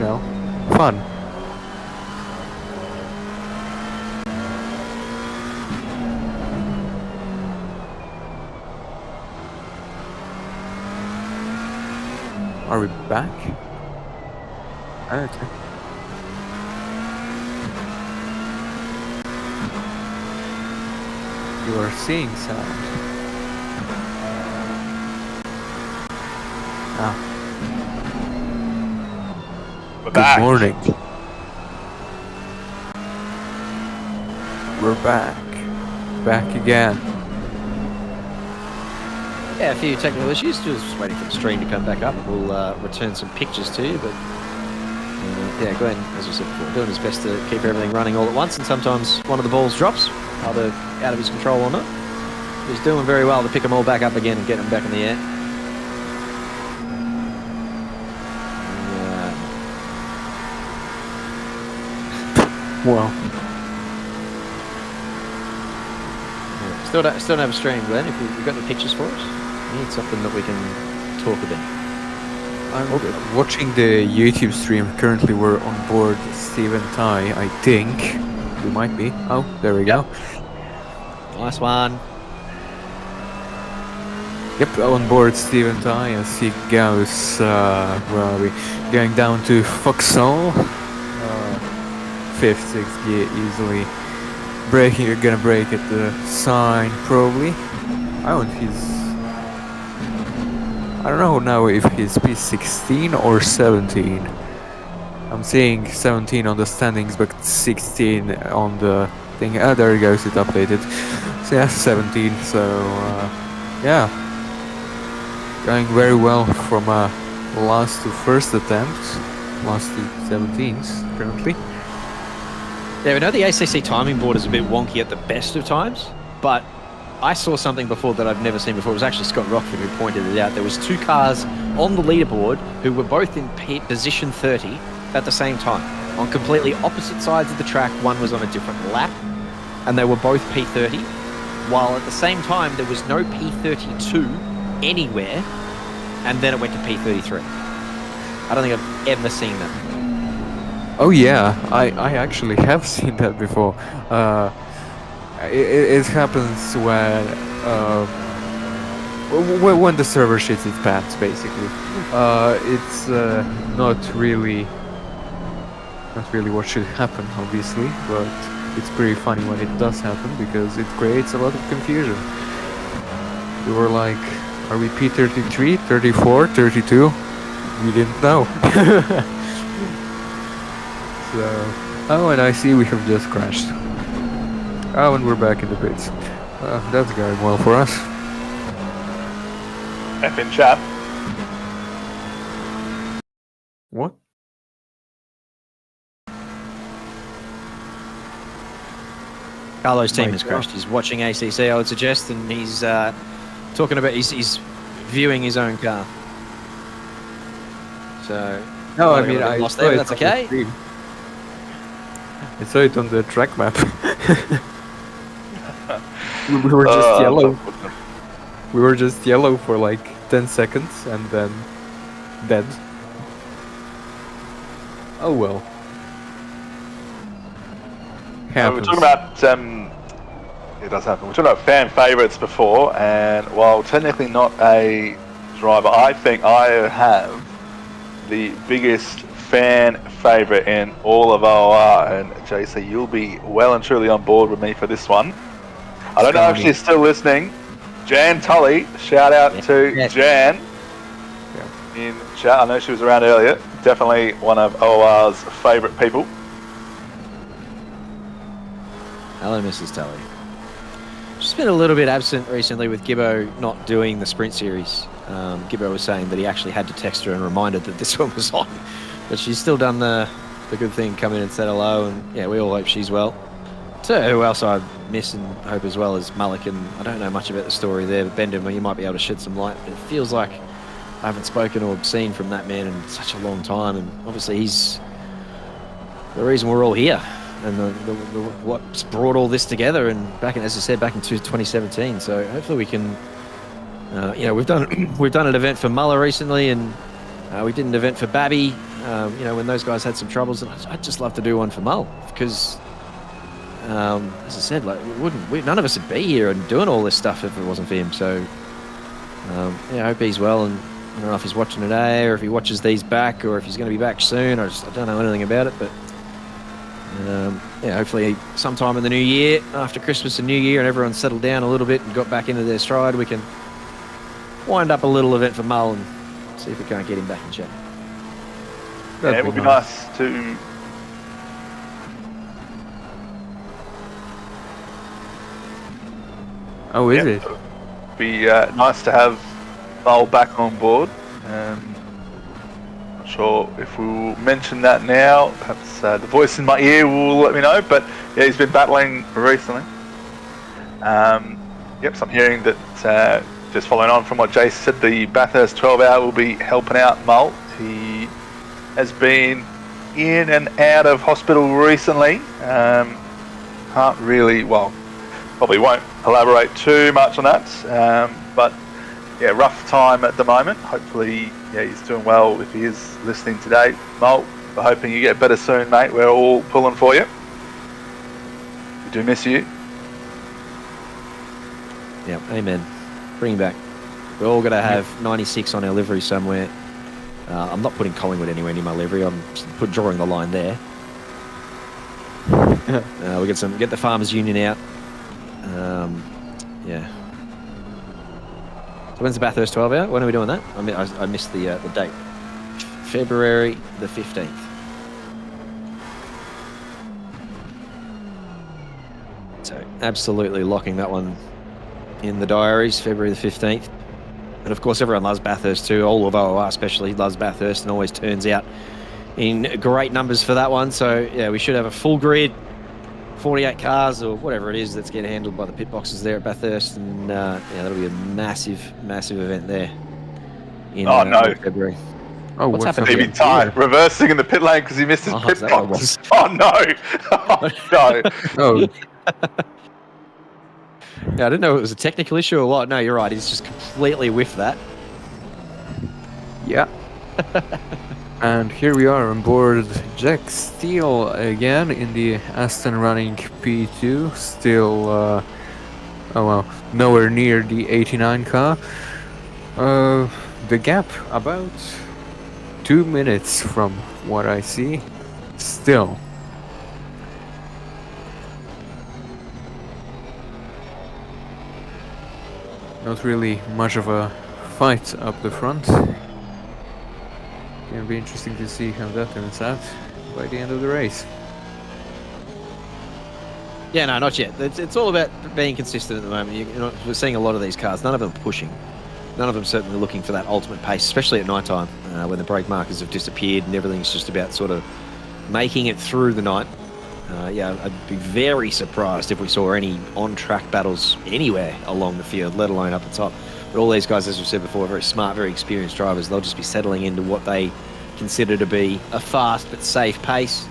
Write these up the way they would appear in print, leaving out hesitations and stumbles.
you know, fun. Are we back? Okay. You are seeing sound. Ah. We're back. Good morning. We're back. Back again. Yeah, a few technical issues. Just waiting for the stream to come back up. We'll return some pictures to you. But yeah, Glenn, as I said before, doing his best to keep everything running all at once. And sometimes one of the balls drops, either out of his control or not. He's doing very well to pick them all back up again and get them back in the air. Well. Still don't have a stream, Glenn. If you've got any pictures for us, we need something that we can talk about. I'm watching the YouTube stream. Currently we're on board Steve and Ty, I think. We might be. Oh, there we go. Nice one. Yep, on board Steve and Ty as he goes, where are we? Going down to Vauxhall. 5th, 6th gear easily. Braking, you're gonna brake at the sign, probably. I don't know now if he's P16 or 17. I'm seeing 17 on the standings, but 16 on the thing. Ah, there it goes, it updated. So yeah, 17, so yeah. Going very well from last to first attempt. Last to 17s, currently. Yeah, we know the ACC timing board is a bit wonky at the best of times, but I saw something before that I've never seen before. It was actually Scott Rockford who pointed it out. There was 2 cars on the leaderboard who were both in position 30 at the same time. On completely opposite sides of the track, one was on a different lap, and they were both P30, while at the same time there was no P32 anywhere, and then it went to P33. I don't think I've ever seen that. Oh yeah, I actually have seen that before. It happens when the server shits its pants, basically. It's not really what should happen, obviously, but it's pretty funny when it does happen because it creates a lot of confusion. We were like, are we P33, 34, 32? We didn't know. So, oh, and I see we have just crashed. Oh, and we're back in the pits. That's going well for us. F in chat. What? Carlo's team has crashed. He's watching ACC, I would suggest, and he's talking about he's viewing his own car. So, no, I mean I lost there, but that's okay. I saw it on the track map. we were just yellow. We were just yellow for like 10 seconds and then dead. Oh well. We're talking about it does happen. We're talking about fan favourites before, and while technically not a driver, I think I have the biggest fan favourite in all of OOR, and JC, you'll be well and truly on board with me for this one. I don't know if she's still listening. Jan Tully, shout out to Jan in chat. I know she was around earlier. Definitely one of OOR's favourite people. Hello, Mrs. Tully. She's been a little bit absent recently with Gibbo not doing the sprint series. Gibbo was saying that he actually had to text her and remind her that this one was on. But she's still done the good thing, come in and said hello, and yeah, we all hope she's well. So who else I miss and hope as well as Malik, and I don't know much about the story there, but Bendon, well, you might be able to shed some light. But it feels like I haven't spoken or seen from that man in such a long time, and obviously he's the reason we're all here, and what's brought all this together. And back in, as I said, back in 2017. So hopefully we can, you know, we've done an event for Muller recently, and we did an event for Babby when those guys had some troubles, and I'd just love to do one for Mull because, as I said, like none of us would be here and doing all this stuff if it wasn't for him. So, I hope he's well, and I don't know if he's watching today or if he watches these back or if he's going to be back soon. I don't know anything about it, but hopefully sometime in the new year, after Christmas and New Year, and everyone's settled down a little bit and got back into their stride, we can wind up a little event for Mull and see if we can't get him back in chat. Yeah, it would be nice to. Oh, is it? Be nice to have Mull back on board. Not sure if we'll mention that now. Perhaps the voice in my ear will let me know. But yeah, he's been battling recently. So I'm hearing that just following on from what Jace said, the Bathurst 12-hour will be helping out Mull. He has been in and out of hospital recently. Can't really, probably won't elaborate too much on that. But yeah, rough time at the moment. Hopefully, he's doing well if he is listening today. Mull, we're hoping you get better soon, mate. We're all pulling for you. We do miss you. Yeah, amen. Bring him back. We're all going to have 96 on our livery somewhere. I'm not putting Collingwood anywhere near my livery. I'm just drawing the line there. We get the Farmers Union out. So when's the Bathurst 12 hour? When are we doing that? I missed the date. February the 15th. So absolutely locking that one in the diaries, February the 15th. And of course, everyone loves Bathurst too. All of OOR especially loves Bathurst and always turns out in great numbers for that one. So yeah, we should have a full grid, 48 cars or whatever it is that's getting handled by the pit boxes there at Bathurst, and that'll be a massive, massive event there. In February. Oh, what's happening? Maybe tight, reversing in the pit lane because he missed his pit box. Oh no! Oh no! Oh. Yeah, I didn't know it was a technical issue or what. No, you're right. He's just completely whiffed that. Yeah. And here we are on board Jack Steele again in the Aston running P2. Still, nowhere near the 89 car. The gap about 2 minutes from what I see. Still. Not really much of a fight up the front. It'll be interesting to see how that turns out by the end of the race. Yeah, no, not yet. It's all about being consistent at the moment. We're seeing a lot of these cars. None of them pushing. None of them certainly looking for that ultimate pace, especially at night time when the brake markers have disappeared and everything's just about sort of making it through the night. I'd be very surprised if we saw any on-track battles anywhere along the field, let alone up the top. But all these guys, as we've said before, are very smart, very experienced drivers. They'll just be settling into what they consider to be a fast but safe pace.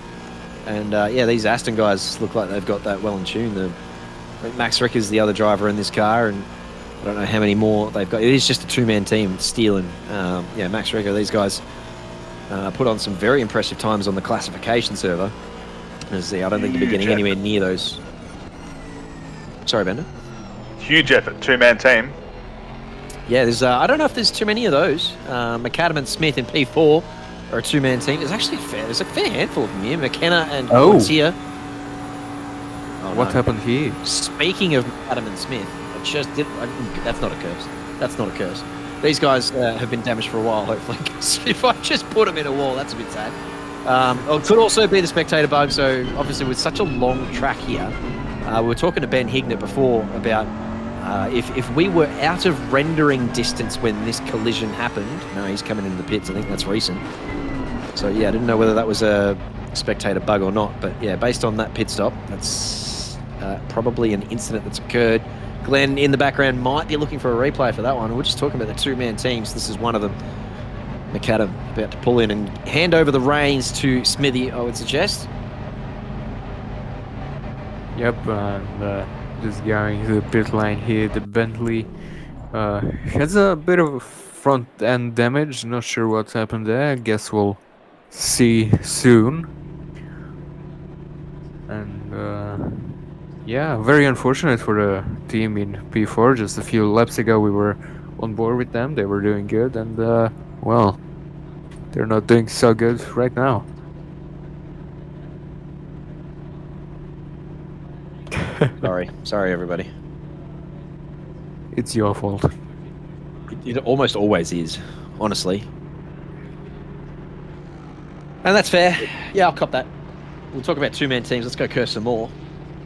And these Aston guys look like they've got that well in tune. I think Max Ricker's the other driver in this car, and I don't know how many more they've got. It is just a two-man team, Steele and Max Ricker. These guys put on some very impressive times on the classification server. I don't think they'll be getting anywhere near those. Sorry, Bender. Huge effort, two-man team. Yeah, I don't know if there's too many of those. McAdam and Smith in P4 are a two-man team. There's actually there's a fair handful of them here. McKenna and Corsia. What happened here? Speaking of McAdam and Smith, that's not a curse. That's not a curse. These guys have been damaged for a while, hopefully. If I just put them in a wall, that's a bit sad. It could also be the spectator bug. So obviously with such a long track here, we were talking to Ben Hignett before about if we were out of rendering distance when this collision happened. No, he's coming into the pits. I think that's recent. So yeah, I didn't know whether that was a spectator bug or not. But yeah, based on that pit stop, that's probably an incident that's occurred. Glenn in the background might be looking for a replay for that one. We're just talking about the two-man teams. This is one of them. McAdam about to pull in and hand over the reins to Smithy, I would suggest. Yep, and just going to the pit lane here. The Bentley has a bit of front end damage. Not sure what's happened there. I guess we'll see soon. And yeah, very unfortunate for the team in P4. Just a few laps ago we were on board with them. They were doing good, and well, they're not doing so good right now. Sorry everybody. It's your fault. It almost always is, honestly. And that's fair. Yeah, I'll cop that. We'll talk about two-man teams. Let's go curse some more.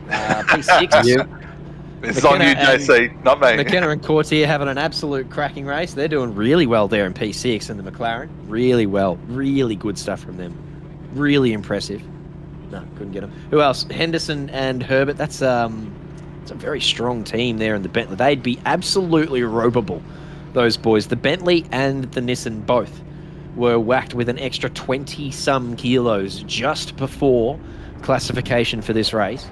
P6. It's on you, JC, not me. McKenna and Courtier having an absolute cracking race. They're doing really well there in P6, and the McLaren, really well. Really good stuff from them. Really impressive. No, couldn't get them. Who else? Henderson and Herbert. That's a very strong team there in the Bentley. They'd be absolutely ropeable, those boys. The Bentley and the Nissan both were whacked with an extra 20-some kilos just before classification for this race.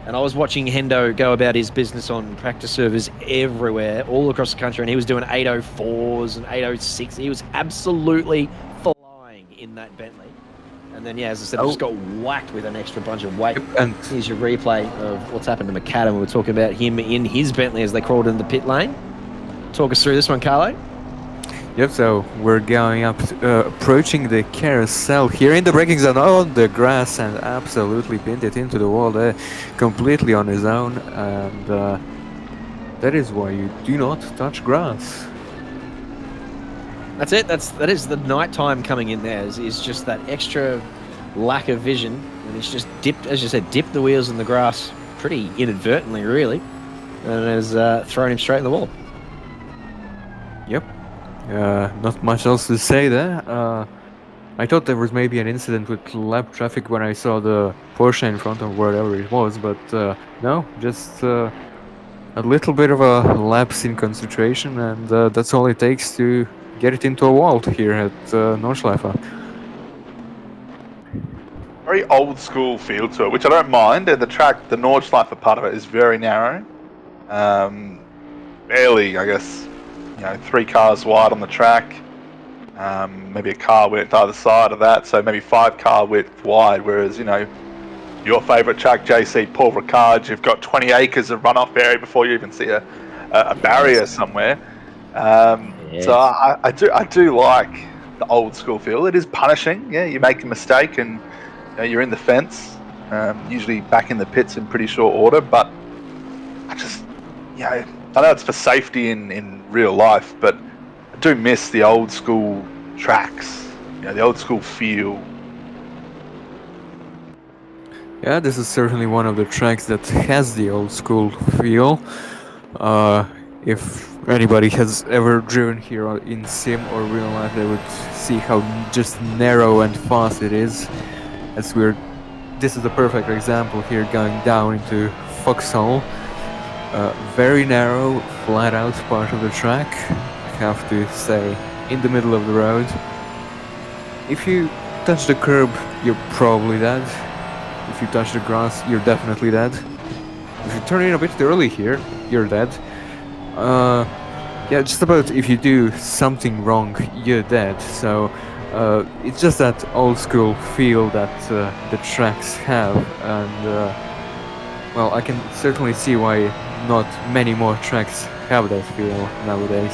And I was watching Hendo go about his business on practice servers everywhere, all across the country, and he was doing 804s and 806. He was absolutely flying in that Bentley. And then, yeah, as I said, just got whacked with an extra bunch of weight. And here's your replay of what's happened to McAdam. We were talking about him in his Bentley as they crawled in the pit lane. Talk us through this one, Carlo. yep, so we're going up, approaching the carousel here in the braking zone on the grass, and absolutely pinned it into the wall there, completely on his own. And that is why you do not touch grass. That's it. That is the nighttime coming in there. Is just that extra lack of vision, and he's just dipped, as you said, dipped the wheels in the grass pretty inadvertently, really, and has thrown him straight in the wall. Yep. Not much else to say there. I thought there was maybe an incident with lap traffic when I saw the Porsche in front of wherever it was, but no, just a little bit of a lapse in concentration, and that's all it takes to get it into a wall here at Nordschleife. Very old school feel to it, which I don't mind. And the track, the Nordschleife part of it is very narrow. Barely, I guess, 3 cars wide on the track. Maybe a car width either side of that, so maybe 5 car width wide. Whereas, your favourite track, JC, Paul Ricard, you've got 20 acres of runoff area before you even see a barrier somewhere. Yes. So I do like the old school feel. It is punishing. Yeah, you make a mistake and you're in the fence. Usually back in the pits in pretty short order. But I just, I know it's for safety in real life, but I do miss the old school tracks. The old school feel. Yeah, this is certainly one of the tracks that has the old school feel. If anybody has ever driven here in sim or real life, they would see how just narrow and fast it is. This is a perfect example here, going down into Foxhole. Very narrow, flat out part of the track. I have to say, in the middle of the road. If you touch the curb, you're probably dead. If you touch the grass, you're definitely dead. If you turn in a bit early here, you're dead. Yeah, just about if you do something wrong, you're dead. So it's just that old school feel that the tracks have, and well, I can certainly see why not many more tracks have that feel nowadays.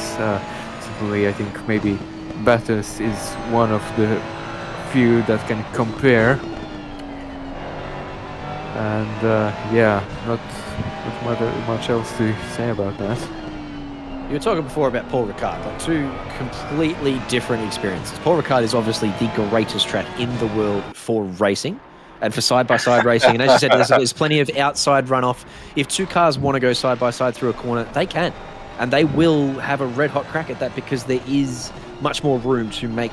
Certainly, I think maybe Bathurst is one of the few that can compare. And yeah, not much else to say about that. You were talking before about Paul Ricard, like 2 completely different experiences. Paul Ricard is obviously the greatest track in the world for racing and for side-by-side racing. And as you said, there's plenty of outside runoff. If 2 cars want to go side-by-side through a corner, they can. And they will have a red-hot crack at that because there is much more room to make,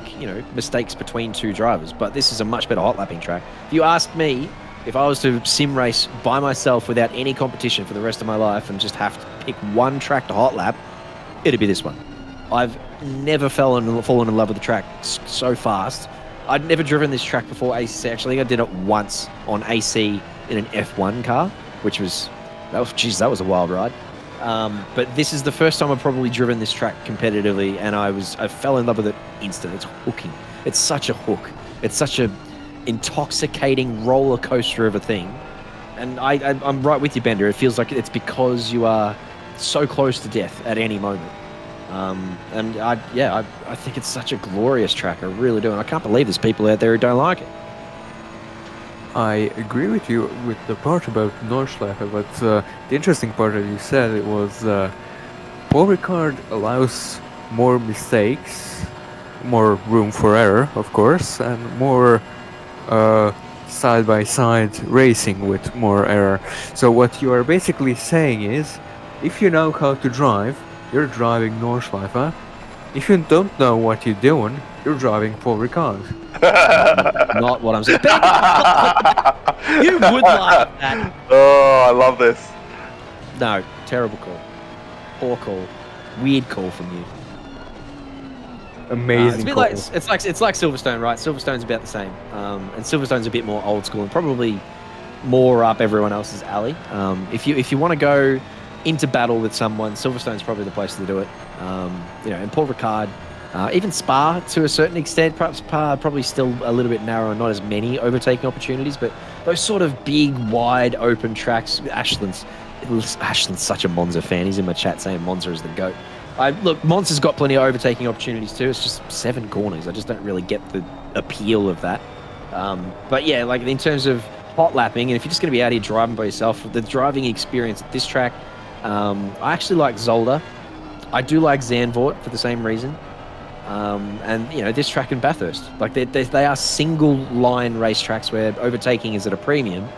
mistakes between 2 drivers. But this is a much better hot-lapping track. If you ask me, if I was to sim race by myself without any competition for the rest of my life and just have to pick one track to hot lap, it'd be this one. I've never fallen in love with the track so fast. I'd never driven this track before ACC. Actually, I did it once on AC in an F1 car, that was a wild ride. But this is the first time I've probably driven this track competitively, and I fell in love with it instant. It's hooking. It's such a hook. It's such a intoxicating roller coaster of a thing. And I'm right with you, Bender. It feels like it's because you are so close to death at any moment. And I think it's such a glorious track. I really do. And I can't believe there's people out there who don't like it. I agree with you with the part about Nordschleife, but the interesting part that you said it was Paul Ricard allows more mistakes, more room for error, of course, and more side-by-side racing with more error. So what you are basically saying is, if you know how to drive, you're driving Nordschleife. If you don't know what you're doing, you're driving Paul Ricard. Not what I'm saying. You would like that. Oh, I love this. No, terrible call. Poor call. Weird call from you. Amazing. It's a bit call. like it's like Silverstone, right? Silverstone's about the same, and Silverstone's a bit more old school and probably more up everyone else's alley. If you want to go into battle with someone, Silverstone's probably the place to do it. And Paul Ricard, even Spa to a certain extent, perhaps Spa probably still a little bit narrow and not as many overtaking opportunities, but those sort of big, wide, open tracks. Ashland's such a Monza fan. He's in my chat saying Monza is the GOAT. Look, Monza's got plenty of overtaking opportunities too. It's just 7 corners. I just don't really get the appeal of that. But yeah, like in terms of hot lapping, and if you're just going to be out here driving by yourself, the driving experience at this track, I actually like Zolder. I do like Zandvoort for the same reason. And this track in Bathurst, like they are single line racetracks where overtaking is at a premium,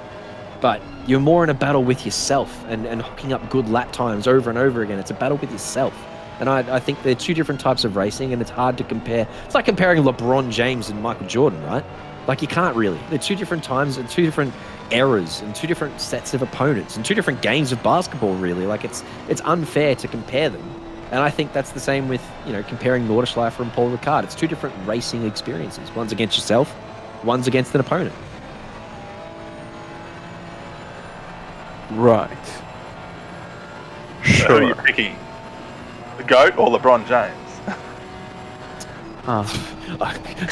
but you're more in a battle with yourself and hooking up good lap times over and over again. It's a battle with yourself. And I think they're 2 different types of racing, and it's hard to compare. It's like comparing LeBron James and Michael Jordan, right? Like you can't really. They're 2 different times and 2 different eras and 2 different sets of opponents and 2 different games of basketball, really. Like it's unfair to compare them. And I think that's the same with, comparing Nordschleife and Paul Ricard. It's 2 different racing experiences. One's against yourself, one's against an opponent. Right. So who are you picking? The GOAT or LeBron James?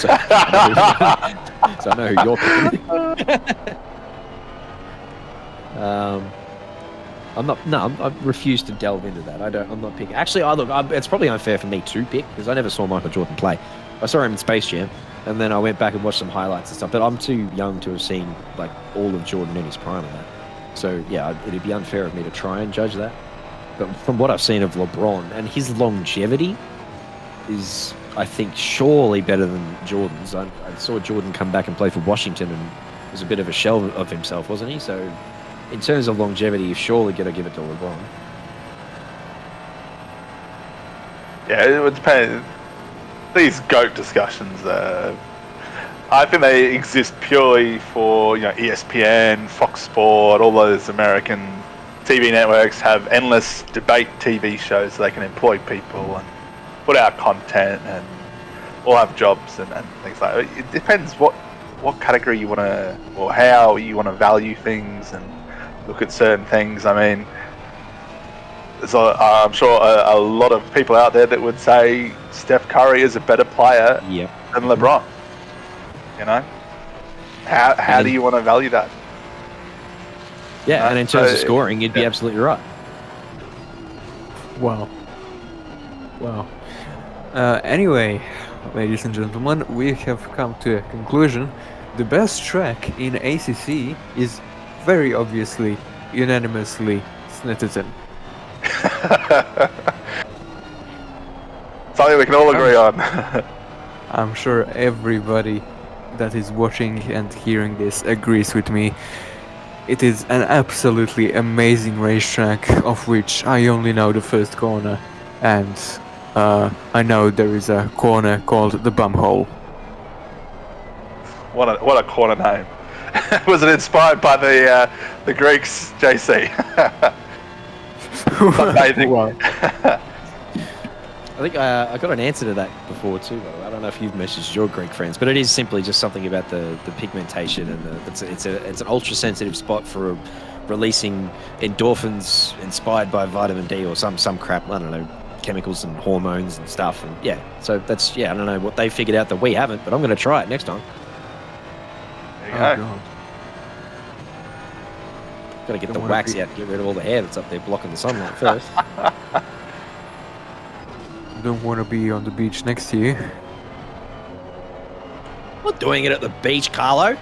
So I know who you're picking. I refuse to delve into that. I'm not picking. Actually, it's probably unfair for me to pick because I never saw Michael Jordan play. I saw him in Space Jam, and then I went back and watched some highlights and stuff. But I'm too young to have seen like all of Jordan in his prime and that. So yeah, it'd be unfair of me to try and judge that. But from what I've seen of LeBron and his longevity is, I think, surely better than Jordan's. I saw Jordan come back and play for Washington and was a bit of a shell of himself, wasn't he? So in terms of longevity, you've surely got to give it to LeBron. Yeah, it would depend. These GOAT discussions, I think they exist purely for ESPN, Fox Sport, all those American TV networks have endless debate TV shows so they can employ people and put out content and all have jobs and things like that. It depends what category you want to, or how you want to value things and look at certain things. I mean, I'm sure a lot of people out there that would say Steph Curry is a better player than LeBron. How do you want to value that? Yeah, and in terms of scoring, you'd be absolutely right. Wow. Anyway, ladies and gentlemen, we have come to a conclusion. The best track in ACC is very obviously, unanimously, Snetterton. Something we can all agree on. I'm sure everybody that is watching and hearing this agrees with me. It is an absolutely amazing racetrack, of which I only know the first corner, and I know there is a corner called the Bumhole. What a corner name! Was it inspired by the Greeks, JC? Amazing. I think I got an answer to that before too, though. I don't know if you've messaged your Greek friends, but it is simply just something about the pigmentation and it's an ultra sensitive spot for releasing endorphins inspired by vitamin D or some crap. I don't know, chemicals and hormones and stuff. And yeah, so I don't know what they figured out that we haven't, but I'm going to try it next time. There you Oh, go. God. Got to get the Don't wanna wax be- out and get rid of all the hair that's up there blocking the sunlight first. Don't want to be on the beach next to you. Not doing it at the beach, Carlo.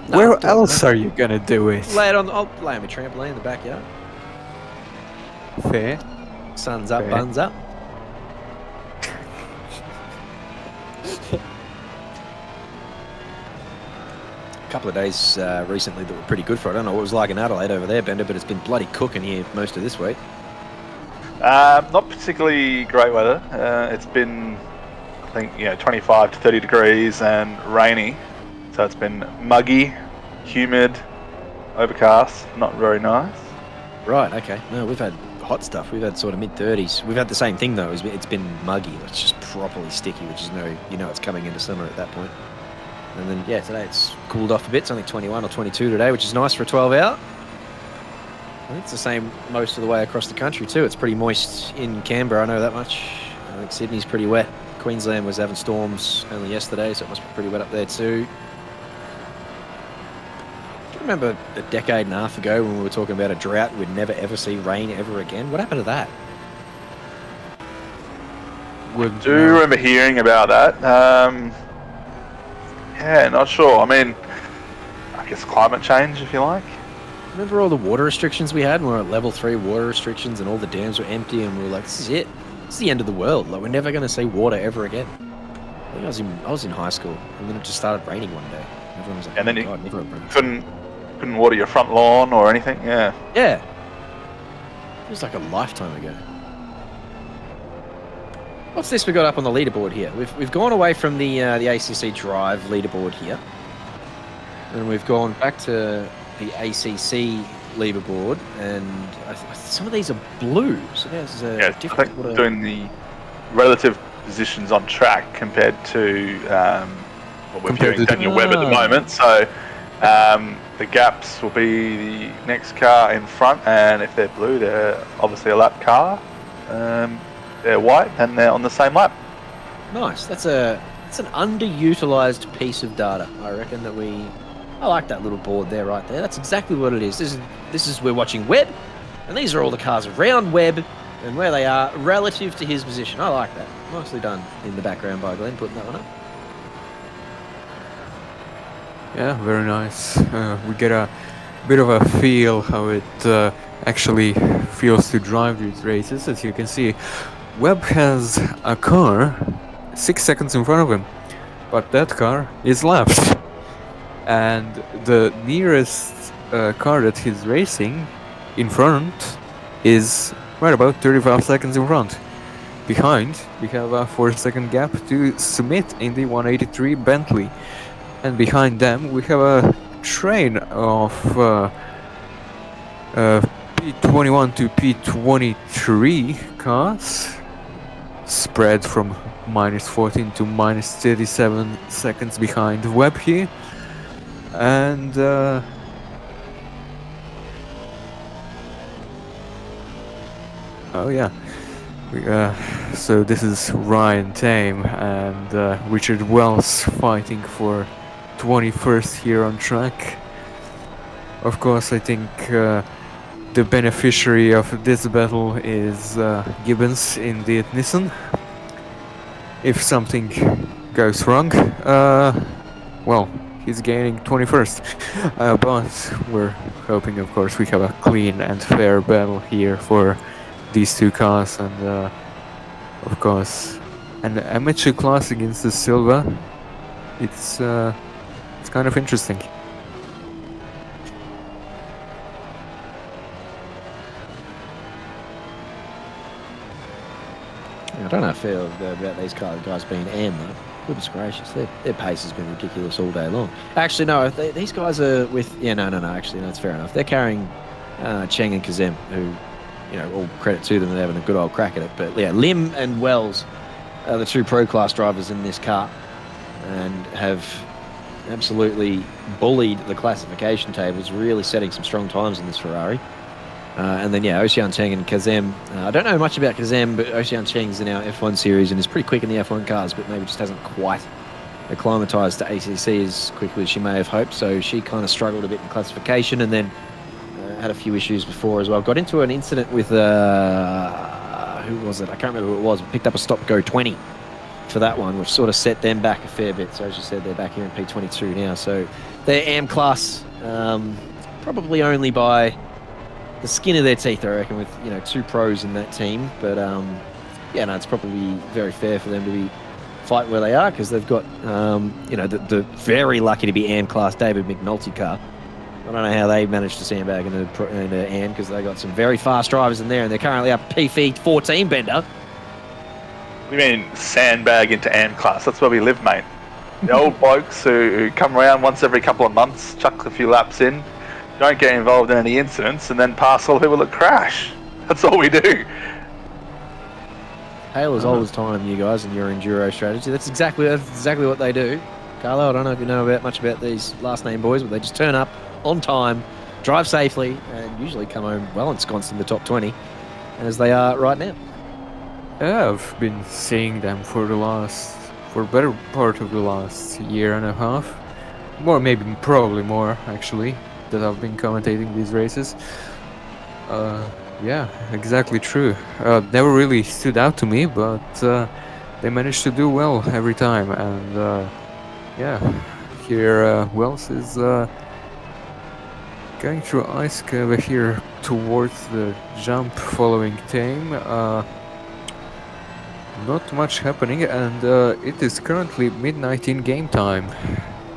No, Where I'm doing else that. are you gonna do it? I'll lay on my trampoline in the backyard. Fair. Sun's up, Fair. buns up. A couple of days recently that were pretty good for it. I don't know what it was like in Adelaide over there, Bender, but it's been bloody cooking here most of this week. Not particularly great weather. It's been, I think, 25 to 30 degrees and rainy. So it's been muggy, humid, overcast. Not very nice. Right, okay. No, we've had hot stuff. We've had sort of mid-30s. We've had the same thing, though. It's been muggy. It's just properly sticky, which is it's coming into summer at that point. And then, yeah, today it's cooled off a bit. It's only 21 or 22 today, which is nice for a 12-hour. I think it's the same most of the way across the country, too. It's pretty moist in Canberra, I know that much. I think Sydney's pretty wet. Queensland was having storms only yesterday, so it must be pretty wet up there, too. Do you remember a decade and a half ago when we were talking about a drought, we'd never ever see rain ever again? What happened to that? Wouldn't Do know. remember hearing about that. Yeah, not sure. I mean, I guess climate change, if you like. Remember all the water restrictions we had? And we were at level 3 water restrictions and all the dams were empty and we were like, this is it. This is the end of the world. Like, we're never going to see water ever again. I think I was in high school and then it just started raining one day. Everyone was like, And then oh you my God, never rain. Couldn't water your front lawn or anything. Yeah. Yeah. It was like a lifetime ago. What's this we got up on the leaderboard here? We've gone away from the ACC Drive leaderboard here. And we've gone back to the ACC leaderboard, and some of these are blue. So there's a Yeah, I different think doing the relative positions on track compared to what we're Compared viewing to- Daniel Webb at the moment. So the gaps will be the next car in front, and if they're blue, they're obviously a lap car. They're white, and they're on the same lap. Nice. That's an underutilized piece of data. I reckon that I like that little board there, right there. That's exactly what it is. This is we're watching Webb, and these are all the cars around Webb and where they are relative to his position. I like that. Nicely done in the background by Glenn, putting that one up. Yeah, very nice. We get a bit of a feel how it actually feels to drive these races. As you can see, Webb has a car 6 seconds in front of him, but that car is left. And the nearest car that he's racing in front is right about 35 seconds in front. Behind, we have a 4-second gap to Smith in the 183 Bentley. And behind them, we have a train of P21 to P23 cars, spread from -14 to -37 seconds behind Webb here. And oh yeah, so this is Ryan Tame and Richard Wells fighting for 21st here on track. Of course, I think the beneficiary of this battle is Gibbons in the Nissan. If something goes wrong, well, he's gaining 21st. But we're hoping, of course, we have a clean and fair battle here for these two cars, and of course, an amateur class against the Silva. It's kind of interesting. I don't know how I feel about these guys being AM, though. Goodness gracious, their pace has been ridiculous all day long. Actually, no, these guys are with... Yeah, no, actually, that's fair enough. They're carrying Cheng and Kazem, who, all credit to them, they're having a good old crack at it. But, yeah, Lim and Wells are the two pro-class drivers in this car and have absolutely bullied the classification tables, really setting some strong times in this Ferrari. And then, yeah, Ocean Cheng and Kazem. I don't know much about Kazem, but Ocean Cheng's in our F1 series and is pretty quick in the F1 cars, but maybe just hasn't quite acclimatised to ACC as quickly as she may have hoped. So she kind of struggled a bit in classification, and then had a few issues before as well. Got into an incident with who was it? I can't remember who it was. Picked up a stop-go 20 for that one, which sort of set them back a fair bit. So as you said, they're back here in P22 now. So they're AM class, probably only by the skin of their teeth, I reckon, with 2 pros in that team. But yeah, no, it's probably very fair for them to be fighting where they are, because they've got the very lucky to be AM class David McNulty car. I don't know how they managed to sandbag into AM, because they got some very fast drivers in there, and they're currently up PV 14, Bender. We mean sandbag into AM class. That's where we live, mate. The old blokes who come around once every couple of months, chuck a few laps in, don't get involved in any incidents, and then pass all the people that crash. That's all we do. Hail as old as time, you guys, and your enduro strategy. That's exactly what they do. Carlo, I don't know if you know much about these last name boys, but they just turn up on time, drive safely, and usually come home well ensconced in the top 20, as they are right now. Yeah, I've been seeing them for a better part of the last year and a half. Probably more, actually, that I've been commentating these races. Yeah, exactly true. Never really stood out to me, but they managed to do well every time. And yeah, here Wells is going through ice cover here towards the jump following Tame. Not much happening, and it is currently midnight in game time.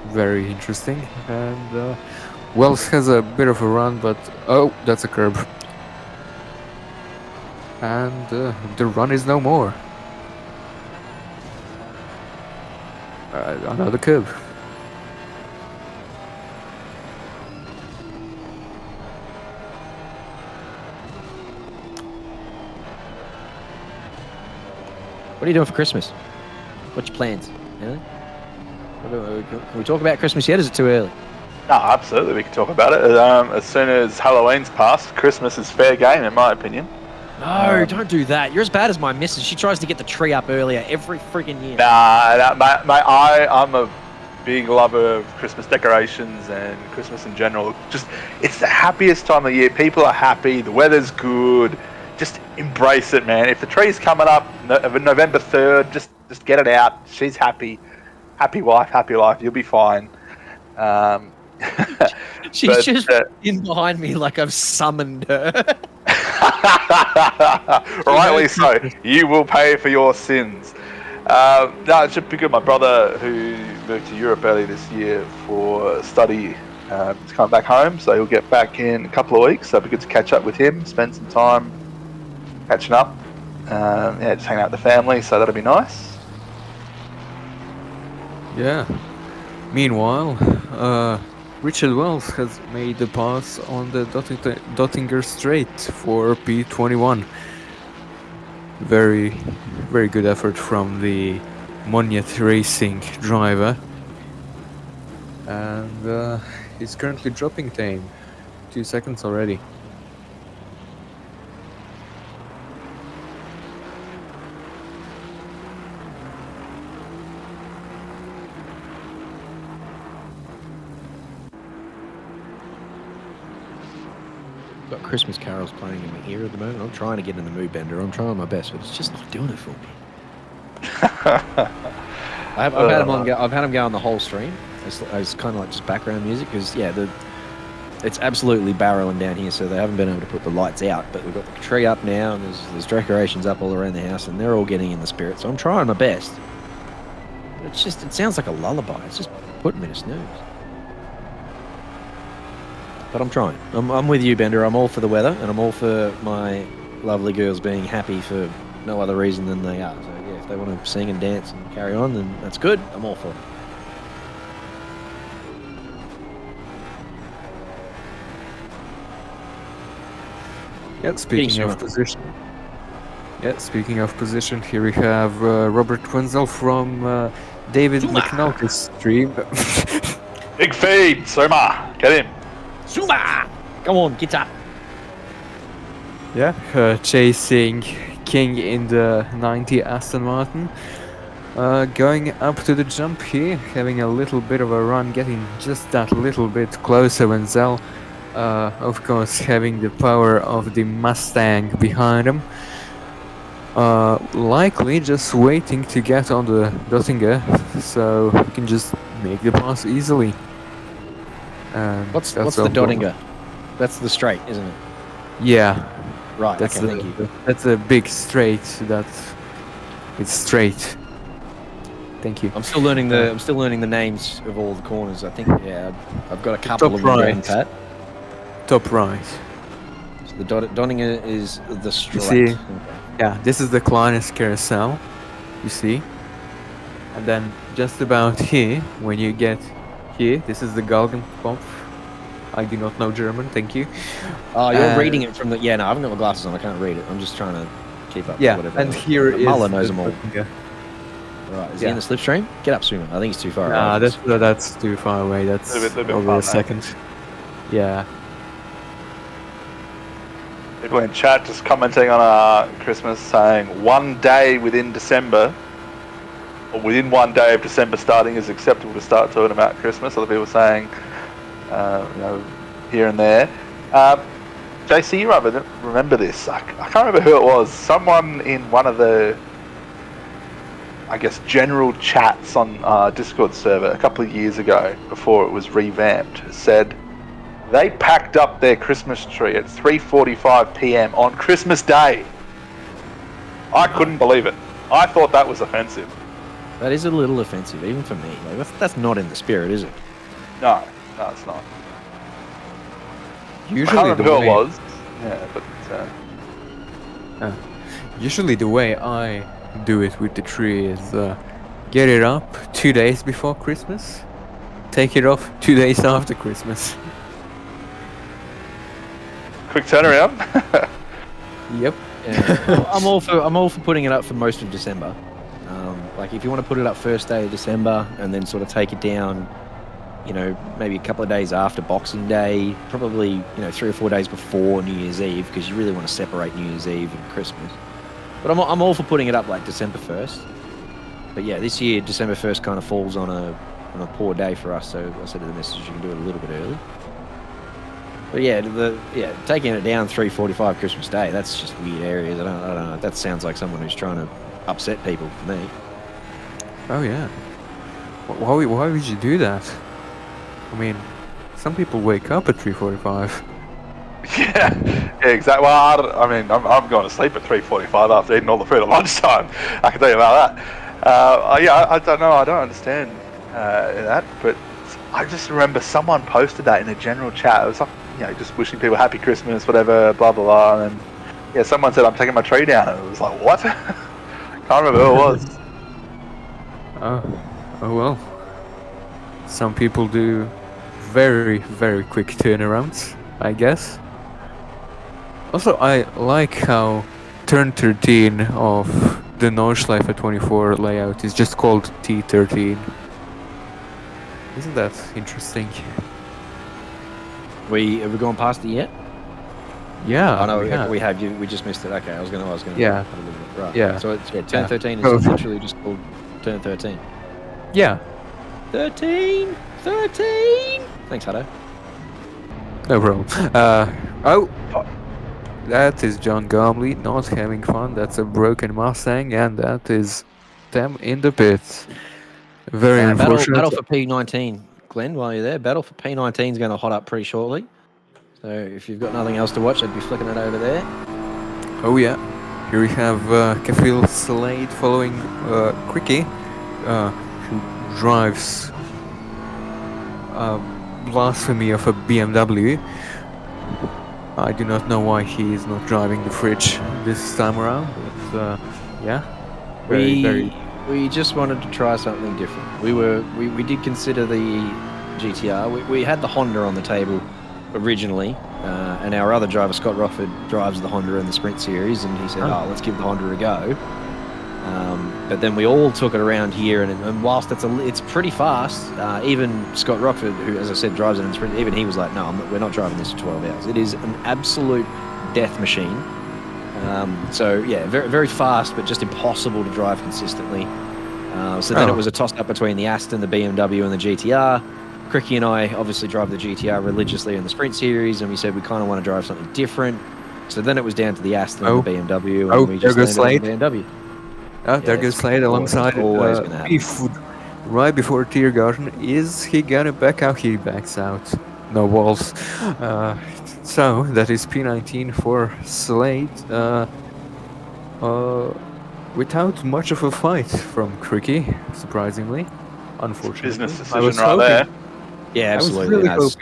Very interesting. And Wells has a bit of a run, but oh, that's a curb. And the run is no more. Another curb. What are you doing for Christmas? What's your plans? Can we talk about Christmas yet? Or is it too early? No, absolutely, we can talk about it. As soon as Halloween's passed, Christmas is fair game, in my opinion. No, don't do that. You're as bad as my missus. She tries to get the tree up earlier every friggin' year. Nah, mate, I'm a big lover of Christmas decorations and Christmas in general. Just, it's the happiest time of year. People are happy. The weather's good. Just embrace it, man. If the tree's coming up November 3rd, just get it out. She's happy. Happy wife, happy life. You'll be fine. She's just in behind me like I've summoned her. Rightly so. You will pay for your sins. No, it should be good. My brother, who moved to Europe early this year for study, is coming back home, so he'll get back in a couple of weeks. So it'll be good to catch up with him, spend some time catching up. Yeah, just hanging out with the family, so that'll be nice. Yeah. Meanwhile, Richard Wells has made the pass on the Dottinger Strait for P21. Very, very good effort from the Monjet Racing driver. And he's currently dropping Tame. 2 seconds already. Got Christmas carols playing in my ear at the moment. I'm trying to get in the mood, Bender. I'm trying my best, but it's just not doing it for me. I've had them on. I've had them go on the whole stream. It's kind of like just background music, because yeah, it's absolutely barreling down here, so they haven't been able to put the lights out. But we've got the tree up now, and there's decorations up all around the house, and they're all getting in the spirit. So I'm trying my best. But it sounds like a lullaby. It's just putting me to snooze. But I'm trying. I'm with you, Bender. I'm all for the weather, and I'm all for my lovely girls being happy for no other reason than they are. So yeah, if they want to sing and dance and carry on, then that's good. I'm all for it. Yeah, speaking of position, here we have Robert Wenzel from David McNulty's stream. Big feed, Soma, get him. Suma! Come on, get up. Yeah, chasing King in the 90 Aston Martin. Going up to the jump here, having a little bit of a run, getting just that little bit closer when Zell, of course, having the power of the Mustang behind him. Likely just waiting to get on the Dottinger, so he can just make the pass easily. What's the all. Dottinger? That's the straight, isn't it? Yeah, Right. that's Okay. Thank you. that's a big straight. It's straight. Thank you. I'm still learning the names of all the corners. I think I've got a couple Top of them down right. pat. Top right. So the Dottinger is the straight. see? Yeah, this is the Kleines carousel, you see. And then just about here, when you get here, this is the Galgenkopf. I do not know German, thank you. Oh, you're reading it from the... Yeah, no, I haven't got my glasses on. I can't read it. I'm just trying to keep up Yeah, with whatever. and here is Muller knows the them all. Dottinger. Right, is he in the slipstream? Get up, swimmer. I think he's too far Nah, away. that's too far away. That's Little bit over far a back. second. Yeah. People in chat just commenting on Christmas saying 1 day within December, or within 1 day of December starting is acceptable to start talking about Christmas. Other people saying, here and there. JC, you remember this? I can't remember who it was. Someone in one of the, I guess, general chats on Discord server a couple of years ago, before it was revamped, said they packed up their Christmas tree at 3:45 p.m. on Christmas Day. I couldn't believe it. I thought that was offensive. That is a little offensive, even for me. Like, that's not in the spirit, is it? No, it's not. I Usually can't remember who way, it was. Yeah, but Usually the way I do it with the tree is get it up 2 days before Christmas, take it off 2 days after Christmas. quick turnaround. Yep. Yeah. I'm all for putting it up for most of December. Like if you want to put it up first day of December and then sort of take it down, maybe a couple of days after Boxing Day, probably 3 or 4 days before New Year's Eve, because you really want to separate New Year's Eve and Christmas. But I'm all for putting it up like December 1st. But yeah, this year December 1st kind of falls on a poor day for us, so I said to the missus you can do it a little bit early. But yeah, taking it down 3:45 Christmas Day, that's just weird areas. I don't know. That sounds like someone who's trying to upset people for me. Oh yeah. Why would you do that? I mean, some people wake up at 3:45. yeah, exactly. Well, I'm going to sleep at 3:45 after eating all the food at lunchtime. I can tell you about that. I don't know. I don't understand that, but I just remember someone posted that in a general chat. It was like, just wishing people happy Christmas, whatever, blah blah blah. And then, someone said I'm taking my tree down, and it was like, what? Can't remember who it was. Oh well. Some people do very, very quick turnarounds, I guess. Also, I like how turn 13 of the Nordschleife 24 layout is just called T13. Isn't that interesting? Have we gone past it yet? Yeah. Oh no, yeah. we have. We just missed it. Okay, I was gonna. Yeah. Have a little bit. Right. Yeah. So it's turn 13 is Oh. literally just called turn 13. Yeah. 13. Thanks, Hutto. No problem. That is John Gormley not having fun. That's a broken Mustang, and that is them in the pits. Very unfortunate. Battle for P19, Glenn. While you're there, battle for P19 is going to hot up pretty shortly. So if you've got nothing else to watch, I'd be flicking it over there. Oh yeah. Here we have Kafil Slade following Cricky, who drives blasphemy of a BMW. I do not know why he is not driving the fridge this time around, but yeah. We just wanted to try something different. We did consider the GTR. We had the Honda on the table originally, and our other driver, Scott Rockford, drives the Honda in the Sprint Series, and he said, let's give the Honda a go. But then we all took it around here, and whilst it's pretty fast, even Scott Rockford, who, as I said, drives it in the Sprint, even he was like, no, we're not driving this for 12 hours. It is an absolute death machine. So yeah, very, very fast, but just impossible to drive consistently. So then it was a toss-up between the Aston, the BMW, and the GTR. Cricky and I obviously drive the GTR religiously in the Sprint Series, and we said we kind of want to drive something different. So then it was down to the Aston and the BMW, and we just landed on the BMW. Oh, there goes Slade alongside always going to happen. Right before Tiergarten. Is he going to back out? He backs out. No walls. So that is P19 for Slade. Without much of a fight from Cricky, surprisingly. Unfortunately. Business decision right there. Yeah, absolutely. I was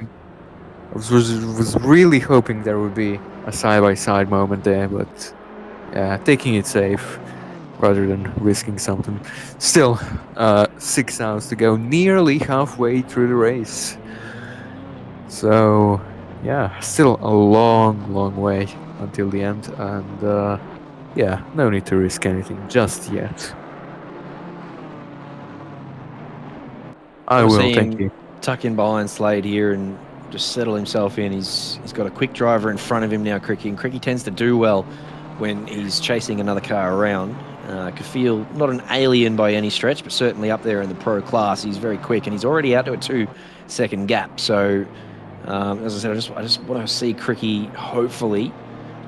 really hoping there would be a side-by-side moment there, but yeah, taking it safe rather than risking something. Still, 6 hours to go, nearly halfway through the race. So, yeah, still a long way until the end, and yeah, no need to risk anything just yet. I will, thank you. Tuck in behind Slade here and just settle himself in. He's got a quick driver in front of him now, Cricky, and Cricky tends to do well when he's chasing another car around. Kafil, not an alien by any stretch, but certainly up there in the pro class. He's very quick, and he's already out to a 2-second gap. So, as I said, I just want to see Cricky hopefully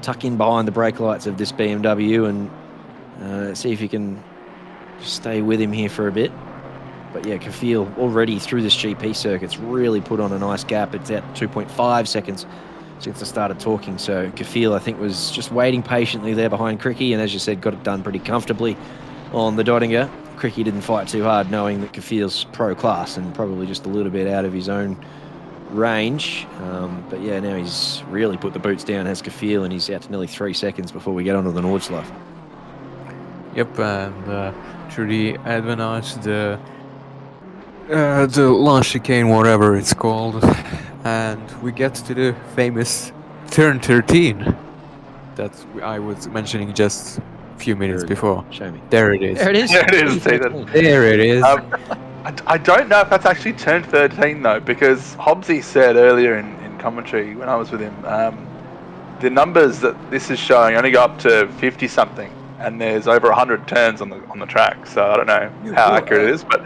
tuck in behind the brake lights of this BMW and see if he can stay with him here for a bit. But yeah, Kafil already through this GP circuit's really put on a nice gap. It's at 2.5 seconds since I started talking. So Kafil, I think, was just waiting patiently there behind Cricky, and as you said, got it done pretty comfortably on the Dottinger. Cricky didn't fight too hard, knowing that Kafil's pro class and probably just a little bit out of his own range. But yeah, now he's really put the boots down, has Kafil, and he's out to nearly 3 seconds before we get onto the Nordschleife. Yep, and through the advantage, the launch chicane, whatever it's called, and we get to the famous turn 13 that I was mentioning just a few minutes before. Show me. There it is. There it is. There it is. There it is. I don't know if that's actually turn 13 though, because Hobbsy said earlier in commentary when I was with him, the numbers that this is showing only go up to 50 something, and there's over 100 turns on the track. So I don't know how accurate it is, but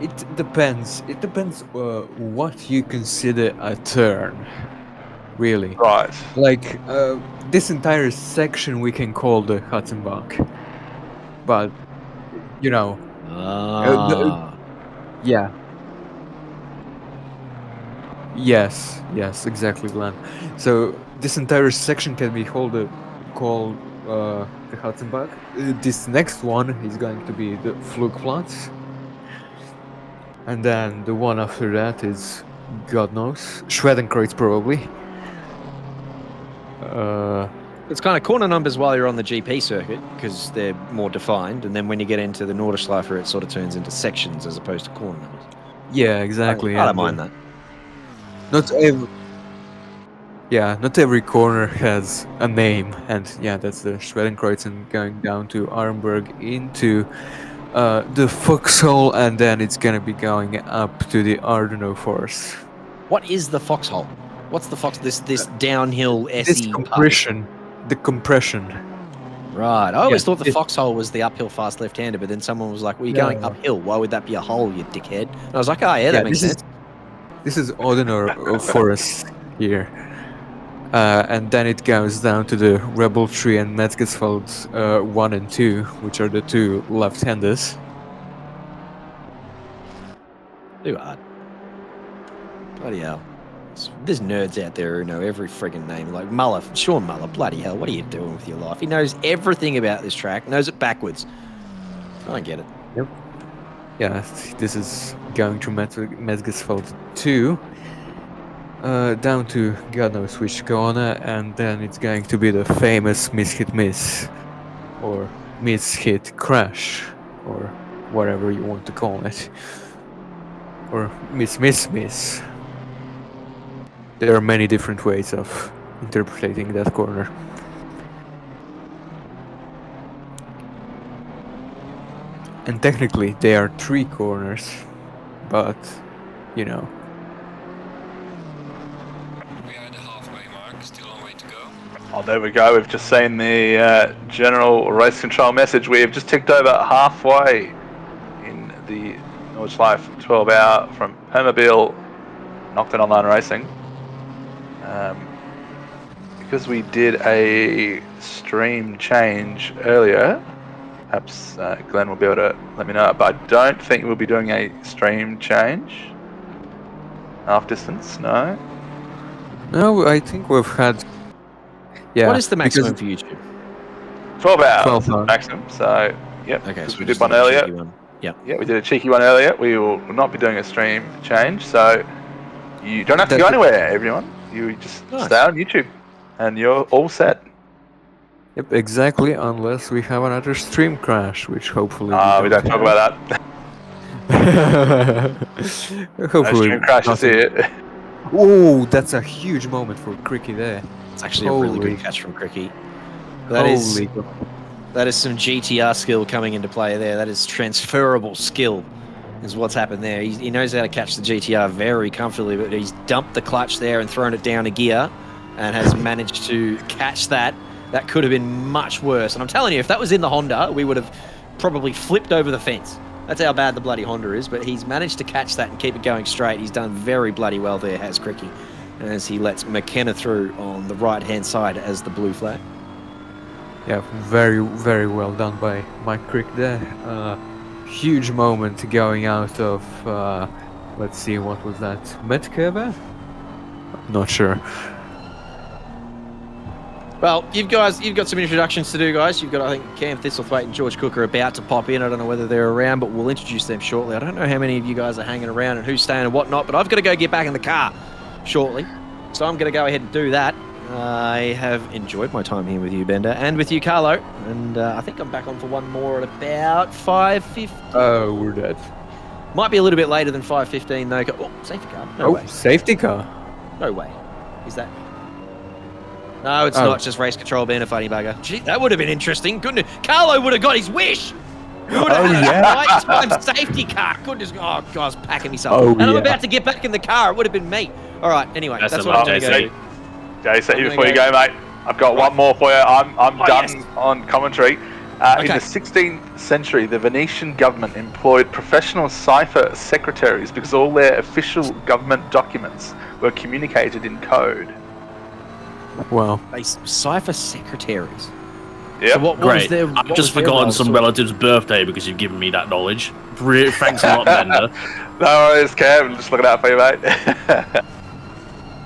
it depends. It depends what you consider a turn, really. Right. Like this entire section we can call the Hutzenbach, but you know. Yeah. Yes, exactly, Glenn. So this entire section can be called the Hutzenbach. This next one is going to be the Flugplatz. And then the one after that is, God knows, Schwedenkreuz probably. It's kind of corner numbers while you're on the GP circuit because they're more defined, and then when you get into the Nordschleife, it sort of turns into sections as opposed to corner numbers. Yeah, exactly. I don't mind that. Not every corner has a name, and yeah, that's the Schwedenkreuz, and going down to Arnberg into the Foxhole, and then it's gonna be going up to the Ardenau Forest. What is the Foxhole? What's the Fox? This downhill SE? This compression. The compression. Right. I always thought the Foxhole was the uphill fast left-hander, but then someone was like, well, you're going uphill. Why would that be a hole, you dickhead? And I was like, oh, yeah, that makes sense. This is Ardenau Forest here. And then it goes down to the Rebel Tree and Metzgesfeld 1 and 2, which are the two left-handers. Too hard. Bloody hell. There's nerds out there who know every friggin' name, like Sean Muller. Bloody hell, what are you doing with your life? He knows everything about this track, knows it backwards. I don't get it. Yep. Yeah, this is going to Metzgesfeld 2, down to God knows which corner, and then it's going to be the famous miss-hit-miss, or miss-hit-crash, or whatever you want to call it, or miss-miss-miss. There are many different ways of interpreting that corner. And technically, there are 3 corners, but, you know. We are at the halfway mark, still a long way to go. Oh, there we go. We've just seen the general race control message. We have just ticked over halfway Nordschleife 12 hour from Permobil, knocked in online racing. Because we did a stream change earlier, perhaps Glenn will be able to let me know, but I don't think we'll be doing a stream change. Half distance, no? No, I think we've had... Yeah. What is the maximum because- for YouTube? 12 hours 12 is the hours. maximum, so yep, Okay, because so we just did one a earlier. cheeky one. Yep. Yeah, we did a cheeky one earlier. We will not be doing a stream change, so you don't have to go That's- anywhere, everyone. You just Nice. stay on YouTube, and you're all set. Yep, exactly, unless we have another stream crash, which hopefully We don't talk about that. No Hopefully stream crashes nothing. here. Oh, that's a huge moment for Cricky there. It's actually a really Holy- good catch from Cricky. That is Holy God. that is some GTR skill coming into play there. That is transferable skill, is what's happened there. He knows how to catch the GTR very comfortably, but he's dumped the clutch there and thrown it down a gear, and has managed to catch that. That could have been much worse. And I'm telling you, if that was in the Honda, we would have probably flipped over the fence. That's how bad the bloody Honda is, but he's managed to catch that and keep it going straight. He's done very bloody well there, has Cricky, as he lets McKenna through on the right-hand side as the blue flag. Yeah, very, very well done by Mike Crick there. Huge moment going out of, let's see, what was that? Metcalfe? Not sure. Well, you've got some introductions to do, guys. You've got, I think, Cam Thistlethwaite and George Cook are about to pop in. I don't know whether they're around, but we'll introduce them shortly. I don't know how many of you guys are hanging around and who's staying and whatnot, but I've got to go get back in the car shortly. So I'm going to go ahead and do that. I have enjoyed my time here with you, Bender, and with you, Carlo. And I think I'm back on for one more at about 5:50. Oh, we're dead. Might be a little bit later than 5:15, though. Oh, safety car. No way. Safety car. No way. Is that... No, it's Oh. not. It's just race control being a funny bugger. Gee, that would have been interesting. Goodness, Carlo would have got his wish. We would have Oh, had yeah. a nighttime safety car. Goodness, oh, God, I was packing me something. Oh, and I'm yeah. about to get back in the car. It would have been me. All right, anyway, That's that's a what I'm lot, going to go JC. do. Jay, so I'm here gonna before you go- go, mate. I've got one more for you. I'm Oh, done yes. on commentary. In Okay. the 16th century, the Venetian government employed professional cipher secretaries because all their official government documents were communicated in code. Wow. They cipher secretaries. Yep. So what was Great. their... I've what just was their forgotten role? some So- relative's birthday because you've given me that knowledge. Thanks a lot, Bender. No worries, Cam. Just looking out for you, mate.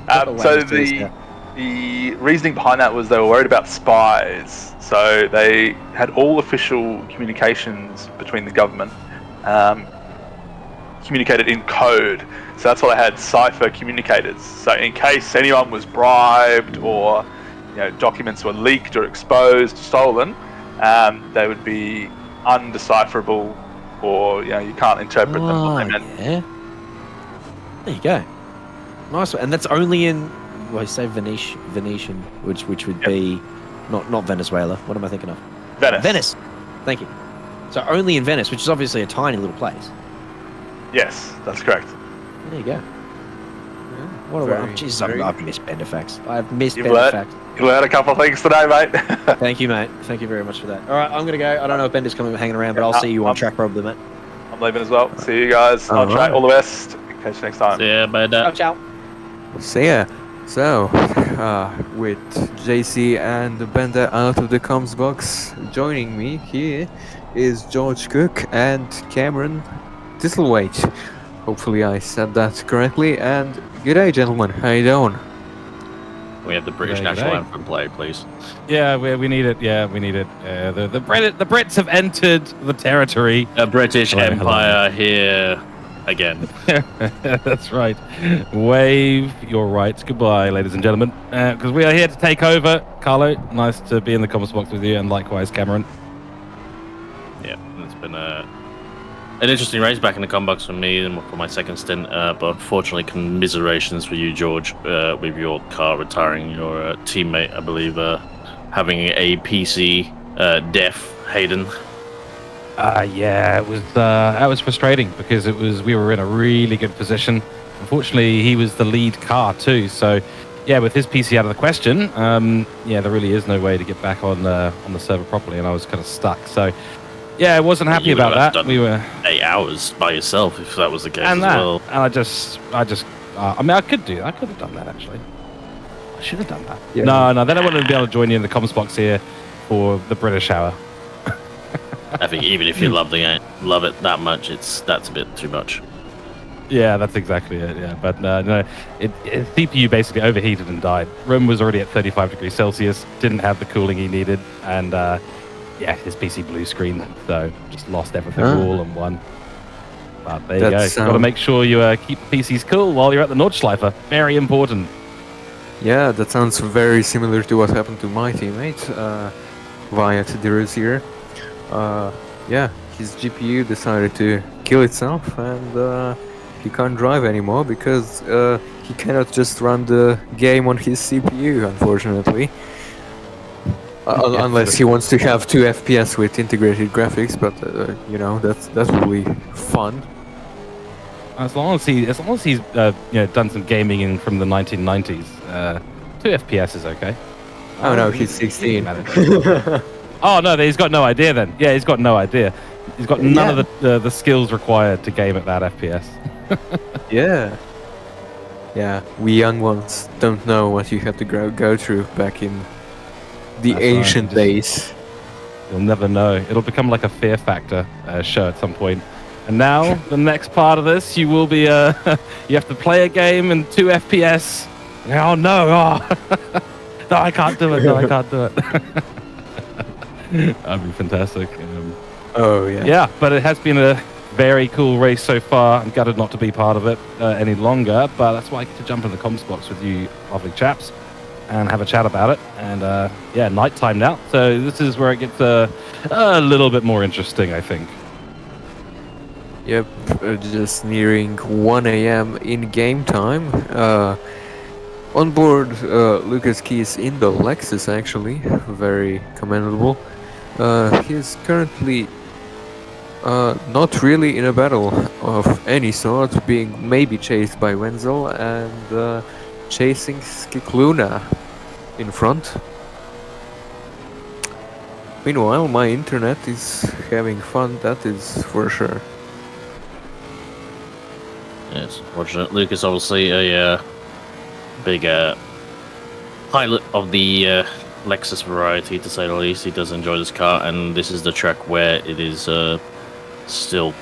Got the So ways to this, yeah. the reasoning behind that was they were worried about spies. So they had all official communications between the government communicated in code. So that's why they had cipher communicators. So in case anyone was bribed or documents were leaked or exposed, stolen, they would be undecipherable, or you can't interpret them. What they meant. yeah. There you go. Nice one. And that's only in, well, I say Venetian, which would Yep. be not Venezuela. What am I thinking of? Venice. Venice. Thank you. So only in Venice, which is obviously a tiny little place. Yes, that's correct. There you go. What a Very, Jesus, very I've missed Bender facts. I've missed You've Bender learnt- facts. You learned a couple of things today, mate. Thank you, mate. Thank you very much for that. All right, I'm going to go. I don't know if Bender's coming hanging around, but I'll see you on track probably, mate. I'm leaving as well. See you guys on track. Alright. All the best. Catch you next time. Yeah, Bender. Ciao, ciao. So yeah, with JC and Bender out of the comms box, joining me here is George Cook and Cameron Thistlethwaite. Hopefully I said that correctly. And good day, gentlemen. How you doing? We have the British G'day, national g'day. anthem played, please. Yeah, we need it. Yeah, we need it. The Brits have entered the territory. A British Hello, hello. Empire here again. That's right. Wave your rights goodbye, ladies and gentlemen, because we are here to take over. Carlo, nice to be in the comments box with you, and likewise, Cameron. Yeah, it's been an interesting race back in the comebacks for me and for my second stint, but unfortunately commiserations for you, George, with your car retiring, your teammate, I believe, having a PC death, Hayden. Yeah, it was that was frustrating because we were in a really good position. Unfortunately, he was the lead car too, so yeah, with his PC out of the question, yeah, there really is no way to get back on the server properly, and I was kind of stuck. So Yeah, I wasn't happy You would about have that. done We were 8 hours by yourself if that was the case and as that, well. and I mean, I could have done that actually. I should have done that. Yeah. No, then I wouldn't be able to join you in the comms box here for the British hour. I think even if you love it that much, that's a bit too much. Yeah, that's exactly it. Yeah, but no, CPU basically overheated and died. Room was already at 35 degrees Celsius, didn't have the cooling he needed, and yeah, his PC blue screen, so just lost everything all in one. But there you go. Got to make sure you keep the PCs cool while you're at the Nordschleife. Very important. Yeah, that sounds very similar to what happened to my teammate via the Rosier. Yeah, his GPU decided to kill itself, and he can't drive anymore because he cannot just run the game on his CPU, unfortunately. Unless he wants to have 2 FPS with integrated graphics, but you know, that will be fun. As long as he's done some gaming from the 1990s, 2 FPS is okay. Oh no, he's 16. Oh no, he's got no idea then. Yeah, he's got no idea. He's got none of the skills required to game at that FPS. Yeah. Yeah, we young ones don't know what you had to go through back in the That's ancient right, days. You'll never know. It'll become like a Fear Factor show at some point. And now, the next part of this, you will be, you have to play a game in 2 FPS. Oh no, no, I can't do it, no, I can't do it. That'd be fantastic. Oh yeah. Yeah, but it has been a very cool race so far. I'm gutted not to be part of it any longer, but that's why I get to jump in the comms box with you lovely chaps and have a chat about it. And yeah, nighttime now, so this is where it gets a little bit more interesting, I think. Yep, just nearing 1 a.m. in game time. On board, Lucas Keys in the Lexus, actually, very commendable. He's currently not really in a battle of any sort, being maybe chased by Wenzel and chasing Skikluna in front. Meanwhile, my internet is having fun, that is for sure. Yes, fortunate. Lucas, obviously a big pilot of the Lexus variety, to say the least. He does enjoy this car, and this is the track where it is still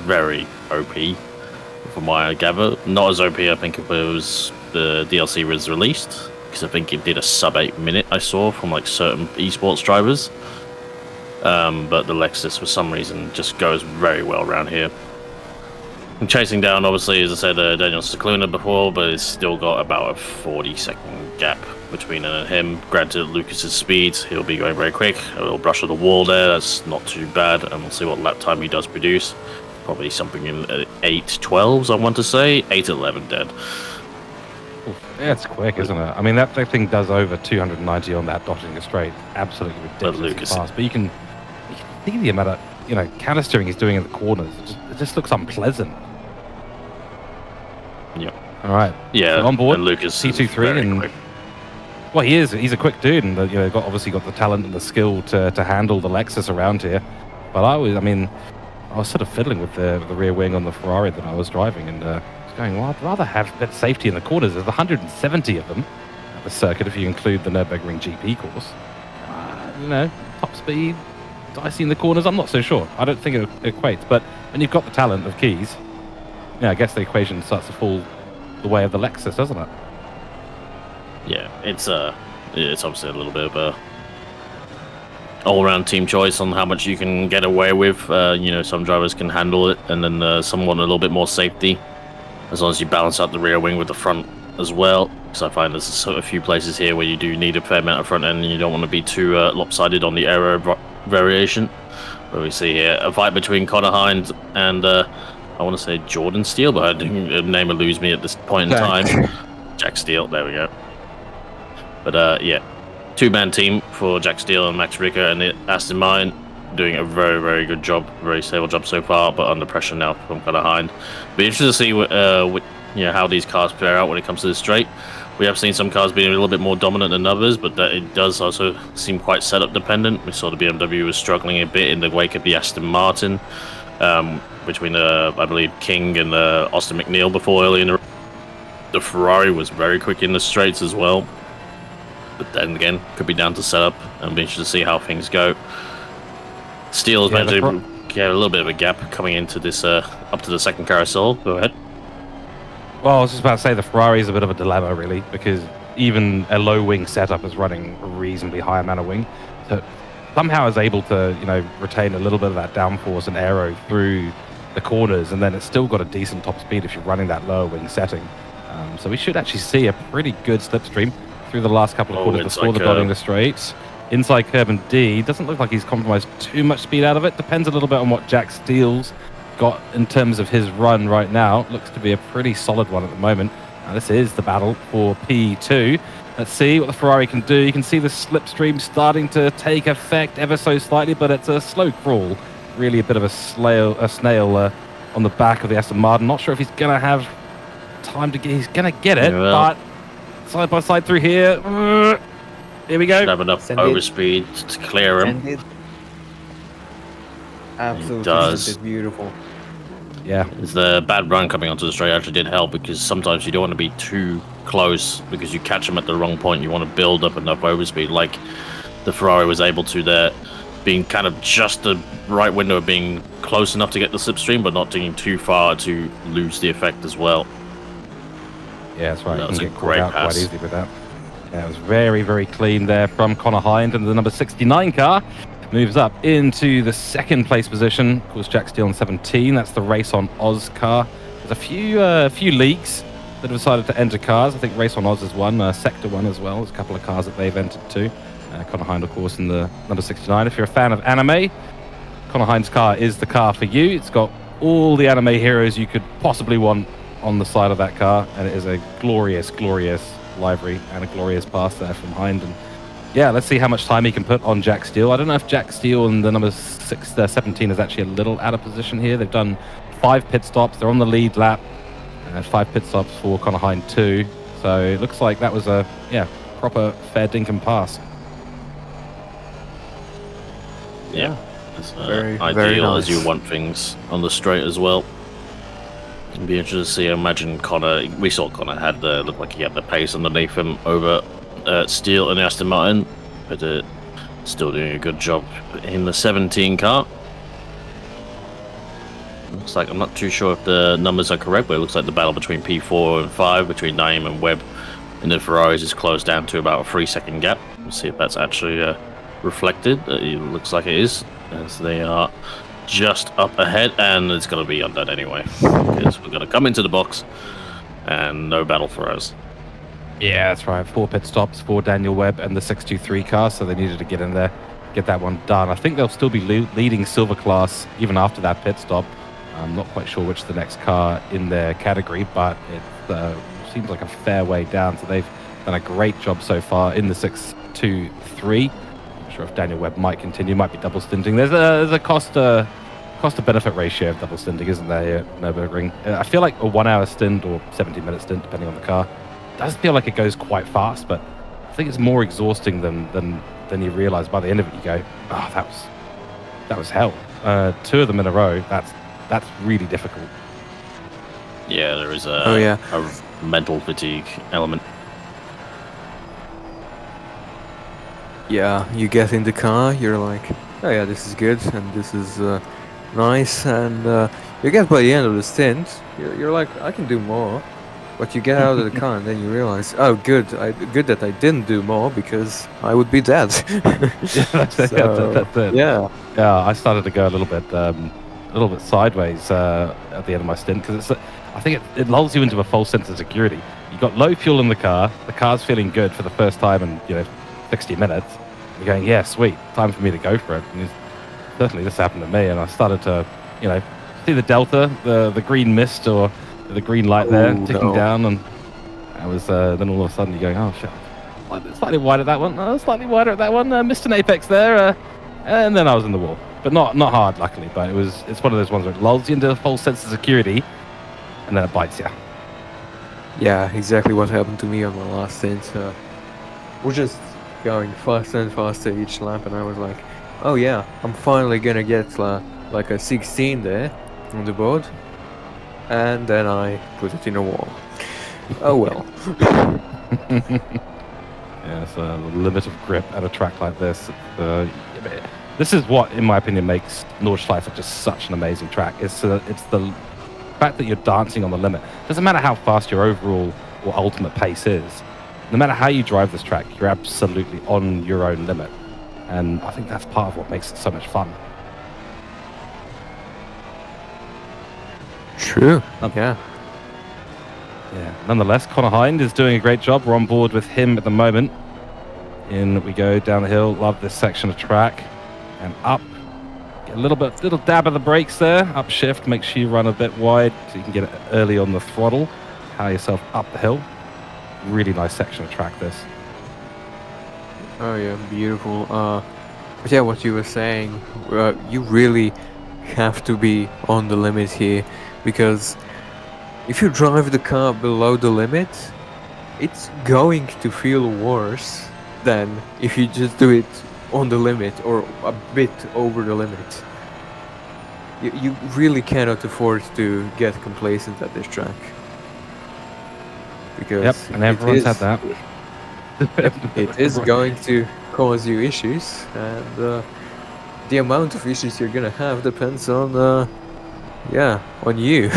very OP, from what I gather. Not as OP, I think, if it was the DLC was released, because I think it did a sub 8 minute I saw from like certain esports drivers. But the Lexus, for some reason, just goes very well around here. I'm chasing down, obviously, as I said, Daniel Cicluna before, but it's still got about a 40-second gap between him. Granted, Lucas's speed, he'll be going very quick. He'll brush on the wall there, that's not too bad, and we'll see what lap time he does produce. Probably something in 8:12s, I want to say. 8:11 dead. Yeah, it's quick, isn't it? I mean, that thing does over 290 on that dodging straight. Absolutely ridiculously fast. But you can see the amount of counter steering he's doing in the corners. It just looks unpleasant. Yeah. All right. Yeah. So on board, and Lucas T23, and quick. Well, he is. He's a quick dude, and obviously got the talent and the skill to handle the Lexus around here. But I was sort of fiddling with the rear wing on the Ferrari that I was driving, and going, well, I'd rather have better safety in the corners. There's 170 of them at the circuit if you include the Nürburgring GP course. Top speed, dicey in the corners. I'm not so sure. I don't think it equates. But when you've got the talent of Keys, I guess the equation starts to fall the way of the Lexus, doesn't it? Yeah, it's obviously a little bit of a all-round team choice on how much you can get away with. Some drivers can handle it, and then some want a little bit more safety, as long as you balance out the rear wing with the front as well. Because I find there's a few places here where you do need a fair amount of front end, and you don't want to be too lopsided on the aero variation. Where we see here a fight between Connor Hines and I want to say Jordan Steele, but I think the name eludes me at this point in time. Jack Steele, there we go. But yeah, two-man team for Jack Steele and Max Ricker, and Aston Martin doing a very, very good job, very stable job so far, but under pressure now from Connor Hines. Be interested to see how these cars pair out when it comes to the straight. We have seen some cars being a little bit more dominant than others, but that it does also seem quite setup dependent. We saw the BMW was struggling a bit in the wake of the Aston Martin, between I believe King and Austin McNeil before early in the Ferrari was very quick in the straights as well. But then again, could be down to setup, and be interested to see how things go. Steele is meant to get a little bit of a gap coming into this up to the second carousel. Go ahead. Well, I was just about to say the Ferrari is a bit of a dilemma, really, because even a low wing setup is running a reasonably high amount of wing. So somehow is able to, retain a little bit of that downforce and aero through the corners, and then it's still got a decent top speed if you're running that lower wing setting. So we should actually see a pretty good slipstream through the last couple of quarters before the dotting the straights. Inside curb and D, doesn't look like he's compromised too much speed out of it. Depends a little bit on what Jack Steele's got in terms of his run right now. Looks to be a pretty solid one at the moment. Now this is the battle for P2. Let's see what the Ferrari can do. You can see the slipstream starting to take effect ever so slightly, but it's a slow crawl. Really a bit of a snail on the back of the Aston Martin. Not sure if he's going to have time to get... He's going to get it, but side by side through here. Here we go. Should have enough overspeed to clear him. Absolutely, does. Beautiful. Yeah, it's the bad run coming onto the straight actually did help, because sometimes you don't want to be too close because you catch them at the wrong point. You want to build up enough overspeed, like the Ferrari was able to there, being kind of just the right window of being close enough to get the slipstream, but not taking too far to lose the effect as well. Yeah, that's right. That You was can a get great caught out pass. quite easily with that. Yeah, it was very, very clean there from Connor Hind, and the number 69 car moves up into the second place position. Of course, Jack Steele on 17. That's the Race on Oz car. There's a few leagues that have decided to enter cars. I think Race on Oz is one, Sector 1 as well. There's a couple of cars that they've entered too. Connor Hind, of course, in the number 69. If you're a fan of anime, Connor Hind's car is the car for you. It's got all the anime heroes you could possibly want on the side of that car, and it is a glorious, glorious livery and a glorious pass there from Hind. And yeah, let's see how much time he can put on Jack Steele. I don't know if Jack Steele and the number 17 is actually a little out of position here. They've done 5 pit stops. They're on the lead lap. 5 pit stops for Connor Hind too. So it looks like that was a proper fair dinkum pass. Yeah, it's Very ideal nice. as you want things on the straight as well. It'd be interesting to see. I imagine Connor. We saw Connor had looked like he had the pace underneath him over Steele and Aston Martin, but still doing a good job in the 17 car. Looks like, I'm not too sure if the numbers are correct, but it looks like the battle between P4 and 5 between Naim and Webb in the Ferraris is closed down to about a 3-second gap. We'll see if that's actually reflected. It looks like it is, as they are just up ahead, and it's going to be undone anyway, because we're going to come into the box and no battle for us. Yeah, that's right. 4 pit stops for Daniel Webb and the 623 car, so they needed to get in there, get that one done. I think they'll still be leading silver class even after that pit stop. I'm not quite sure which the next car in their category, but it seems like a fair way down. So they've done a great job so far in the 623. Not sure if Daniel Webb might continue, might be double stinting. There's a cost to benefit ratio of double stinting, isn't there, at Nürburgring? I feel like a 1 hour stint or 70-minute stint, depending on the car, does feel like it goes quite fast, but I think it's more exhausting than you realise. By the end of it, you go, oh, that was hell. 2 of them in a row. That's really difficult. Yeah, there is Oh, a mental fatigue element. Yeah, you get in the car, you're like, oh yeah, this is good, and this is nice, and you get by the end of the stint, you're like, I can do more. But you get out of the car and then you realize, oh, good that I didn't do more, because I would be dead. That's it. Yeah. Yeah, I started to go a little bit sideways at the end of my stint, because I think it lulls you into a false sense of security. You got low fuel in the car's feeling good for the first time in 60 minutes. You're going, yeah, sweet, time for me to go for it. And certainly this happened to me, and I started to see the delta, the green mist or the green light there ticking down, and I was then all of a sudden you're going, oh shit, slightly wide at that one, slightly wider at that one, missed an apex there, and then I was in the wall, but not hard, luckily. But it's one of those ones where it lulls you into a false sense of security, and then it bites you. Yeah, exactly what happened to me on my last stint. We're just going faster and faster each lap, and I was like, oh yeah, I'm finally gonna get like a 16 there on the board. And then I put it in a wall. Oh well. Yeah, so the limit of grip at a track like this. This is what, in my opinion, makes Nordschleife just such an amazing track. It's the fact that you're dancing on the limit. Doesn't matter how fast your overall or ultimate pace is. No matter how you drive this track, you're absolutely on your own limit. And I think that's part of what makes it so much fun. True. Yeah. Yeah. Nonetheless, Connor Hind is doing a great job. We're on board with him at the moment. In we go down the hill. Love this section of track. And up. Get a little dab of the brakes there. Upshift. Make sure you run a bit wide so you can get it early on the throttle. Power yourself up the hill. Really nice section of track, this. Oh yeah, beautiful. But yeah, what you were saying, you really have to be on the limit here, because if you drive the car below the limit, it's going to feel worse than if you just do it on the limit or a bit over the limit. You really cannot afford to get complacent at this track. Because Yep, and everyone's had that. it is going to cause you issues, and the amount of issues you're gonna have depends on on you.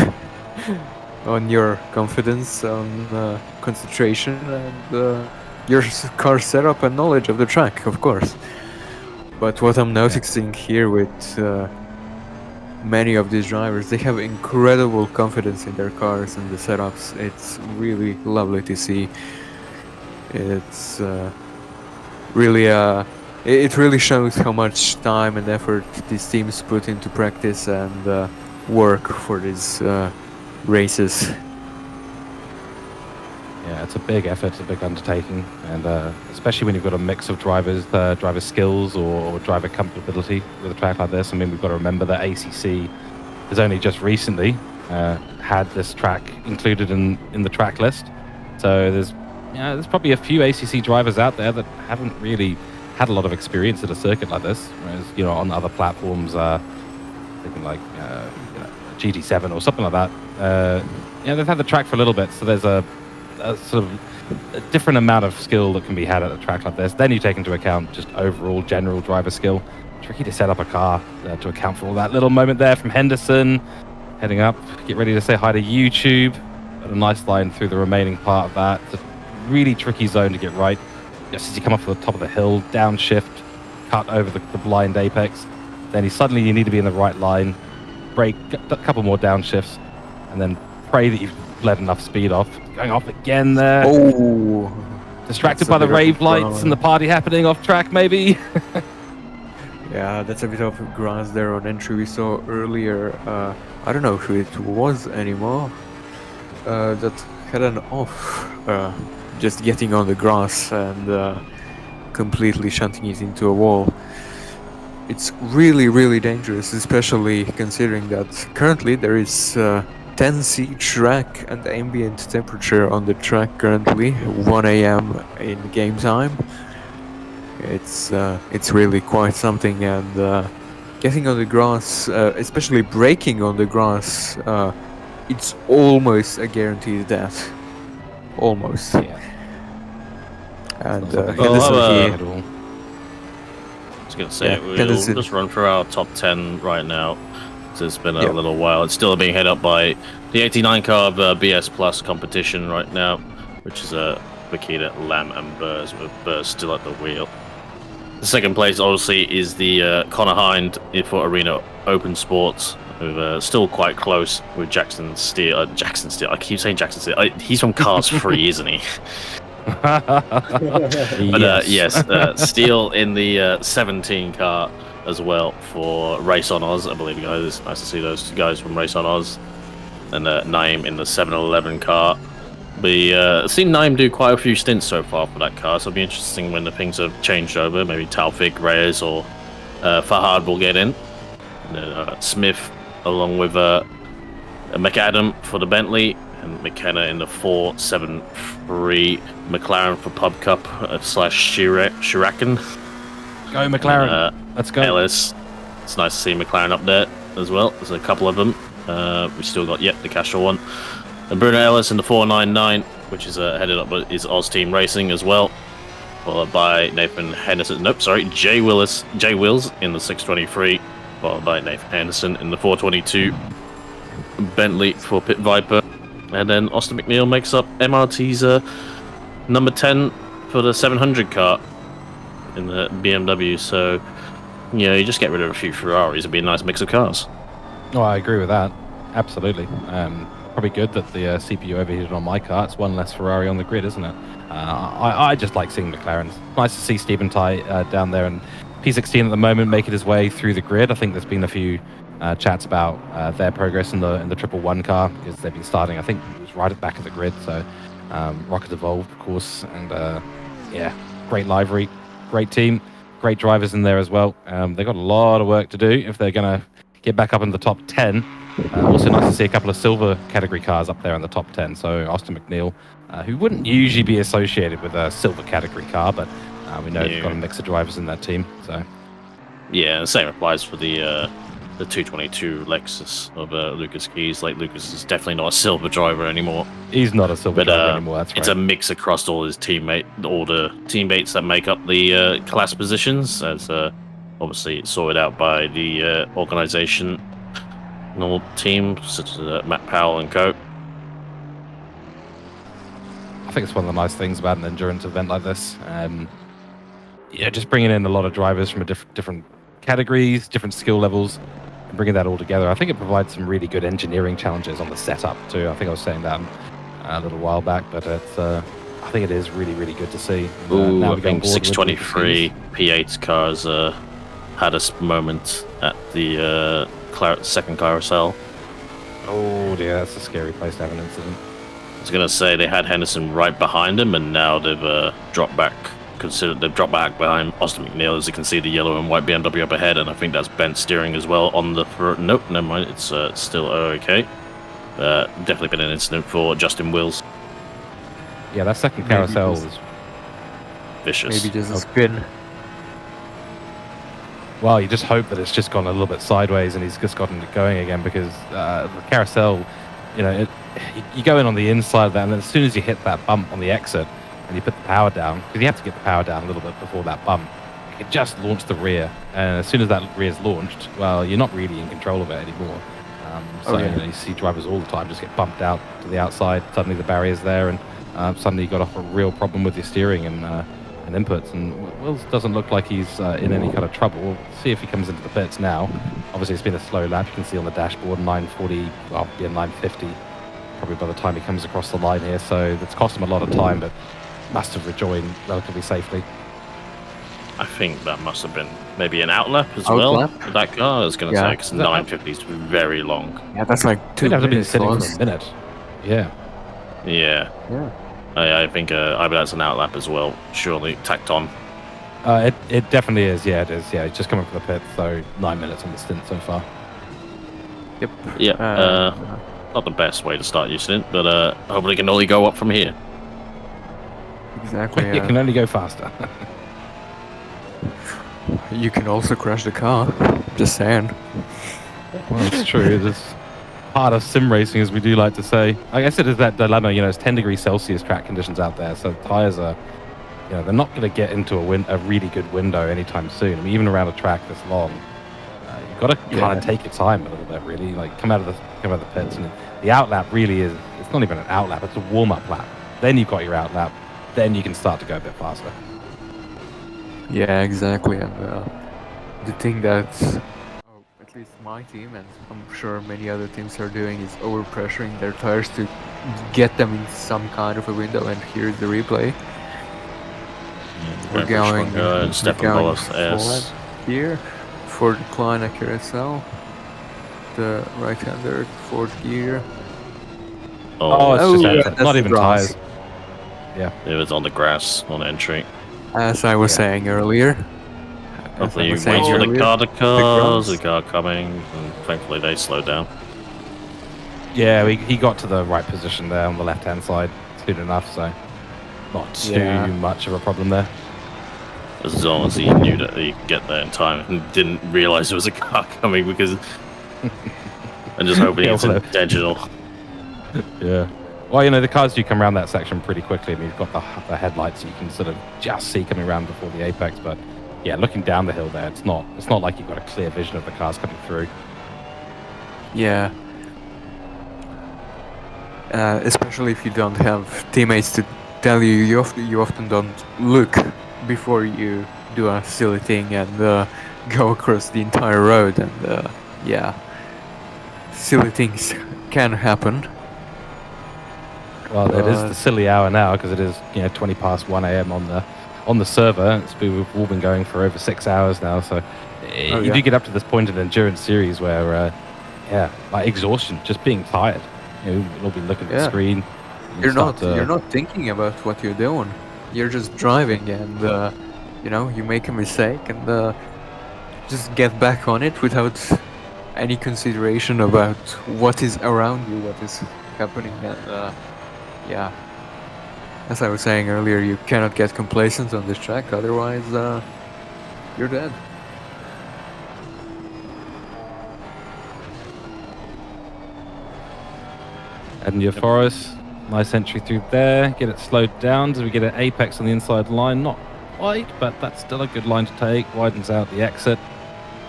On your confidence, on concentration, and your car setup and knowledge of the track, of course. But what I'm noticing here with many of these drivers, they have incredible confidence in their cars and the setups. It's really lovely to see. It's really it really shows how much time and effort these teams put into practice and work for these races. Yeah, it's a big effort, it's a big undertaking, and especially when you've got a mix of drivers, driver skills or driver comfortability with a track like this. I mean, we've got to remember that ACC has only just recently had this track included in the track list. So there's probably a few ACC drivers out there that haven't really had a lot of experience at a circuit like this, whereas on other platforms, thinking like GT7 or something like that, they've had the track for a little bit, so there's a sort of a different amount of skill that can be had at a track like this. Then you take into account just overall general driver skill. Tricky to set up a car to account for all that. Little moment there from Henderson, heading up, get ready to say hi to YouTube. Got a nice line through the remaining part of that. It's a really tricky zone to get right. Just as you come up to the top of the hill, downshift, cut over the blind apex. Then you need to be in the right line, brake, a couple more downshifts, and then pray that you've let enough speed off. Going off again there. Oh, distracted by the rave lights and the party happening off track, maybe. Yeah, that's a bit of grass there on entry we saw earlier. I don't know who it was anymore. That had an off, just getting on the grass and completely shunting it into a wall. It's really, really dangerous, especially considering that currently there is 10C track and ambient temperature on the track currently, 1 a.m. in game time. It's really quite something, and getting on the grass, especially braking on the grass, it's almost a guaranteed death. Almost. Yeah. And Henderson here. I was going to say, Yeah, we'll Henderson. just run through our top 10 right now. So it's been a little while. It's still being headed up by the 89 car of BS Plus competition right now, which is Makita, Lamb, and Burrs, with Burrs still at the wheel. The second place, obviously, is the Connor Hind for Arena Open Sports, who still quite close with Jackson Steele. Jackson Steele. I keep saying Jackson Steele. He's from Cars 3, isn't he? But yes, Steele in the 17 car as well for Race on Oz, I believe. It's nice to see those guys from Race on Oz. And Naeem in the 711 car. We seen Naeem do quite a few stints so far for that car, so it'll be interesting when the things have changed over. Maybe Taufik, Reyes, or Fahad will get in. And then Smith, along with McAdam for the Bentley, and McKenna in the 473 McLaren for Pub Cup / Shirakan. Go McLaren. Let's go. Ellis. It's nice to see McLaren up there as well. There's a couple of them. We still got the Castrol one. And Bruno Ellis in the 499, which is headed up by is Oz Team Racing as well. Followed by Nathan Henderson. Nope, sorry, Jay Wills in the 623. Followed by Nathan Henderson in the 422. Bentley for Pit Viper. And then Austin McNeil makes up MRT's number 10 for the 700 car in the BMW. So, you just get rid of a few Ferraris. It'd be a nice mix of cars. Oh, I agree with that. Absolutely. Probably good that the CPU overheated on my car. It's one less Ferrari on the grid, isn't it? I just like seeing McLarens. Nice to see Stephen Ty down there and P16 at the moment making his way through the grid. I think there's been a few chats about their progress in the 111 car because they've been starting, I think it was right at the back of the grid. So Rocket Evolved, of course, and great livery, great team, great drivers in there as well. They've got a lot of work to do if they're going to get back up in the top 10. Also nice to see a couple of silver category cars up there in the top 10. So Austin McNeil, who wouldn't usually be associated with a silver category car, but we know they've got a mix of drivers in that team. So yeah, the same applies for the 222 Lexus of Lucas Keys. Like, Lucas is definitely not a silver driver anymore. He's not a silver driver anymore, that's right. It's a mix across all the teammates that make up the class positions, as obviously it's sorted out by the organizational team, such as Matt Powell and co. I think it's one of the nice things about an endurance event like this. Just bringing in a lot of drivers from different categories, different skill levels, and bringing that all together. I think it provides some really good engineering challenges on the setup too. I think I was saying that a little while back, but it's I think it is really, really good to see. Now I think 623 P8 cars had a moment at the second carousel. Oh dear, that's a scary place to have an incident. I was going to say they had Henderson right behind him, and now they've dropped back. They've dropped back behind Austin McNeil, as you can see the yellow and white BMW up ahead, and I think that's bent steering as well on the nope, never mind, it's still okay. Definitely been an incident for Justin Wills. Yeah, that second carousel was vicious. Maybe just a spin. Well, you just hope that it's just gone a little bit sideways and he's just gotten it going again, because the carousel, you go in on the inside of that, and then as soon as you hit that bump on the exit and you put the power down, because you have to get the power down a little bit before that bump, it just launched the rear. And as soon as that rear is launched, well, you're not really in control of it anymore. You see drivers all the time just get bumped out to the outside. Suddenly the barrier's there, and suddenly you got off a real problem with your steering and inputs. And Wills doesn't look like he's in any kind of trouble. We'll see if he comes into the pits now. Obviously, it's been a slow lap. You can see on the dashboard 940, 950. Probably by the time he comes across the line here, so it's cost him a lot of time, but must have rejoined relatively safely. I think that must have been maybe an outlap as well. For that car, I was going to say, because 950 is very long. Yeah, that's like 2 minutes. Have been sitting for a minute. Yeah. I think that's an outlap as well. Surely tacked on. It definitely is. Yeah, it is. Yeah, it's just coming from the pit, so 9 minutes on the stint so far. Yep. Yeah. Not the best way to start your stint, but hopefully it can only go up from here. Exactly. It can only go faster. You can also crash the car. Just saying. Well, it's true. It's part of sim racing, as we do like to say. I guess it is that dilemma. It's 10 degrees Celsius track conditions out there, so tires are, they're not going to get into a really good window anytime soon. I mean, even around a track this long, you've got to kind of take your time a little bit, really. Like come out of the pits, and the outlap really is. It's not even an outlap; it's a warm-up lap. Then you've got your outlap. Then you can start to go a bit faster. Yeah, exactly. And the thing that at least my team, and I'm sure many other teams are doing, is overpressuring their tires to get them in some kind of a window. And here's the replay. We're going forward here for the Klein Carousel. The right-hander, fourth gear. It's not even tires. Yeah, it was on the grass on entry. As I was saying earlier. Hopefully you wait for the car to cars, the car coming, and thankfully they slowed down. Yeah, he got to the right position there on the left-hand side soon enough, so not too much of a problem there. As long as he knew that he could get there in time and didn't realise there was a car coming because... and just hoping it's intentional. Yeah. Well, you know, the cars do come around that section pretty quickly. I mean, you've got the headlights you can sort of just see coming around before the apex, but yeah, looking down the hill there, it's not like you've got a clear vision of the cars coming through. Yeah. Especially if you don't have teammates to tell you, you often don't look before you do a silly thing and go across the entire road, and yeah, silly things can happen. Well, it is the silly hour now because it is 20 past 1 a.m. on the server. We've all been going for over 6 hours now, so you do get up to this point in an endurance series where like exhaustion, just being tired. You'll be looking at the screen. You're not thinking about what you're doing. You're just driving, and you make a mistake and just get back on it without any consideration about what is around you, what is happening, and yeah. As I was saying earlier, you cannot get complacent on this track, otherwise you're dead. And your Forest, nice entry through there. Get it slowed down as we get an apex on the inside line. Not quite, but that's still a good line to take. Widens out the exit.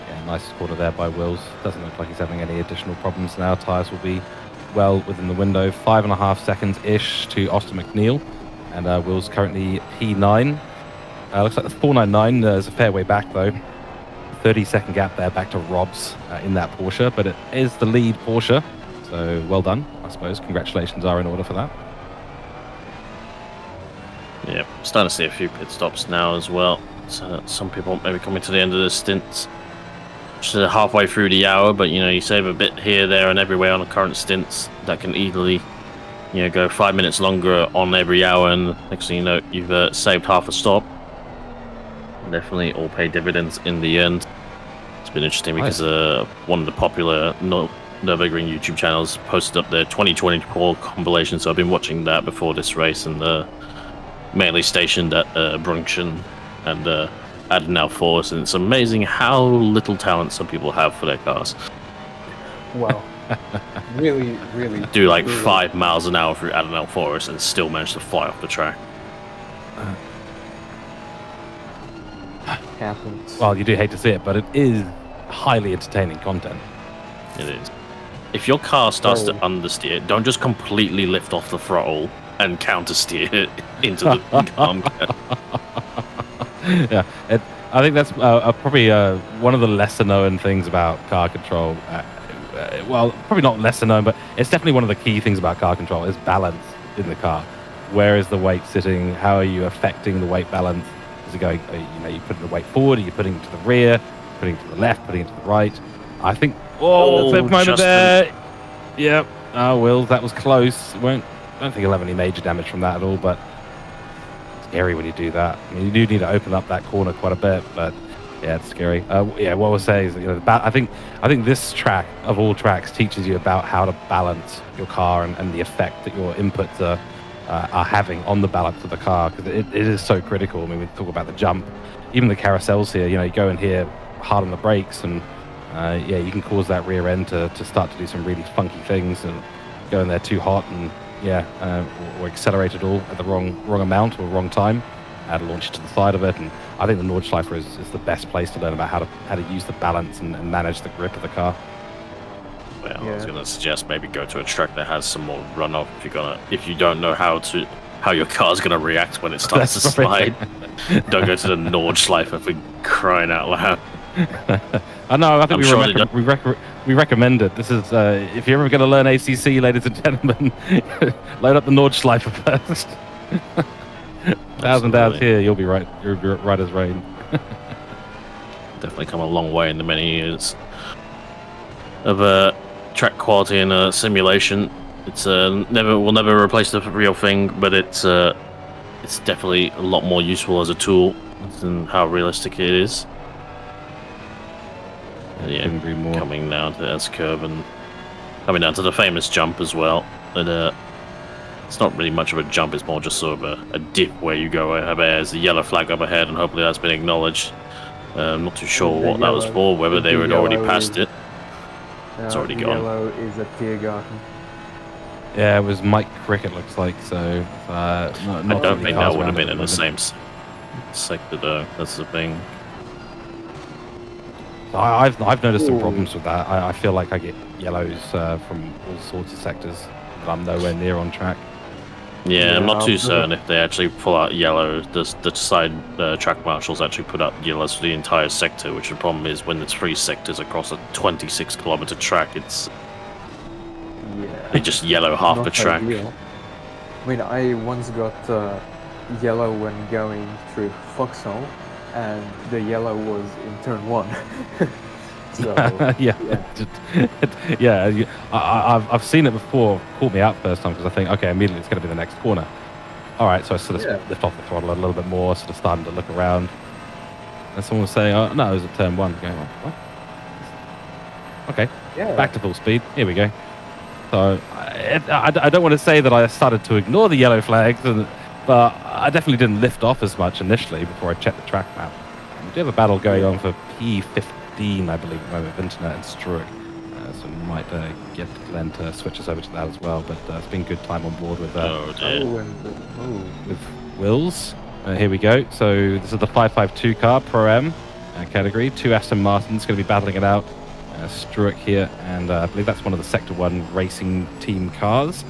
Yeah, nice corner there by Wills. Doesn't look like he's having any additional problems now. Tyres will be well within the window. 5.5 seconds-ish to Austin McNeil. And Wills currently P9. Looks like the 499 is a fair way back, though. 30-second gap there back to Rob's in that Porsche, but it is the lead Porsche. So well done, I suppose. Congratulations are in order for that. Yeah, starting to see a few pit stops now as well. So some people maybe coming to the end of the stints. Just halfway through the hour, but you save a bit here, there, and everywhere on the current stints. That can easily, go 5 minutes longer on every hour, and next thing you know, you've saved half a stop. Definitely all pay dividends in the end. It's been interesting because one of the popular Nürburgring YouTube channels posted up their 2024 compilation, so I've been watching that before this race, and mainly stationed at Brunchen and Adenauer Forest, and it's amazing how little talent some people have for their cars. Wow. Really, really. Do like 5 miles an hour through Adenauer Forest and still manage to fly off the track. Happens. Well, you do hate to see it, but it is highly entertaining content. It is. If your car starts to understeer, don't just completely lift off the throttle and countersteer into the car. Yeah, I think that's probably one of the lesser known things about car control. Well, probably not lesser known, but it's definitely one of the key things about car control is balance in the car. Where is the weight sitting? How are you affecting the weight balance? Is it going, you putting the weight forward, are you putting it to the rear, putting it to the left, putting it to the right? I think, flip moment there. Yep. Oh, Will, that was close. I don't think he'll have any major damage from that at all, but scary when you do that. I mean, you do need to open up that corner quite a bit, but yeah, it's scary. What we'll say is that, I think this track of all tracks teaches you about how to balance your car and the effect that your inputs are having on the balance of the car, because it is so critical. I mean, we talk about the jump, even the carousels here. You go in here hard on the brakes, and you can cause that rear end to start to do some really funky things, and go in there too hot, and or accelerate it all at the wrong amount or wrong time, to launch it to the side of it. And I think the Nordschleife is the best place to learn about how to use the balance and manage the grip of the car. Well, I was gonna suggest maybe go to a track that has some more runoff if you don't know how your car's gonna react when it starts to slide. Don't go to the Nordschleife for crying out loud. I know. I think we recommend it. This is if you're ever going to learn ACC, ladies and gentlemen, load up the Nordschleife first. 1,000 hours here, you'll be right. You're right as rain. Definitely come a long way in the many years of track quality and simulation. It's will never replace the real thing, but it's definitely a lot more useful as a tool than how realistic it is. Coming down to the S curve, and coming down to the famous jump as well. But it's not really much of a jump, it's more just sort of a dip where you go there's a yellow flag up ahead, and hopefully that's been acknowledged. I'm not too sure what that was for, whether they had already passed it. It's already gone. Yellow is a Tiergarten. Yeah, it was Mike Crick, it looks like, so... I don't think that would have been in the same sector though, that's the thing. I've noticed some problems with that. I feel like I get yellows from all sorts of sectors, but I'm nowhere near on track. Yeah, I'm not too certain if they actually pull out yellow. The side track marshals actually put out yellows for the entire sector, which the problem is when there's 3 sectors across a 26-kilometer track, they just yellow half the track. Ideal. I mean, I once got yellow when going through Foxhole, and the yellow was in turn 1. So, I've seen it before. Caught me out first time because I think, okay, immediately it's going to be the next corner. All right, so I sort of lift off the throttle a little bit more, sort of starting to look around, and someone was saying, "Oh no, it was at turn 1." Going, what? Okay, back to full speed. Here we go. So I don't want to say that I started to ignore the yellow flags, but I definitely didn't lift off as much initially before I checked the track map. We do have a battle going on for P15, I believe, at the moment, of Internet and Struick. So we might get Glenn to switch us over to that as well. But it's been good time on board with with Wills. Here we go. So this is the 552 car, Pro-M category. 2 Aston Martins going to be battling it out. Struick here, and I believe that's one of the Sector 1 racing team cars.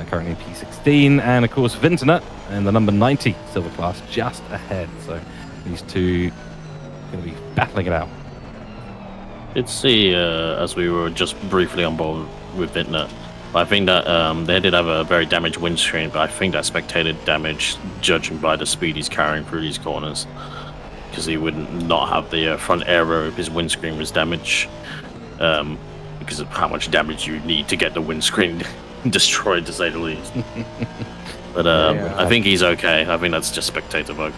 Currently in P16, and of course Vinternet and the number 90 silver class just ahead. So these two are going to be battling it out. Did see as we were just briefly on board with Vintner, I think that they did have a very damaged windscreen, but I think that spectator damage, judging by the speed he's carrying through these corners, because he would not have the front aero if his windscreen was damaged, because of how much damage you need to get the windscreen destroyed, to say the least. But I think he's okay. I think that's just spectator bug.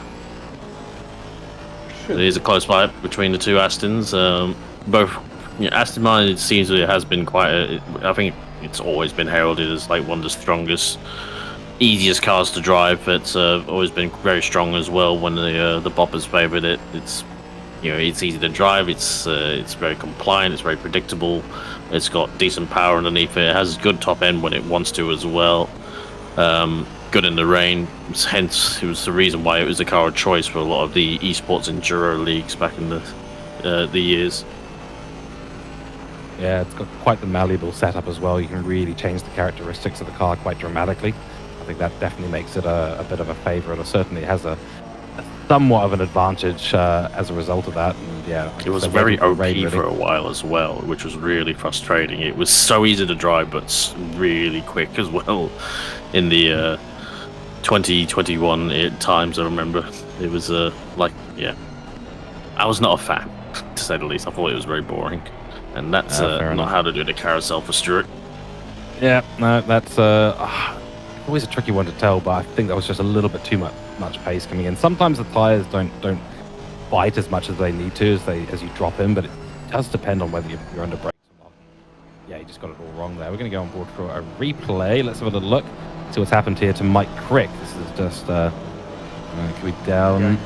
It is a close fight between the two Astons. Both Aston Martin, it seems it has been quite I think it's always been heralded as like one of the strongest, easiest cars to drive. It's always been very strong as well when the boppers favoured it. It's it's easy to drive, it's very compliant, it's very predictable, it's got decent power underneath it, it has good top end when it wants to as well, good in the rain, hence it was the reason why it was a car of choice for a lot of the esports enduro leagues back in the years. Yeah, it's got quite the malleable setup as well. You can really change the characteristics of the car quite dramatically. I think that definitely makes it a bit of a favourite, or certainly has a somewhat of an advantage as a result of that. And it was very OP for a while as well, which was really frustrating. It was so easy to drive, but really quick as well. In the 2021 times, I remember it was I was not a fan, to say the least. I thought it was very boring, and that's not how to do the carousel for Stuart. Yeah, no, that's always a tricky one to tell, but I think that was just a little bit too much pace coming in. Sometimes the tyres don't bite as much as they need to as you drop in, but it does depend on whether you're under brakes or not. Yeah, you just got it all wrong there. We're going to go on board for a replay. Let's have a little look, see what's happened here to Mike Crick. This is just can we down?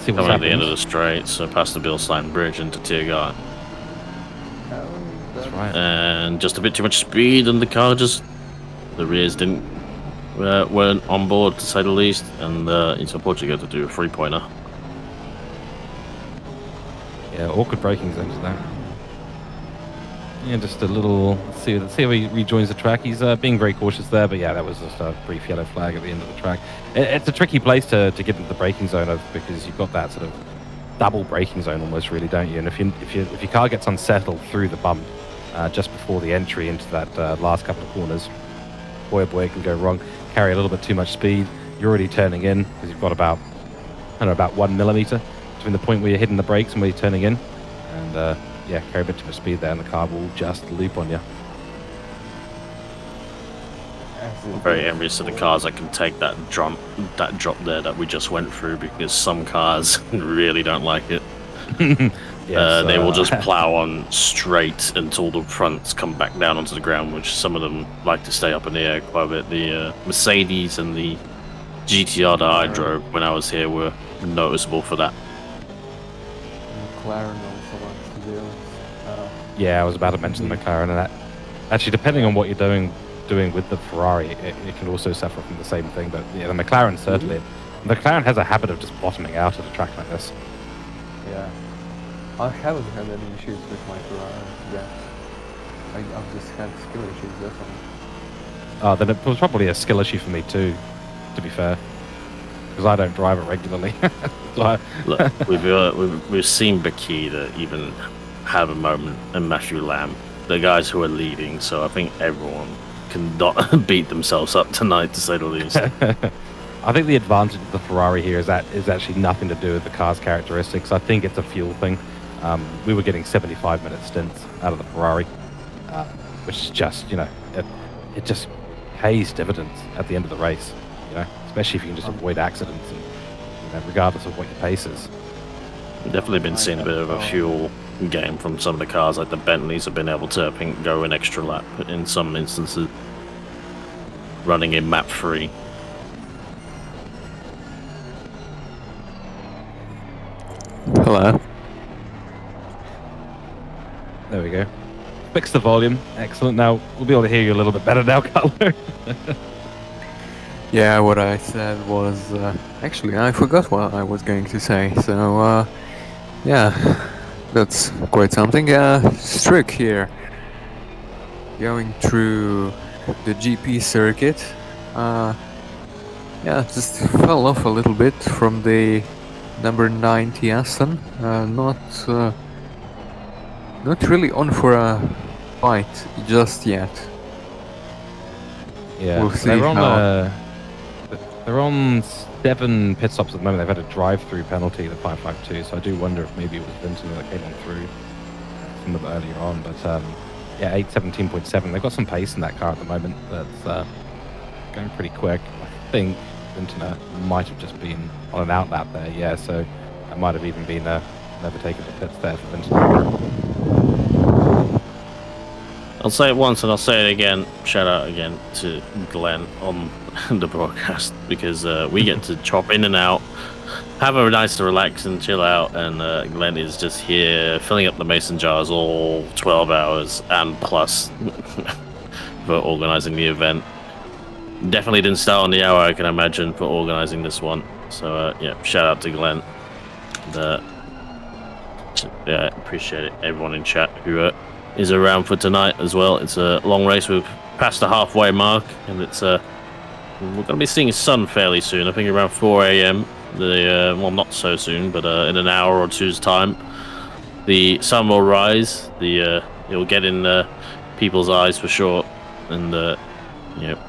See what's coming at the happened. end of the straight, so past the Bilstein Bridge into Tiergarten. That's right. And just a bit too much speed, and the car just the rears weren't on board, to say the least, and it's unfortunately got to do a 3-pointer. Yeah, awkward braking zones there. Yeah, just a little. Let's see how he rejoins the track. He's being very cautious there, but yeah, that was just a brief yellow flag at the end of the track. It's a tricky place to get into the braking zone because you've got that sort of double braking zone almost, really, don't you? And if your car gets unsettled through the bump just before the entry into that last couple of corners, boy oh boy, it can go wrong. Carry a little bit too much speed. You're already turning in because you've got about 1 millimeter between the point where you're hitting the brakes and where you're turning in, and carry a bit too much speed there, and the car will just loop on you. I'm very envious of the cars that can take that drop there that we just went through, because some cars really don't like it. Yes, They will just plow on straight until the fronts come back down onto the ground, which some of them like to stay up in the air quite a bit. The Mercedes and the GTR that I drove when I was here were noticeable for that. McLaren also wants to do. Yeah, I was about to mention the McLaren, and that actually, depending on what you're doing with the Ferrari, it can also suffer from the same thing. But yeah, the McLaren certainly. The McLaren has a habit of just bottoming out at a track like this. Yeah. I haven't had any issues with my Ferrari yet. I've just had skill issues, that's all. Then it was probably a skill issue for me too, to be fair, because I don't drive it regularly. Look, we've seen Bakita even have a moment, and Matthew Lamb, the guys who are leading. So I think everyone can not beat themselves up tonight, to say the least. I think the advantage of the Ferrari here is actually nothing to do with the car's characteristics. I think it's a fuel thing. We were getting 75-minute stints out of the Ferrari, which is just, it just pays dividends at the end of the race, especially if you can just avoid accidents, and regardless of what your pace is. Definitely been seeing a bit of a fuel game from some of the cars, like the Bentleys have been able to, I think, go an extra lap in some instances, running in map 3. Hello. There we go. Fix the volume. Excellent. Now we'll be able to hear you a little bit better now, Cutler. Yeah, what I said was... actually, I forgot what I was going to say, so... yeah, that's quite something. Strick here. Going through the GP circuit. Yeah, just fell off a little bit from the number 90 Aston. Not really on for a fight just yet. Yeah, We'll see they're on 7 pit stops at the moment. They've had a drive-through penalty, the 552, so I do wonder if maybe it was Vincent that came on through some of it earlier on. But yeah, 8:17.7. They've got some pace in that car at the moment. That's going pretty quick. I think Vincent might have just been on an out lap there. Yeah, so that might have even been overtaking the pits there for Vincent. I'll say it once and I'll say it again. Shout out again to Glenn on the broadcast, because we get to chop in and out, have a nice to relax and chill out, and Glenn is just here filling up the mason jars all 12 hours and plus for organising the event. Definitely didn't start on the hour, I can imagine, for organising this one. So yeah, shout out to Glenn. And, yeah, appreciate it. Everyone in chat who is around for tonight as well. It's a long race. We've passed the halfway mark, and it's we're going to be seeing sun fairly soon. I think around 4 a.m. Well, not so soon, but in an hour or two's time, the sun will rise. It will get in people's eyes for sure, and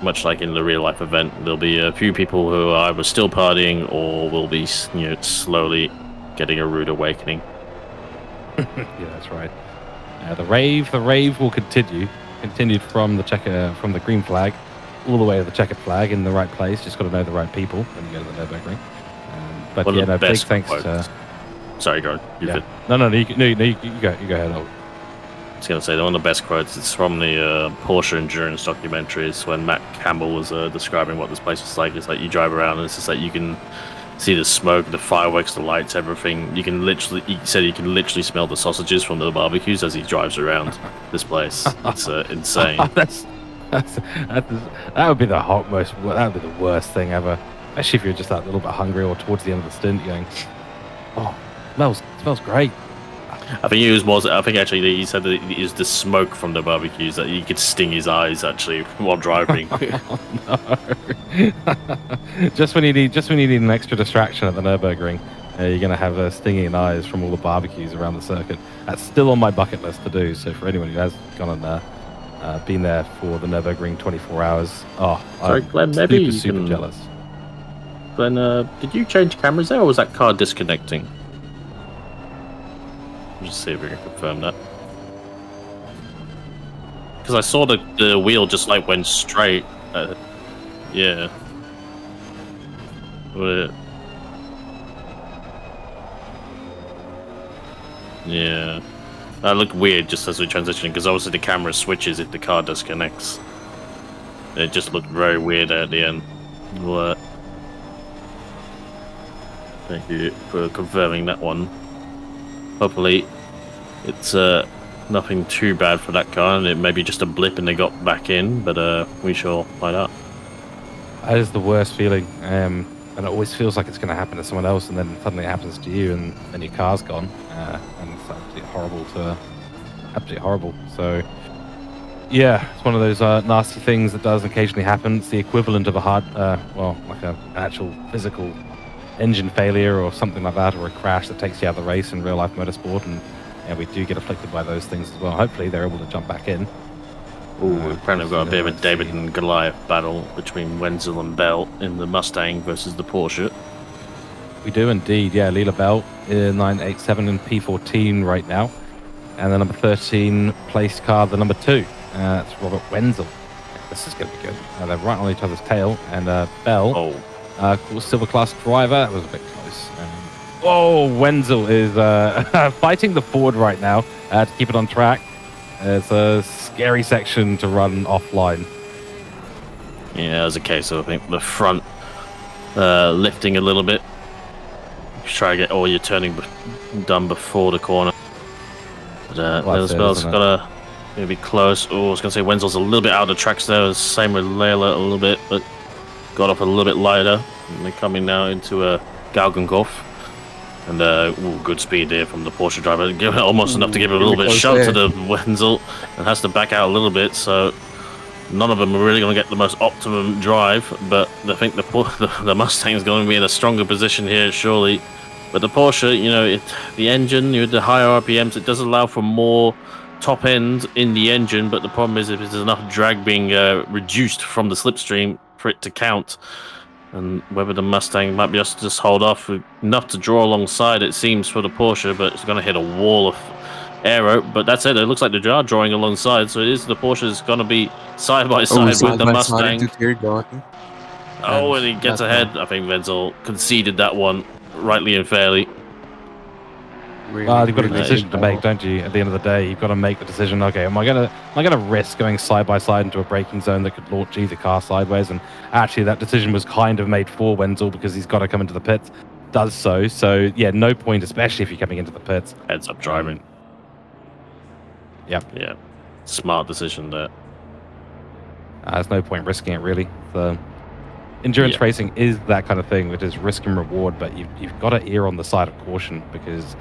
much like in the real life event, there'll be a few people who are either still partying or will be slowly getting a rude awakening. Yeah, that's right. The rave will continued from the green flag all the way to the checkered flag in the right place. Just got to know the right people when you go to the Nürburgring. But One yeah, of the no, big best thanks quotes. to. Sorry, go on. You Yeah. could- No, you go ahead. I was going to say, one of the best quotes is from the Porsche Endurance documentaries when Matt Campbell was describing what this place was like. It's like you drive around and it's just like you can see the smoke, the fireworks, the lights, everything. He said you can literally smell the sausages from the barbecues as he drives around this place. It's insane. That would be that would be the worst thing ever. Especially if you're just that little bit hungry or towards the end of the stint, going, oh, smells great. I think actually he said that it was the smoke from the barbecues that he could sting his eyes actually while driving. Oh, no. just when you need an extra distraction at the Nürburgring, you're going to have stinging eyes from all the barbecues around the circuit. That's still on my bucket list to do. So for anyone who has gone and been there for the Nürburgring 24 hours, Sorry, I'm Glenn, maybe super jealous. Glenn, did you change cameras there, or was that car disconnecting? Just see if we can confirm that. Because I saw the wheel just like went straight. Yeah. Yeah. That looked weird just as we transitioned, because obviously the camera switches if the car disconnects. It just looked very weird at the end. What? Thank you for confirming that one. Hopefully, it's nothing too bad for that car, and it may be just a blip and they got back in, but we shall find out. That is the worst feeling, and it always feels like it's going to happen to someone else, and then suddenly it happens to you, and then your car's gone, and it's absolutely horrible. So, yeah, it's one of those nasty things that does occasionally happen. It's the equivalent of a like an actual physical engine failure or something like that, or a crash that takes you out of the race in real life motorsport, and yeah, we do get afflicted by those things as well. Hopefully, they're able to jump back in. We've apparently got a bit of a David and Goliath battle between Wenzel and Bell in the Mustang versus the Porsche. We do indeed, yeah. Leela Bell, 987 and P14 right now. And the number 13 placed car, the number 2. That's Robert Wenzel. This is going to be good. They're right on each other's tail. And Bell, silver class driver, that was a bit close. Wenzel is fighting the Ford right now to keep it on track. It's a scary section to run offline. Yeah, as a case of, I think, the front lifting a little bit. Try to get all your turning done before the corner. But Bell's got to be close. I was going to say Wenzel's a little bit out of the tracks there. Same with Layla a little bit, but got off a little bit lighter. And they're coming now into a Galgenkopf. And good speed there from the Porsche driver. Almost enough to give it a little bit of shove to the Wenzel, and has to back out a little bit. So none of them are really going to get the most optimum drive. But I think the Mustang is going to be in a stronger position here, surely. But the Porsche, the engine, the higher RPMs, it does allow for more top end in the engine. But the problem is if there's enough drag being reduced from the slipstream for it to count. And whether the Mustang might be able to just hold off enough to draw alongside, it seems, for the Porsche, but it's going to hit a wall of aero. But that's it. It looks like they are drawing alongside, so it is the Porsche is going to be side by side with the Mustang. When he gets ahead, I think Wenzel conceded that one rightly and fairly. You've got a decision to make, don't you? At the end of the day, you've got to make the decision. Okay, am I gonna risk going side by side into a braking zone that could launch either car sideways? And actually, that decision was kind of made for Wenzel because he's got to come into the pits. Does so. So yeah, no point, especially if you're coming into the pits. Heads up driving. Yeah. Smart decision there. There's no point risking it really. So endurance racing is that kind of thing, which is risk and reward. But you've got to err on the side of caution because.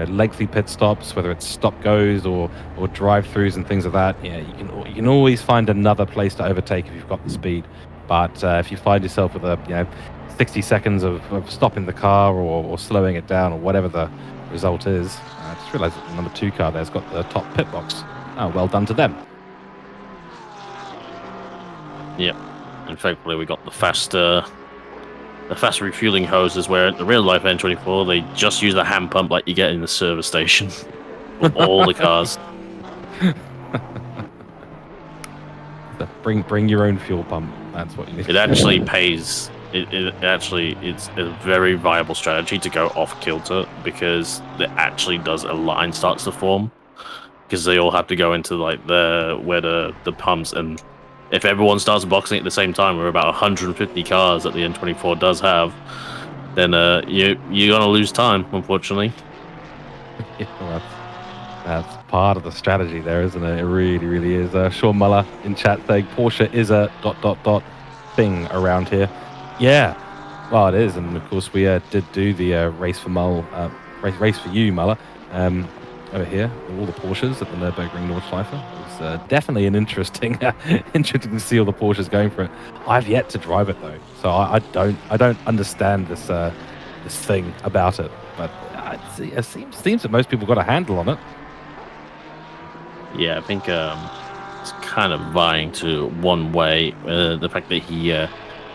Lengthy pit stops, whether it's stop goes or drive-throughs and things like that. Yeah, you can always find another place to overtake if you've got the speed. But if you find yourself with 60 seconds of stopping the car or slowing it down or whatever the result is, I just realised that the number 2 car there's got the top pit box. Oh, well done to them. Yep, and thankfully we got the fast refueling hoses, where at the real life N24 they just use a hand pump like you get in the service station for all the cars. Bring your own fuel pump. That's what you need. It actually pays. It's a very viable strategy to go off kilter because it actually does a line starts to form because they all have to go into like where the pumps, and if everyone starts boxing at the same time, we're about 150 cars that the N24 does have, then you're going to lose time, unfortunately. Well, that's part of the strategy there, isn't it? It really, really is. Sean Muller in chat saying Porsche is a ... thing around here. Yeah, well, it is. And of course, we did do the race for you, Muller, over here, all the Porsches at the Nürburgring Nordschleife. It was definitely an interesting to see all the Porsches going for it. I've yet to drive it though, so I don't understand this thing about it. But it seems that most people got a handle on it. Yeah, I think it's kind of vying to one way. The fact that he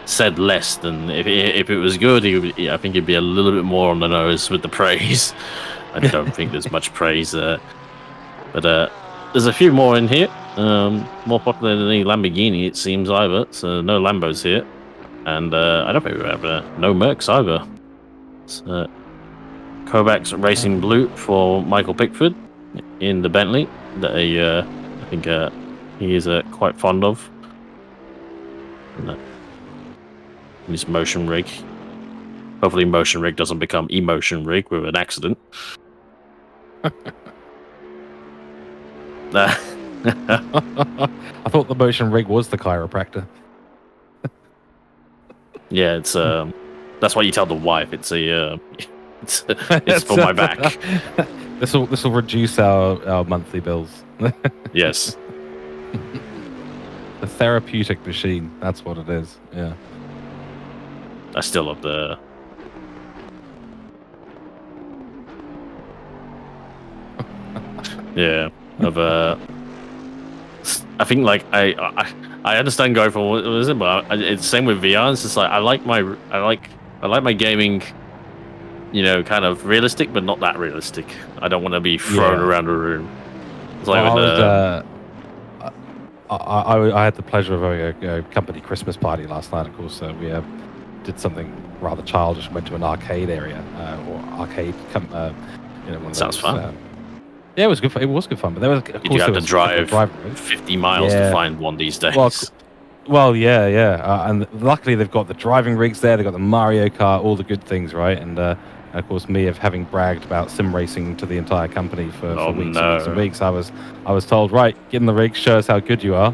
said less than if it was good, I think he'd be a little bit more on the nose with the praise. I don't think there's much praise there. But there's a few more in here. More popular than any Lamborghini, it seems, either. So no Lambos here. And I don't think we have no Mercs either. So Kovacs Racing Blue for Michael Pickford in the Bentley that I think he is quite fond of. And his motion rig. Hopefully motion rig doesn't become emotion rig with an accident. I thought the motion rig was the chiropractor. Yeah, it's that's why you tell the wife it's it's for my back. This will reduce our monthly bills. Yes. The therapeutic machine, that's what it is. Yeah. I still love the yeah, of I think like I understand going for what is it, but it's the same with VR. It's just like I like my gaming, kind of realistic, but not that realistic. I don't want to be thrown around a room. It's like I had the pleasure of having a company Christmas party last night. Of course, we did something rather childish. Went to an arcade area or arcade. Sounds fun. Yeah, it was good. It was good fun, but there was. Of Did course, you have to drive right? 50 miles to find one these days? Well, yeah. And luckily, they've got the driving rigs there. They've got the Mario Kart, all the good things, right? And of course, me having bragged about sim racing to the entire company for weeks and weeks, I was told, right, get in the rig, show us how good you are.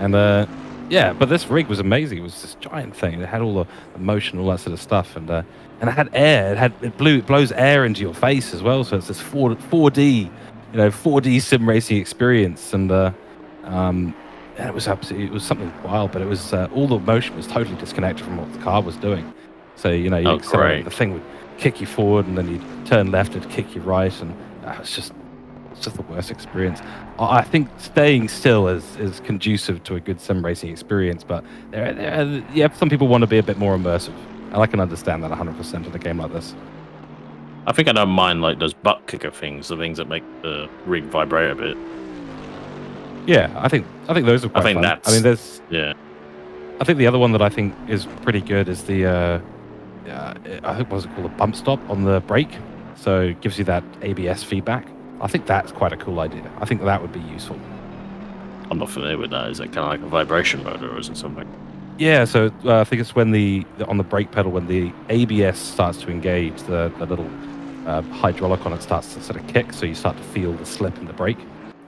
And but this rig was amazing. It was this giant thing. It had all the motion, all that sort of stuff, and it had air. It blows air into your face as well. So it's this 4D. 4D sim racing experience, and it was something wild. But it was all the motion was totally disconnected from what the car was doing. So you accelerate, the thing would kick you forward, and then you'd turn left, it'd kick you right, and it's just the worst experience. I think staying still is conducive to a good sim racing experience, but some people want to be a bit more immersive, and I can understand that 100% in a game like this. I think I don't mind like those butt kicker things, the things that make the rig vibrate a bit. Yeah, I think those are quite fun. I think the other one that I think is pretty good is the I think what's it called, a bump stop on the brake. So it gives you that ABS feedback. I think that's quite a cool idea. I think that would be useful. I'm not familiar with that. Is it kind of like a vibration motor, or is it something? Yeah, so I think it's when on the brake pedal, when the ABS starts to engage, the little hydraulic on it starts to sort of kick, so you start to feel the slip in the brake,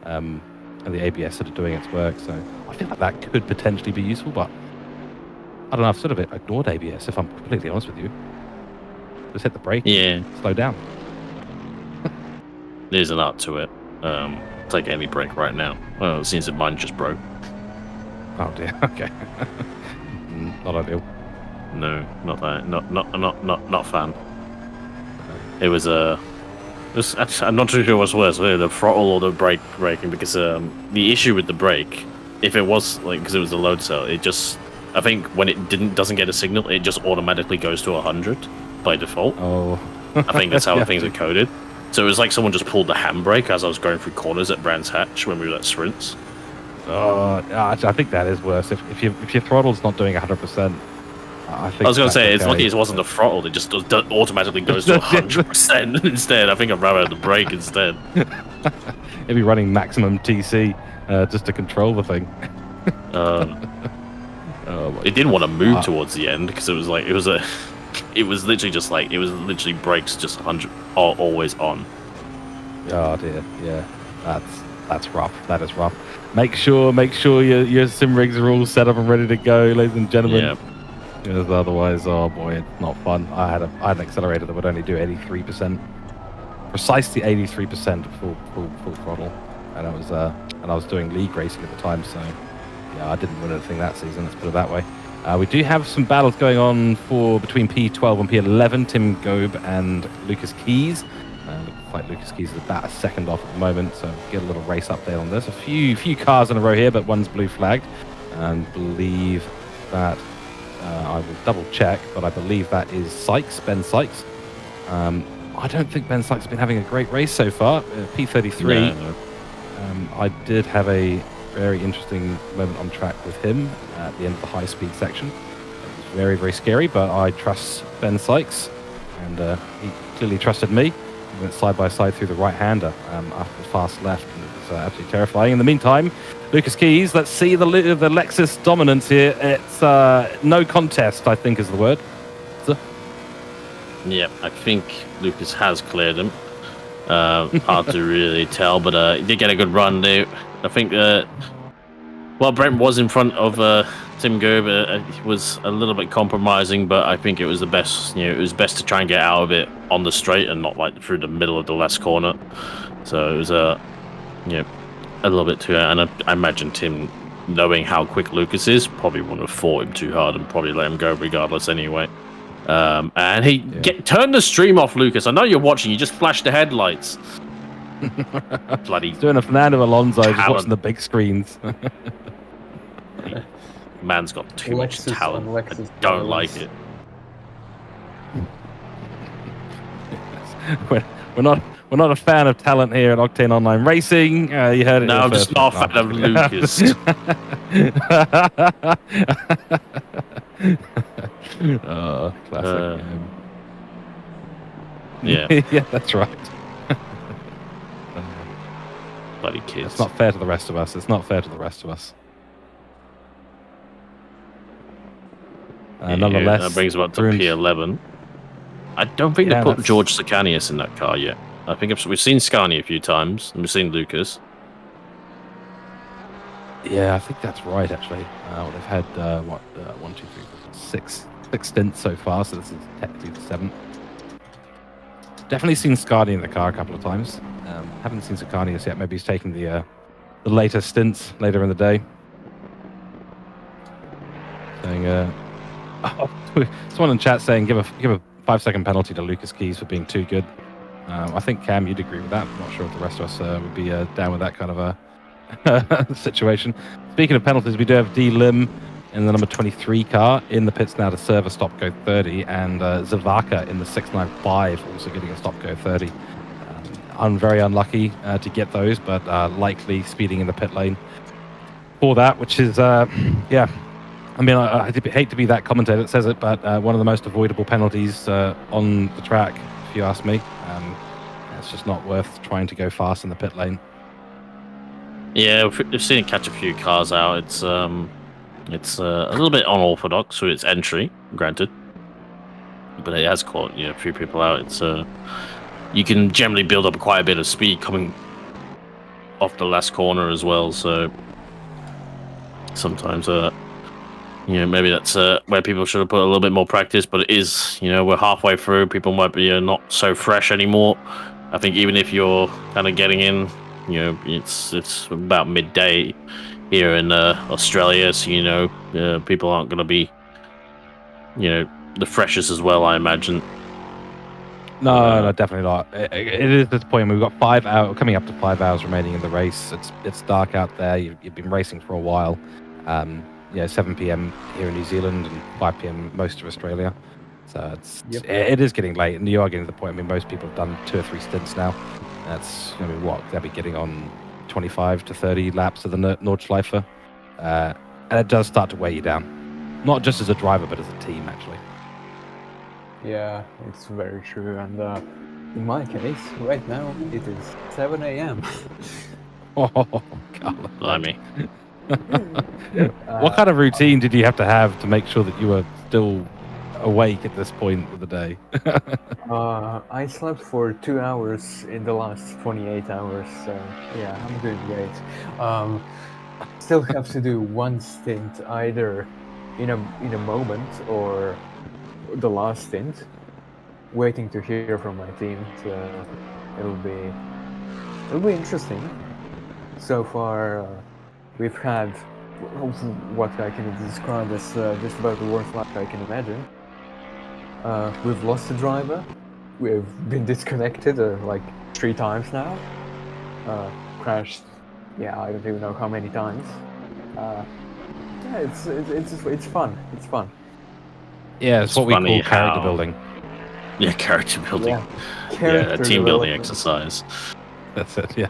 and the ABS sort of doing its work. So I feel like that could potentially be useful, but I don't know. I've sort of ignored ABS, if I'm completely honest with you. Just hit the brake. Yeah. Slow down. There's an art to it. Take any brake right now. Well, it seems that mine just broke. Oh dear. Okay. Not ideal. No, not that. Not fan. It was actually, I'm not too sure what's worse, whether the throttle or the braking, because the issue with the brake, if it was because it was a load cell, it just, I think when it doesn't get a signal, it just automatically goes to 100 by default. Oh. I think that's how things are coded. So it was like someone just pulled the handbrake as I was going through corners at Brands Hatch when we were at sprints. I think that is worse. If your throttle's not doing 100%, I was going to say, it's lucky it wasn't the throttle. It just automatically goes to 100% instead. I think I'd rather have the brake instead. It'd be running maximum TC just to control the thing. It didn't want to move towards the end because it was literally brakes just 100 always on. Oh dear, yeah, that's rough. That is rough. Make sure your sim rigs are all set up and ready to go, ladies and gentlemen. Yeah. Because otherwise, oh boy, it's not fun. I had an accelerator that would only do 83%, precisely 83% full throttle, and I was doing league racing at the time, so yeah, I didn't win anything that season. Let's put it that way. We do have some battles going on between P12 and P11. Tim Gobe and Lucas Keys. Looks like Lucas Keys is about a second off at the moment, so get a little race update on this. A few cars in a row here, but one's blue flagged, and believe that I will double check, but I believe that is Ben Sykes. I don't think Ben Sykes has been having a great race so far. P33. No. I did have a very interesting moment on track with him at the end of the high-speed section. It was very, very scary, but I trust Ben Sykes, and he clearly trusted me. We went side by side through the right-hander after the fast left, and it was absolutely terrifying. In the meantime, Lucas Keys, let's see the Lexus dominance here. It's no contest, I think is the word. Yeah, I think Lucas has cleared him. Hard to really tell, but he did get a good run there. I think, Brent was in front of Tim Gerber. It was a little bit compromising, but I think it was the best. It was best to try and get out of it on the straight and not like through the middle of the last corner. So it was a little bit too. And I imagine Tim, knowing how quick Lucas is, probably wouldn't have fought him too hard and probably let him go regardless anyway. And he turned the stream off, Lucas. I know you're watching. You just flashed the headlights. Bloody doing a Fernando Alonso, just watching the big screens. Man's got too much talent. I don't like it. We're not a fan of talent here at Octane Online Racing. You heard it. No, I'm just not a fan of Lucas. Oh, classic. Yeah. Yeah, that's right. Bloody kids. It's not fair to the rest of us. It's not fair to the rest of us. Nonetheless, that brings him up to P11. I don't think they put George Scanius in that car yet. I think we've seen Scani a few times, and we've seen Lucas. Yeah, I think that's right, actually. They've had, 1, 2, 3, 4, 6 stints so far, so this is technically the 7th. Definitely seen Scani in the car a couple of times. Haven't seen Scanius yet. Maybe he's taking the later stints later in the day. Saying, someone in chat saying give a 5-second penalty to Lucas Keys for being too good. I think Cam, you'd agree with that. I'm not sure if the rest of us would be down with that kind of a situation. Speaking of penalties, we do have D Lim in the number 23 car in the pits now to serve a stop go 30, and Zavaka in the 695 also getting a stop go 30. I'm very unlucky to get those, but likely speeding in the pit lane for that, which is I mean, I hate to be that commentator that says it, but one of the most avoidable penalties on the track, if you ask me. It's just not worth trying to go fast in the pit lane. Yeah, we've seen it catch a few cars out. It's a little bit unorthodox for its entry, granted, but it has caught a few people out. It's you can generally build up quite a bit of speed coming off the last corner as well. So sometimes maybe that's where people should have put a little bit more practice, but it is, we're halfway through. People might be not so fresh anymore. I think even if you're kind of getting in, it's about midday here in Australia, so people aren't going to be, the freshest as well, I imagine. No, definitely not. It is at this point. We've got 5 hours, coming up to 5 hours remaining in the race. It's dark out there. You've been racing for a while. 7 p.m. here in New Zealand and 5 p.m. most of Australia. So it is getting late, and you are getting to the point. I mean, most people have done 2 or 3 stints now. That's they'll be getting on 25 to 30 laps of the Nordschleife, and it does start to weigh you down, not just as a driver but as a team, actually. Yeah, it's very true. And in my case, right now it is 7 a.m. Oh, God. Blimey. What kind of routine did you have to make sure that you were still awake at this point of the day? I slept for 2 hours in the last 28 hours, so yeah, I'm doing great. Still have to do one stint either in a moment or the last stint, waiting to hear from my team. So it'll be interesting. So far, we've had what I can describe as just about the worst luck I can imagine. We've lost a driver. We've been disconnected like 3 times now. Crashed. Yeah, I don't even know how many times. It's fun. It's fun. Yeah, it's what we call character building. Yeah, character building. Yeah, a team building exercise. That's it. Yeah.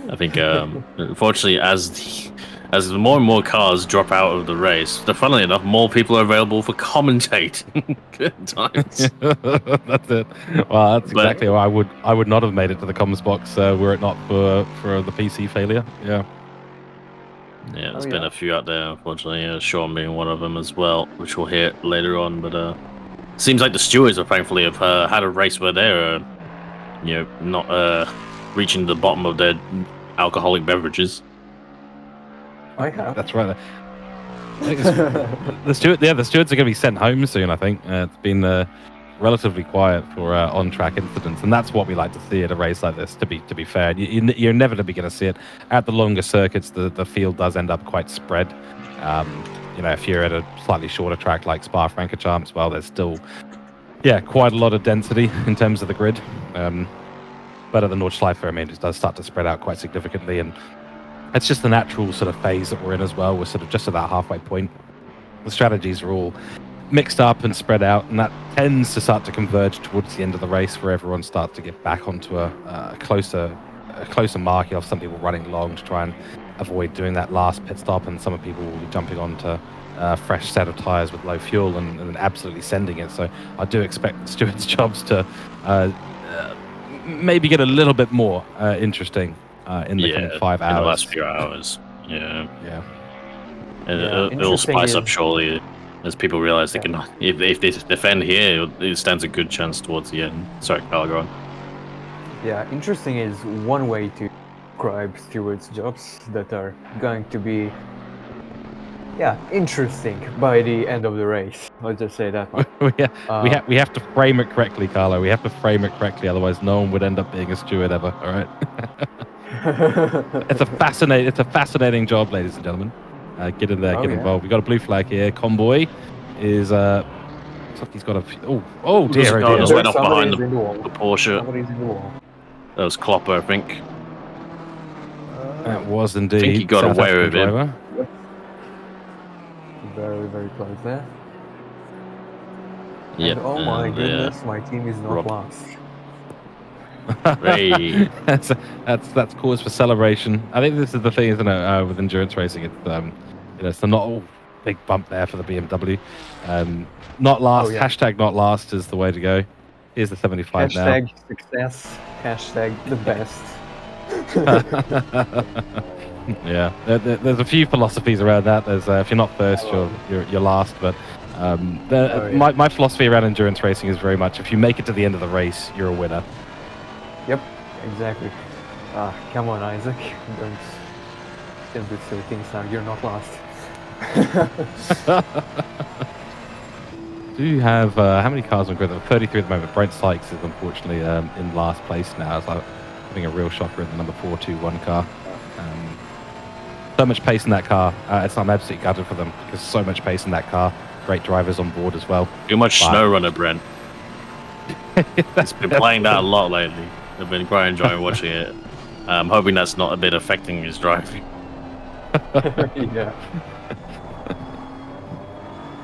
I think, unfortunately, as as more and more cars drop out of the race, funnily enough, more people are available for commentating. Good times. That's it. Well, that's exactly why I would not have made it to the comms box were it not for the PC failure. Yeah. Yeah, there's been a few out there, unfortunately. Sean being one of them as well, which we'll hear later on. But seems like the stewards have thankfully have had a race where they're, not reaching the bottom of their alcoholic beverages. I have. That's right. The stewards are going to be sent home soon. I think it's been relatively quiet for on-track incidents, and that's what we like to see at a race like this. To be fair, you're inevitably going to see it at the longer circuits. The field does end up quite spread. If you're at a slightly shorter track like Spa-Francorchamps, well, there's still quite a lot of density in terms of the grid. But at the Nordschleife, I mean, it does start to spread out quite significantly, and it's just the natural sort of phase that we're in as well. We're sort of just at that halfway point. The strategies are all mixed up and spread out, and that tends to start to converge towards the end of the race, where everyone starts to get back onto a closer mark. You have some people running long to try and avoid doing that last pit stop, and some people will be jumping onto a fresh set of tires with low fuel and absolutely sending it. So I do expect the stewards' jobs to maybe get a little bit more interesting in the coming 5 hours. In the last few hours. Yeah. And it'll spice up surely as people realize they can. If they defend here, it stands a good chance towards the end. Sorry, Carl, go on. Yeah, interesting is one way to describe stewards' jobs that are going to be interesting by the end of the race. I'll just say that much. we have to frame it correctly, Carlo. We have to frame it correctly, otherwise no one would end up being a steward ever. All right. It's a fascinating job, ladies and gentlemen. Get in there, get involved. We got a blue flag here. Convoy is looks like he's got a dear. Just went off behind the Porsche. Somebody's in the wall. That was Klopper, I think. That was indeed. I think he got away with it. Very, very close there. Yeah. And oh my goodness, my team is not last. Hey. that's cause for celebration. I think this is the thing, isn't it? With endurance racing, it's it's a not big bump there for the BMW. Not last. Hashtag not last is the way to go. Here's the 75 now. Hashtag success. Hashtag the best. Yeah, there's a few philosophies around that. There's if you're not first, you're last. But my philosophy around endurance racing is very much if you make it to the end of the race, you're a winner. Yep, exactly. Come on, Isaac. Don't simply say things now. You're not last. Do you have how many cars on grid? 33 at the moment. Brent Sykes is unfortunately in last place now. It's like having a real shocker in the number 421 car. So much pace in that car. I'm absolutely gutted for them because so much pace in that car. Great drivers on board as well. Too much snow runner, Brent. He's been playing that a lot lately. I've been quite enjoying watching it. I'm hoping that's not a bit affecting his driving. Yeah.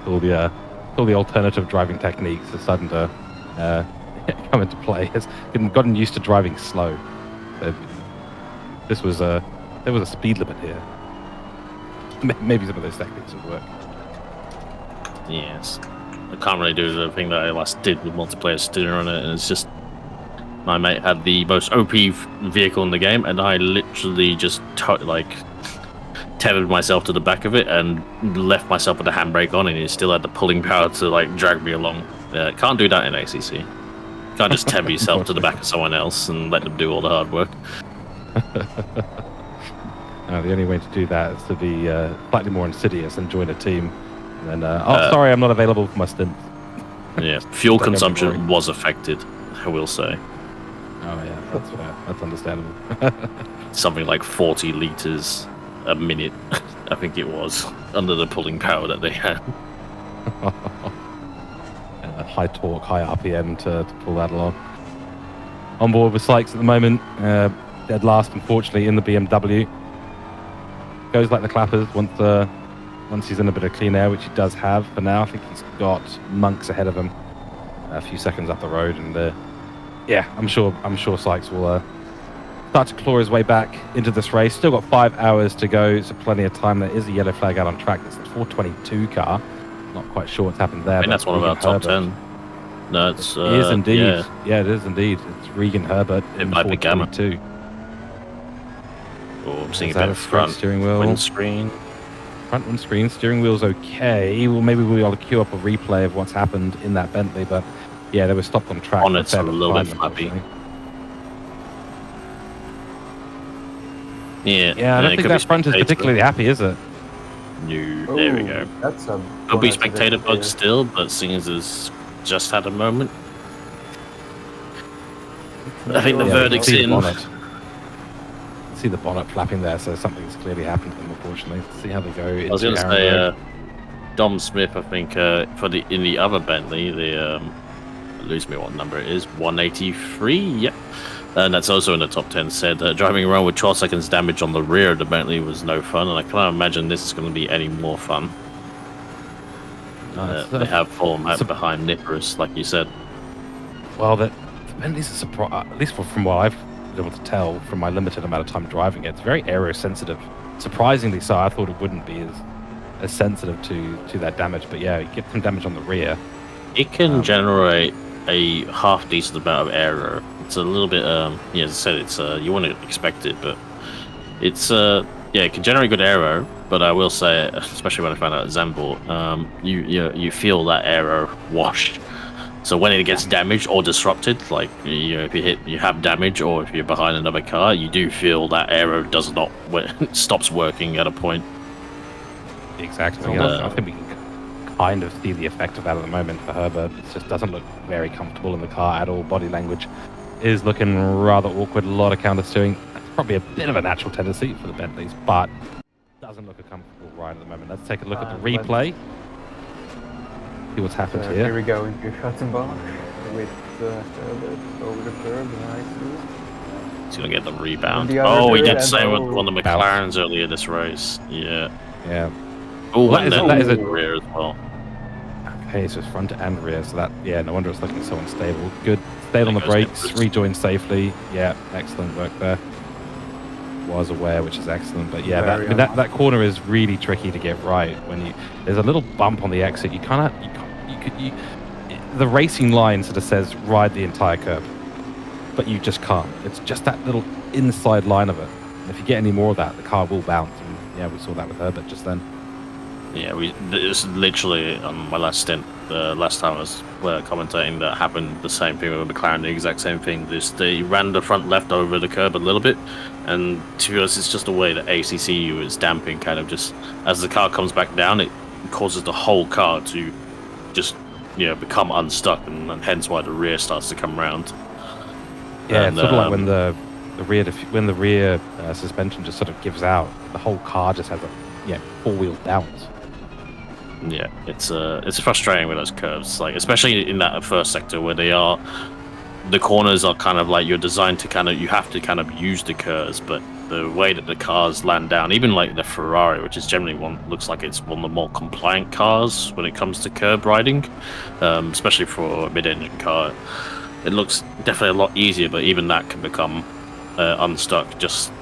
All the alternative driving techniques are starting to come into play. Has gotten used to driving slow. There was a speed limit here. Maybe some of those techniques would work. Yes. I can't really do the thing that I last did with multiplayer steering on it, and it's just my mate had the most OP vehicle in the game, and I literally just tethered myself to the back of it and left myself with the handbrake on, and it still had the pulling power to drag me along. Can't do that in ACC. Can't just tether yourself to the back of someone else and let them do all the hard work. The only way to do that is to be slightly more insidious and join a team. And then, sorry, I'm not available for my stint. Yeah, fuel consumption was affected, I will say. Oh yeah, that's fair. That's understandable. Something like 40 litres a minute, I think it was, under the pulling power that they had. High torque, high RPM to pull that along. On board with Sykes at the moment. Dead last, unfortunately, in the BMW. Goes like the clappers once he's in a bit of clean air, which he does have for now. I think he's got Monks ahead of him, a few seconds up the road, and I'm sure Sykes will start to claw his way back into this race. Still got 5 hours to go, so plenty of time. There is a yellow flag out on track. It's the 422 car. Not quite sure what's happened there. I think that's one of our top 10. No, it's... it is indeed. Yeah. It is indeed. It's Regan Herbert in might be Gamma. 422. Oh, I'm seeing Is a that bit a of front steering wheel? windscreen. Front windscreen, steering wheel's okay. Well, maybe we'll queue up a replay of what's happened in that Bentley, but yeah, they were stopped on track. On it's a little bit flappy. Yeah, Yeah, I don't think that front is particularly happy, is it? No, there we go. That's a Could be bonus spectator event bug here. still, but seeing as it's just had a moment, I think the Yeah, verdict's see the in. bonnet. See the bonnet flapping there, so something's clearly happened to them, unfortunately. Let's see how they go. I was going to say, Dom Smith, I think, in the other Bentley, lose me what number it is, 183, yep. And that's also in the top 10, said driving around with 12 seconds damage on the rear of the Bentley was no fun, and I can't imagine this is going to be any more fun. They have fallen out behind Nippers, like you said. Well, the Bentley's a surprise, at least from what I've been able to tell from my limited amount of time driving it. It's very aero sensitive. Surprisingly so. I thought it wouldn't be as sensitive to that damage, but yeah, you get some damage on the rear. It can generate a half decent amount of error. It's a little bit, yeah, as I said, it's you wouldn't expect it, but it's yeah, it can generate good error. But I will say, especially when I found out at Zambor, you feel that error wash. So when it gets damaged or disrupted, like if you have damage, or if you're behind another car, you do feel that arrow stops working at a point. Exactly. I think we can kind of see the effect of that at the moment for Herbert. It just doesn't look very comfortable in the car at all. Body language is looking rather awkward. A lot of counter steering. That's probably a bit of a natural tendency for the Bentleys, but doesn't look a comfortable ride at the moment. Let's take a look at the replay. See what's happened here. Here we go into Schattenbach with Herbert over the curb, nicely. He's gonna get the rebound. And the other Oh, he did curb the same and with one of the McLarens earlier this race. Yeah. Yeah. Oh, Well, and that then is a- the rear as well. Okay, so it's front and rear, so that, yeah, no wonder it's looking so unstable. Good. Stayed on the There goes brakes, Nippers. rejoined safely. Yeah, excellent work there. Was aware, which is excellent. But yeah, Very that corner is really tricky to get right. When there's a little bump on the exit, the racing line sort of says ride the entire curb, but you just can't. It's just that little inside line of it. And if you get any more of that, the car will bounce. And yeah, we saw that with Herbert just then. Yeah, it's literally on my last stint. The last time I was commentating, that happened. The same thing with McLaren, the exact same thing. They ran the front left over the curb a little bit, and to be honest, it's just the way that ACC is damping. Kind of just as the car comes back down, it causes the whole car to just become unstuck, and hence why the rear starts to come round. Yeah, And, it's sort of like when the rear suspension just sort of gives out, the whole car just has a four-wheel bounce. Yeah, it's frustrating with those curves, like especially in that first sector where the corners are kind of like you're designed to you have to use the curves, but the way that the cars land down, even like the Ferrari, which is generally looks like it's one of the more compliant cars when it comes to curb riding, especially for a mid-engine car, it looks definitely a lot easier, but even that can become unstuck, just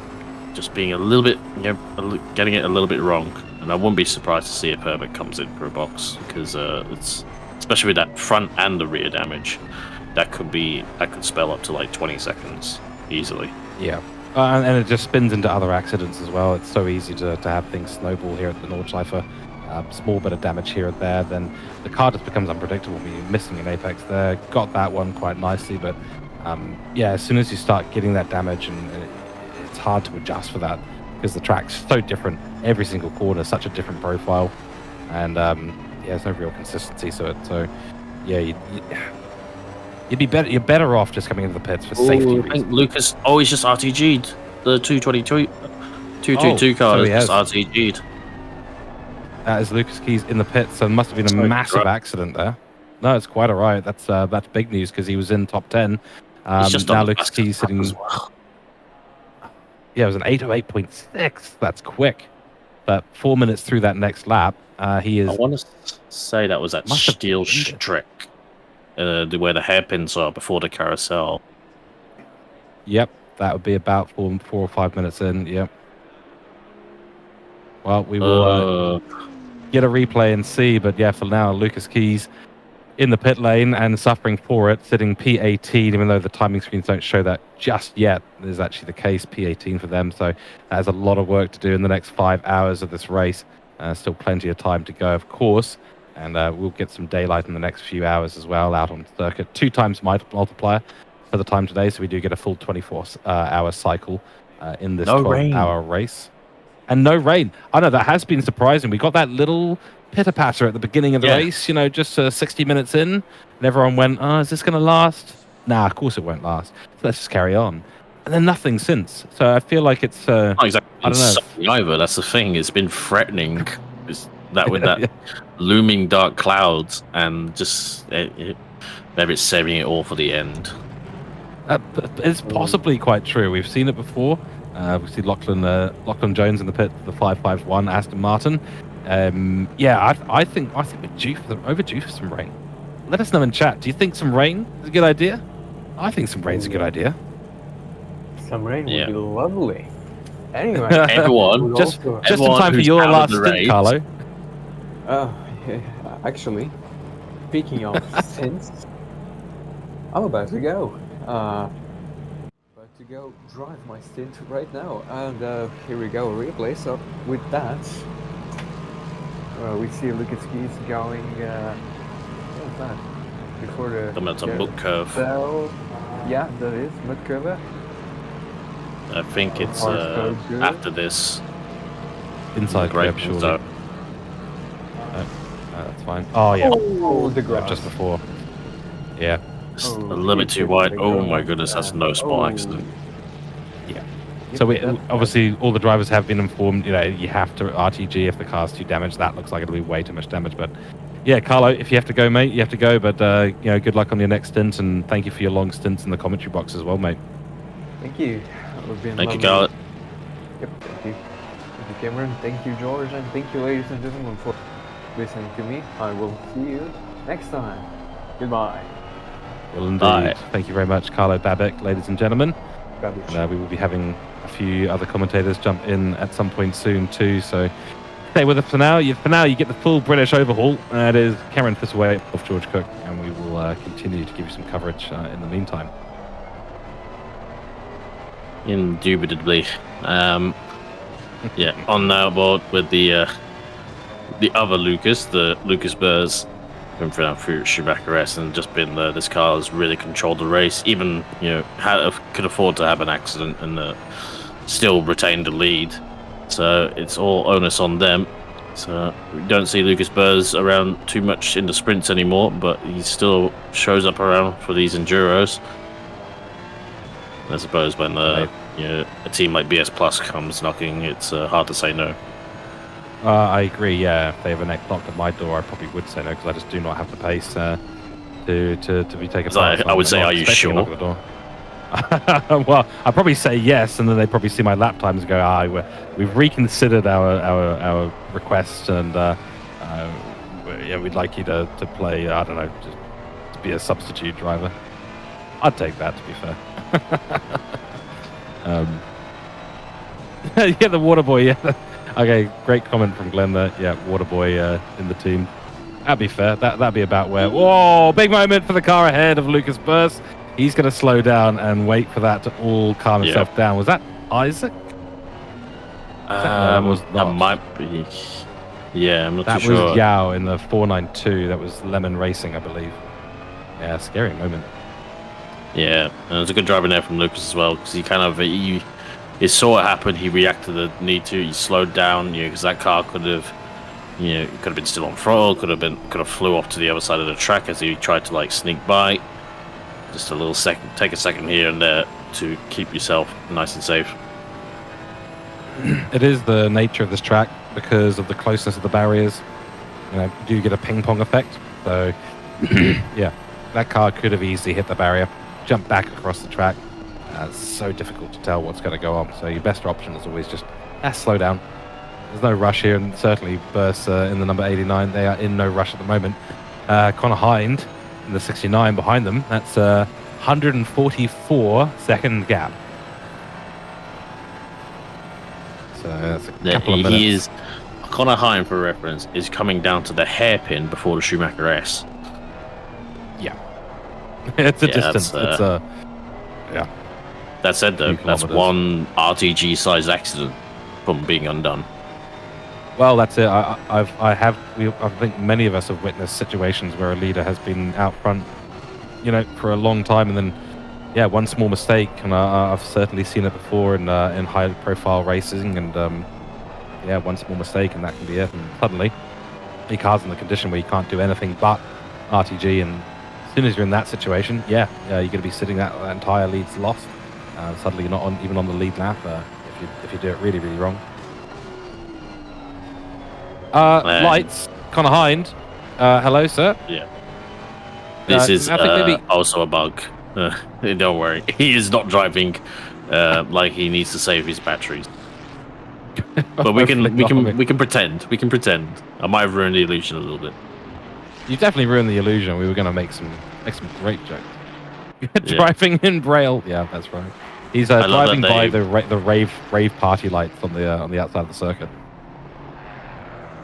being a little bit, getting it a little bit wrong. And I wouldn't be surprised to see if Herbert comes in for a box, because it's especially with that front and the rear damage, that could spell up to like 20 seconds easily. Yeah, and it just spins into other accidents as well. It's so easy to have things snowball here at the Nordschleife. Small bit of damage here and there, then the car just becomes unpredictable. You're missing an apex there. Got that one quite nicely, but yeah, as soon as you start getting that damage, and it's hard to adjust for that because the track's so different. Every single corner, such a different profile, and there's no real consistency to it. So yeah, you'd be better. You're better off just coming into the pits for safety I reasons. think Lucas, he's just RTG'd the 222 car so is he just has. RTG'd. As Lucas Keys in the pits, so it must have been a Sorry, massive right. accident there. No, it's quite alright. That's big news because he was in top 10. He's just Now on the Lucas fastest Keys lap sitting. as well. Yeah, it was an 8:08.6. That's quick. But 4 minutes through that next lap, he is. I want to say that was that Must have steel been it. trick, where the hairpins are before the carousel. Yep, that would be about 4 or 5 minutes in. Yep. Well, we will get a replay and see, but yeah, for now, Lucas Keys in the pit lane and suffering for it, sitting P18, even though the timing screens don't show that just yet. Is actually the case, P18 for them. So that has a lot of work to do in the next 5 hours of this race. Still plenty of time to go, of course. And we'll get some daylight in the next few hours as well out on circuit. 2 times multiplier for the time today, so we do get a full 24-hour cycle in this 12-hour race. And no rain. I know that has been surprising. We got that little pitter-patter at the beginning of the race, you know, just 60 minutes in. And everyone went, oh, is this going to last? Nah, of course it won't last. So let's just carry on. And then nothing since. So I feel like it's... Not exactly I don't know. Either. That's the thing. It's been threatening. That with that looming dark clouds and just maybe it's saving it all for the end. It's possibly quite true. We've seen it before. We see Lachlan Jones in the pit, the 551 Aston Martin. I think we're overdue for some rain. Let us know in chat. Do you think some rain is a good idea? I think some rain's a good idea. Some rain would be lovely. Anyway, everyone, just in time for your last stint, Carlo. Actually, speaking of stints, I'm about to go. Drive my stint right now, and here we go, a replay. So with that, we see Lucas Keys going. What's that? Before the that's a mud curve. Yeah, that is mud curve. I think it's after this. Inside grab, surely. That's fine. Oh yeah. Oh, the grass. Just before. Yeah. It's a little bit too wide. Oh my goodness, that's no small accident. Yeah. So we obviously all the drivers have been informed. You know, you have to RTG if the car's too damaged. That looks like it'll be way too much damage. But yeah, Carlo, if you have to go, mate, you have to go. But you know, good luck on your next stint, and thank you for your long stints in the commentary box as well, mate. Thank you. Thank you, Carlo. Yep. Thank you. Thank you, Cameron. Thank you, George, and thank you, ladies and gentlemen, for listening to me. I will see you next time. Goodbye. Well, indeed. Bye. Thank you very much, Carlo Babek, ladies and gentlemen. And we will be having a few other commentators jump in at some point soon too. So stay with us for now. You get the full British overhaul. It is Cameron Thistleway of George Cook, and we will continue to give you some coverage in the meantime. Indubitably. On board with the other Lucas, the Lucas Burrs, been through Schumacher S, and just been this car has really controlled the race. Even could afford to have an accident and still retain the lead. So it's all onus on them. So we don't see Lucas Burrs around too much in the sprints anymore, but he still shows up around for these enduros. I suppose when a team like BS Plus comes knocking, it's hard to say no. I agree. Yeah, if they have a neck knocked at my door, I probably would say no because I just do not have the pace to be taken. I would say, are you sure? Well, I'd probably say yes, and then they'd probably see my lap times and go, we've reconsidered our request, and we'd like you to play. I don't know, just to be a substitute driver. I'd take that, to be fair. Yeah, the water boy. Yeah. Okay, great comment from Glenn there. Yeah, Waterboy in the team. That'd be fair. That'd be about where... Whoa, big moment for the car ahead of Lucas Burrs. He's going to slow down and wait for that to all calm himself down. Was that Isaac? That might be... Yeah, I'm not too sure. That was Yao in the 492. That was Lemon Racing, I believe. Yeah, scary moment. Yeah, and it was a good driving there from Lucas as well, because he kind of... He saw it happen. He reacted to the need to. He slowed down, because that car could have, could have been still on throttle. Could have flew off to the other side of the track as he tried to sneak by. Just a little second. Take a second here and there to keep yourself nice and safe. It is the nature of this track because of the closeness of the barriers. You do get a ping pong effect. So, yeah, that car could have easily hit the barrier, jumped back across the track. It's so difficult to tell what's going to go on. So your best option is always just slow down. There's no rush here, and certainly Burrs in the number 89, they are in no rush at the moment. Connor Hind in the 69 behind them. That's 144 second gap. So that's a Yeah, couple of minutes. he is. Connor Hine, for reference, is coming down to the hairpin before the Schumacher S. It's a Yeah, distance. that's, It's a That said, though, Few that's kilometers. one RTG-sized accident from being undone. well. That's it. I think many of us have witnessed situations where a leader has been out front, for a long time, and then, one small mistake, and I've certainly seen it before in high-profile racing, and one small mistake, and that can be it. And suddenly, your car's in the condition where you can't do anything but RTG, and as soon as you're in that situation, you're going to be sitting that entire lead's lost. Suddenly, you're not even on the lead lap if you do it really, really wrong. Lights, Connor Hind. Hello, sir. Yeah. This is I think maybe- also a bug. Don't worry. He is not driving like he needs to save his batteries. But we can pretend. We can pretend. I might have ruined the illusion a little bit. You definitely ruined the illusion. We were going to make some great jokes. Driving in Braille. Yeah, that's right. He's driving by the rave party lights on the outside of the circuit.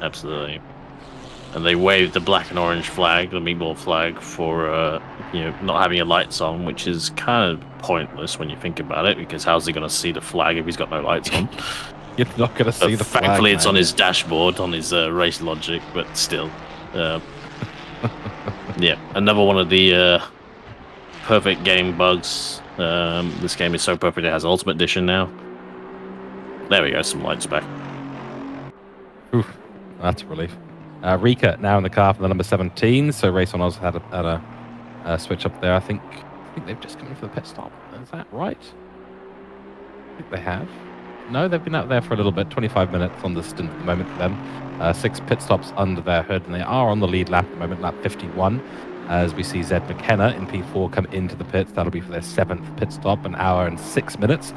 Absolutely. And they waved the black and orange flag, the meatball flag, for not having your lights on, which is kind of pointless when you think about it, because how's he going to see the flag if he's got no lights on? You're not going to see the flag. Thankfully, it's man. on his dashboard, on his race logic, but still. Another one of the perfect game bugs. This game is so perfect it has Ultimate Edition now. There we go, some lights back. Oof, that's a relief. Rika now in the car for the number 17. So Race on Oz had a switch up there. I think they've just come in for the pit stop. Is that right? I think they have. No, they've been out there for a little bit. 25 minutes on the stint at the moment for them. 6 pit stops under their hood, and they are on the lead lap at the moment, lap 51. As we see Zed McKenna in P4 come into the pits. That'll be for their 7th pit stop, an hour and 6 minutes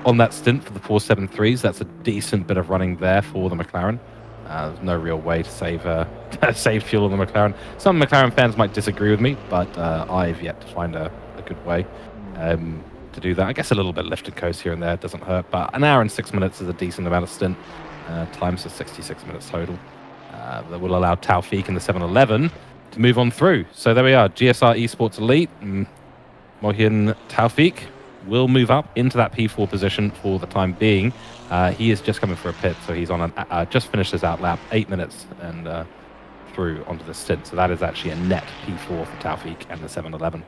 on that stint for the 473s. That's a decent bit of running there for the McLaren. There's no real way to save fuel on the McLaren. Some McLaren fans might disagree with me, but I've yet to find a good way to do that. I guess a little bit lift and coast here and there doesn't hurt, but an hour and 6 minutes is a decent amount of stint. Times to 66 minutes total. That will allow Taufik in the 711 to move on through. So there we are, GSR Esports Elite. Mohin Taufik will move up into that P4 position for the time being. He is just coming for a pit, so he's on just finished his out lap, 8 minutes and through onto the stint. So that is actually a net P4 for Taufik and the 711.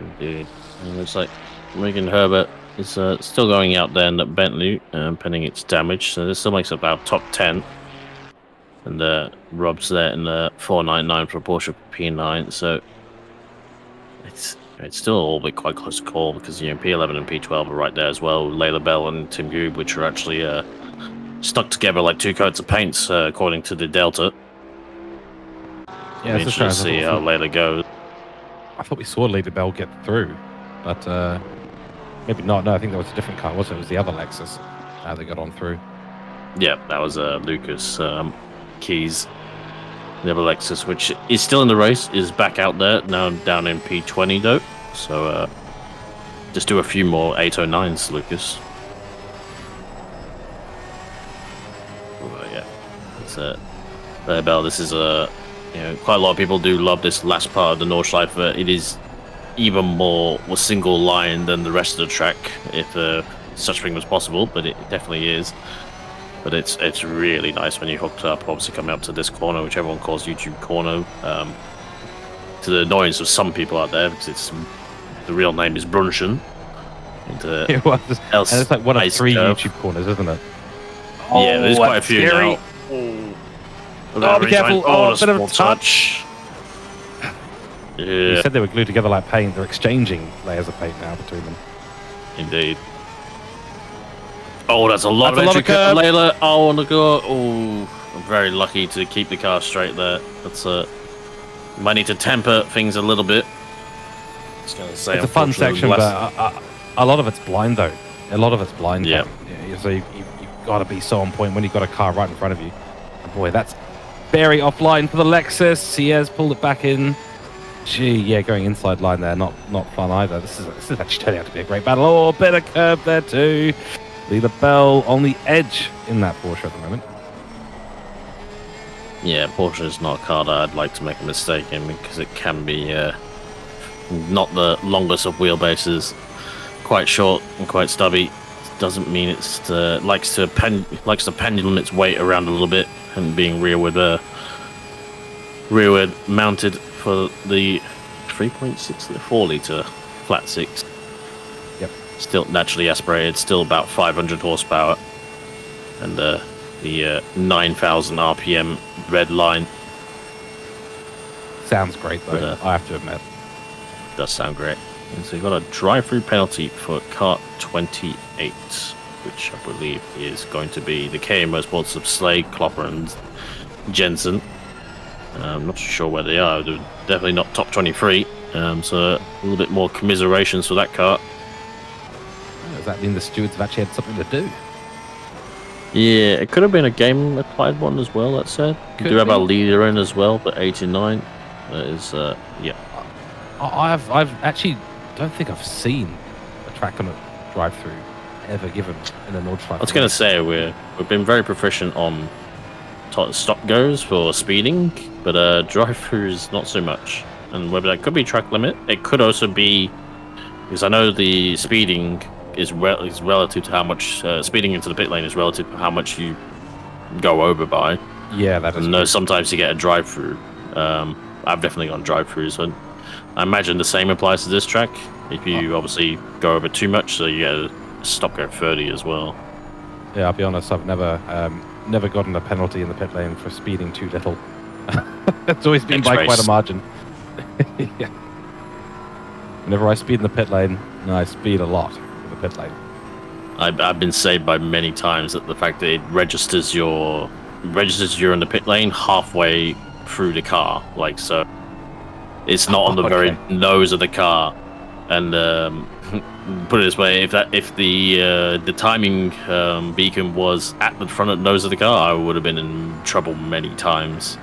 Indeed. And looks like Megan Herbert is still going out there in the Bentley, pending its damage. So this still makes up our top 10. And Rob's there in the 499 for Porsche P9. So it's still all a bit quite close to call, because P11 and P12 are right there as well. Layla Bell and Tim Goob, which are actually stuck together like 2 coats of paints, according to the Delta. Yeah, it's interesting to see how Layla goes. I thought we saw Lady Bell get through, but maybe not. No, I think that was a different car, wasn't it? It was the other Lexus they got on through. Yeah, that was Lucas Keys. The other Lexus, which is still in the race, is back out there, now down in P20 though. So just do a few more 809s, Lucas. Yeah, it's Bell. This is quite a lot of people do love this last part of the Nordschleife. It is even more single line than the rest of the track, if such thing was possible, but it definitely is. But it's really nice when you hooked up, obviously coming up to this corner, which everyone calls YouTube corner, to the annoyance of some people out there, because the real name is Brunchen. It was. And it's like one of 3 YouTube corners, isn't it? Yeah, there's quite a few scary. now. Oh, be careful! Oh, a bit of a touch. You Yeah, said they were glued together like paint. They're exchanging layers of paint now between them. indeed. Oh, that's a lot That's a lot of entry of curb. Layla. Oh, on the go. Oh, I'm very lucky to keep the car straight there. That's might need to temper things a little bit. Just gonna say, It's a fun unfortunately, section, less- but a lot of it's blind though. A lot of it's blind. Yeah. So you've got to be so on point when you've got a car right in front of you. And boy, that's very offline for the Lexus. He has pulled it back in gee, yeah, going inside line there, not fun either. This is actually turning out to be a great battle. Oh, bit of curve there too. Leader Bell on the edge in that Porsche at the moment. Yeah, Porsche is not a car that I'd like to make a mistake in because it can be not the longest of wheelbases, quite short and quite stubby. Doesn't mean it's likes to pendulum its weight around a little bit and being rearward mounted for the 3.6 4 litre flat six. Yep. Still naturally aspirated, still about 500 horsepower, and the 9,000 RPM red line. Sounds great though, But, I have to admit. Does sound great. And so you've got a drive-through penalty for car 28, which I believe is going to be the KA Motorsports of Slade, Klopper, and Jensen. I'm not sure where they are. They're definitely not top 23. So a little bit more commiserations for that car. Does that mean the stewards have actually had something to do? Yeah, it could have been a game applied one as well. That said, we do have our leader in as well, but 89. That is, yeah. I've actually don't think I've seen a track on a drive-through ever given in a Nordschleife. I was going to say we've been very proficient on stop goes for speeding, but drive-throughs not so much. And whether that could be track limit, it could also be because I know the speeding is relative to how much speeding into the pit lane is relative to how much you go over by. Yeah, that is. And sometimes you get a drive-through. I've definitely gone drive-throughs, so I imagine the same applies to this track. If you obviously go over too much, so you get a stop go 30 as well. Yeah, I'll be honest. I've never gotten a penalty in the pit lane for speeding too little. It's always been by quite a margin. Yeah. Whenever I speed in the pit lane, I speed a lot in the pit lane. I've been saved by many times that the fact that it registers you're in the pit lane halfway through the car, like so. It's not on the very nose of the car, and put it this way: if the timing beacon was at the front of the nose of the car, I would have been in trouble many times.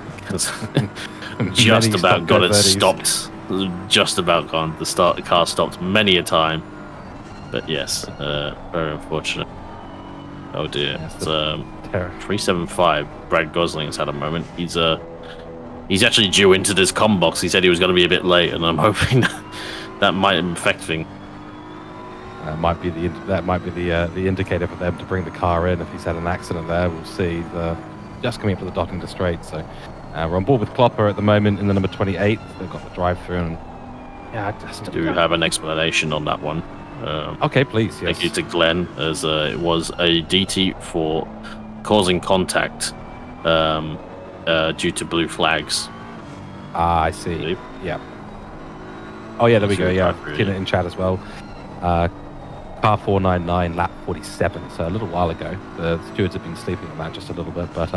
Just about got it stopped. Just about gone. The car stopped many a time. But yes, very unfortunate. Oh dear. Yes, It's 375. Brad Gosling's had a moment. He's actually due into this com box. He said he was going to be a bit late, and I'm hoping that might affect things. That might be the indicator for them to bring the car in if he's had an accident there. We'll see. Just coming up to the dot in the straight. So we're on board with Klopper at the moment in the number 28. They've got the drive-through, and yeah, I just Do have an explanation on that one. Okay, please. Yes. Thank you to Glenn, as it was a DT for causing contact due to blue flags. Ah, I see. Yeah. Oh yeah, there we go. Yeah, seen it in chat as well. Car 499, lap 47. So a little while ago. The stewards have been sleeping on that just a little bit, but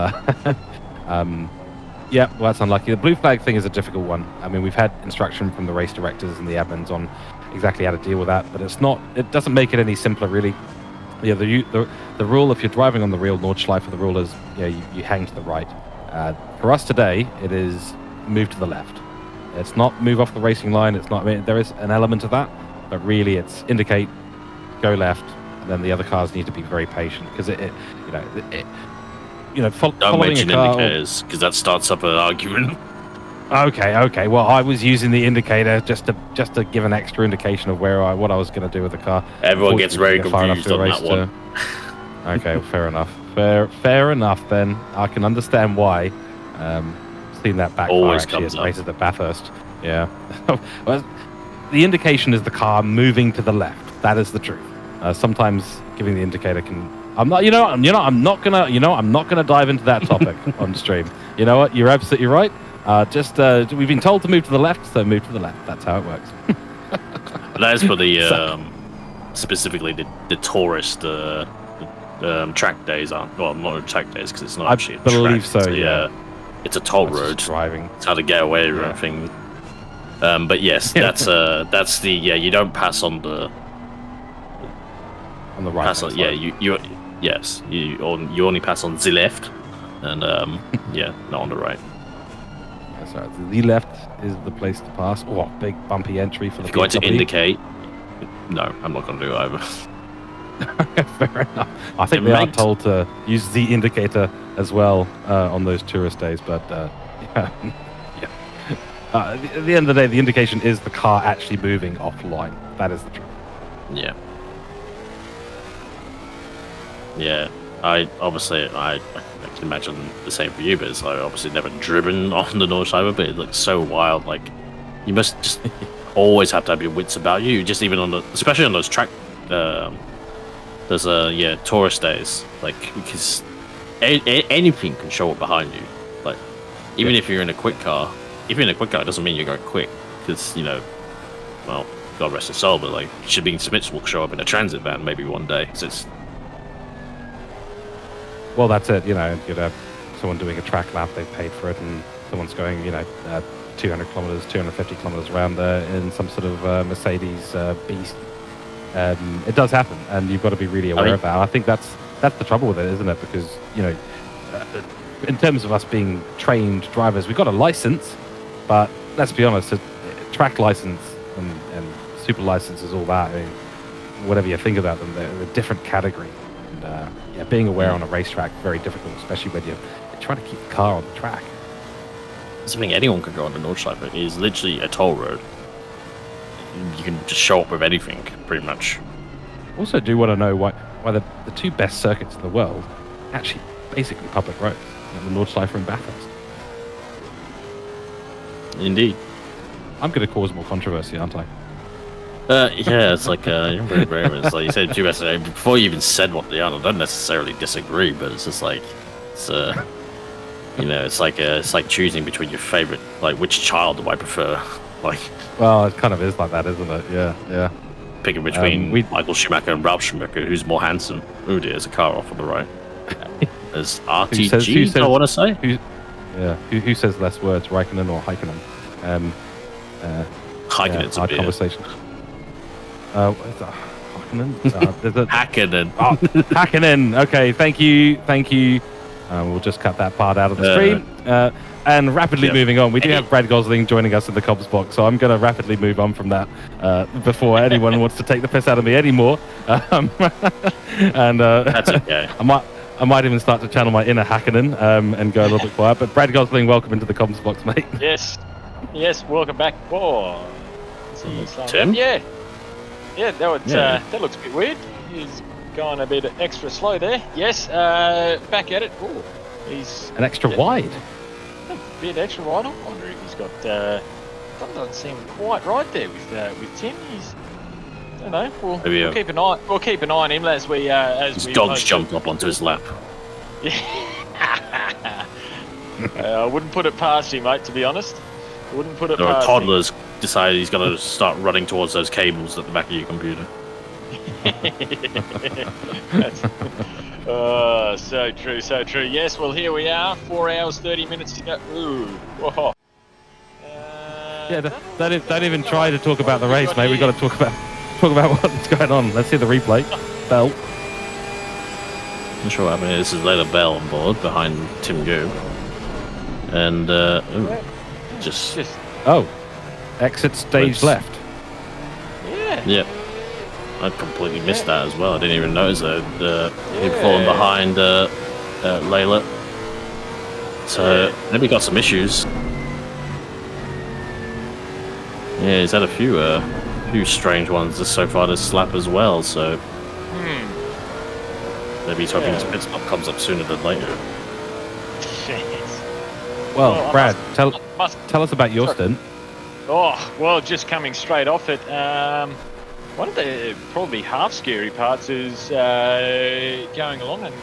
yeah, well, that's unlucky. The blue flag thing is a difficult one. I mean, we've had instruction from the race directors and the admins on exactly how to deal with that, but it doesn't make it any simpler, really. Yeah, the rule, if you're driving on the real Nordschleife, the rule is you hang to the right. For us today, it is move to the left. It's not move off the racing line. It's not. I mean, there is an element of that, but really, it's indicate, go left, and then the other cars need to be very patient because Don't following mention a car. indicators because that starts up an argument. Okay. Well, I was using the indicator just to give an extra indication of what I was going to do with the car. Everyone gets very confused on that one. Okay, well, fair enough. Fair enough. Then I can understand why. Seen that backfire Always actually comes at up. races at Bathurst. Yeah. Well, the indication is the car moving to the left. That is the truth. Sometimes giving the indicator can. I'm not gonna dive into that topic on stream. You know what? You're absolutely right. We've been told to move to the left, so move to the left. That's how it works. That is for the specifically the tourist track days aren't. Well, not track days because it's not actually a track. I believe so. Yeah. It's a toll That's road. just driving. It's how to get away with everything. But yes, that's the you don't pass on the right. pass on, you only pass on the left, and not on the right. sorry, the left is the place to pass. Oh, big bumpy entry for the If you're going to BMW. indicate, no, I'm not going to do it either. Fair enough. I think we are told to use the indicator as well on those tourist days, but yeah. At the end of the day, the indication is the car actually moving offline. That is the truth. Yeah. Yeah. I can imagine the same for you, but it's like obviously never driven on the Nordschleife, but it looks so wild. Like you must just always have to have your wits about you. Just even on especially on those track, tourist days. Like because anything can show up behind you. Like even if you're in a quick car, it doesn't mean you're going quick because well, God rest his soul, but like Shabine Smits will show up in a transit van maybe one day. So it's. Well, that's it. You'd have someone doing a track lap, they've paid for it, and someone's going, 200 kilometers, 250 kilometers around there in some sort of Mercedes beast. It does happen, and you've got to be really aware of that. I think that's the trouble with it, isn't it? Because, in terms of us being trained drivers, we've got a license, but let's be honest, a track license and super license is all that. I mean, whatever you think about them, they're a different category. And being aware on a racetrack very difficult, especially when you're trying to keep the car on the track. Something anyone can go on the Nordschleife. It is literally a toll road. You can just show up with anything, pretty much. Also, do want to know why the two best circuits in the world actually basically public roads, the Nordschleife and Bathurst. Indeed. I'm going to cause more controversy, aren't I? Yeah, it's like it's like you said two best. Before you even said what they are, I don't necessarily disagree, but it's just like it's like choosing between your favorite, like which child do I prefer? Like, well, it kind of is like that, isn't it? Yeah. Picking between Michael Schumacher and Ralf Schumacher, who's more handsome? Oh dear, there's a car off on the right. There's RTG. I want to say. Who says less words, Raikkonen or Häkkinen? Hakkinen, hard conversation. What is that? Hakkinen? Hakkinen. Oh, Hakkinen. Okay, thank you. We'll just cut that part out of the stream. And rapidly moving on, we do have Brad Gosling joining us in the comms box, so I'm going to rapidly move on from that before anyone wants to take the piss out of me anymore. That's okay. I might even start to channel my inner Hakkinen and go a little bit quiet. But Brad Gosling, welcome into the comms box, mate. Yes, welcome back. Oh, Tim? Yeah, that looks a bit weird. He's going a bit extra slow there. Yes, back at it. Oh, he's an extra wide. A bit extra wide. I wonder if he's got. Doesn't seem quite right there with Tim. I don't know. We'll keep an eye. We'll keep an eye on him as we. His dog's jumped up onto his lap. Yeah. I wouldn't put it past him, mate. To be honest, I wouldn't put it past him. Toddler's decided he's going to start running towards those cables at the back of your computer. So true. Yes, well, here we are. 4 hours, 30 minutes to go. Ooh. Whoa. Don't even try to talk about the race, mate. We've got to talk about what's going on. Let's see the replay. Bell. Not sure what happened here. This is later Bell on board behind Tim Goob. And, exit stage left. Yeah. Yep. I completely missed that as well. I didn't even notice that he'd fallen behind Layla. So maybe got some issues. Yeah, he's had a few strange ones so far this lap as well. So maybe he's hoping his pit stop comes up sooner than later. Well, Brad, tell us about your stint. Oh, well, just coming straight off it. One of the probably half scary parts is going along, and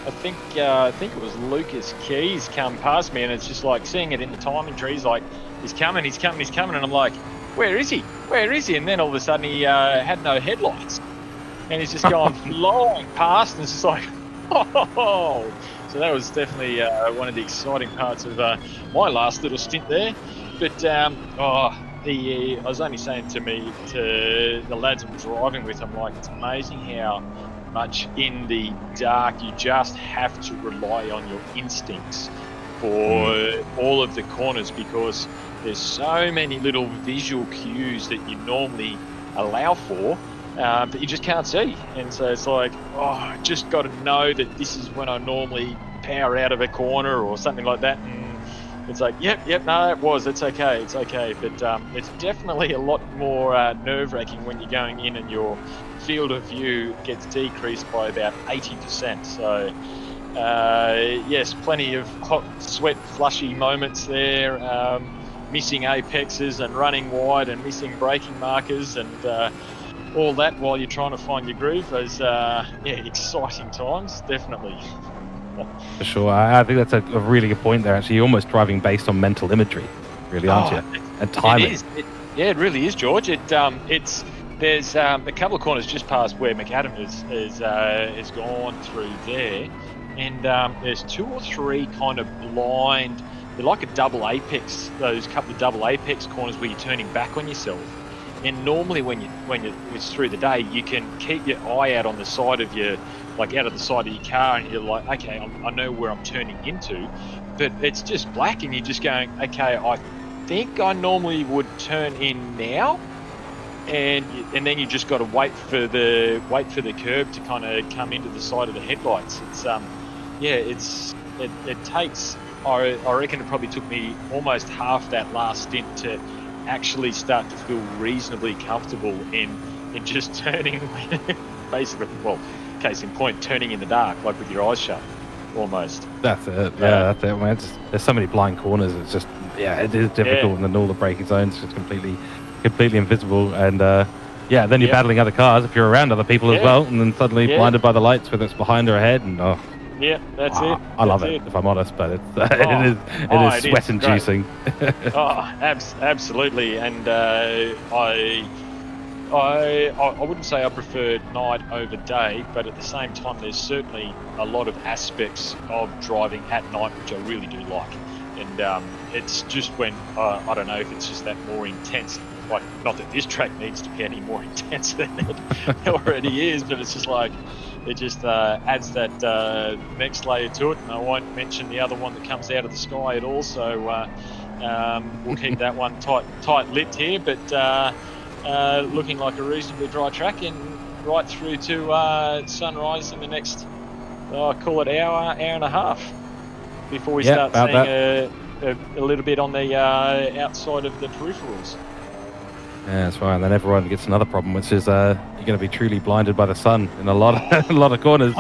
I think it was Lucas Keys come past me, and it's just like seeing it in the timing trees, like he's coming, and I'm like, where is he? And then all of a sudden he had no headlights, and he's just going flying past, and it's just like, oh. So that was definitely one of the exciting parts of my last little stint there. But I was only saying to the lads I'm driving with, I'm like, it's amazing how much in the dark you just have to rely on your instincts for all of the corners, because there's so many little visual cues that you normally allow for that you just can't see. And so it's like, oh, I just got to know that this is when I normally power out of a corner or something like that. And it's like, yep, no, it's okay. But it's definitely a lot more nerve-wracking when you're going in and your field of view gets decreased by about 80%. So, yes, plenty of hot, sweat, flushy moments there. Missing apexes and running wide and missing braking markers and all that while you're trying to find your groove. Those, exciting times, definitely. For sure. I think that's a really good point there. Actually, you're almost driving based on mental imagery, really, aren't you? And timing. It is. It really is, George. There's a couple of corners just past where McAdam is gone through there, and there's 2 or 3 kind of blind. They're like a double apex. Those couple of double apex corners where you're turning back on yourself. And normally when it's through the day, you can keep your eye out on the side of your, like out of the side of your car, and you're like, okay, I know where I'm turning into, but it's just black, and you're just going, okay, I think I normally would turn in now, and then you just got to wait for the curb to kind of come into the side of the headlights. It's it takes. I reckon it probably took me almost half that last stint to actually start to feel reasonably comfortable in just turning, basically, well, case in point, turning in the dark, like with your eyes shut, almost. That's it. Yeah, that's it. Man, there's so many blind corners. It's just, it is difficult, and then all the braking zones just completely invisible. And then you're battling other cars if you're around other people as well, and then suddenly blinded by the lights, whether it's behind or ahead, and yeah, that's it. I love it, if I'm honest, but it is sweat-inducing. Absolutely, and I wouldn't say I prefer night over day, but at the same time, there's certainly a lot of aspects of driving at night which I really do like, and it's just when I don't know if it's just that more intense. Like, not that this track needs to be any more intense than it already is, but it's just like, it just adds that next layer to it. And I won't mention the other one that comes out of the sky at all, so we'll keep that one tight lipped here, but looking like a reasonably dry track, and right through to sunrise in the next, call it hour and a half, before we start seeing a little bit on the outside of the peripherals. Yeah, that's right. And then everyone gets another problem, which is you're going to be truly blinded by the sun in a lot of corners.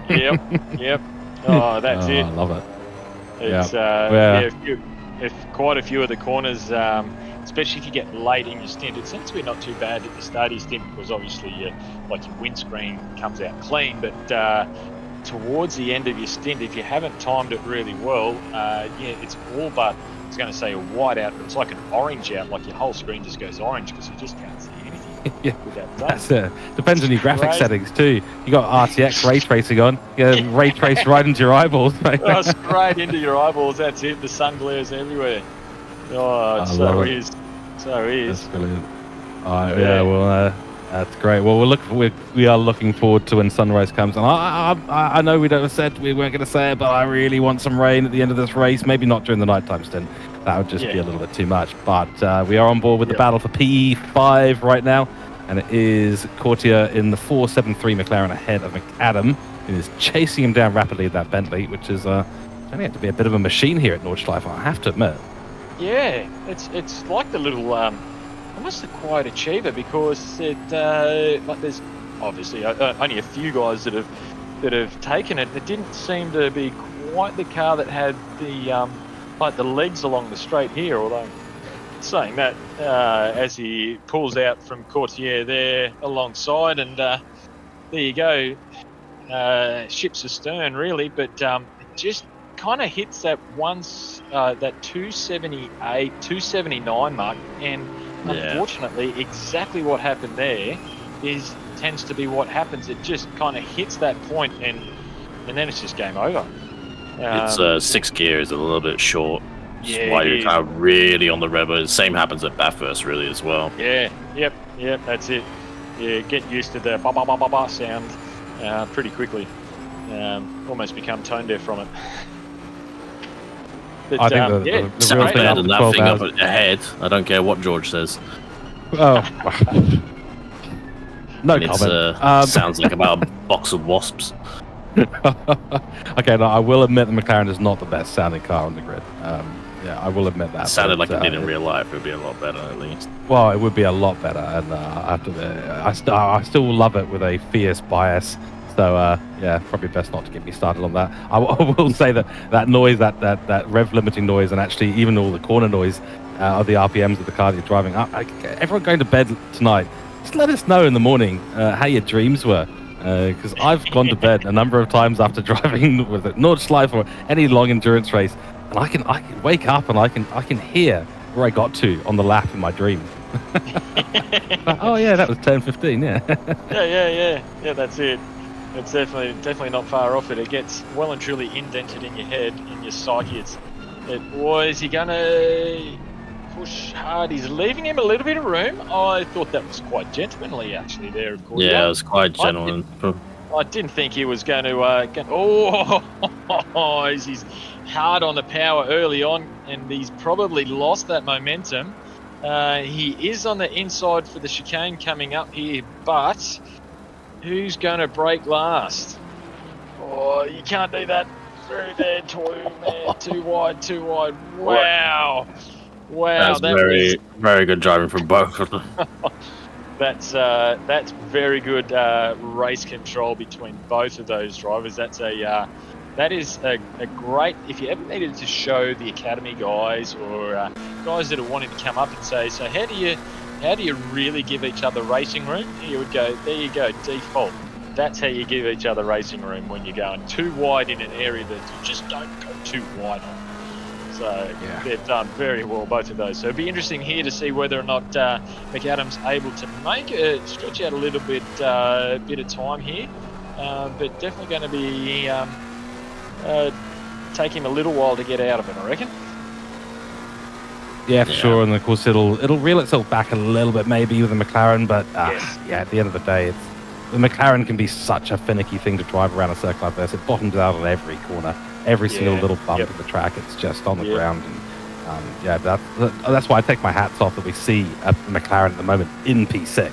Yep. Oh, that's it. I love it. It's if quite a few of the corners, especially if you get late in your stint, it seems to be not too bad at the start of your stint, because obviously your windscreen comes out clean, but towards the end of your stint, if you haven't timed it really well, it's all but, I was going to say a white out, but it's like an orange out, like your whole screen just goes orange because you just can't see anything with that done. That's depends on your graphic settings too. You got RTX ray tracing on, ray trace right into your eyeballs. Straight into your eyeballs, that's it. The sun glares everywhere. Oh, it so is. That's brilliant. That's great. Well, we are looking forward to when sunrise comes. And I know we weren't going to say it, but I really want some rain at the end of this race. Maybe not during the nighttime stint. That would just be a little bit too much. But we are on board with the battle for P5 right now. And it is Courtier in the 473 McLaren ahead of McAdam, who is chasing him down rapidly in that Bentley, which is turning out to be a bit of a machine here at Nordschleife, I have to admit. Yeah, it's like the little... almost a quiet achiever, because there's obviously only a few guys that have taken it. It didn't seem to be quite the car that had the legs along the straight here. Although saying that, as he pulls out from Courtier there alongside, and there you go, ships astern really, but it just kind of hits that that 278, 279 mark, and unfortunately, exactly what happened there tends to be what happens. It just kind of hits that point, and then it's just game over. It's 6 gears, a little bit short. Why you're kind of really on the rubber. Same happens at Bathurst, really, as well. Yep, that's it. Yeah, get used to the ba ba ba ba ba sound pretty quickly. Almost become tone deaf from it. But, I think the yeah, real it's thing great. better after than that 12 thing hours. up ahead. I don't care what George says. Oh, no It's comment. sounds like about a box of wasps. Okay, no, I will admit the McLaren is not the best sounding car on the grid. Yeah, I will admit that. It sounded but, like it did in real life. It would be a lot better, at least. Well, it would be a lot better, and I still love it with a fierce bias. So yeah, probably best not to get me started on that. I will say that noise, that rev limiting noise, and actually even all the corner noise of the RPMs of the car that you're driving. Everyone going to bed tonight, just let us know in the morning how your dreams were. Because I've gone to bed a number of times after driving with a Nordschleife or any long endurance race, and I can wake up and I can hear where I got to on the lap in my dream. Oh yeah, that was turn 15. Yeah. Yeah. That's it. It's definitely not far off it. It gets well and truly indented in your head, in your psyche. Is he gonna push hard? He's leaving him a little bit of room. I thought that was quite gentlemanly, actually. There, of course. Yeah, it was quite gentleman. I didn't think he was going to. He's hard on the power early on, and he's probably lost that momentum. He is on the inside for the chicane coming up here, but who's going to break last? Oh, you can't do that through there, too wide. Wow. That's very good driving from both of them. That's very good race control between both of those drivers. That is a great, if you ever needed to show the academy guys or guys that are wanting to come up and say, so how do you really give each other racing room? You would go, there you go, default. That's how you give each other racing room when you're going too wide in an area that you just don't go too wide on. So they've done very well, both of those. So it'll be interesting here to see whether or not McAdam's able to stretch out a little bit of time here. But definitely going to be take him a little while to get out of it, I reckon. Yeah, for sure. And of course, it'll reel itself back a little bit maybe with the McLaren, but yeah, at the end of the day, the McLaren can be such a finicky thing to drive around a circle like this. It bottoms out on every corner, every single little bump in the track. It's just on the ground. And that's why I take my hats off that we see a McLaren at the moment in P6.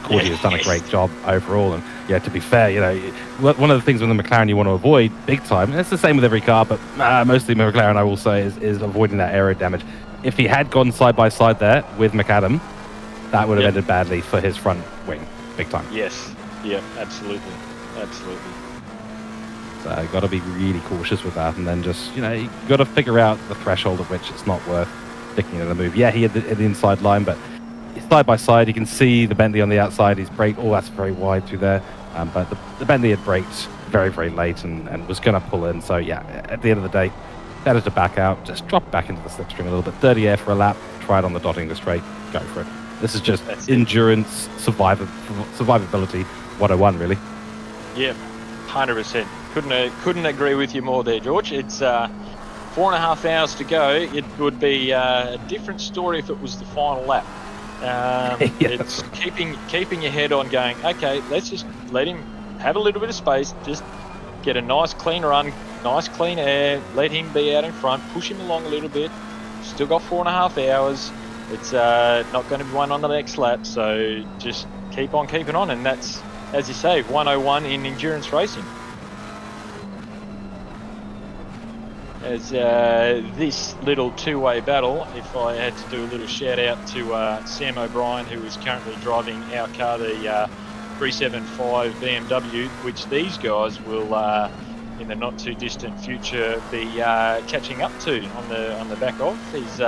Cordy has done a great job overall, and yeah, to be fair, one of the things with the McLaren you want to avoid big time, and it's the same with every car, but mostly McLaren I will say is avoiding that aero damage. If he had gone side by side there with McAdam, that would have ended badly for his front wing, big time. Yes, yeah, absolutely. So you've got to be really cautious with that, and then just you've got to figure out the threshold at which it's not worth sticking in the move. Yeah, he had the inside line, but side by side, you can see the Bentley on the outside. He's brake. Oh, that's very wide through there. But the Bentley had braked very, very late and was going to pull in. So yeah, at the end of the day, better to back out, just drop back into the slipstream a little bit. 30 air for a lap. Try it on the dotting the straight. Go for it. This is just endurance, survivability 101, really. Yeah, 100%. Couldn't agree with you more there, George. It's 4.5 hours to go. It would be a different story if it was the final lap. It's keeping your head on, going, okay, let's just let him have a little bit of space, just get a nice clean run, nice clean air, let him be out in front, push him along a little bit. Still got 4.5 hours. It's not going to be one on the next lap, so just keep on keeping on, and that's, as you say, 101 in endurance racing. As this little two-way battle, if I had to do a little shout out to Sam O'Brien, who is currently driving our car, the 375 BMW, which these guys will, in the not too distant future, be catching up to on the back of. He's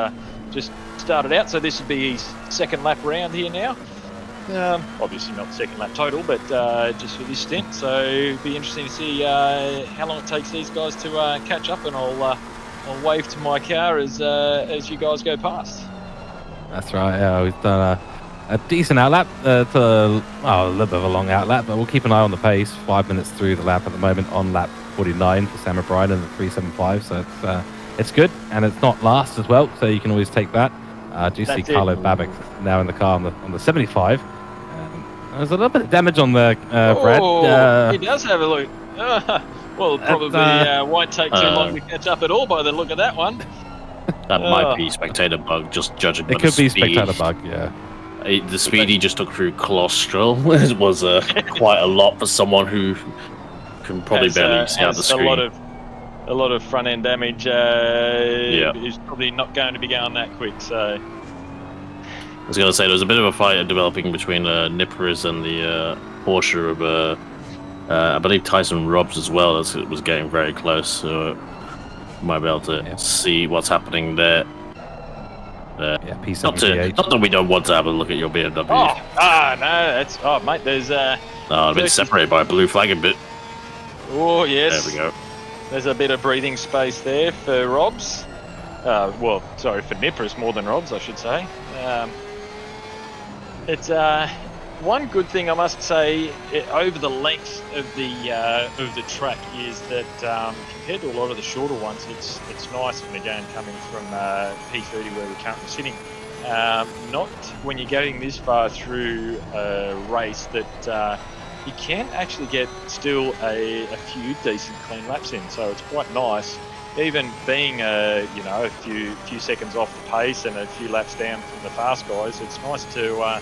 just started out, so this would be his second lap round here now. Obviously not second lap total, but just for this stint. So it'll be interesting to see how long it takes these guys to catch up, and I'll wave to my car as you guys go past. That's right. Yeah, we've done a decent outlap. It's a little bit of a long outlap, but we'll keep an eye on the pace. 5 minutes through the lap at the moment on lap 49 for Sam O'Brien and the 375. So it's good, and it's not last as well. So you can always take that. Do you see Carlo Babbitt now in the car on the 75? There's a little bit of damage on the Brad. He does have a look. Well, probably won't take too long to catch up at all by the look of that one. That might be spectator bug, just judging by It could the be speed. spectator bug, yeah. The speed he just took through Colostral was quite a lot for someone who can probably barely see out the screen. A lot of front end damage. Is probably not going to be going that quick. So I was going to say there was a bit of a fight developing between Nippers and the Porsche of I believe Tyson Robs as well. As it was getting very close, so you might be able to see what's happening there. Yeah, P78. Not that we don't want to have a look at your BMW. No, that's mate. There's I've been separated by a blue flag a bit. Oh yes. There we go. There's a bit of breathing space there for Robs. Well, sorry, for Nippers more than Robs, I should say. It's one good thing I must say over the length of the track is that compared to a lot of the shorter ones, it's nice, and again coming from P30 where we're currently sitting. Not when you're going this far through a race that you can actually get still a few decent clean laps in, so it's quite nice. Even being a few seconds off the pace and a few laps down from the fast guys, it's nice to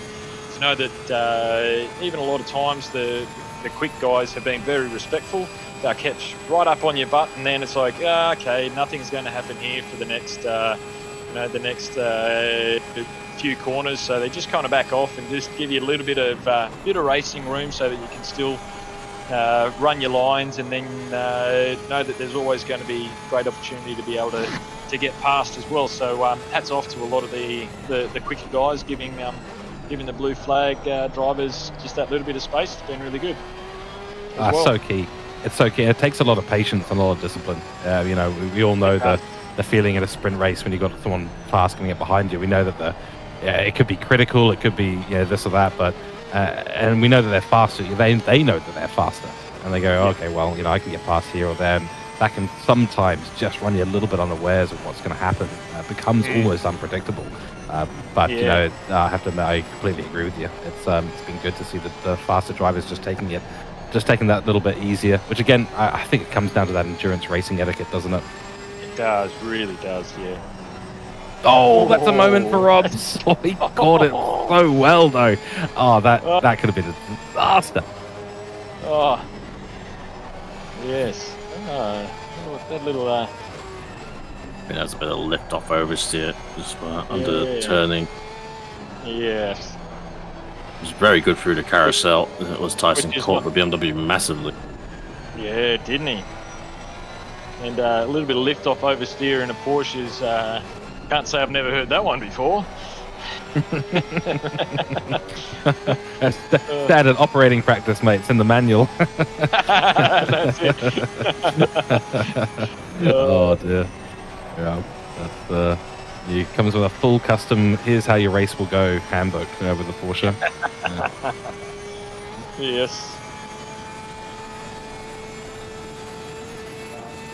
know that even a lot of times the quick guys have been very respectful. They'll catch right up on your butt, and then it's like, okay, nothing's going to happen here for the next few corners, so they just kind of back off and just give you a little bit of racing room so that you can still run your lines, and then know that there's always going to be great opportunity to be able to get past as well. So hats off to a lot of the quicker guys giving the blue flag drivers just that little bit of space. It's been really good. So key. It's so key. It takes a lot of patience and a lot of discipline. We all know the feeling in a sprint race when you've got someone fast coming up behind you. We know that it could be critical, it could be this or that, but and we know that they're faster. They know that they're faster, and they go, okay, well, I can get past here or there. And that can sometimes just run you a little bit unawares of what's going to happen. It becomes almost unpredictable. But I have to admit, I completely agree with you. It's been good to see the faster drivers just taking that little bit easier. Which again, I think it comes down to that endurance racing etiquette, doesn't it? It does, really does, yeah. Oh, that's a moment for Robs. Oh, he caught it so well, though. Oh, that could have been a disaster. Oh, yes. That little. I think that's a bit of lift off oversteer just under turning. Yes. It was very good through the carousel. It was Tyson caught the BMW massively. Yeah, didn't he? And a little bit of lift off oversteer in a Porsche is. Can't say I've never heard that one before. Standard operating practice, mate. It's in the manual. That's it. Oh dear. Yeah, that's it comes with a full custom. Here's how your race will go handbook with the Porsche. Yes.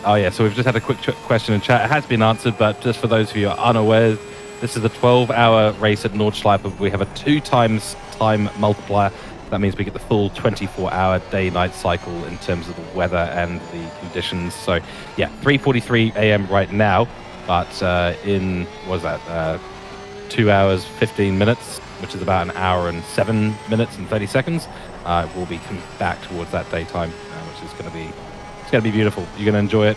Oh yeah, so we've just had a quick question in chat. It has been answered, but just for those of you who are unaware, this is a 12-hour race at Nordschleife. We have a 2 times time multiplier. That means we get the full 24-hour day-night cycle in terms of the weather and the conditions. So yeah, 3:43 a.m. right now, but in, what is that, 2 hours, 15 minutes, which is about an hour and 7 minutes and 30 seconds, we'll be back towards that daytime, which is going to be... It's going to be beautiful. You're going to enjoy it.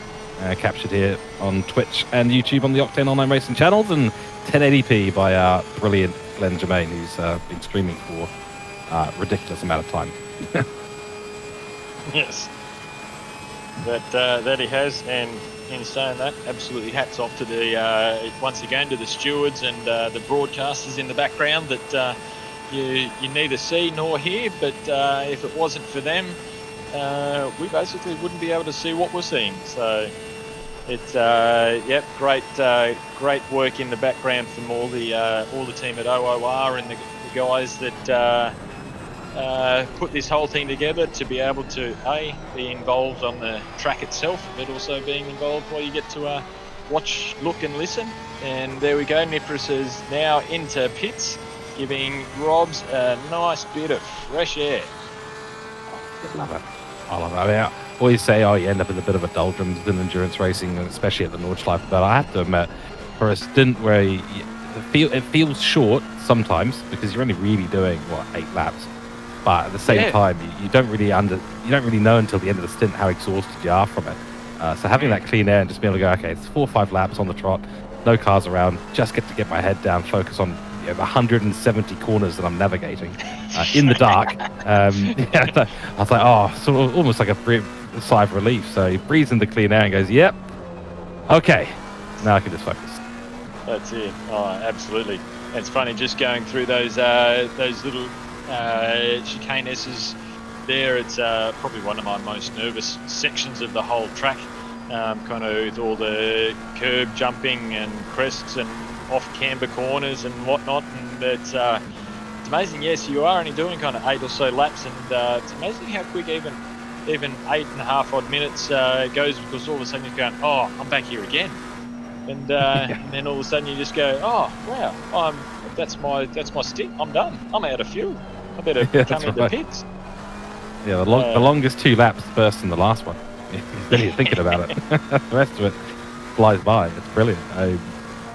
Captured here on Twitch and YouTube on the Octane Online Racing channels, and 1080p by our brilliant Glenn Germain, who's been streaming for a ridiculous amount of time. Yes. That he has, and in saying that, absolutely hats off to the once again to the stewards and the broadcasters in the background that you neither see nor hear, but if it wasn't for them, we basically wouldn't be able to see what we're seeing. So it's great work in the background from all the team at OOR and the guys that put this whole thing together to be able to be involved on the track itself, but also being involved while you get to watch, look and listen. And there we go, Nipris is now into pits, giving Robs a nice bit of fresh air. Love it. I love it. I mean, always say, oh, you end up in a bit of a doldrums in endurance racing, especially at the Nordschleife. But I have to admit, for a stint where it feels short sometimes because you're only really doing 8 laps. But at the same time, you don't really know until the end of the stint how exhausted you are from it. So having that clean air and just being able to go, okay, it's 4 or 5 laps on the trot, no cars around, just get to get my head down, focus on the 170 corners that I'm navigating in the dark. I was like, oh, sort of almost like a sigh of relief. So he breathes in the clean air and goes, yep, okay, now I can just focus. That's it. Oh, absolutely. And it's funny just going through those little chicanesses there. It's probably one of my most nervous sections of the whole track. Kind of with all the curb jumping and crests and off camber corners and whatnot, and it's amazing. Yes, you are only doing kind of 8 or so laps, and it's amazing how quick even 8.5 odd minutes goes, because all of a sudden you're going, oh, I'm back here again, and then all of a sudden you just go, oh wow, that's my stint. I'm done. I'm out of fuel. I better come into the pits. Yeah, the longest 2 laps first and the last one. Then you're thinking about it. The rest of it flies by. It's brilliant.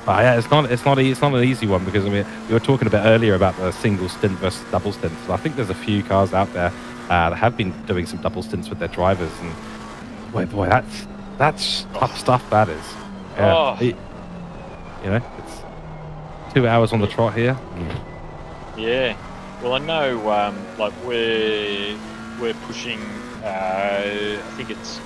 But yeah, it's not an easy one, because I mean, we were talking a bit earlier about the single stint versus double stints. So I think there's a few cars out there that have been doing some double stints with their drivers, and boy, that's tough stuff. That is. Yeah. It's 2 hours on the trot here. Yeah. Well, I know, like we're pushing. I think it's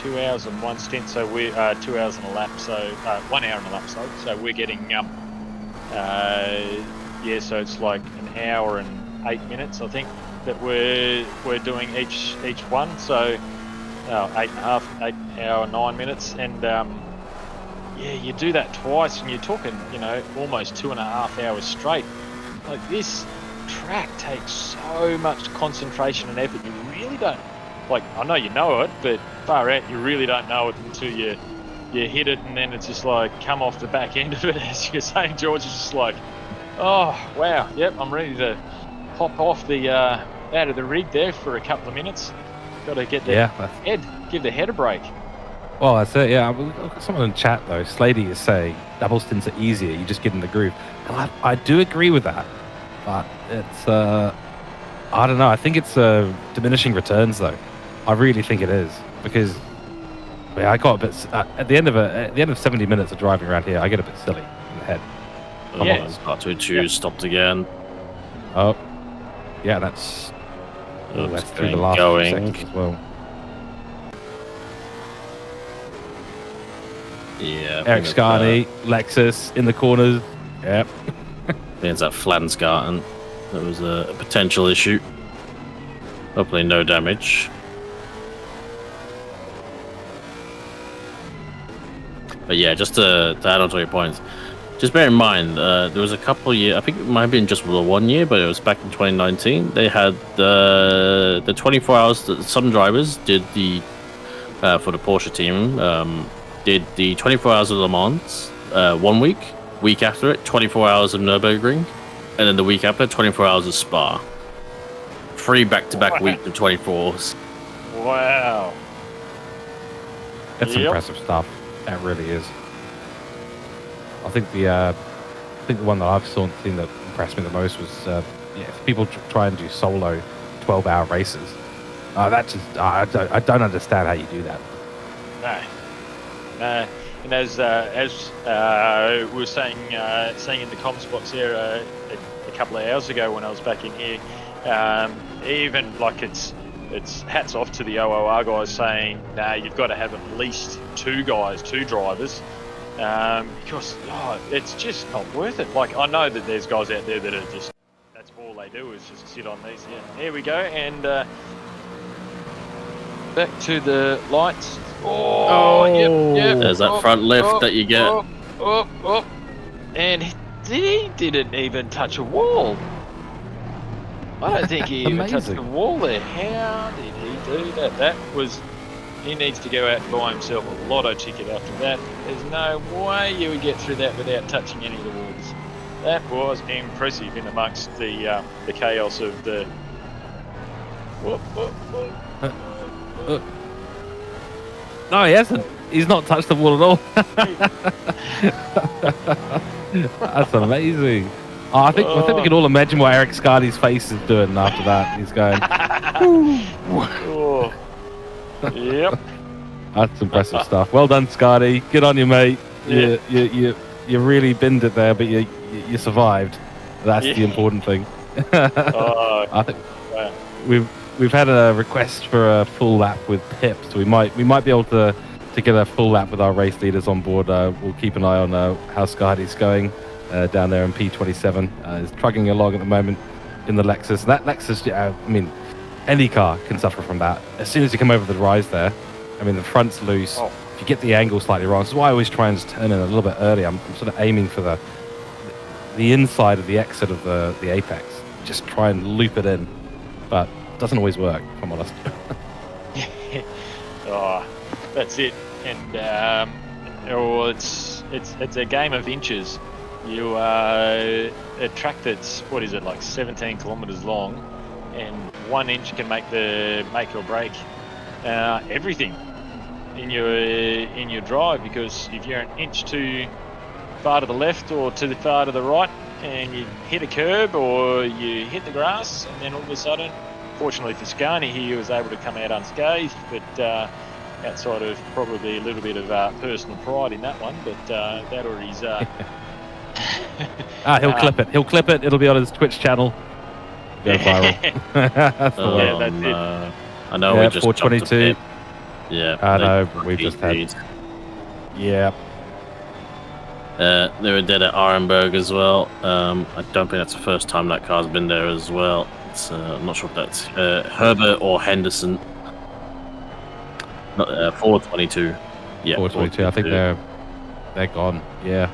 2 hours and 1 stint, so we're 2 hours and a lap, so 1 hour and a lap, so we're getting so it's like an hour and 8 minutes, I think, that we're doing each one, so 8.5, 8 hour 9 minutes, and you do that twice, and you're talking, almost 2.5 hours straight. Like, this track takes so much concentration and effort. You really don't, like, I know you know it, but far out, you really don't know it until you hit it, and then it's just like come off the back end of it, as you're saying, George. Is just like, oh wow, yep, I'm ready to hop off the out of the rig there for a couple of minutes. Got to get give the head a break. Well, that's it. Yeah, someone in chat though, Slady is saying double stints are easier. You just get in the groove, and I do agree with that, but it's I don't know. I think it's diminishing returns though. I really think it is, because I got a bit at the end of 70 minutes of driving around here. I get a bit silly in the head. R22 stopped again. Oh, yeah, that's through the last few seconds as well. Yeah, Eric Scarney, Lexus in the corners. Yep. I think it's that Flansgarten. That was a potential issue. Hopefully no damage. But yeah, just to add on to your points, just bear in mind, there was a couple of years, I think it might have been just the 1 year, but it was back in 2019. They had the 24 hours that some drivers did for the Porsche team, did the 24 hours of Le Mans 1 week after it, 24 hours of Nürburgring, and then the week after, 24 hours of Spa. 3 back-to-back weeks of 24s. Wow. That's impressive stuff. That really is. I think the one that I've seen that impressed me the most was if people try and do solo 12-hour races. That just I don't understand how you do that. No. And as we were saying in the comments box here a couple of hours ago when I was back in here, even like it's hats off to the OOR guys saying, nah, you've got to have at least 2 drivers, because it's just not worth it. Like, I know that there's guys out there that are just, that's all they do is just sit on these. Yeah, here we go, and back to the lights. Yep. There's that front lift that you get. And he didn't even touch a wall. I don't think he even touched the wall there. How did he do that? He needs to go out and buy himself a lotto ticket after that. There's no way you would get through that without touching any of the walls. That was impressive in amongst the chaos of the... No, he hasn't. He's not touched the wall at all. That's amazing. Oh, I think we can all imagine what Eric Scardy's face is doing after that. He's going. Oh. Yep. That's impressive stuff. Well done, Scardy. Good on you, mate. Yeah. You really binned it there, but you survived. That's the important thing. Oh, I think wow. we've had a request for a full lap with Pip, so we might be able to get a full lap with our race leaders on board. We'll keep an eye on how Scardy's going down there in P27. Is trucking along at the moment in the Lexus. That Lexus, I mean, any car can suffer from that. As soon as you come over the rise there, I mean, the front's loose. Oh. If you get the angle slightly wrong, this is why I always try and just turn in a little bit early. I'm sort of aiming for the inside of the exit of the apex. Just try and loop it in, but it doesn't always work, if I'm honest. Oh, that's it. And it's a game of inches. You a track that's like 17 kilometers long, and 1 inch can make or break everything in your drive. Because if you're an inch too far to the left or to the far to the right, and you hit a curb or you hit the grass, and then all of a sudden, fortunately for Scani, he was able to come out unscathed, but outside of probably a little bit of personal pride in that one, but that or his... He'll clip it. He'll clip it. It'll be on his Twitch channel. Go viral. That's the one. Yeah, that's it. I know we just 422. Yeah. I know, but we just had... Yeah. They were dead at Arenberg as well. I don't think that's the first time that car's been there as well. I'm not sure if that's Herbert or Henderson. 422. Yeah, 422. I think they're gone. Yeah.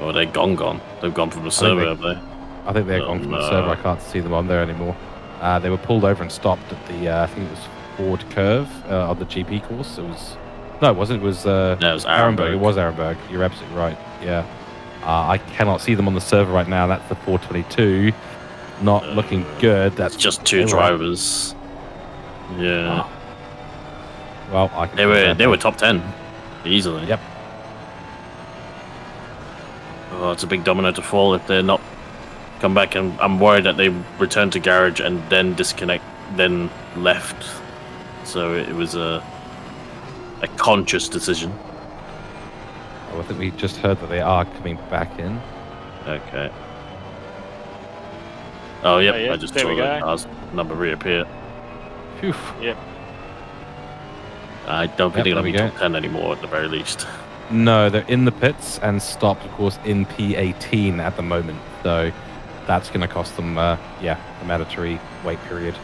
Oh, they're gone. They've gone from the server, have they? I think they're gone from the server. I can't see them on there anymore. They were pulled over and stopped at the I think it was Ford Curve on the GP course. It was no, it wasn't. It was no, it was Arenberg. It was Arenberg. You're absolutely right. Yeah. I cannot see them on the server right now. That's the 422. Not looking good. That's just two drivers. Yeah. Well, they were top 10 easily. Yep. Oh, it's a big domino to fall if they're not come back, and I'm worried that they return to garage and then disconnect, then left. So it was a conscious decision. I think we just heard that they are coming back in. Okay. Oh, yep. Yeah, I just there saw we the go. car's number reappear. Phew. Yep. I don't think they're Yep, going to be there we top 10 anymore at the very least. No, they're in the pits and stopped, of course, in P18 at the moment. So that's going to cost them, a mandatory wait period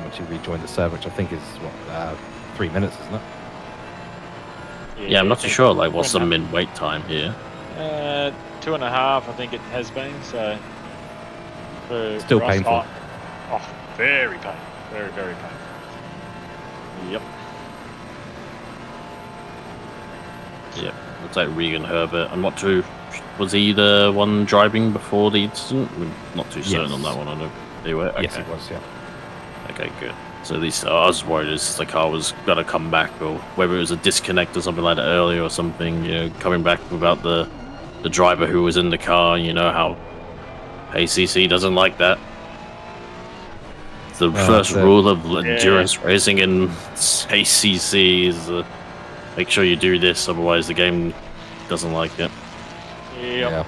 once you rejoin the server, which I think is, 3 minutes, isn't it? Yeah, I'm not too sure. Like, what's the min wait time here? 2.5, I think it has been. So Still for us, painful. Oh, very painful. Very, very painful. Yep. Yep. Looks like Regan Herbert. I'm not too... Was he the one driving before the incident? I'm not too certain on that one. I know they were. Okay. Yes, it was, yeah. Okay, good. So at least I was worried the car was going to come back, or whether it was a disconnect or something like that earlier or something, coming back without the driver who was in the car. You know how ACC doesn't like that. The first rule of endurance racing in ACC is make sure you do this, otherwise the game doesn't like it. Yep. Yeah.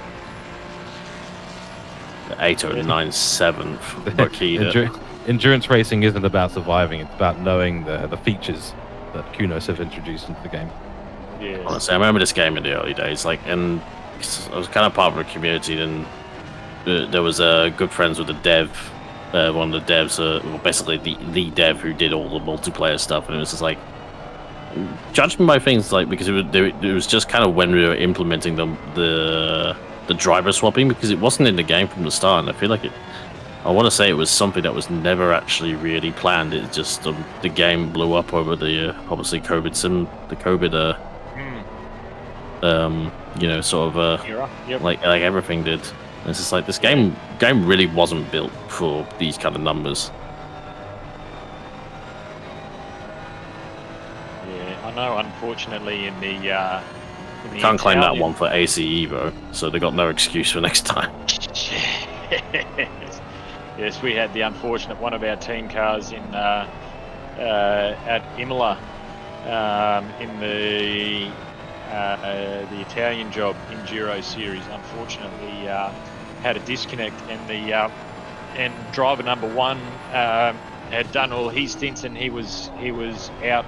809.7. Endurance racing isn't about surviving, it's about knowing the features that Kunos have introduced into the game. Yeah. Honestly, I remember this game in the early days, and I was kind of part of a community, and there was good friends with the dev, one of the devs, basically the dev who did all the multiplayer stuff, and it was just like, judge me by things like, because it was just kind of when we were implementing the driver swapping, because it wasn't in the game from the start, and I feel like I want to say it was something that was never actually really planned. It just the game blew up over the obviously COVID sort of Yep. like everything did. And it's just like this game really wasn't built for these kind of numbers. Yeah, I know, unfortunately, in the Can't claim that Italian- one for ACE though, so they got no excuse for next time. Yes, we had the unfortunate one of our team cars in at Imola in the Italian job Enduro series. Unfortunately, had a disconnect, and driver number one had done all his stints, and he was out.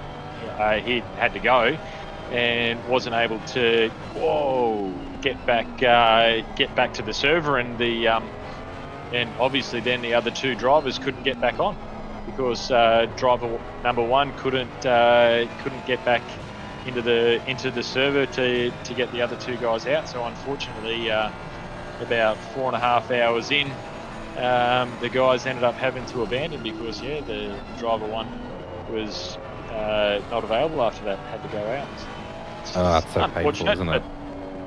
He had to go, and wasn't able to get back to the server, and and obviously then the other two drivers couldn't get back on because driver number one couldn't get back into the server to get the other two guys out. So unfortunately, about 4.5 hours in, the guys ended up having to abandon because the driver one was not available after that, had to go out. Oh, that's so painful, isn't it?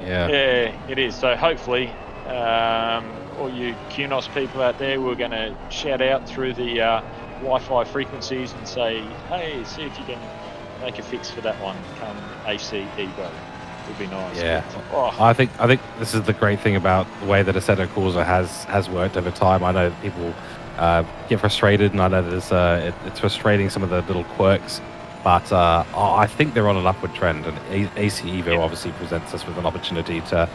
Yeah. Yeah, it is. So hopefully, all you QNOS people out there, we're going to shout out through the Wi-Fi frequencies and say, hey, see if you can make a fix for that one come ACE Evo. Would be nice. Yeah. But, I think this is the great thing about the way that Assetto Corsa has worked over time. I know that people get frustrated, and I know that it's frustrating, some of the little quirks, but I think they're on an upward trend, and ACE Evo obviously presents us with an opportunity to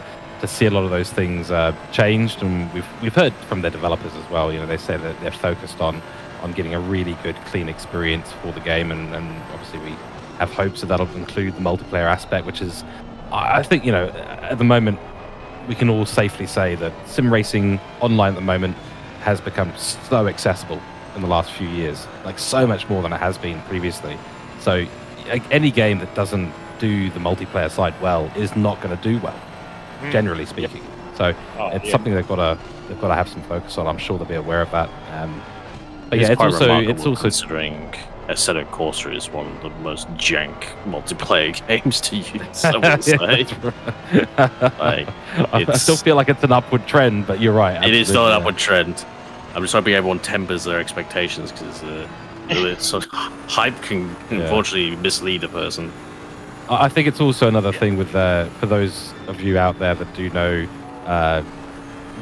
see a lot of those things changed, and we've heard from their developers as well. They say that they're focused on getting a really good, clean experience for the game, and obviously we have hopes that that'll include the multiplayer aspect, which is, I think, at the moment, we can all safely say that sim racing online at the moment has become so accessible in the last few years, like so much more than it has been previously. So any game that doesn't do the multiplayer side well is not going to do well, generally speaking. So it's something they've got to have some focus on. I'm sure they'll be aware of that. But yeah, it's also considering Assetto Corsa is one of the most jank multiplayer games to use, I would say. I still feel like it's an upward trend, but you're right. It is still an upward trend. I'm just hoping everyone tempers their expectations, because sort of hype can unfortunately mislead a person. I think it's also another thing with for those of you out there that do know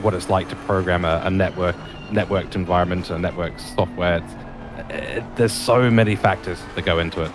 what it's like to program a networked environment, a network software. There's so many factors that go into it.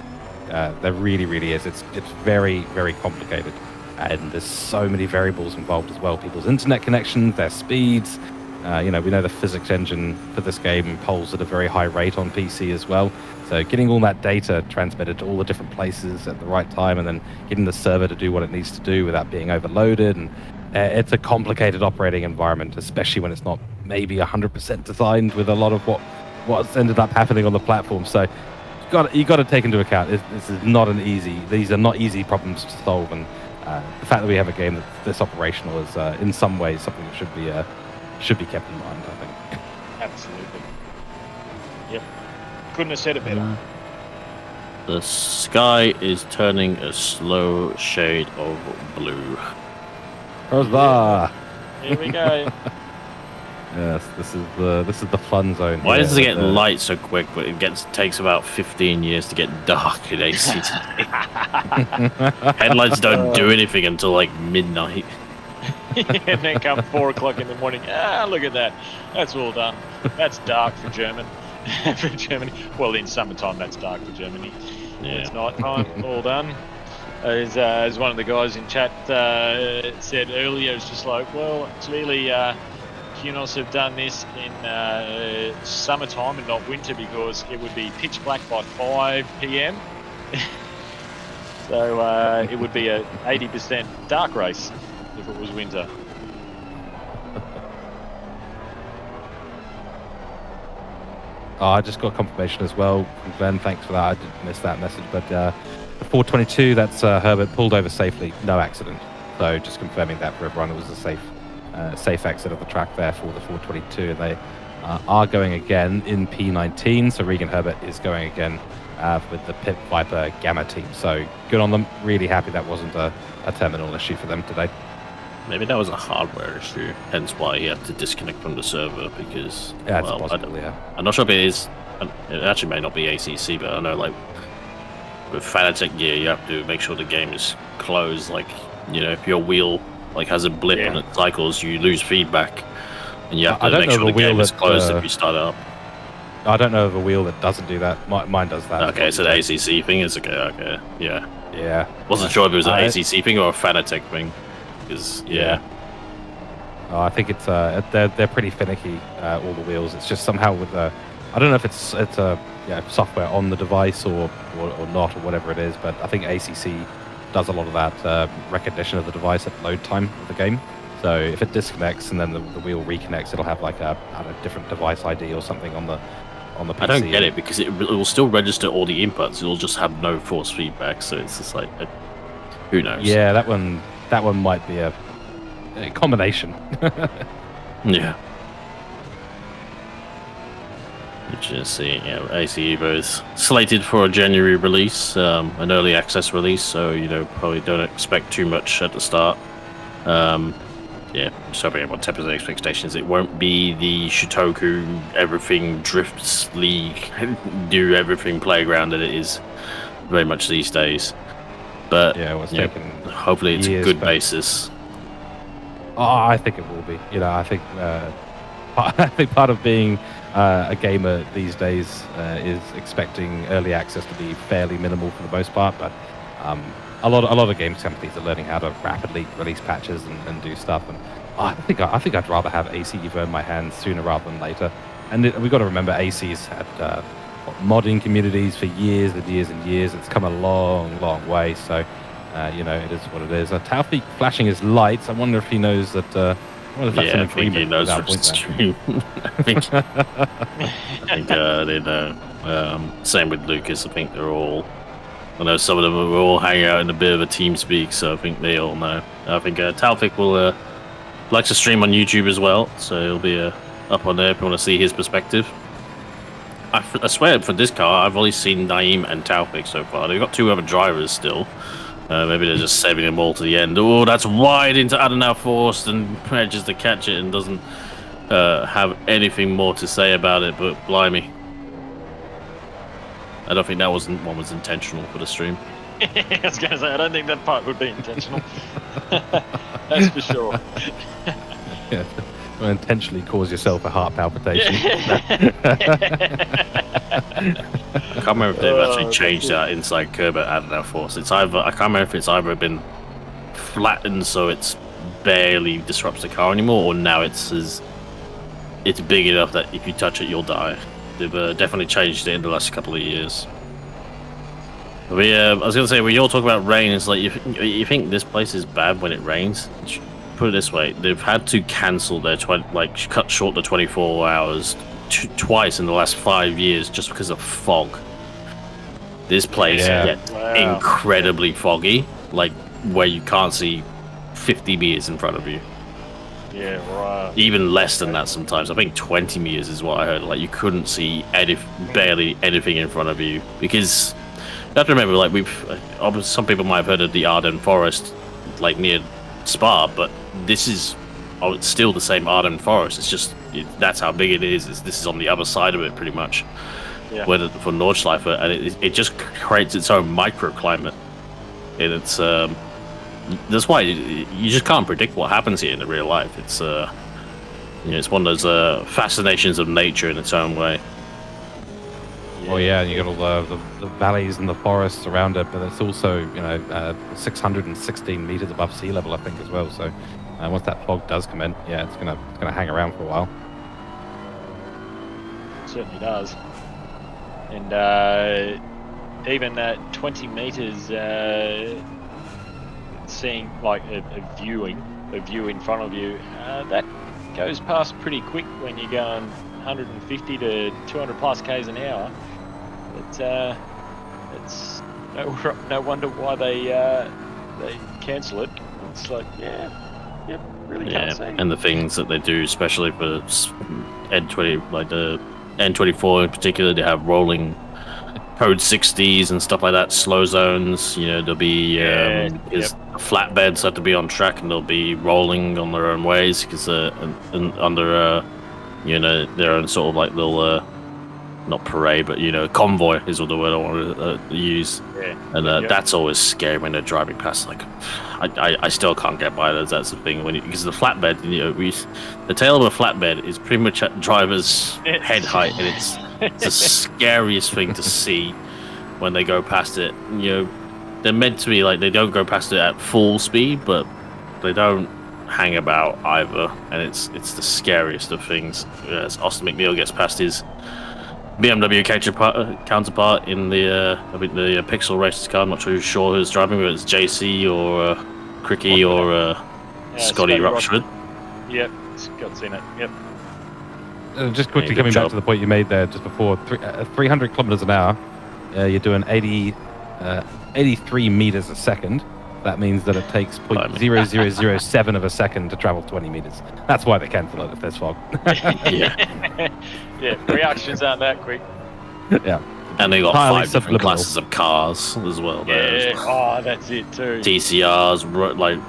There really, really is. It's very, very complicated, and there's so many variables involved as well. People's internet connections, their speeds. We know the physics engine for this game pulls at a very high rate on PC as well. So getting all that data transmitted to all the different places at the right time, and then getting the server to do what it needs to do without being overloaded, and it's a complicated operating environment, especially when it's not maybe 100% designed with a lot of what's ended up happening on the platform. So you got to take into account this is not these are not easy problems to solve, and the fact that we have a game that's this operational is in some ways something that should be kept in mind, I think. Absolutely. Yep. Couldn't have said it better. The sky is turning a slow shade of blue. Huzzah! Here we go. Yes, this is the fun zone. Why does it get light so quick, but it takes about 15 years to get dark in ACC? Headlights don't do anything until like midnight. And then come 4 o'clock in the morning. Look at that. That's all done. That's dark for Germany. For Germany. Well, in summertime, that's dark for Germany. Yeah. It's night time. All done. As one of the guys in chat said earlier, it's just like, well, clearly QNOS have done this in summertime and not winter, because it would be pitch black by 5 p.m. So it would be a 80% dark race if it was winter. I just got confirmation as well from Glenn. Thanks for that. I did miss that message, but the 422, that's Herbert, pulled over safely, no accident. So just confirming that for everyone, it was a safe exit of the track there for the 422. And they are going again in P19. So Regan Herbert is going again with the Pit Viper Gamma team. So good on them. Really happy that wasn't a terminal issue for them today. Maybe that was a hardware issue, hence why he had to disconnect from the server, because... Yeah, it's possible, yeah. I'm not sure if it is... It actually may not be ACC, but I know, like, with Fanatec gear, you have to make sure the game is closed. Like, you know, if your wheel like has a blip and it cycles, you lose feedback, and you have to make sure the game is closed if you start it up. I don't know of a wheel that doesn't do that. Mine does that. Okay, so the ACC thing is okay. Yeah. Yeah. Wasn't sure if it was an ACC thing or a Fanatec thing. Because I think it's they're pretty finicky, all the wheels. It's just somehow with I don't know if it's software on the device or not or whatever it is, but I think ACC does a lot of that recognition of the device at load time of the game. So if it disconnects and then the wheel reconnects, it'll have like a different device ID or something on the PC. I don't get it because it will still register all the inputs. It'll just have no force feedback. So it's just like, who knows? Yeah, that one might be a combination. Yeah. Just see, AC Evo is slated for a January release, an early access release. So probably don't expect too much at the start. Just hoping everyone tempers their expectations. It won't be the Shitoku everything drifts league, do everything playground that it is very much these days. But hopefully it's a good basis. Oh, I think it will be. I think part of being a gamer these days is expecting early access to be fairly minimal for the most part, but a lot of games companies are learning how to rapidly release patches and do stuff. And I think I'd rather have AC Evo in my hands sooner rather than later. And we've got to remember AC's had modding communities for years and years and years. It's come a long, long way. So it is what it is. Taufik flashing his lights. I wonder if he knows that. I wonder if that's an agreement. I think he knows from stream. I think they know. Same with Lucas. I think I know some of them are all hanging out in a bit of a team speak, so I think they all know. I think Taufik will like to stream on YouTube as well, so he'll be up on there if you want to see his perspective. I swear for this car, I've only seen Naeem and Taufik so far. They've got two other drivers still. Maybe they're just saving them all to the end. Oh, that's wide into Adenauer Forst and manages to catch it and doesn't have anything more to say about it, but blimey. I don't think that one was intentional for the stream. I was going to say, I don't think that part would be intentional. That's for sure. Yeah, well, intentionally cause yourself a heart palpitation. I can't remember if they've actually changed that inside curb at Adenauer Force. I can't remember if it's either been flattened so it's barely disrupts the car anymore, or now it's big enough that if you touch it, you'll die. They've definitely changed it in the last couple of years. I was going to say, when you're talking about rain, it's like you think this place is bad when it rains. Put it this way, they've had to cancel their cut short the 24 hours twice in the last 5 years just because of fog. This place gets incredibly foggy, like where you can't see 50 meters in front of you. Yeah, right. Even less than that sometimes. I think 20 meters is what I heard. Like you couldn't see barely anything in front of you because you have to remember, like some people might have heard of the Ardennes Forest, like near Spa, but this is it's still the same Ardennes Forest. It's just that's how big it is. This is on the other side of it, pretty much. Yeah. For Nordschleife, and it just creates its own microclimate, and it's that's why you just can't predict what happens here in the real life. It's it's one of those fascinations of nature in its own way. Oh yeah, and you got all the valleys and the forests around it, but it's also 616 meters above sea level, I think, as well. So once that fog does come in, it's gonna hang around for a while. It certainly does, and even at 20 meters, seeing like a view in front of you, that goes past pretty quick when you're going 150 to 200 plus k's an hour. It's no wonder why they cancel it. It's like really can't see. And the things that they do, especially for N20, like the N24 in particular, they have rolling code 60s and stuff like that, slow zones. There'll be flatbeds have to be on track and they'll be rolling on their own ways because under their own sort of like little not parade, but convoy is what the word I want to use. Yeah. And that's always scary when they're driving past. Like, I still can't get by those. That's the thing because the flatbed, the tail of a flatbed is pretty much at driver's head height, and it's the scariest thing to see when they go past it. They're meant to be like they don't go past it at full speed, but they don't hang about either, and it's the scariest of things. As Austin McNeil gets past his BMW counterpart in the Pixel Racers car. I'm not sure who's driving, whether it's JC or Cricky or Scotty Rochford. Yep, Scott's in it. Yep. Just quickly coming back to the point you made there just before, 300 kilometers an hour, you're doing 83 meters a second. That means that it takes 0.0007 of a second to travel 20 meters. That's why they cancel it if there's fog. Yeah, reactions aren't that quick. Yeah. And they got 5 different classes of cars as well. Yeah, that's it too. TCRs, like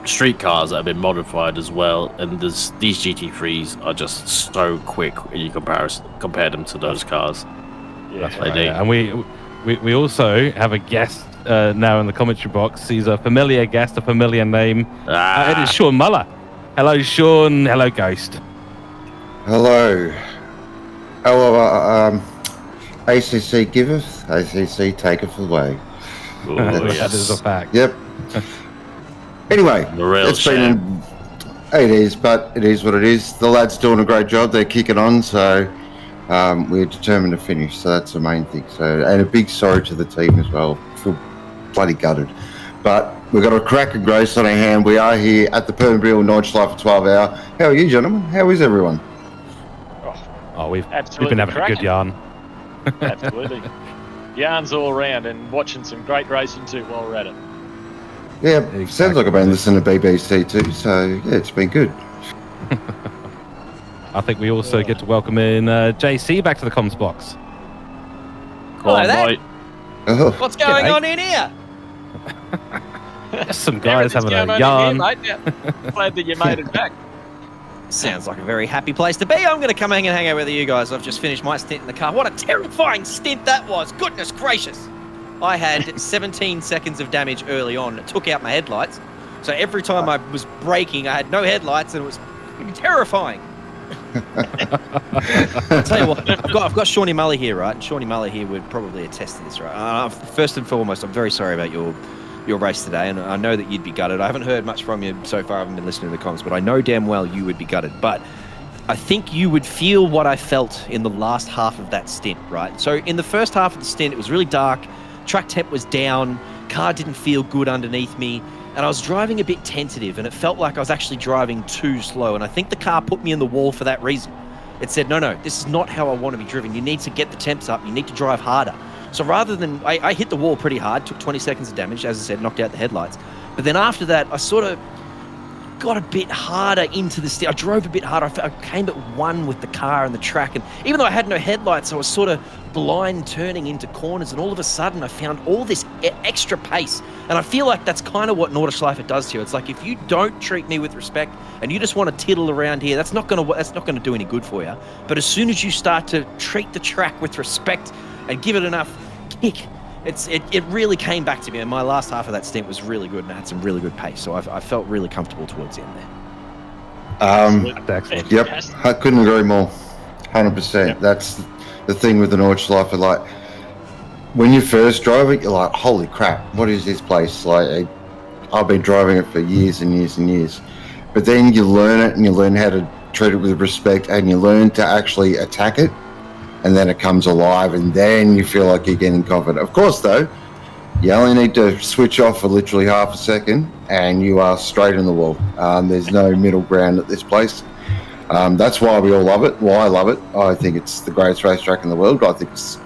street cars that have been modified as well. And these GT3s are just so quick when you compare them to those cars. Yeah. That's right. Yeah. And we also have a guest now in the commentary box. He's a familiar guest, a familiar name. It is Sean Muller. Hello, Sean. Hello, Ghost. Hello. ACC giveth, ACC taketh away. Ooh, That is a fact. Yep. Anyway, it's been. It is, but it is what it is. The lads doing a great job. They're kicking on, so we're determined to finish. So that's the main thing. So, and a big sorry to the team as well. I feel bloody gutted, but we've got a cracking race on our hand. We are here at the Permobil Nordschleife for 12 hour. How are you, gentlemen? How is everyone? Oh, we've been having a good yarn. Absolutely. Yarns all around and watching some great racing too while we're at it. Yeah, exactly. Sounds like I've been listening to BBC too, so yeah, it's been good. I think we also get to welcome in JC back to the comms box. Hello there. Oh. What's going on in here? Just some guys having Everything's a going on yarn. in here, mate. Yeah. Glad that you made it back. Sounds like a very happy place to be. I'm going to come hang out with you guys. I've just finished my stint in the car. What a terrifying stint that was. Goodness gracious. I had 17 seconds of damage early on. It took out my headlights. So every time I was braking, I had no headlights, and it was terrifying. I'll tell you what, I've got Shawnee Muller here, right? And Shawnee Muller here would probably attest to this, right? First and foremost, I'm very sorry about your race today, and I know that you'd be gutted. I haven't heard much from you so far. I haven't been listening to the comms, but I know damn well you would be gutted. But I think you would feel what I felt in the last half of that stint, right? So in the first half of the stint, it was really dark. Track temp was down. Car didn't feel good underneath me. And I was driving a bit tentative, and it felt like I was actually driving too slow. And I think the car put me in the wall for that reason. It said, no, this is not how I want to be driven. You need to get the temps up. You need to drive harder. So rather than, I hit the wall pretty hard, took 20 seconds of damage, as I said, knocked out the headlights. But then after that, I sort of got a bit harder into the stint. I drove a bit harder. I came at one with the car and the track. And even though I had no headlights, I was sort of blind turning into corners. And all of a sudden, I found all this extra pace. And I feel like that's kind of what Nordschleife does to you. It's like, if you don't treat me with respect and you just want to tittle around here, that's not going to do any good for you. But as soon as you start to treat the track with respect and give it enough kick, it really came back to me, and my last half of that stint was really good, and I had some really good pace, so I felt really comfortable towards the end there. Excellent. Yep, I couldn't agree more. 100%. Yep. That's the thing with the Nordschleife. Like, when you first drive it, you're like, holy crap, what is this place? Like, I've been driving it for years and years and years. But then you learn it, and you learn how to treat it with respect, and you learn to actually attack it. And then it comes alive, and then you feel like you're getting confident. Of course, though, you only need to switch off for literally half a second, and you are straight in the wall. There's no middle ground at this place. That's why we all love it. Why I love it. I think it's the greatest racetrack in the world. I think it's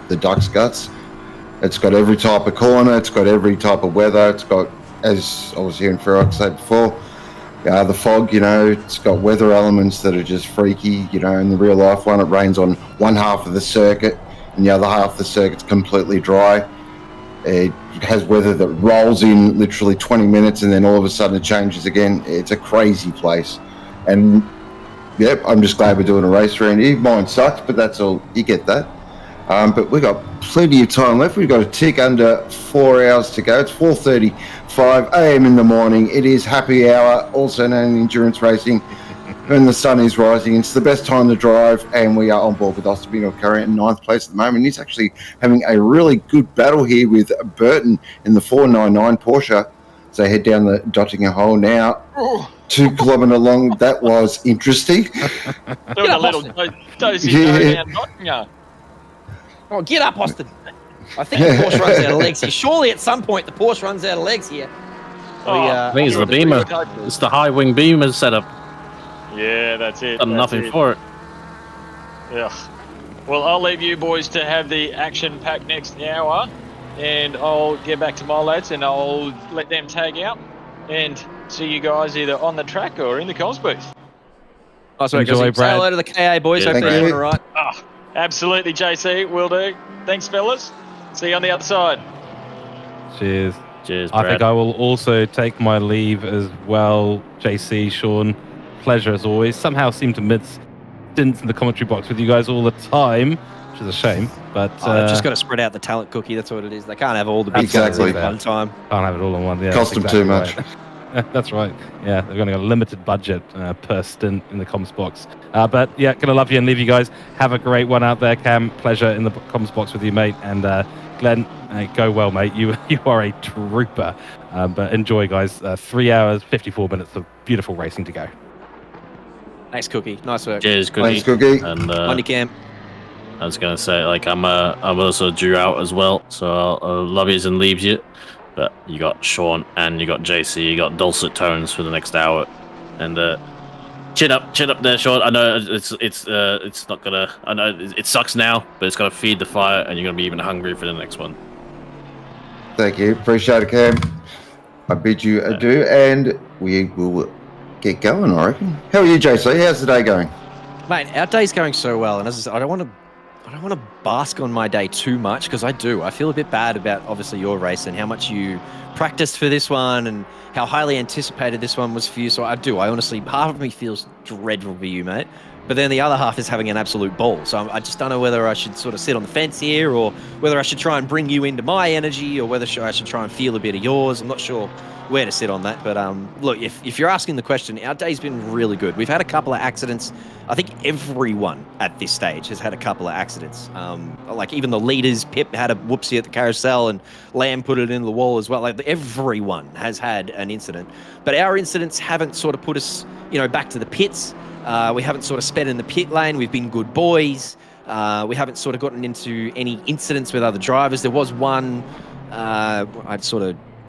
the duck's guts. It's got every type of corner. It's got every type of weather. It's got, as I was hearing Ferrox say before, the fog, it's got weather elements that are just freaky, in the real life one. It rains on one half of the circuit and the other half of the circuit's completely dry. It has weather that rolls in literally 20 minutes and then all of a sudden it changes again. It's a crazy place. And yep, I'm just glad we're doing a race around here. Mine sucks, but that's all. You get that. But we've got plenty of time left. We've got a tick under 4 hours to go. It's 4:35 a.m. in the morning. It is happy hour, also known as endurance racing, when the sun is rising. It's the best time to drive, and we are on board with Austin Bingham currently in 9th place at the moment. He's actually having a really good battle here with Burton in the 499 Porsche. So they head down the Dottingham hole now. 2 kilometre long. That was interesting. Doing a little dozy down Nottingham. Oh, get up, Austin. I think the Porsche runs out of legs here. Surely at some point the Porsche runs out of legs here. I think it's the Beamer. It's the high wing Beamer setup. Yeah, that's it. Done nothing for it. Yeah. Well, I'll leave you boys to have the action-packed next hour, and I'll get back to my lads and I'll let them tag out and see you guys either on the track or in the comms booth. Nice work, Enjoy, Brad. Say hello to the KA boys. Yeah, Hope they're thank doing you. all right. Oh, absolutely, JC. Will do. Thanks, fellas. See you on the other side. Cheers. Cheers, I Brad. think I will also take my leave as well, JC, Sean. Pleasure as always. Somehow seem to miss stints in the commentary box with you guys all the time, which is a shame. But They've just got to spread out the talent cookie. That's what it is. They can't have all the big Exactly. guns at one time. can't have it all in one. Yeah, Cost them that's too exactly much. right. That's right. Yeah, they've got a limited budget per stint in the comms box. But yeah, gonna love you and leave you guys. Have a great one out there, Cam. Pleasure in the comms box with you, mate. And Glenn, go well, mate. You are a trooper. But enjoy, guys. 3 hours, 54 minutes of beautiful racing to go. Thanks, Cookie. Nice work. Cheers, Cookie. Thanks, Cookie. And On your cam. I was gonna say, like, I'm also due out as well, so I'll love yous and leaves you. But you got Sean and you got JC, you got dulcet tones for the next hour, and chin up there, Sean. I know it's not gonna. I know it sucks now, but it's gonna feed the fire, and you're gonna be even hungry for the next one. Thank you. Appreciate it, Cam. I bid you adieu, and we will get going, I reckon. How are you, JC? How's the day going? Mate, our day's going so well, and as I said, I don't want to bask on my day too much because I do. I feel a bit bad about obviously your race and how much you practiced for this one and how highly anticipated this one was for you. So I do. I honestly, half of me feels dreadful for you, mate. But then the other half is having an absolute ball. So I just don't know whether I should sort of sit on the fence here or whether I should try and bring you into my energy or whether I should try and feel a bit of yours. I'm not sure where to sit on that. But look, if you're asking the question, our day's been really good. We've had a couple of accidents. I think everyone at this stage has had a couple of accidents. Like even the leaders, Pip had a whoopsie at the carousel and Lamb put it in the wall as well. Like everyone has had an incident. But our incidents haven't sort of put us, back to the pits. We haven't sort of sped in the pit lane. We've been good boys. We haven't sort of gotten into any incidents with other drivers. There was one,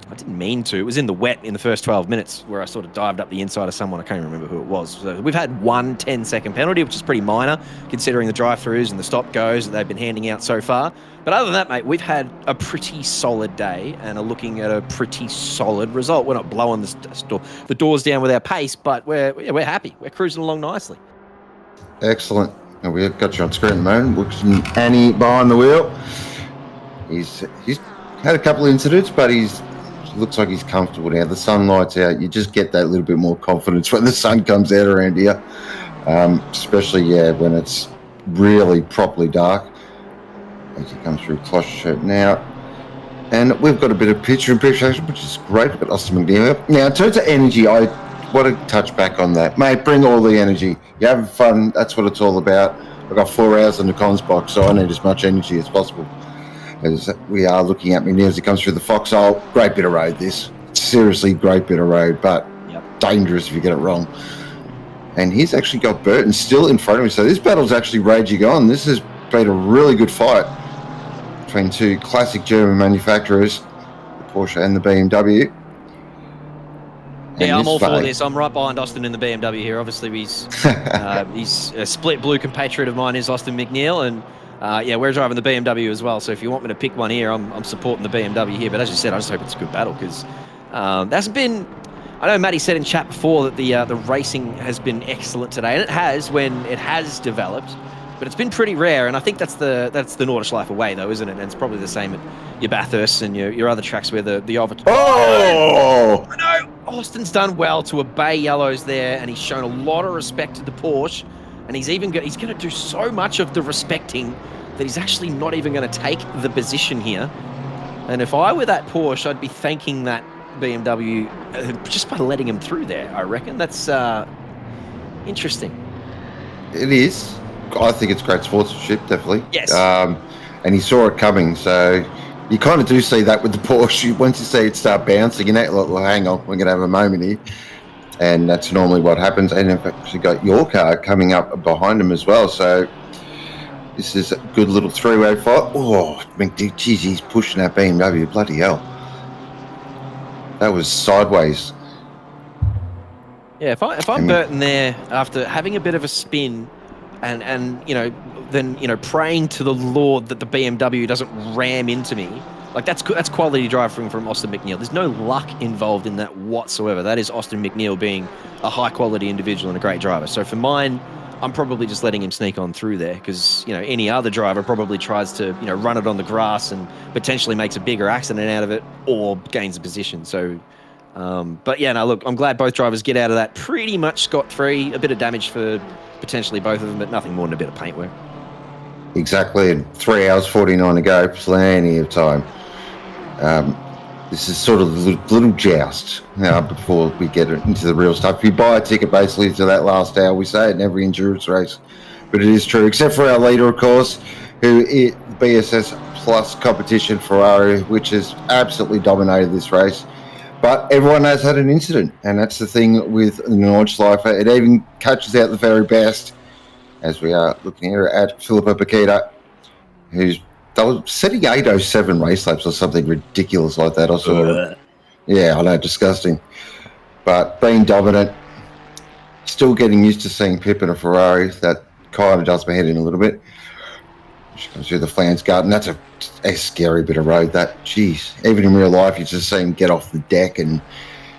I didn't mean to. It was in the wet in the first 12 minutes where I sort of dived up the inside of someone. I can't remember who it was. So we've had one 10-second penalty, which is pretty minor considering the drive-throughs and the stop-goes that they've been handing out so far. But other than that, mate, we've had a pretty solid day and are looking at a pretty solid result. We're not blowing the doors down with our pace, but we're happy. We're cruising along nicely. Excellent. And we've got you on screen at the moment. Looking Annie behind the wheel. He's had a couple of incidents, but looks like he's comfortable now. The sunlight's out. You just get that little bit more confidence when the sun comes out around here, especially when it's really properly dark. As he comes through Closter now, and we've got a bit of picture-in-picture action, which is great. We've got Austin McNeil. Now, in terms of energy, I want to touch back on that, mate. Bring all the energy. You're having fun. That's what it's all about. I've got 4 hours in the comms box, so I need as much energy as possible. As we are looking at McNeil as he comes through the foxhole. Great bit of road, this. Seriously, great bit of road, but dangerous if you get it wrong. And he's actually got Burton still in front of him, so this battle's actually raging on. This has been a really good fight between two classic German manufacturers, the Porsche and the BMW. Yeah, I'm all for this. I'm right behind Austin in the BMW here. Obviously, he's a split blue compatriot of mine is Austin McNeil, and we're driving the BMW as well. So if you want me to pick one here, I'm supporting the BMW here. But as you said, I just hope it's a good battle because there hasn't been. I know Matty said in chat before that the racing has been excellent today, and it has when it has developed. But it's been pretty rare, and I think that's the Nordschleife way, though, isn't it? And it's probably the same at your Bathurst and your other tracks where the Overtaking. Oh! No! Austin's done well to obey yellows there, and he's shown a lot of respect to the Porsche, and he's going to do so much of the respecting that he's actually not even going to take the position here. And if I were that Porsche, I'd be thanking that BMW just by letting him through there, I reckon. That's interesting. It is. I think it's great sportsmanship, definitely. Yes. And he saw it coming, so you kind of do see that with the Porsche. Once you see it start bouncing, you know, like, well, hang on, we're going to have a moment here. And that's normally what happens. And in fact, you got your car coming up behind him as well, so this is a good little three-way fight. Oh, geez, he's pushing that BMW, bloody hell. That was sideways. Yeah, if I'm Burton there after having a bit of a spin and then praying to the Lord that the BMW doesn't ram into me, like that's quality driving from Austin McNeil. There's no luck involved in that whatsoever. That is Austin McNeil being a high quality individual and a great driver. So for mine, I'm probably just letting him sneak on through there because any other driver probably tries to run it on the grass and potentially makes a bigger accident out of it or gains a position. So, but yeah, no, look, I'm glad both drivers get out of that pretty much scot-free. A bit of damage for potentially both of them, but nothing more than a bit of paintwork. Exactly, and 3 hours 49 to go, plenty of time. This is sort of a little joust before we get into the real stuff. If you buy a ticket basically to that last hour, we say it in every endurance race, but it is true, except for our leader, of course, who is BSS Plus competition Ferrari, which has absolutely dominated this race. But everyone has had an incident, and that's the thing with the Nordschleife. It even catches out the very best, as we are looking here at Filippo Paqueta, who's setting 8:07 race laps or something ridiculous like that. I saw. Yeah, I know, disgusting. But being dominant, still getting used to seeing Pip in a Ferrari. That kind of does my head in a little bit. She goes through the Flans Garden. That's a scary bit of road. That, geez, even in real life, you just see them get off the deck, and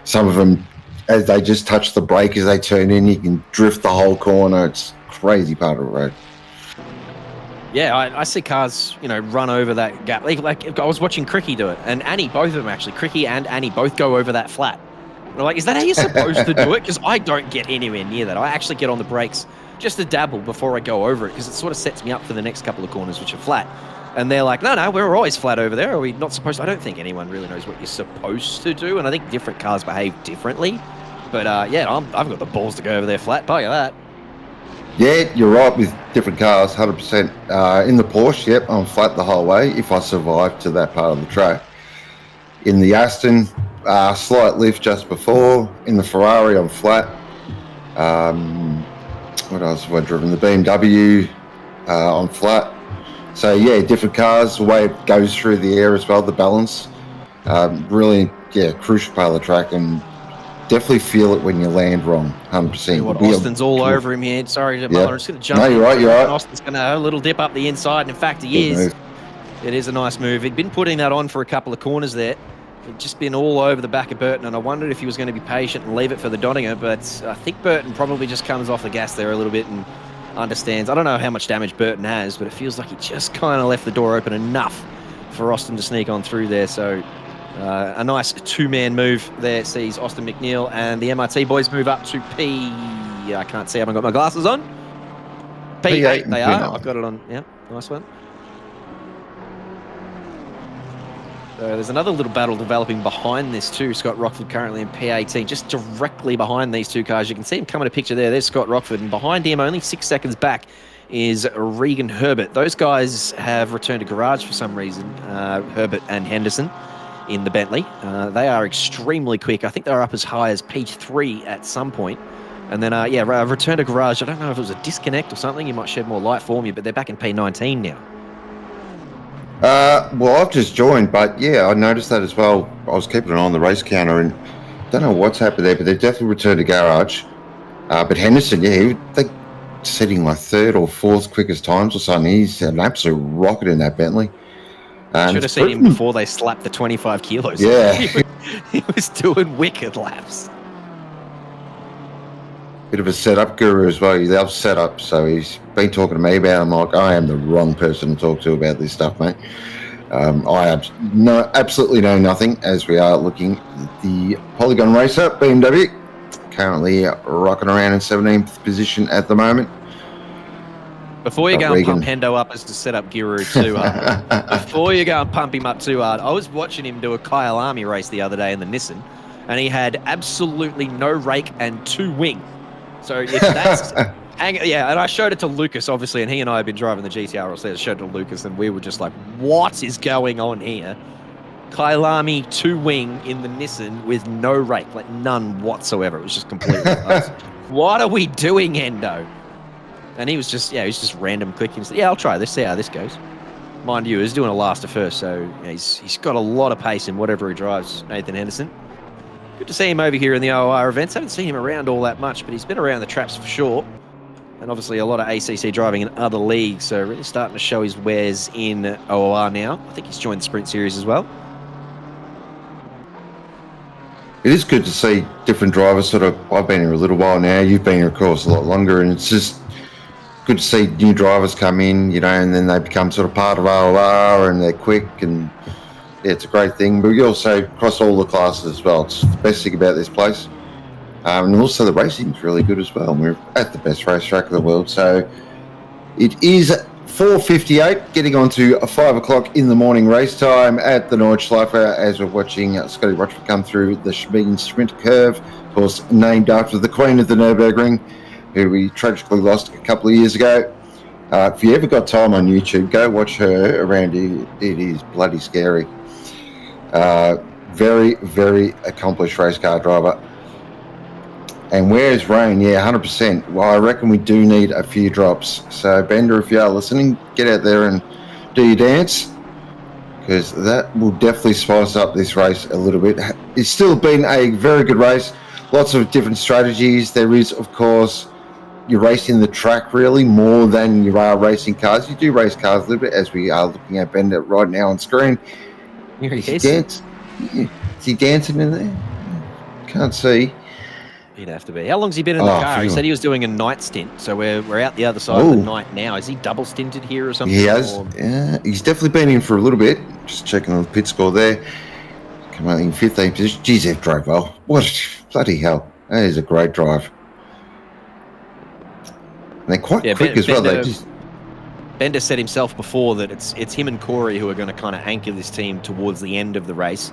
some of them, as they just touch the brake as they turn in, you can drift the whole corner. It's a crazy part of the road. Yeah, I see cars, run over that gap. Like I was watching Cricky do it, and Annie, both of them actually. Cricky and Annie both go over that flat. And I'm like, is that how you're supposed to do it? Because I don't get anywhere near that. I actually get on the brakes just to dabble before I go over it, because it sort of sets me up for the next couple of corners, which are flat. And they're like, no, we're always flat over there. Are we not supposed to? I don't think anyone really knows what you're supposed to do, and I think different cars behave differently. But yeah, I've got the balls to go over there flat. Tell you that. Yeah, you're right with different cars, 100%. In the Porsche, yep, I'm flat the whole way if I survive to that part of the track. In the Aston, slight lift just before. In the Ferrari, I'm flat. What else have I driven? The BMW, I'm flat. So yeah, different cars, the way it goes through the air as well, the balance. Really, yeah, crucial part of the track, and definitely feel it when you land wrong, 100%. Austin's all over him here. Sorry, I'm just going to jump. No, you're right. Austin's going to have a little dip up the inside, and in fact, he is. It is a nice move. He'd been putting that on for a couple of corners there. He'd just been all over the back of Burton, and I wondered if he was going to be patient and leave it for the Doniger, but I think Burton probably just comes off the gas there a little bit and understands. I don't know how much damage Burton has, but it feels like he just kind of left the door open enough for Austin to sneak on through there. So a nice two-man move there sees Austin McNeil, and the MRT boys move up to P. I can't see, I haven't got my glasses on. P8 they are. I've got it on. Yeah, nice one. So there's another little battle developing behind this too. Scott Rockford currently in P18, just directly behind these two cars. You can see him coming a picture there. There's Scott Rockford, and behind him, only 6 seconds back, is Regan Herbert. Those guys have returned to garage for some reason, Herbert and Henderson in the Bentley. They are extremely quick. I think they're up as high as P3 at some point. And then, return to garage. I don't know if it was a disconnect or something. You might shed more light for me, but they're back in P19 now. Well, I've just joined, but yeah, I noticed that as well. I was keeping an eye on the race counter, and don't know what's happened there, but they've definitely returned to garage. But Henderson, yeah, they're setting like 3rd or 4th quickest times or something. He's an absolute rocket in that Bentley. Should have seen him before they slapped the 25 kilos. Yeah. He was doing wicked laps. Bit of a setup guru as well. He loves setup, so he's been talking to me about it. I'm like, I am the wrong person to talk to about this stuff, mate. absolutely know nothing as we are looking at the Polygon Racer BMW, currently rocking around in 17th position at the moment. Before you go and Regan. pump Hendo up as to set up Giroud too hard, before you go and pump him up too hard, I was watching him do a Kyle Army race the other day in the Nissan, and he had absolutely no rake and 2 wing. So if that's... yeah, and I showed it to Lucas, obviously, and he and I have been driving the GTR, so I showed it to Lucas, and we were just like, what is going on here? Kailami 2 wing in the Nissan with no rake, like none whatsoever. It was just completely what are we doing, Hendo? And he was just random clicking. Yeah, I'll try this, see how this goes. Mind you, he's doing a last to first, so he's got a lot of pace in whatever he drives, Nathan Henderson. Good to see him over here in the OOR events. Haven't seen him around all that much, but he's been around the traps for sure. And obviously a lot of ACC driving in other leagues, so really starting to show his wares in OOR now. I think he's joined the Sprint Series as well. It is good to see different drivers sort of... I've been here a little while now. You've been here, of course, a lot longer, and it's just good to see new drivers come in, and then they become sort of part of OOR and they're quick, and yeah, it's a great thing. But we also cross all the classes as well. It's the best thing about this place. And also the racing's really good as well. We're at the best racetrack of the world. So it is 4:58, getting on to a 5 o'clock in the morning race time at the Nordschleife as we're watching Scotty Rochford come through the Schmieden Sprint Curve, of course, named after the Queen of the Nürburgring, who we tragically lost a couple of years ago. If you ever got time on YouTube, go watch her around here. It is bloody scary. Very, very accomplished race car driver. And where's rain? Yeah, 100%. Well, I reckon we do need a few drops. So, Bender, if you are listening, get out there and do your dance, because that will definitely spice up this race a little bit. It's still been a very good race. Lots of different strategies. There is, of course, you're racing the track really more than you are racing cars. You do race cars a little bit, as we are looking at Bender right now on screen. Here he is. Is he dancing in there? Can't see. He'd have to be. How long's he been in the car? He said he was doing a night stint, so we're out the other side of the night now. Is he double stinted here or something? He has. Yeah, he's definitely been in for a little bit. Just checking on the pit score there. Come on in 15th position. Geez, that drove well. What bloody hell! That is a great drive. And they're quite quick as well. Bender said himself before that it's him and Corey who are going to kind of anchor this team towards the end of the race.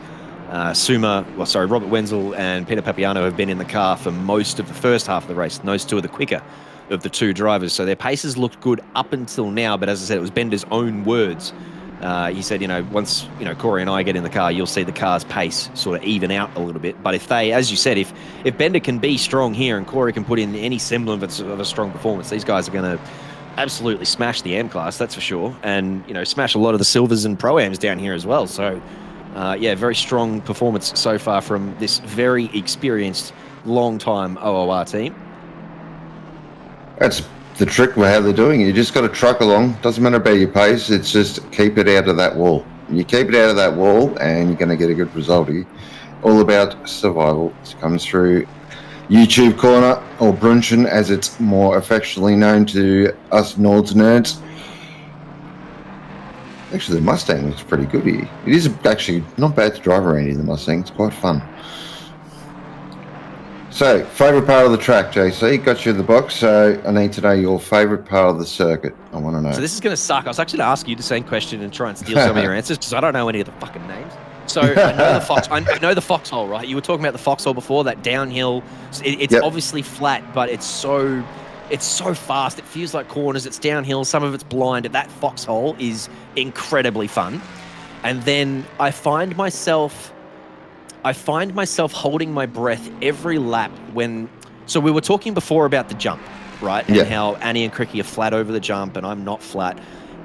Robert Wenzel and Peter Papiano have been in the car for most of the first half of the race, and those two are the quicker of the two drivers. So their paces looked good up until now, but as I said, it was Bender's own words. He said, once, Corey and I get in the car, you'll see the car's pace sort of even out a little bit. But if they, as you said, if Bender can be strong here and Corey can put in any semblance of a strong performance, these guys are going to absolutely smash the M-Class, that's for sure. And, smash a lot of the Silvers and Pro-Ams down here as well. So... very strong performance so far from this very experienced, long-time OOR team. That's the trick with how they're doing it. You just got to truck along. Doesn't matter about your pace. It's just keep it out of that wall. You keep it out of that wall, and you're going to get a good result here. All about survival. This comes through YouTube Corner, or Brunchen, as it's more affectionately known to us Nords nerds. Actually, the Mustang looks pretty good here. It is actually not bad to drive around here, the Mustang. It's quite fun. So, favourite part of the track, JC? Got you in the box, so I need to know your favourite part of the circuit. I want to know. So this is going to suck. I was actually going to ask you the same question and try and steal some of your answers, because I don't know any of the fucking names. So, I know the foxhole, right? You were talking about the foxhole before, that downhill. It's obviously flat, but it's so fast. It feels like corners. It's downhill. Some of it's blind. That foxhole is incredibly fun. And then I find myself holding my breath every lap when... So we were talking before about the jump, right? And how Annie and Cricky are flat over the jump and I'm not flat.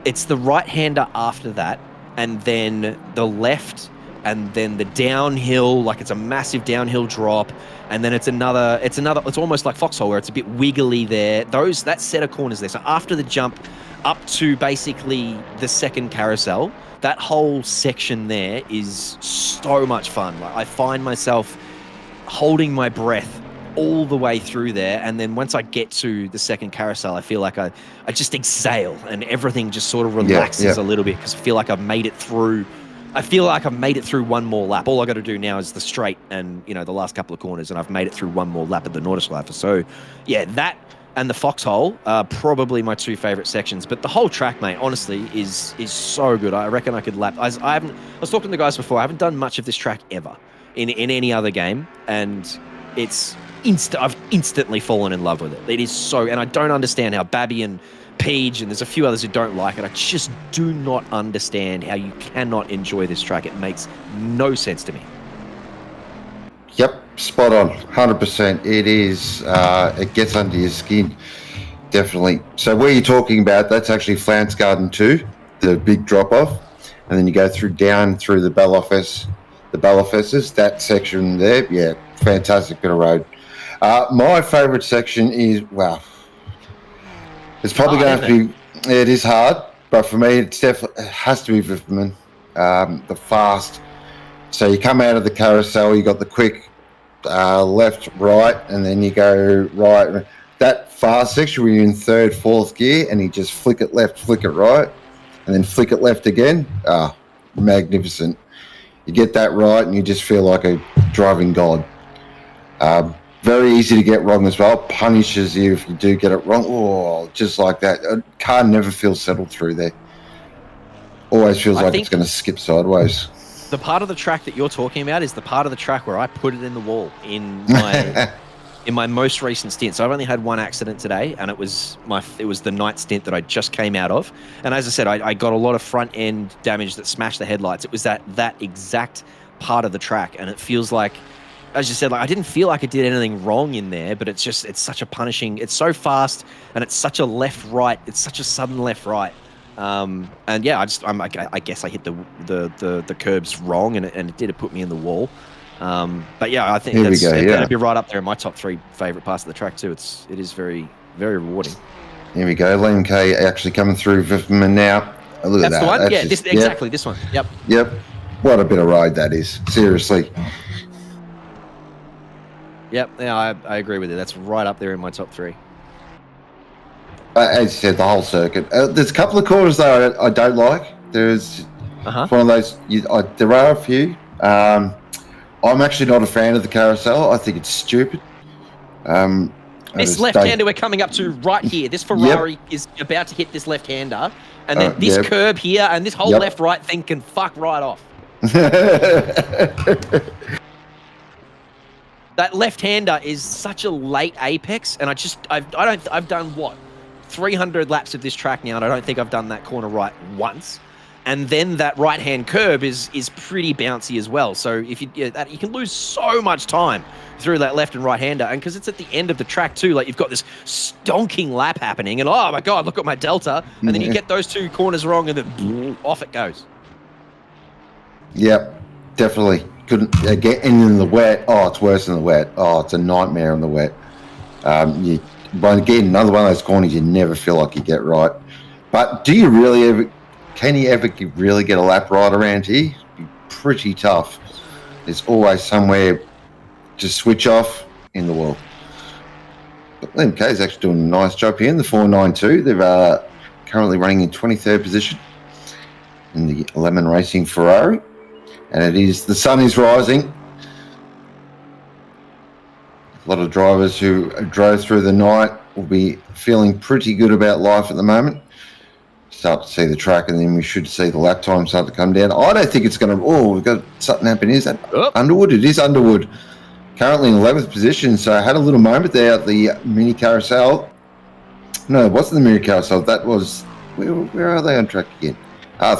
It's the right-hander after that, and then the left, and then the downhill, like it's a massive downhill drop, and then it's almost like foxhole where it's a bit wiggly there. That set of corners there. So after the jump up to basically the second carousel, that whole section there is so much fun. Like I find myself holding my breath all the way through there, and then once I get to the second carousel, I feel like I just exhale, and everything just sort of relaxes a little bit, because I feel like I've made it through. I feel like I've made it through one more lap. All I got to do now is the straight and, you know, the last couple of corners, and I've made it through one more lap at the Nordschleife. So, yeah, that and the Foxhole are probably my two favorite sections. But the whole track, mate, honestly, is so good. I reckon I could lap. I was talking to the guys before. I haven't done much of this track ever in any other game, and it's I've instantly fallen in love with it. It is so, and I don't understand how Babby and Peach, and there's a few others who don't like it. I just do not understand how you cannot enjoy this track. It makes no sense to me. Yep, spot on, 100%. It is, it gets under your skin, definitely. So where you're talking about, that's actually Flants Garden 2, the big drop-off, and then you go down through the Ballafesses, that section there, yeah, fantastic bit of road. My favourite section is, wow, it's probably going to have to be, it is hard, but for me, it has to be Vifferman, the fast. So you come out of the carousel, you got the quick left, right, and then you go right. That fast section where you're in third, fourth gear, and you just flick it left, flick it right, and then flick it left again. Magnificent. You get that right, and you just feel like a driving god. Very easy to get wrong as well. Punishes you if you do get it wrong. Oh, just like that. A car never feels settled through there. Always feels like it's going to skip sideways. The part of the track that you're talking about is the part of the track where I put it in the wall in my in my most recent stint. So I've only had one accident today, and it was the night stint that I just came out of. And as I said, I got a lot of front end damage that smashed the headlights. It was that exact part of the track, and it feels like, as you said, like I didn't feel like I did anything wrong in there, but it's such a punishing. It's so fast, and it's such a left right. It's such a sudden left right. And yeah, I guess I hit the curbs wrong, and it did put me in the wall. But yeah, I think that'd be right up there in my top 3 favorite parts of the track too. It is very, very rewarding. Here we go, Liam K actually coming through Vifferman now. Look at that. That's the one. That's yeah, just, exactly this one. Yep. Yep. What a bit of ride that is. Seriously. Yep. Yeah, I agree with you. That's right up there in my top 3. As you said, the whole circuit. There's a couple of corners though I don't like. There's one of those. There are a few. I'm actually not a fan of the carousel. I think it's stupid. This left-hander we're coming up to right here. This Ferrari is about to hit this left-hander, and then this curb here, and this whole left-right thing can fuck right off. That left-hander is such a late apex, and I've done what, 300 laps of this track now, and I don't think I've done that corner right once. And then that right-hand curb is pretty bouncy as well. So if you can lose so much time through that left and right-hander, and because it's at the end of the track too, like you've got this stonking lap happening, and oh my god, look at my delta, and then you get those 2 corners wrong, and then off it goes. Yep, definitely. Couldn't get in the wet. Oh, it's worse than the wet. Oh, it's a nightmare in the wet. But again, another one of those corners you never feel like you get right. But do you really ever? Can you ever really get a lap right around here? It'd be pretty tough. There's always somewhere to switch off in the world. But LMK is actually doing a nice job here in the 492. They're currently running in 23rd position in the Lemon Racing Ferrari. And the sun is rising. A lot of drivers who drove through the night will be feeling pretty good about life at the moment. Start to see the track, and then we should see the lap time start to come down. I don't think it's going to. Oh, we've got something happening. Is that Underwood? It is Underwood. Currently in 11th position. So I had a little moment there at the mini carousel. No, it wasn't the mini carousel. That was where are they on track again?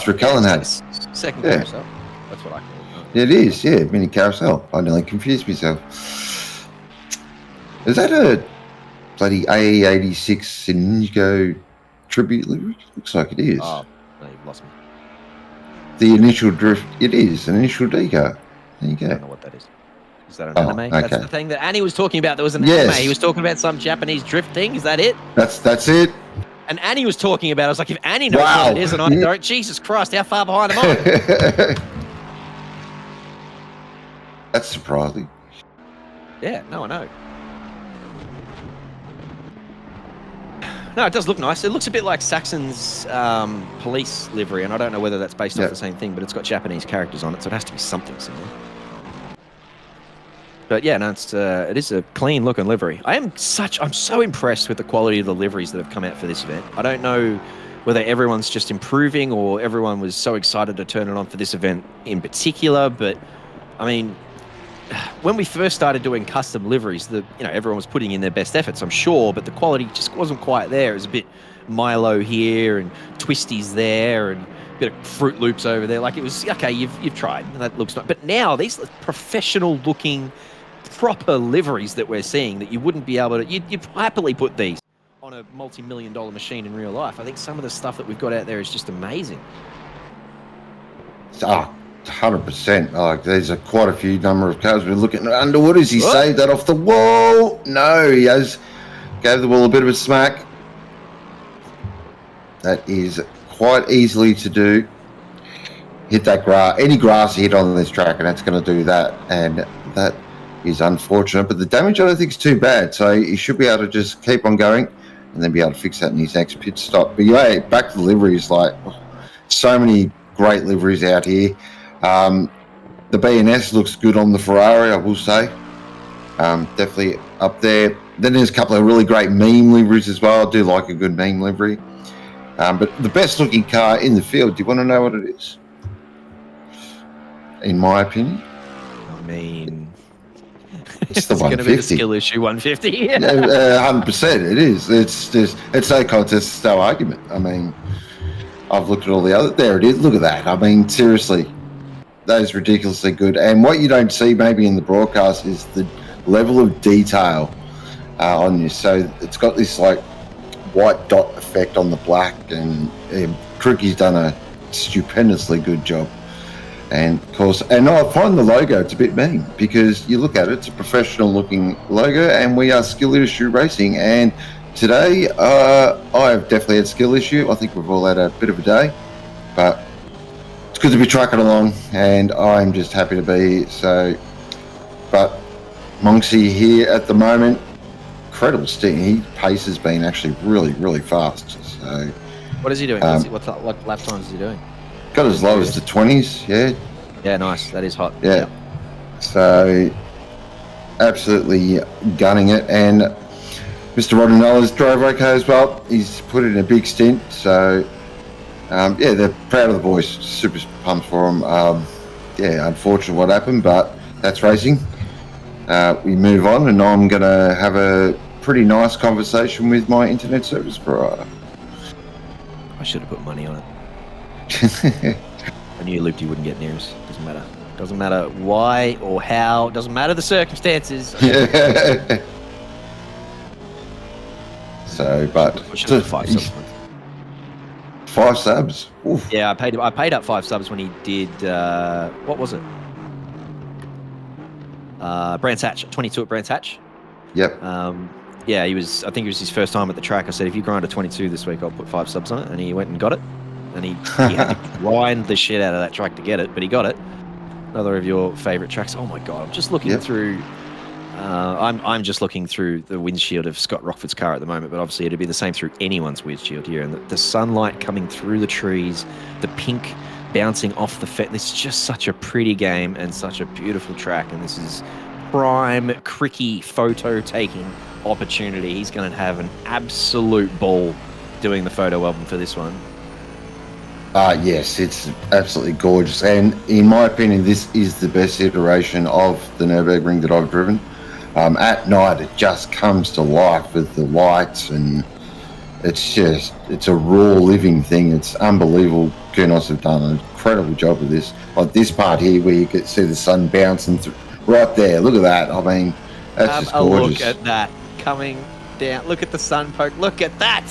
Through Cullenhead. Second carousel. That's what I call it. It is, yeah, mini carousel. I nearly confused myself. Is that a bloody AE86 Indigo tribute lyric? Looks like it is. Oh, no, you've lost me. The initial drift, it is an initial decar. There you go. I don't know what that is. Is that an anime? Okay. That's the thing that Annie was talking about. There was an anime. He was talking about some Japanese drift thing. Is that it? That's it. And Annie was talking about it. I was like, if Annie knows what it is and I don't, Jesus Christ, how far behind am I? That's surprising. Yeah, no, I know. No, it does look nice. It looks a bit like Saxon's police livery, and I don't know whether that's based off the same thing, but it's got Japanese characters on it, so it has to be something similar. But yeah, no, it is a clean looking livery. I'm so impressed with the quality of the liveries that have come out for this event. I don't know whether everyone's just improving or everyone was so excited to turn it on for this event in particular, but I mean, when we first started doing custom liveries, everyone was putting in their best efforts, I'm sure, but the quality just wasn't quite there. It was a bit Milo here and twisties there and a bit of Fruit Loops over there. Like, it was, okay, you've tried, and that looks nice. But now, these professional looking, proper liveries that we're seeing that you wouldn't be able to, you'd happily put these on a multi-million-dollar machine in real life. I think some of the stuff that we've got out there is just amazing. 100%. Like, there's quite a few number of cars we're looking at. Underwood, has he saved that off the wall? No, he has. Gave the wall a bit of a smack. That is quite easily to do. Hit that grass. Any grass you hit on this track, and that's going to do that. And that is unfortunate. But the damage, I don't think, is too bad. So he should be able to just keep on going and then be able to fix that in his next pit stop. But yeah, back to the liveries. Like, so many great liveries out here. The B&S looks good on the Ferrari, I will say. Definitely up there. Then there's a couple of really great meme liveries as well. I do like a good meme livery. But the best looking car in the field, do you want to know what it is? In my opinion? I mean, it's the 150. It's going to be the skill issue 150. Yeah, 100%. It is. It's no contest, it's no argument. I mean, I've looked at all the other. There it is. Look at that. I mean, seriously. That is ridiculously good. And what you don't see maybe in the broadcast is the level of detail on this. So it's got this like white dot effect on the black, and Crookie's done a stupendously good job. And of course, and I find the logo, it's a bit mean, because you look at it, it's a professional looking logo, and we are Skill Issue Racing. And today, I have definitely had skill issue. I think we've all had a bit of a day, but it's good to be trucking along, and I'm just happy to be here. So, but Monksy here at the moment, incredible stint. His pace has been actually really, really fast. So, what is he doing? What lap times is he doing? Got as low as the 20s, yeah. Yeah, nice. That is hot. Yeah. So, absolutely gunning it. And Mr. Rodinello's drove okay as well. He's put in a big stint. So, yeah, they're proud of the boys. Super pumped for them. Yeah, unfortunate what happened, but that's racing. We move on, and I'm going to have a pretty nice conversation with my internet service provider. I should have put money on it. I knew Loopty wouldn't get near us. Doesn't matter. Doesn't matter why or how. Doesn't matter the circumstances. Yeah. So, but I should have 5 subs. 5 subs. Oof. Yeah, I paid up 5 subs when he did. What was it? Brands Hatch, 22 at Brands Hatch. Yep. Yeah, he was. I think it was his first time at the track. I said, if you grind a 22 this week, I'll put 5 subs on it, and he went and got it. And he had to grind the shit out of that track to get it, but he got it. Another of your favourite tracks. Oh my god, I'm just looking through. I'm just looking through the windshield of Scott Rockford's car at the moment, but obviously it'd be the same through anyone's windshield here. And the sunlight coming through the trees, the pink bouncing off the fence. This is just such a pretty game and such a beautiful track. And this is prime Cricky photo taking opportunity. He's going to have an absolute ball doing the photo album for this one. Yes, it's absolutely gorgeous. And in my opinion, this is the best iteration of the Nürburgring that I've driven. At night, it just comes to life with the lights, and it's a raw living thing. It's unbelievable. Kunos have done an incredible job with this. Like this part here where you can see the sun bouncing right there. Look at that. I mean, that's just gorgeous. Look at that coming down. Look at the sun poke. Look at that.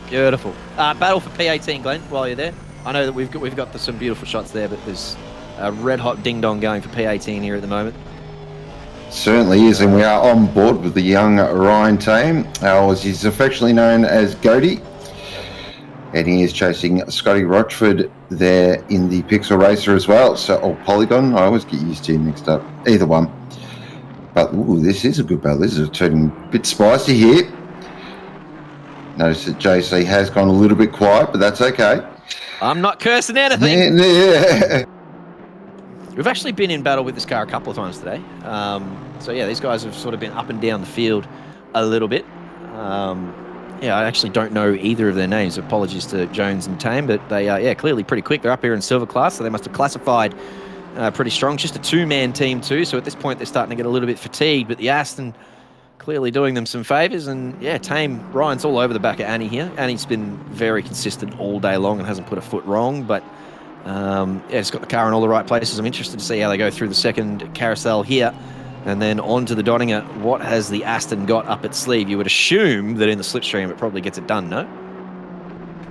Beautiful. Battle for P18, Glenn, while you're there. I know that we've got some beautiful shots there, but there's a red-hot ding-dong going for P18 here at the moment. Certainly is, and we are on board with the young Ryan team, as he's affectionately known as Goaty. And he is chasing Scotty Rochford there in the Pixel Racer as well. So, or Polygon, I always get used to mixed up. Either one. But, ooh, this is a good battle. This is turning a bit spicy here. Notice that JC has gone a little bit quiet, but that's okay. I'm not cursing anything. Yeah. We've actually been in battle with this car a couple of times today. So yeah, these guys have sort of been up and down the field a little bit. Yeah, I actually don't know either of their names. Apologies to Jones and Tame, but they are, yeah, clearly pretty quick. They're up here in silver class, so they must have classified pretty strong. Just a two-man team too, so at this point they're starting to get a little bit fatigued, but the Aston clearly doing them some favours. And yeah, Tame, Ryan's all over the back of Annie here. Annie's been very consistent all day long and hasn't put a foot wrong, but yeah, it's got the car in all the right places. I'm interested to see how they go through the second carousel here. And then on to the Donninger. What has the Aston got up its sleeve? You would assume that in the slipstream it probably gets it done, no?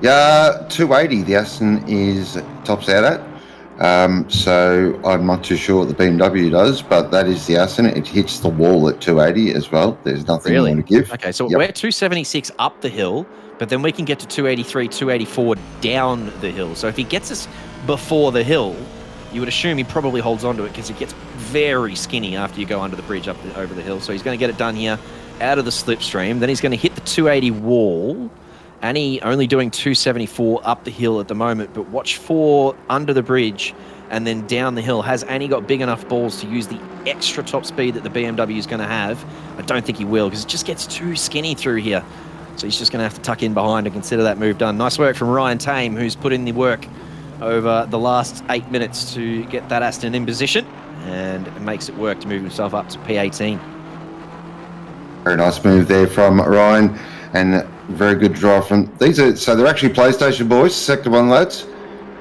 Yeah, 280 the Aston is tops out at. So I'm not too sure what the BMW does, but that is the Aston. It hits the wall at 280 as well. There's nothing Really? more to give. Okay, so we're 276 up the hill, but then we can get to 283, 284 down the hill. So if he gets us before the hill, you would assume he probably holds on to it because it gets very skinny after you go under the bridge over the hill. So he's going to get it done here out of the slipstream. Then he's going to hit the 280 wall. Annie only doing 274 up the hill at the moment, but watch for under the bridge and then down the hill. Has Annie got big enough balls to use the extra top speed that the BMW is going to have? I don't think he will because it just gets too skinny through here. So he's just going to have to tuck in behind and consider that move done. Nice work from Ryan Tame, who's put in the work over the last 8 minutes to get that Aston in position, and it makes it work to move himself up to P18. Very nice move there from Ryan, and very good drive from these. So they're actually PlayStation boys, Sector 1 lads.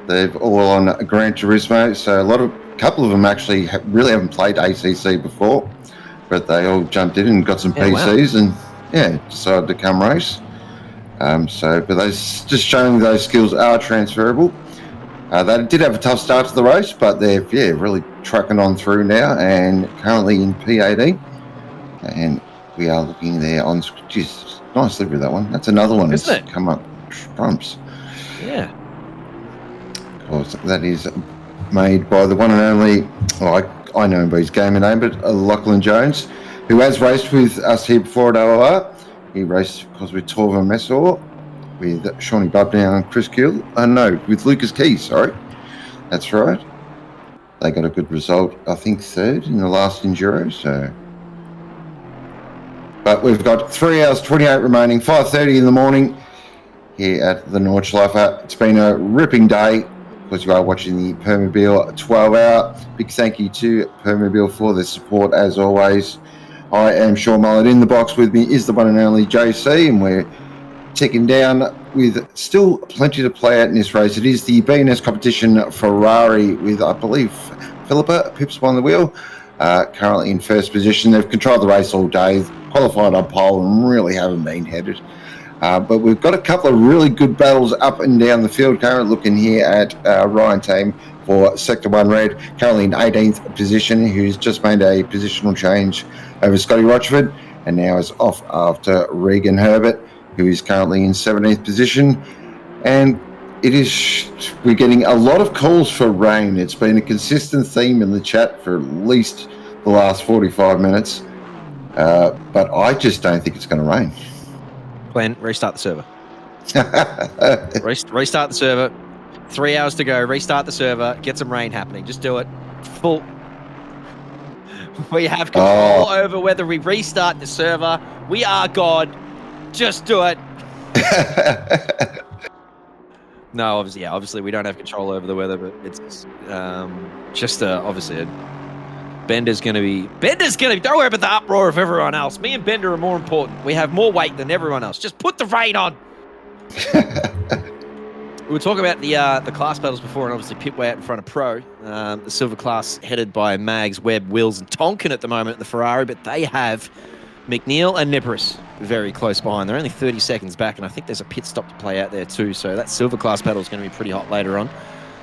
They're all on Gran Turismo, so a couple of them actually really haven't played ACC before, but they all jumped in and got some PCs. Wow. And yeah, decided to come race. But they just showing those skills are transferable. They did have a tough start to the race, but they're really trucking on through now and currently in P18. And we are looking there on. Geez, nice livery that one. That's another one that's come up trumps. Yeah. Of course, that is made by the one and only. Well, I know him by his gamer name, but Lachlan Jones, who has raced with us here before at OOR. He raced, of course, with Torva Messor, with Shawnee Bubdown and Chris Gill. No, with Lucas Keys, sorry. That's right. They got a good result, I think third in the last Enduro, so. But we've got 3 hours 28 remaining, 5:30 in the morning here at the Nordschleife. It's been a ripping day. Of course, you are watching the Permobil 12-hour. Big thank you to Permobil for their support as always. I am Sean Mullet. In the box with me is the one and only JC, and we're ticking down with still plenty to play out in this race. It is the BNS competition Ferrari with, I believe, Philippa Pips behind the wheel, currently in first position. They've controlled the race all day, qualified on pole, and really haven't been headed. But we've got a couple of really good battles up and down the field. Currently looking here at Ryan Tame for Sector 1 Red, currently in 18th position, who's just made a positional change over Scotty Rochford, and now is off after Regan Herbert, who is currently in 17th position. And we're getting a lot of calls for rain. It's been a consistent theme in the chat for at least the last 45 minutes. But I just don't think it's going to rain. Glenn, restart the server. Restart the server. 3 hours to go. Restart the server. Get some rain happening. Just do it. Full. We have control over whether we restart the server. We are God. Just do it. No, obviously we don't have control over the weather, but it's just obviously Bender's going to be. Don't worry about the uproar of everyone else. Me and Bender are more important. We have more weight than everyone else. Just put the rain on. We were talking about the class battles before, and obviously Pitway out in front of Pro. The silver class headed by Mags, Webb, Wills, and Tonkin at the moment in the Ferrari, but they have McNeil and Nipris very close behind. They're only 30 seconds back, and I think there's a pit stop to play out there too, so that silver class battle is going to be pretty hot later on.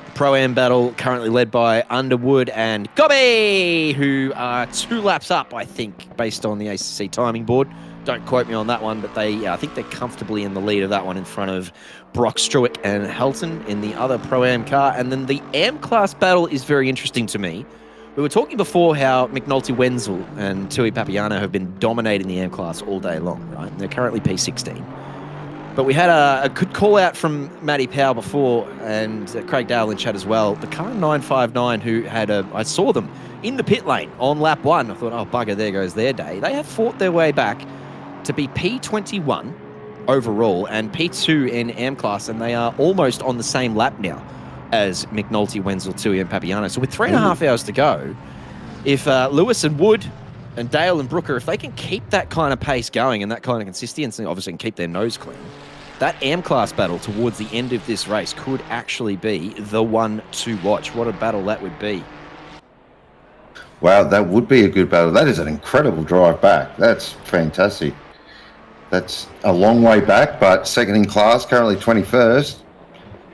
The Pro-Am battle currently led by Underwood and Gobby, who are 2 laps up, I think, based on the ACC timing board. Don't quote me on that one, but I think they're comfortably in the lead of that one in front of Brock Struick and Helton in the other Pro-Am car. And then the Am class battle is very interesting to me. We were talking before how McNulty Wenzel and Tui Papiano have been dominating the Am class all day long, right? And they're currently P16. But we had a good call out from Matty Powell before, and Craig Dale in chat as well. The car 959 who had I saw them in the pit lane on lap 1. I thought, oh, bugger, there goes their day. They have fought their way back to be P21 overall and P2 in AM class, and they are almost on the same lap now as McNulty, Wenzel, Tui, and Papiano. So with 3.5 hours to go, if Lewis and Wood and Dale and Brooker, if they can keep that kind of pace going and that kind of consistency, obviously can keep their nose clean, that AM class battle towards the end of this race could actually be the one to watch. What a battle that would be. Wow, that would be a good battle. That is an incredible drive back. That's fantastic. That's a long way back, but second in class, currently 21st.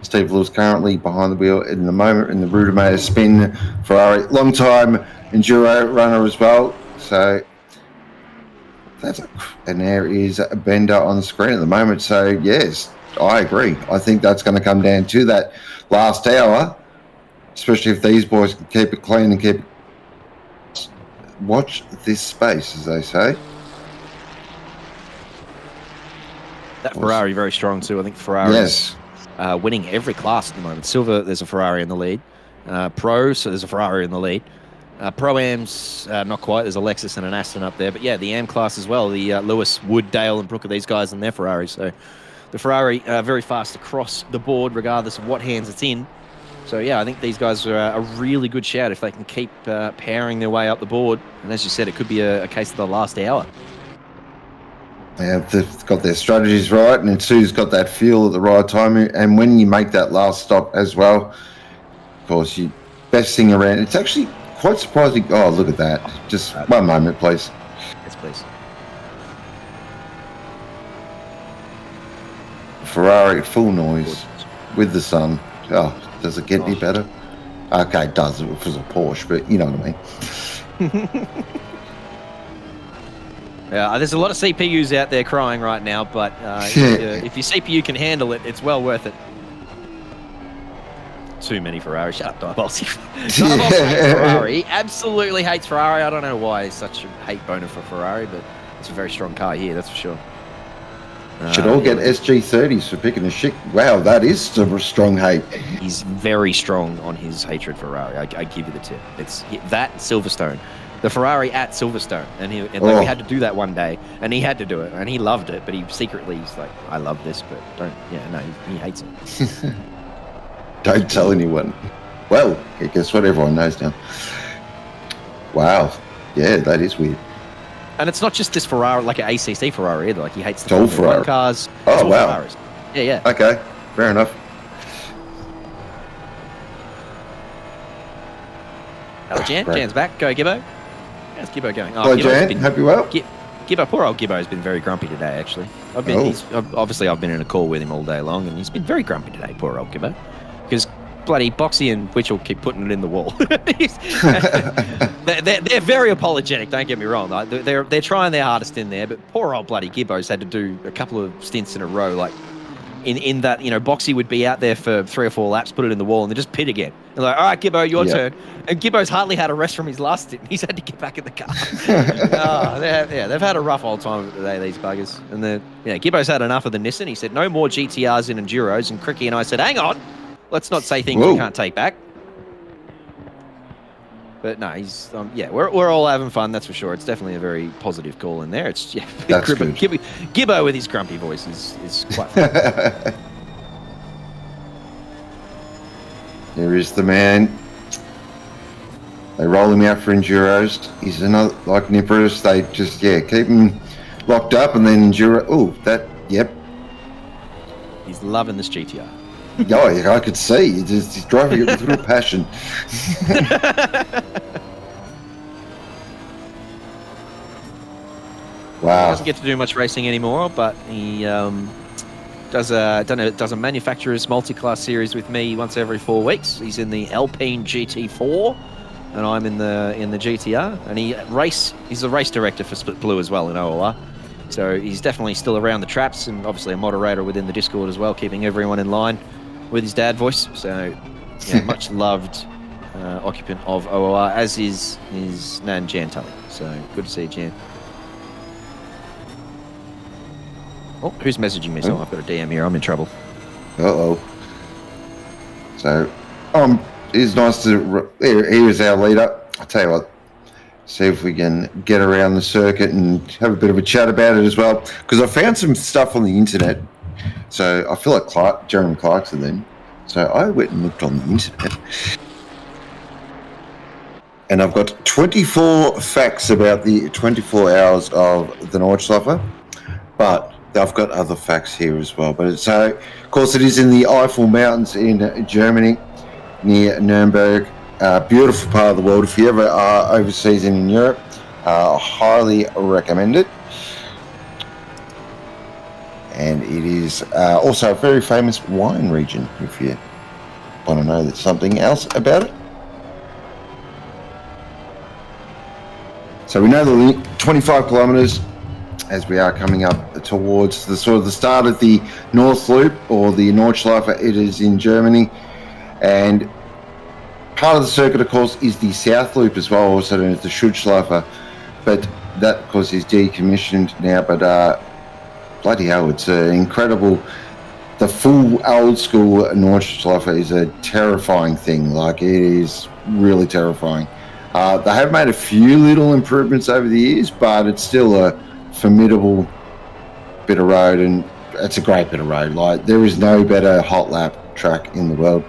Steve Lewis currently behind the wheel in the moment in the Rudimate spin. Ferrari, long time enduro runner as well. So and there is a bender on the screen at the moment. So yes, I agree. I think that's going to come down to that last hour, especially if these boys can keep it clean and keep it. Watch this space, as they say. That Ferrari very strong too. I think Ferrari is winning every class at the moment. Silver, there's a Ferrari in the lead. Pro, so there's a Ferrari in the lead. Pro-Ams, not quite. There's a Lexus and an Aston up there. But yeah, the AM class as well. The Lewis, Wood, Dale and Brooker, these guys and their Ferrari. So the Ferrari very fast across the board regardless of what hands it's in. So yeah, I think these guys are a really good shout if they can keep powering their way up the board. And as you said, it could be a case of the last hour. Yeah, they've got their strategies right, and Sue's got that feel at the right time. And when you make that last stop as well, of course, you best thing around. It's actually quite surprising. Oh, look at that. Just one moment, please. Yes, please. Ferrari, full noise with the sun. Oh, does it get any better? Okay, it does. If it was a Porsche, but you know what I mean. Yeah, there's a lot of CPUs out there crying right now, but if your CPU can handle it, it's well worth it. Too many Ferraris. Shut up, Diabolsi. Diabolsi hates Ferrari. Absolutely hates Ferrari. I don't know why he's such a hate boner for Ferrari, but it's a very strong car here, that's for sure. Should all get SG30s for picking a shit. Wow, that is a strong hate. He's very strong on his hatred for Ferrari. I give you the tip. It's that Silverstone. The Ferrari at Silverstone. And we had to do that one day, and he had to do it, and he loved it, but he secretly, he's like, I love this, but he hates it. Don't tell anyone. Well, guess what? Everyone knows now. Wow. Yeah, that is weird. And it's not just this Ferrari, like an ACC Ferrari either. Like, he hates the all Ferrari cars. Oh, wow. Ferraris. Yeah. Okay, fair enough. Oh, Jan's back. Go, Gibbo. How's Gibbo going? Hello, Jan. Hope you're well. Gibbo, poor old Gibbo's been very grumpy today, actually. I've been in a call with him all day long, and he's been very grumpy today, poor old Gibbo. Because bloody Boxy and Witchell keep putting it in the wall. they're very apologetic, don't get me wrong. They're trying their hardest in there, but poor old bloody Gibbo's had to do a couple of stints in a row, like in that, Boxy would be out there for 3 or 4 laps, put it in the wall, and then just pit again. And like, all right, Gibbo, your turn. And Gibbo's hardly had a rest from his last stint. He's had to get back in the car. They've had a rough old time of it today, these buggers. And Gibbo's had enough of the Nissan. He said, no more GTRs in Enduros. And Cricky and I said, hang on. Let's not say things we can't take back. But no, he's we're all having fun, that's for sure. It's definitely a very positive call in there. It's that's good. Gibbo with his grumpy voice is quite fun. There is the man. They roll him out for Enduros. He's another like Nippers. They just keep him locked up and then Enduro. He's loving this GTR. Oh, I could see. He's driving it with real passion. Wow. He doesn't get to do much racing anymore, but he does a manufacturer's multi-class series with me once every 4 weeks. He's in the Alpine GT4, and I'm in the GTR. And he's the race director for Split Blue as well in OOR. So he's definitely still around the traps, and obviously a moderator within the Discord as well, keeping everyone in line with his dad voice. So much loved occupant of OOR, as is his nan Jan Tully. So good to see you, Jan. Oh, who's messaging me? So I've got a DM here. I'm in trouble. Uh-oh. So, it's nice to... Here is our leader. I'll tell you what. See if we can get around the circuit and have a bit of a chat about it as well. Because I found some stuff on the internet. So, I feel like Jeremy Clarkson then. So, I went and looked on the internet. And I've got 24 facts about the 24 hours of the Nordschleife. But I've got other facts here as well. But so, of course, it is in the Eifel Mountains in Germany, near Nuremberg. Beautiful part of the world. If you ever are overseas and in Europe, highly recommend it. And it is also a very famous wine region, if you want to know something else about it. So we know the 25 kilometres as we are coming up towards the sort of the start of the North Loop or the Nordschleife. It is in Germany, and part of the circuit, of course, is the South Loop as well, also known as the Schutzschleife. But that, of course, is decommissioned now. But bloody hell, it's incredible. The full old school Nordschleife is a terrifying thing. Like, it is really terrifying. They have made a few little improvements over the years, but it's still a formidable bit of road, and it's a great bit of road. Like, there is no better hot lap track in the world.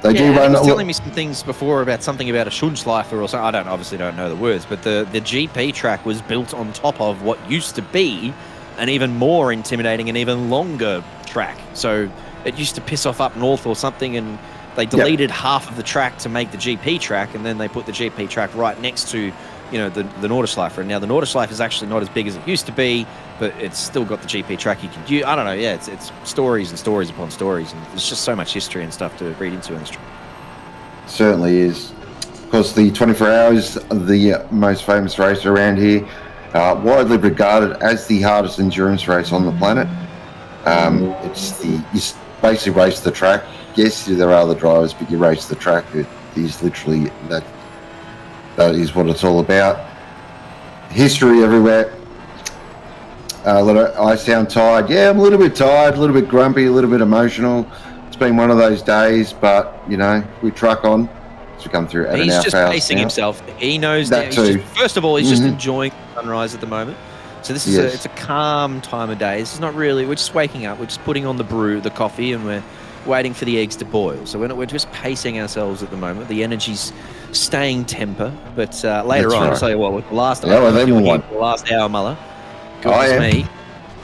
They do run. He was telling me some things before about something about a Schutzschleife or something. I obviously don't know the words, but the GP track was built on top of what used to be an even more intimidating and even longer track. So it used to piss off up north or something, and they deleted half of the track to make the GP track, and then they put the GP track right next to, you know, the Nordschleife. And now the Nordschleife is actually not as big as it used to be, but it's still got the GP track you can use. I don't know, yeah, it's stories and stories upon stories, and there's just so much history and stuff to read into in this track. Certainly is. Of course, the 24 hours, the most famous race around here, widely regarded as the hardest endurance race on the planet. You basically race the track. Yes, there are other drivers, but you race the track. It is literally that is what it's all about. History everywhere. I sound tired. Yeah, I'm a little bit tired, a little bit grumpy, a little bit emotional. It's been one of those days, but, you know, we truck on as we come through at an hour. He's just pacing himself. He knows that too. First of all, he's just enjoying the sunrise at the moment. So this is it's a calm time of day. This is not really, we're just waking up. We're just putting on the coffee, and we're waiting for the eggs to boil. So we're just pacing ourselves at the moment. The energy's staying temper, but later on, I'll tell you what, with the last hour, Muller, goodness me,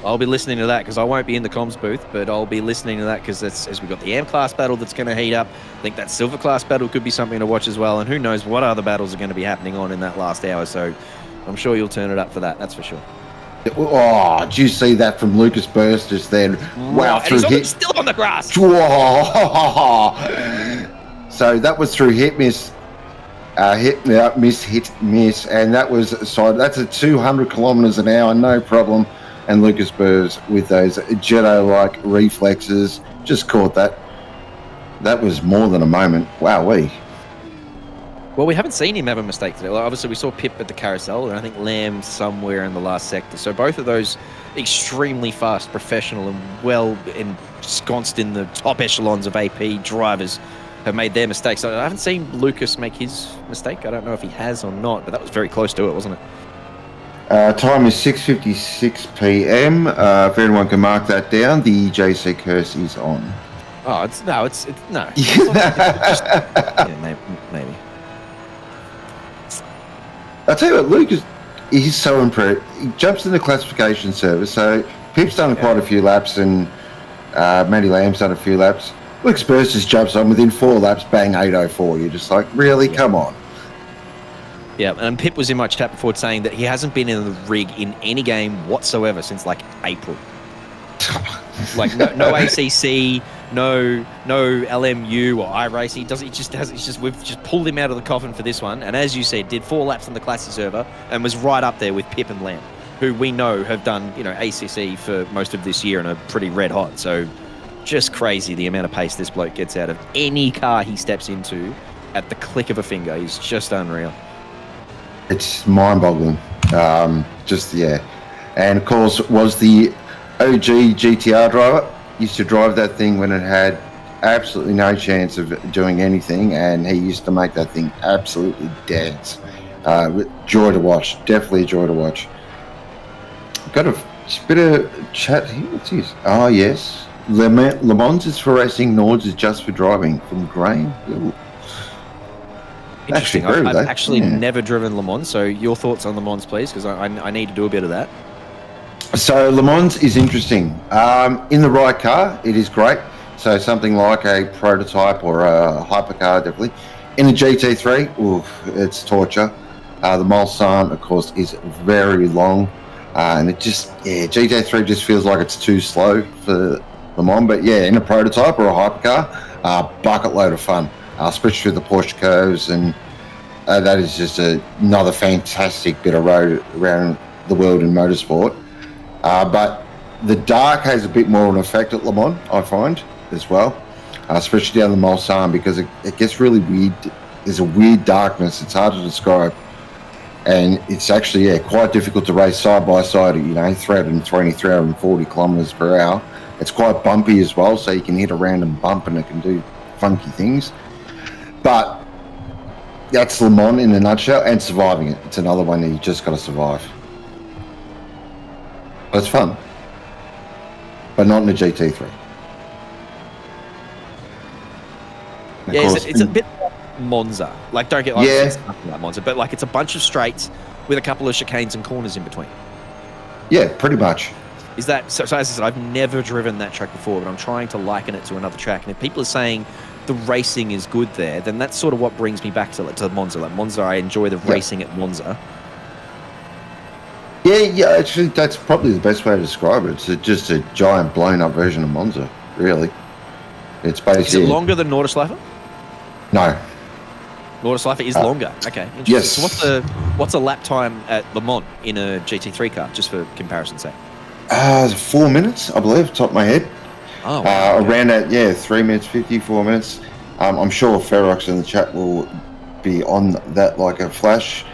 I'll be listening to that because I won't be in the comms booth, but I'll be listening to that because as we've got the AM class battle that's going to heat up. I think that silver class battle could be something to watch as well, and who knows what other battles are going to be happening on in that last hour. So I'm sure you'll turn it up for that, that's for sure. Oh, did you see that from Lucas Burst just then? Wow, he's still on the grass. So that was through hit miss, miss, and that was that's at 200 kilometers an hour, no problem. And Lucas Burst with those Jedi-like reflexes just caught that. That was more than a moment. Wowee. Well, we haven't seen him have a mistake today. Like, obviously, we saw Pip at the carousel, and I think Lamb somewhere in the last sector. So both of those extremely fast, professional, and well ensconced in the top echelons of AP drivers have made their mistakes. I haven't seen Lucas make his mistake. I don't know if he has or not, but that was very close to it, wasn't it? Time is 6:56 p.m. If anyone can mark that down, the JC curse is on. Oh, no. Maybe. I'll tell you what, Lucas, he's so impressed. He jumps in the classification service. So Pip's done quite a few laps, and Matty Lamb's done a few laps. Lucas Burst just jumps on within 4 laps, bang, 8:04. You're just like, really? Come on. Yeah, and Pip was in my chat before saying that he hasn't been in the rig in any game whatsoever since like April. Like no ACC, no LMU or iRacing. We've just pulled him out of the coffin for this one. And as you said, did 4 laps on the Classic server and was right up there with Pip and Lamb, who we know have done, you know, ACC for most of this year and are pretty red hot. So just crazy the amount of pace this bloke gets out of any car he steps into at the click of a finger. He's just unreal. It's mind-boggling. and of course was the OG GTR driver. Used to drive that thing when it had absolutely no chance of doing anything, and he used to make that thing absolutely dance. Joy to watch, definitely a joy to watch. Got a bit of chat here. What's this? Oh yes, Le Mans is for racing, Nords is just for driving. From Graham. Ooh. Interesting. Actually, I've actually never driven Le Mans, so your thoughts on Le Mans, please, because I need to do a bit of that. So Le Mans is interesting. In the right car, it is great. So something like a prototype or a hypercar, definitely. In a GT3, oof, it's torture. The Mulsanne, of course, is very long. And it just, GT3 just feels like it's too slow for Le Mans. But yeah, in a prototype or a hypercar, bucket load of fun. Especially through the Porsche curves. And that is just another fantastic bit of road around the world in motorsport. But the dark has a bit more of an effect at Le Mans, I find, as well. Especially down the Mulsanne, because it gets really weird. There's a weird darkness. It's hard to describe. And it's actually, quite difficult to race side by side at, 320, 340 kilometers per hour. It's quite bumpy as well, so you can hit a random bump and it can do funky things. But that's Le Mans in a nutshell, and surviving it. It's another one that you just got to survive. But it's fun. But not in a GT3. Yeah, it's a bit like Monza. Like, don't get it's nothing like Monza, but like it's a bunch of straights with a couple of chicanes and corners in between. Yeah, pretty much. Is that so? As I said, I've never driven that track before, but I'm trying to liken it to another track. And if people are saying the racing is good there, then that's sort of what brings me back to Monza. Like Monza, I enjoy the racing at Monza. Yeah, actually, that's probably the best way to describe it. It's just a giant blown-up version of Monza, really. It's basically... Is it longer than Nordschleife? No. Nordschleife is longer. Okay, interesting. Yes. So what's a lap time at Le Mans in a GT3 car, just for comparison's sake? 4 minutes, I believe, top of my head. Oh, wow. Around that, 3 minutes 50, 4 minutes. I'm sure Ferox in the chat will be on that like a flash.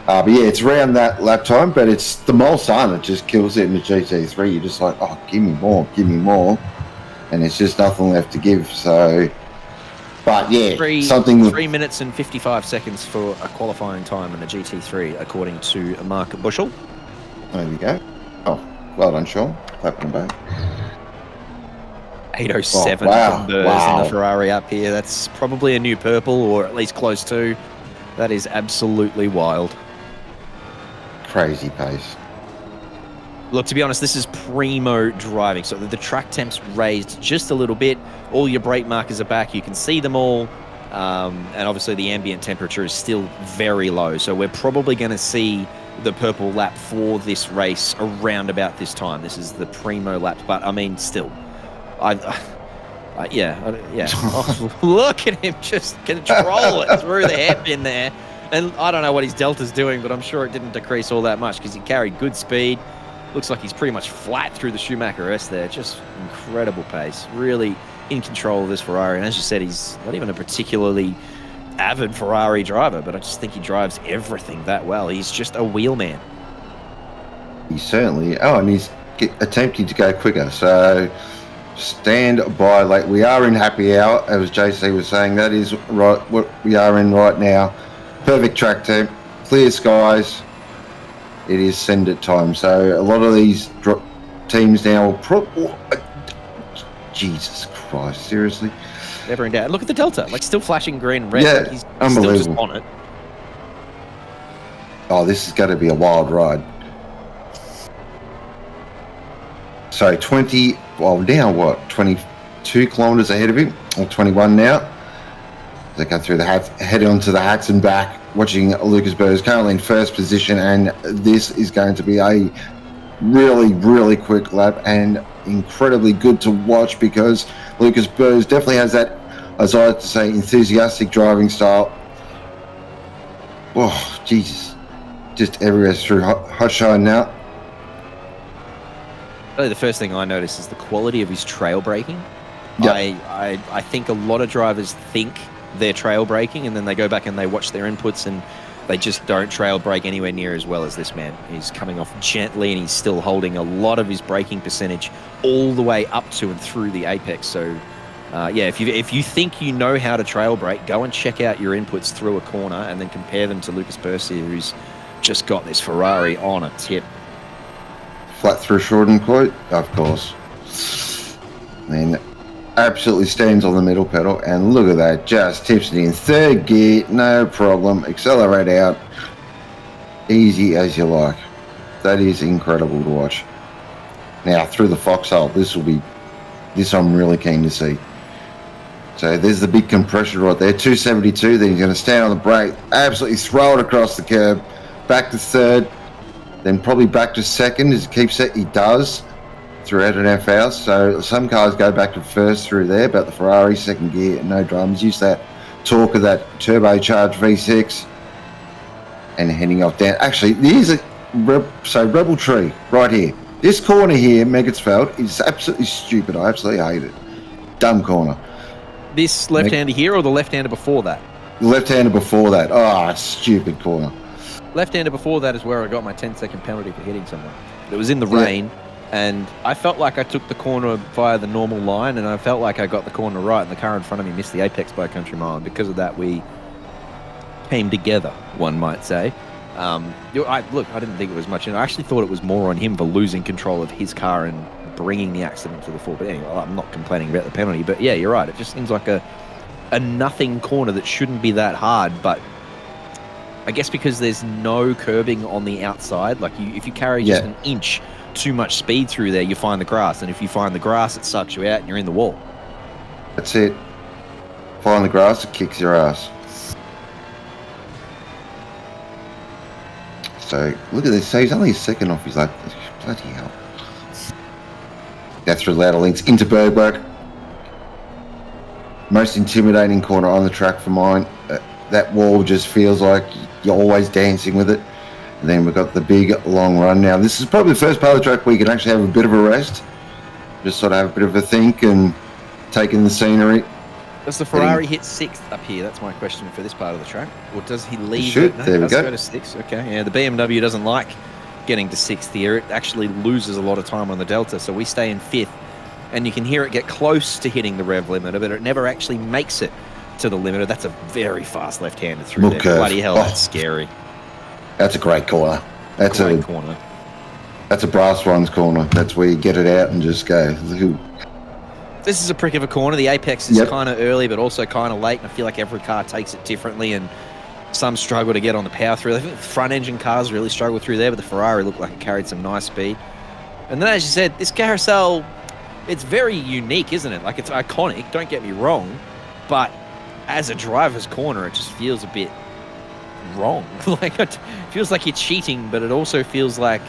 But yeah, it's around that lap time, but it's the Mulsanne that just kills it in the GT3. You're just like, oh, give me more. And it's just nothing left to give. So, but yeah, 3 minutes and 55 seconds for a qualifying time in a GT3, according to Mark Bushell. There we go. Oh, well done, Sean. Clapping back. 8:07 from Burrs in the Ferrari up here. That's probably a new purple, or at least close to. That is absolutely wild. Crazy pace. Look, to be honest, this is primo driving. So the track temp's raised just a little bit. All your brake markers are back. You can see them all. And obviously the ambient temperature is still very low. So we're probably going to see the purple lap for this race around about this time. This is the primo lap. But, I mean, still. Oh, look at him just control it through the hairpin there. And I don't know what his delta's doing, but I'm sure it didn't decrease all that much because he carried good speed. Looks like he's pretty much flat through the Schumacher S there. Just incredible pace. Really in control of this Ferrari. And as you said, he's not even a particularly avid Ferrari driver, but I just think he drives everything that well. He's just a wheelman. He certainly... Oh, and he's attempting to go quicker. So stand by. Like, we are in happy hour, as JC was saying. That is right what we are in right now. Perfect track temp, clear skies. It is send it time. So a lot of these teams now will Jesus Christ, seriously. Never in doubt. Look at the delta, like still flashing green and red. Yeah, like he's unbelievable. Still just on it. Oh, this is going to be a wild ride. So 22 kilometres ahead of him, or 21 now. They go through the head onto the hats and back, watching Lucas Burrs currently in first position, and this is going to be a really, really quick lap and incredibly good to watch because Lucas Burrs definitely has that, as I like to say, enthusiastic driving style. Oh, Jesus. Just everywhere through hot shine now. The first thing I notice is the quality of his trail braking. Yep. I think a lot of drivers think they're trail braking and then they go back and they watch their inputs and they just don't trail brake anywhere near as well as this man. He's coming off gently and he's still holding a lot of his braking percentage all the way up to and through the apex. So, yeah, if you think you know how to trail brake, go and check out your inputs through a corner and then compare them to Lucas Percy, who's just got this Ferrari on a tip. Flat through Shorten quote, of course. Then absolutely stands on the middle pedal, and look at that, just tips it in third gear, no problem. Accelerate out, easy as you like. That is incredible to watch. Now through the foxhole, this I'm really keen to see. So there's the big compression right there, 272. Then he's going to stand on the brake, absolutely throw it across the curb, back to third, then probably back to second. As he keeps it, he does throughout an F-house. So some cars go back to first through there, but the Ferrari second gear, no dramas. Use that torque of that turbocharged V6 and heading off down. Actually, here's a Rebel Tree right here. This corner here, Megatsfeld, is absolutely stupid. I absolutely hate it. Dumb corner. This left-hander here or the left-hander before that? The left-hander before that. Oh, stupid corner. Left-hander before that is where I got my 10-second penalty for hitting someone. It was in the rain, and I felt like I took the corner via the normal line, and I felt like I got the corner right, and the car in front of me missed the apex by a country mile. And because of that, we came together, one might say. I didn't think it was much, and I actually thought it was more on him for losing control of his car and bringing the accident to the fore. But anyway, I'm not complaining about the penalty. But yeah, you're right. It just seems like a nothing corner that shouldn't be that hard, but I guess because there's no curbing on the outside, like if you carry just an inch too much speed through there, you find the grass, and if you find the grass, it sucks you out and you're in the wall. That's it. Find the grass, it kicks your ass. So look at this. So he's only a second off. He's like, bloody hell. Go through louder links into Bergberg. Most intimidating corner on the track for mine. That wall just feels like you're always dancing with it. And then we've got the big long run. Now this is probably the first part of the track where you can actually have a bit of a rest. Just sort of have a bit of a think and take in the scenery. Does the Ferrari hit 6th up here? That's my question for this part of the track. Or does he leave? It should. No, there we go. Go to 6. Okay. Yeah, the BMW doesn't like getting to 6th here. It actually loses a lot of time on the Delta, so we stay in 5th. And you can hear it get close to hitting the rev limiter, but it never actually makes it to the limiter. That's a very fast left-hander through there. Bloody hell, that's scary. That's a great corner. That's a great corner. That's a brass ones corner. That's where you get it out and just go. This is a prick of a corner. The apex is kind of early, but also kind of late. And I feel like every car takes it differently, and some struggle to get on the power through. I think the front-engine cars really struggle through there, but the Ferrari looked like it carried some nice speed. And then, as you said, this carousel, it's very unique, isn't it? Like, it's iconic, don't get me wrong, but as a driver's corner, it just feels a bit wrong. Like, it feels like you're cheating, but it also feels like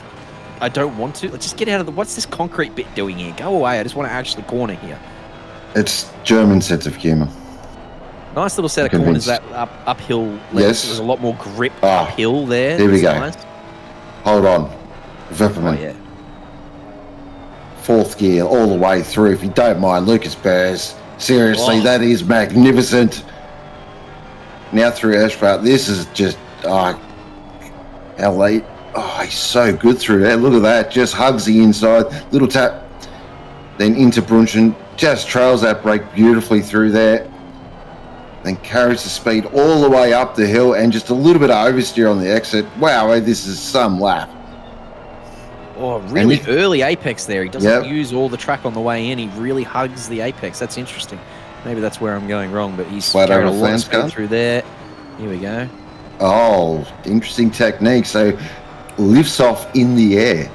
I don't want to. Let's just get out of the... What's this concrete bit doing here? Go away. I just want to actually corner here. It's German sense of humour. Nice little set of corners, that uphill length. Yes. There's a lot more grip uphill there. Here we go. Nice. Hold on. Vepperman. Oh, yeah. 4th gear all the way through. If you don't mind, Lucas Burrs. Seriously, that is magnificent. Now through Ashford. This is just... how late... Oh, he's so good through there. Look at that. Just hugs the inside. Little tap. Then into Brunchen. Just trails that brake beautifully through there. Then carries the speed all the way up the hill and just a little bit of oversteer on the exit. Wow, this is some lap. Oh, really early apex there. He doesn't use all the track on the way in. He really hugs the apex. That's interesting. Maybe that's where I'm going wrong, but he's carried a lot of speed through there. Here we go. Oh, interesting technique. So lifts off in the air.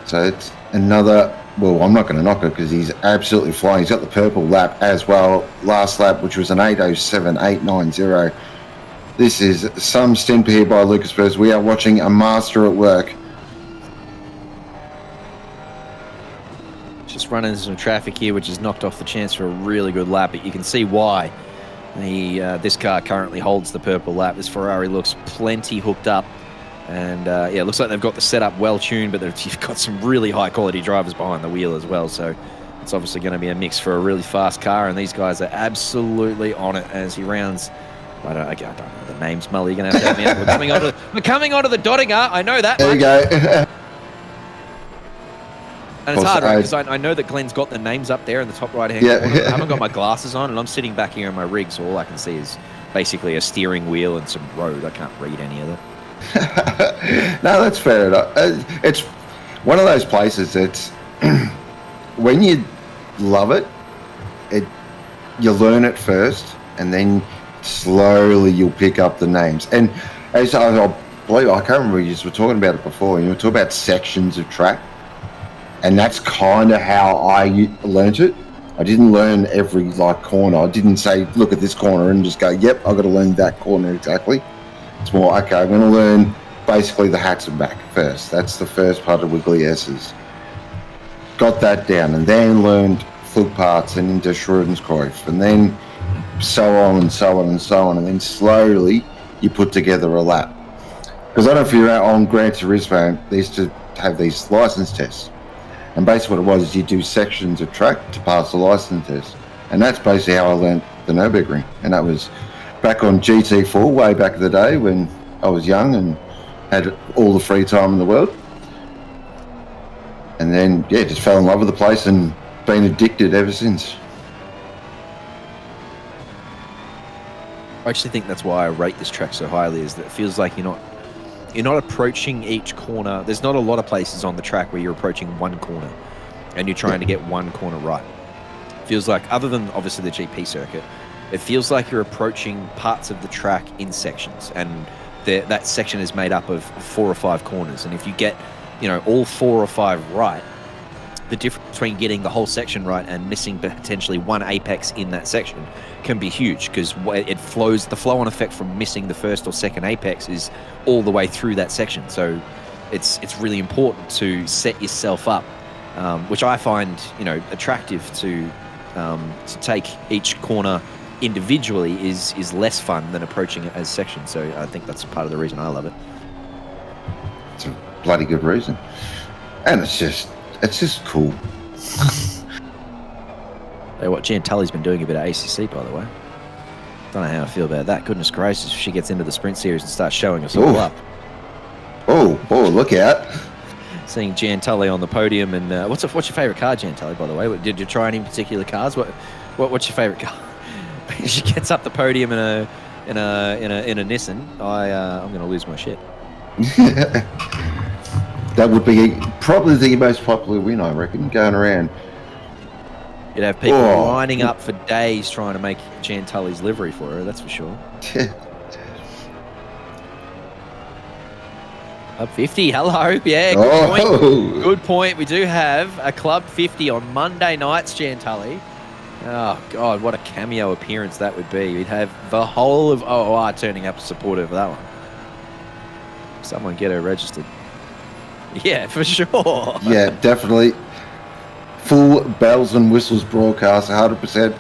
So it's another... Well, I'm not going to knock it because he's absolutely flying. He's got the purple lap as well. Last lap, which was an 8:07.890. This is some stint here by Lucas Burrs. We are watching a master at work. Just running into some traffic here, which has knocked off the chance for a really good lap. But you can see why this car currently holds the purple lap. This Ferrari looks plenty hooked up. And it looks like they've got the setup well tuned, but you've got some really high quality drivers behind the wheel as well. So it's obviously going to be a mix for a really fast car, and these guys are absolutely on it as he rounds I don't know the names, Mully. You're going to have to help me out. We're coming onto the Dottinger. I know that. There you go. And it's hard, right? Because I know that Glenn's got the names up there in the top right-hand corner. I haven't got my glasses on, and I'm sitting back here in my rig, so all I can see is basically a steering wheel and some road. I can't read any of it. No, that's fair enough. It's one of those places that's when you love it, you learn it first, and then slowly you'll pick up the names. And as I believe, I can't remember, you were talking about it before, you were talking about sections of track. And that's kind of how I learnt it. I didn't learn every corner. I didn't say, look at this corner and just go, yep, I've got to learn that corner exactly. It's more, okay, I'm going to learn basically the hats and back first. That's the first part of Wiggly S's. Got that down, and then learned Flugparts and into Schroederskreuz, and then so on and so on and so on, and then slowly you put together a lap. Because I don't know if you're out on Gran Turismo, they used to have these license tests. And basically what it was is you do sections of track to pass the license test. And that's basically how I learnt the Nürburgring. And that was back on GT4 way back in the day when I was young and had all the free time in the world. And then, yeah, just fell in love with the place and been addicted ever since. I actually think that's why I rate this track so highly, is that it feels like you're not approaching each corner. There's not a lot of places on the track where you're approaching one corner and you're trying to get one corner right. It feels like, other than obviously the GP circuit, it feels like you're approaching parts of the track in sections, and that section is made up of 4 or 5 corners. And if you get, all 4 or 5 right, the difference between getting the whole section right and missing potentially one apex in that section can be huge, because the flow-on effect from missing the first or second apex is all the way through that section. So it's really important to set yourself up, which I find attractive to take each corner individually is less fun than approaching it as sections. So I think that's part of the reason I love it. It's a bloody good reason, and it's just cool. Hey, what Tully's been doing a bit of ACC, by the way. Don't know how I feel about that. Goodness gracious, if she gets into the sprint series and starts showing us all up. Oh, look out. Seeing Jan Tully on the podium, and what's your favourite car, Jan Tully, by the way? Did you try any particular cars? What's your favourite car? She gets up the podium in a Nissan. I'm going to lose my shit. That would be probably the most popular win, I reckon, going around. You'd have people lining up for days trying to make Jan Tully's livery for her, that's for sure. Club 50, hello. Yeah, good point. Good point. We do have a Club 50 on Monday nights, Jan Tully. Oh, God, what a cameo appearance that would be. We'd have the whole of OOR turning up supportive of that one. Someone get her registered. Yeah, for sure. Yeah, definitely. Full bells and whistles broadcast, 100%.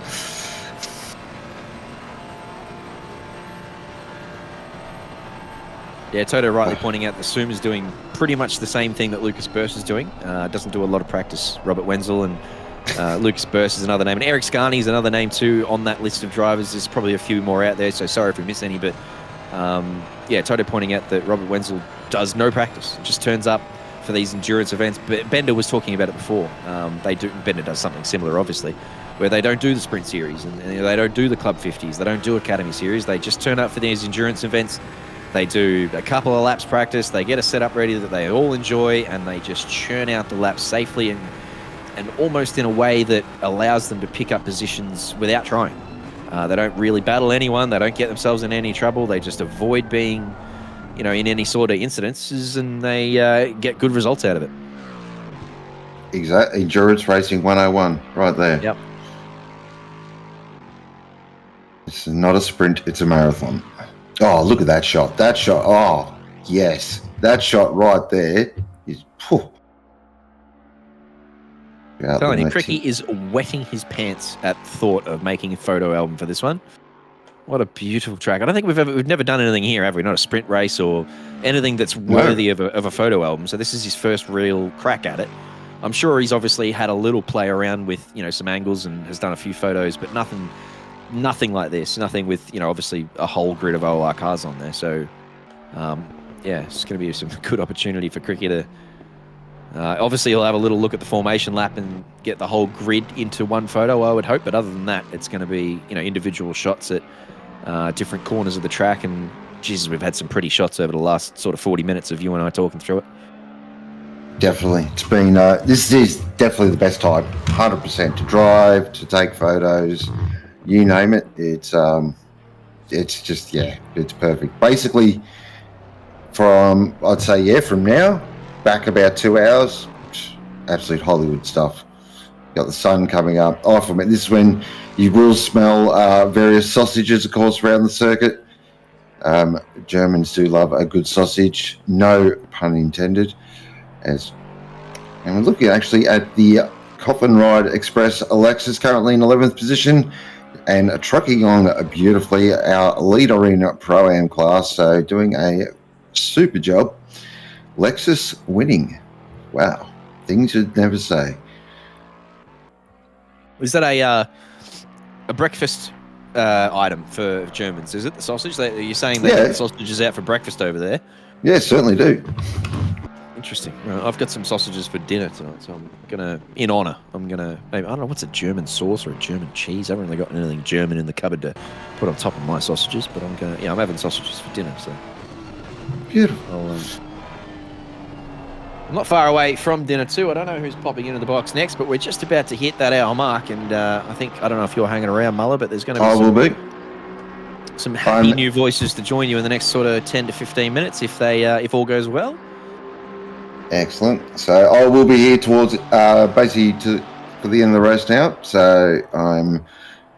Yeah, Toto rightly pointing out that Zoom is doing pretty much the same thing that Lucas Burst is doing. Doesn't do a lot of practice. Robert Wenzel and Lucas Burst is another name. And Eric Scarney is another name too on that list of drivers. There's probably a few more out there, so sorry if we miss any. But yeah, Toto pointing out that Robert Wenzel does no practice. Just turns up for these endurance events. But Bender was talking about it before. Bender does something similar, obviously, where they don't do the sprint series and they don't do the Club 50s. They don't do Academy series. They just turn up for these endurance events. They do a couple of laps practice. They get a setup ready that they all enjoy, and they just churn out the laps safely and almost in a way that allows them to pick up positions without trying. They don't really battle anyone. They don't get themselves in any trouble. They just avoid being, in any sort of incidences, and they get good results out of it. Exactly. Endurance Racing 101, right there. Yep. It's not a sprint, it's a marathon. Oh, look at that shot. That shot. Oh, yes. That shot right there is... Telling you, Cricky is wetting his pants at thought of making a photo album for this one. What a beautiful track. I don't think we've never done anything here, have we? Not a sprint race or anything that's worthy of a photo album. So this is his first real crack at it. I'm sure he's obviously had a little play around with, some angles and has done a few photos, but nothing nothing like this. Nothing with, obviously a whole grid of OR cars on there. So, it's going to be some good opportunity for Cricket to. Obviously, he'll have a little look at the formation lap and get the whole grid into one photo, I would hope. But other than that, it's going to be, individual shots at different corners of the track. And, Jesus, we've had some pretty shots over the last sort of 40 minutes of you and I talking through it. Definitely. It's been, this is definitely the best time, 100%, to drive, to take photos, you name it. It's just, it's perfect. Basically, from now, back about 2 hours, absolute Hollywood stuff. Got the sun coming up. This is when you will smell various sausages, of course, around the circuit. Germans do love a good sausage, no pun intended. And we're looking actually at the Coffin Ride Express Lexus, currently in 11th position, and trucking on beautifully, our leader in Pro-Am class, so doing a super job. Lexus winning. Wow, things you'd never say. Is that a breakfast item for Germans? Is it the sausage? You're saying they get the sausages out for breakfast over there? Yeah, certainly do. Interesting. I've got some sausages for dinner tonight, so I'm gonna, maybe, I don't know, what's a German sauce or a German cheese? I haven't really got anything German in the cupboard to put on top of my sausages, but I'm having sausages for dinner, so. Beautiful. I'm not far away from dinner too. I don't know who's popping into the box next, but we're just about to hit that hour mark, and I don't know if you're hanging around, Muller, but there's going to be some happy new voices to join you in the next sort of 10 to 15 minutes if all goes well. Excellent. So I will be here towards basically for the end of the race now. So I'm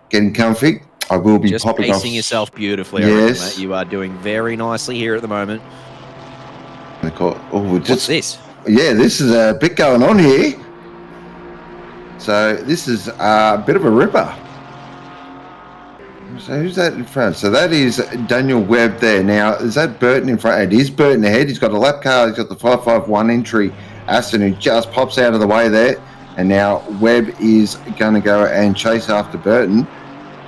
getting comfy. I will be just popping off. Just pacing yourself beautifully. Yes. Mate. You are doing very nicely here at the moment. What's this? Yeah, this is a bit going on here. So this is a bit of a ripper. So who's that in front? So that is Daniel Webb there. Now, is that Burton in front? It is Burton ahead. He's got a lap car. He's got the 551 entry Aston, who just pops out of the way there. And now Webb is going to go and chase after Burton.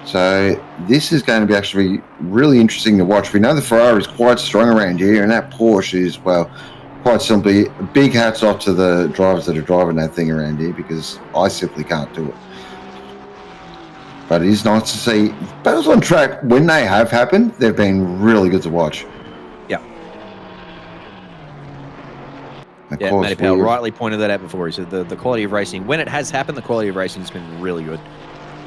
So this is going to be actually really interesting to watch. We know the Ferrari is quite strong around here, and that Porsche is, well, quite simply, big hats off to the drivers that are driving that thing around here, because I simply can't do it. But it is nice to see battles on track. When they have happened, they've been really good to watch. Yeah. Matty Powell rightly pointed that out before. He said the quality of racing, when it has happened, the quality of racing has been really good.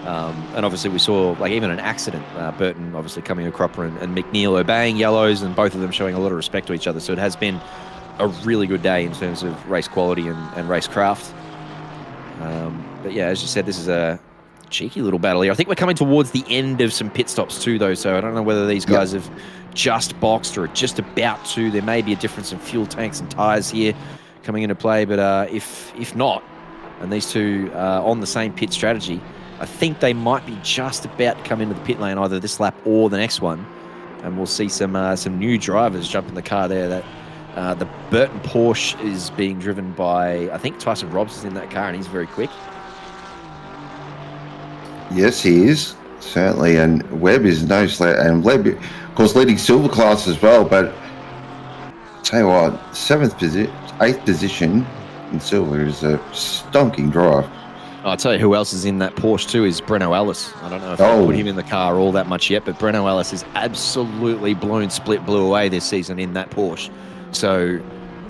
And obviously we saw, like, even an accident, Burton obviously coming a cropper and McNeil obeying yellows, and both of them showing a lot of respect to each other. So it has been a really good day in terms of race quality and race craft. But yeah, as you said, this is a cheeky little battle here. I think we're coming towards the end of some pit stops too, though, so I don't know whether these guys have just boxed or just about to. There may be a difference in fuel tanks and tyres here coming into play, but if not, and these two are on the same pit strategy, I think they might be just about to come into the pit lane either this lap or the next one, and we'll see some new drivers jump in the car there. That the Burton Porsche is being driven by, I think Tyson Robbs is in that car, and he's very quick. Yes, he is, certainly, and Webb is no slouch, and Webb, of course, leading silver class as well, but I'll tell you what, 8th position in silver is a stonking drive. I'll tell you who else is in that Porsche too is Breno Ellis. I don't know if I put him in the car all that much yet, but Breno Ellis is absolutely blew away this season in that Porsche. So,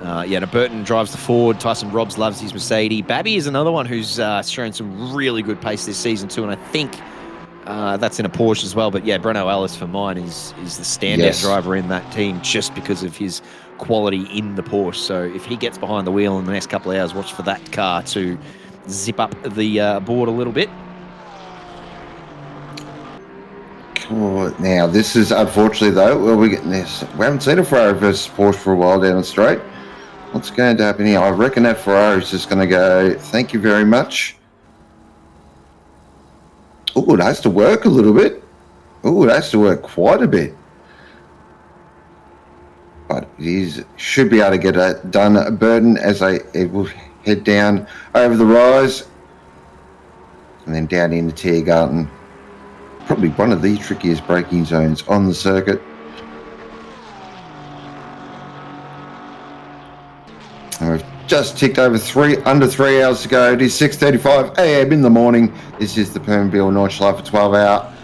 Burton drives the Ford. Tyson Robbs loves his Mercedes. Babby is another one who's shown some really good pace this season too, and I think that's in a Porsche as well. But yeah, Breno Ellis for mine is the standout driver in that team just because of his quality in the Porsche. So if he gets behind the wheel in the next couple of hours, watch for that car to zip up the board a little bit. Cool. Now, this is unfortunately, though, we haven't seen a Ferrari versus Porsche for a while down the straight. What's going to happen here? I reckon that Ferrari is just going to go, thank you very much. Oh, it has to work a little bit. Oh, it has to work quite a bit. But he should be able to get it done. Burton, as it will head down over the rise and then down into Tiergarten. probably one of the trickiest braking zones on the circuit. And we've just ticked over under 3 hours to go. It is 6:35 a.m. in the morning. This is the Permobil Nordschleife 12-hour,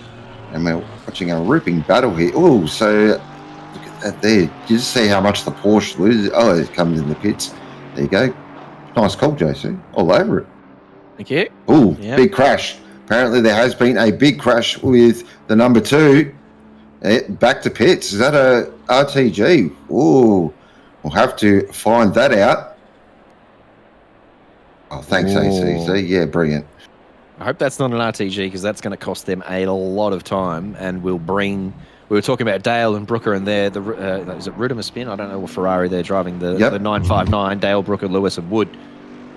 and we're watching a ripping battle here. Oh, so look at that there. You just see how much the Porsche loses. Oh, it comes in the pits. There you go. Nice call, JC. All over it. Thank you. Oh, big crash. Apparently there has been a big crash with the number 2. Back to pits. Is that a RTG? Oh, we'll have to find that out. Oh, thanks, ACC. Yeah, brilliant. I hope that's not an RTG, because that's going to cost them a lot of time, and will bring... We were talking about Dale and Brooker and is it Rudima Spin? I don't know what Ferrari they're driving, the 959, Dale, Brooker, Lewis and Wood.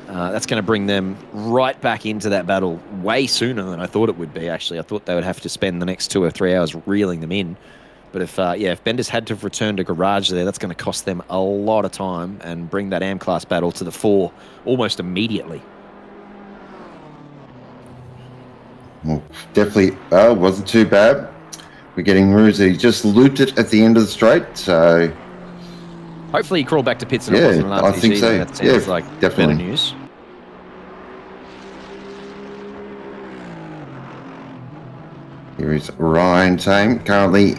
That's going to bring them right back into that battle way sooner than I thought it would be, actually. I thought they would have to spend the next 2 or 3 hours reeling them in. But if Benders had to return to garage there, that's going to cost them a lot of time and bring that AM-class battle to the fore almost immediately. Well, definitely wasn't too bad. We're getting news that he just looped it at the end of the straight, so... Hopefully he crawled back to pits and it wasn't an RTG. I think so. That sounds like definitely. better news. Here is Ryan Tame, currently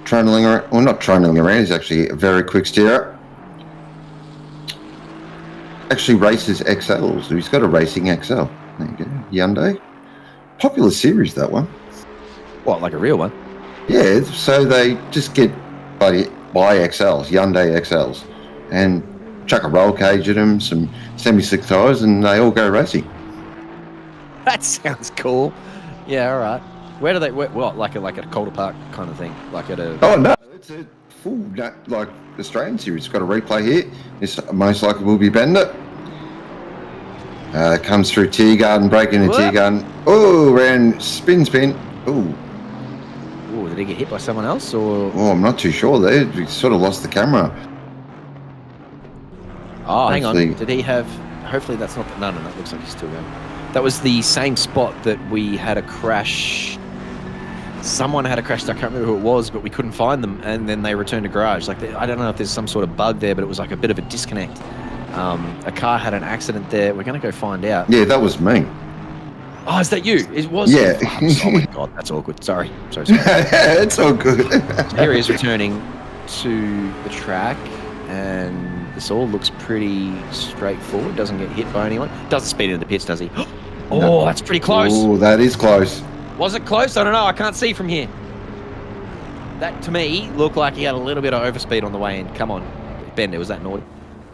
trundling around. Well, not trundling around, he's actually a very quick steerer. Actually races XLs, so he's got a racing XL. There you go, Hyundai. Popular series, that one. What, like a real one? Yeah, so they just get buy XLs, Hyundai XLs, and chuck a roll cage at them, some semi-slick tyres, and they all go racing. That sounds cool. Yeah, all right. Where do they? What, like a Calder Park kind of thing? Like at a? Oh no, it's a full like Australian series. It's got a replay here. This most likely will be Bender. Comes through Tear Garden, breaking the Tear Garden. Oh, around spin. Oh. Oh, did he get hit by someone else, or? Oh, I'm not too sure there. We sort of lost the camera. Oh, hang on. Did he have... Hopefully that's not... No, it looks like he's still going. That was the same spot that we had a crash... Someone had a crash, I can't remember who it was, but we couldn't find them, and then they returned to garage. Like, I don't know if there's some sort of bug there, but it was like a bit of a disconnect. A car had an accident there. We're going to go find out. Yeah, that was me. Oh, is that you? It was? Yeah. Oh my God, that's awkward. Sorry. It's all good. So here he is returning to the track, and this all looks pretty straightforward. Doesn't get hit by anyone. Doesn't speed into the pits, does he? Oh, no. That's pretty close. Oh, that is close. Was it close? I don't know. I can't see from here. That, to me, looked like he had a little bit of overspeed on the way in. Come on. Bender, was that Nord?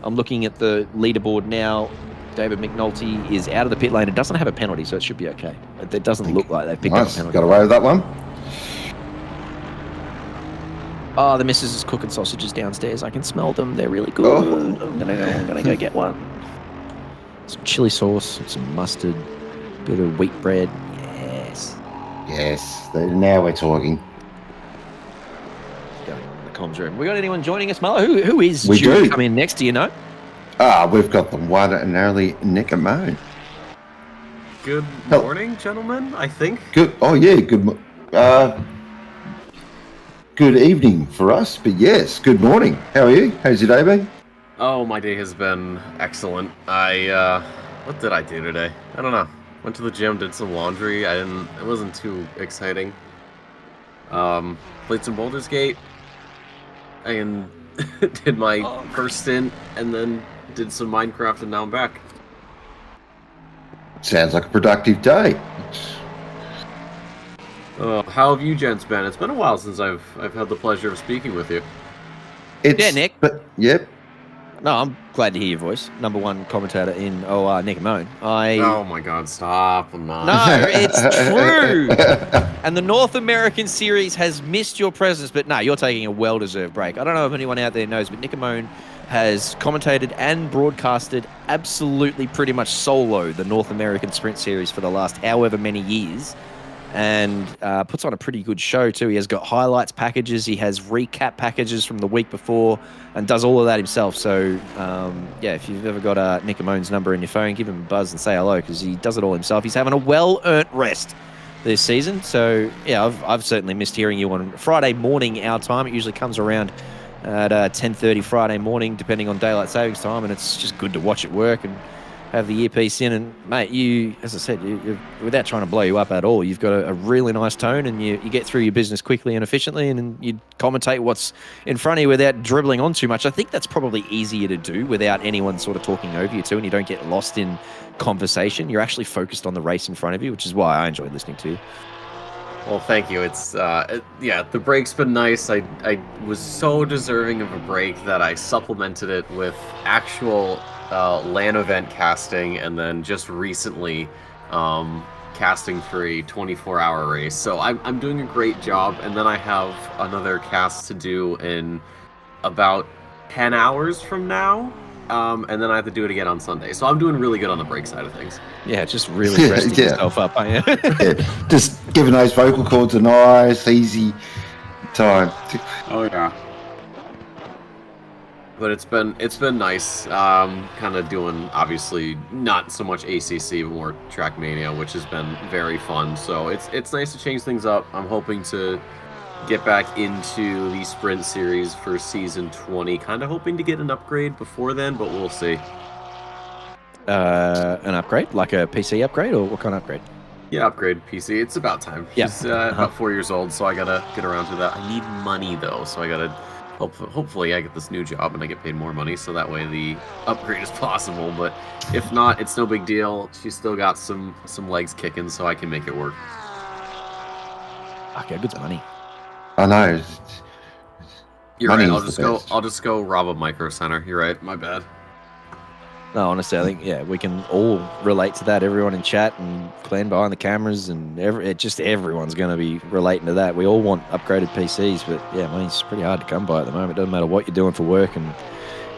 I'm looking at the leaderboard now. David McNulty is out of the pit lane. It doesn't have a penalty, so it should be okay. It doesn't look like they've picked up a penalty. Got away with that one. Oh, the missus is cooking sausages downstairs. I can smell them. They're really good. Oh. I'm gonna go get one. Some chili sauce, some mustard, bit of wheat bread. Yes. Now we're talking. Going on in the comms room. We got anyone joining us, Muller? Who is we due do to come in next? Do you know? We've got the one and only Nick Amone. Good morning, gentlemen, I think. Good. Oh, yeah, good evening for us, but yes, good morning. How are you? How's your day been? Oh, my day has been excellent. What did I do today? I don't know. Went to the gym, did some laundry. It wasn't too exciting. Played some Baldur's Gate. And did my first stint, and then did some Minecraft, and now I'm back. Sounds like a productive day. How have you gents been? It's been a while since I've had the pleasure of speaking with you. Yeah, Nick. Yep. No, I'm glad to hear your voice. Number one commentator in OOR, Nick Amone. Oh my God, stop. I'm not. No, it's true. And the North American series has missed your presence, but no, you're taking a well-deserved break. I don't know if anyone out there knows, but Nick Amone has commentated and broadcasted absolutely pretty much solo the North American Sprint Series for the last however many years, and puts on a pretty good show too. He has got highlights packages, he has recap packages from the week before, and does all of that himself. So yeah, if you've ever got Nick Amone's number in your phone, give him a buzz and say hello, because he does it all himself. He's having a well-earned rest this season. So yeah, I've certainly missed hearing you on Friday morning our time. It usually comes around at 10:30 Friday morning, depending on daylight savings time, and it's just good to watch it work and have the earpiece in. And mate, you, as I said, you without trying to blow you up at all, you've got a really nice tone, and you get through your business quickly and efficiently, and you commentate what's in front of you without dribbling on too much. I think that's probably easier to do without anyone sort of talking over you too, and you don't get lost in conversation. You're actually focused on the race in front of you, which is why I enjoy listening to you. Well, thank you. It's yeah, the break's been nice. I was so deserving of a break that I supplemented it with actual LAN event casting, and then just recently casting for a 24-hour race. So I'm doing a great job, and then I have another cast to do in about 10 hours from now. And then I have to do it again on Sunday. So I'm doing really good on the break side of things. Yeah, just really resting yourself up, aren't you? Yeah, just giving those vocal cords a nice, easy time. Oh yeah. But it's been nice. Kind of doing, obviously not so much ACC, but more Trackmania, which has been very fun. So it's nice to change things up. I'm hoping to get back into the sprint series for season 20. Kind of hoping to get an upgrade before then, but we'll see. An upgrade, like a PC upgrade, or what kind of upgrade? Yeah, upgrade PC. It's about time. Yeah. She's about 4 years old, so I gotta get around to that. I need money though, so I gotta hopefully I get this new job and I get paid more money, so that way the upgrade is possible. But if not, it's no big deal. She's still got some legs kicking, so I can make it work. Okay, good money. I know. You're right. I'll just go rob a micro center. You're right. My bad. No, honestly, I think we can all relate to that. Everyone in chat and Glenn behind the cameras, and everyone's going to be relating to that. We all want upgraded PCs, but yeah, money's pretty hard to come by at the moment. It doesn't matter what you're doing for work and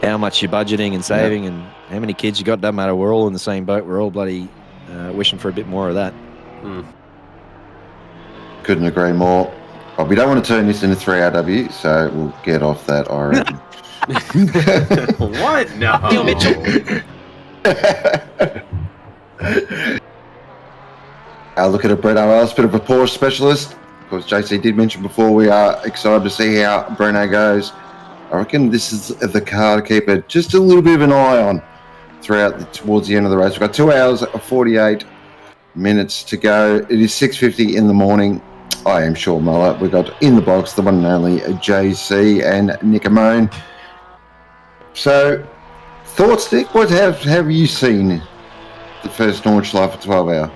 how much you're budgeting and saving, and how many kids you got. Doesn't matter. We're all in the same boat. We're all bloody wishing for a bit more of that. Couldn't agree more. But we don't want to turn this into 3RW, so we'll get off that, I reckon. What? No. Neil Mitchell. Look at a Brett O'Ellis, bit of a Porsche specialist. Of course, JC did mention before, we are excited to see how Breno goes. I reckon this is the car to keep just a little bit of an eye on towards the end of the race. We've got 2 hours and 48 minutes to go. It is 6:50 in the morning. I am Sean Muller. We got in the box the one and only JC and Nick Amone. So, thoughts, Nick? What have you seen the first Nordschleife 12-hour?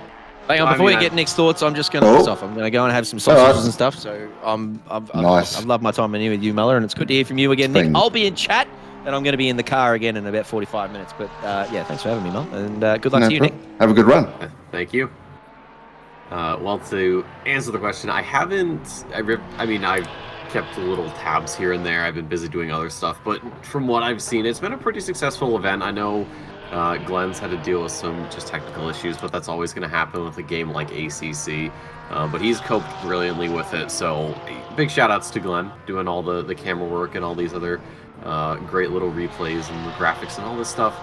Hang on, before you get Nick's thoughts, I'm just going to piss off. I'm going to go and have some sausages and stuff. So I've loved my time with you, Muller, and it's good to hear from you again, Nick. I'll be in chat, and I'm going to be in the car again in about 45 minutes. But yeah, thanks for having me, Mull, and good luck to you, Nick. Have a good run. Thank you. Well, to answer the question, I've kept little tabs here and there. I've been busy doing other stuff, but from what I've seen, it's been a pretty successful event. I know Glenn's had to deal with some just technical issues, but that's always going to happen with a game like ACC. But he's coped brilliantly with it, so big shout-outs to Glenn, doing all the camera work and all these other great little replays and the graphics and all this stuff.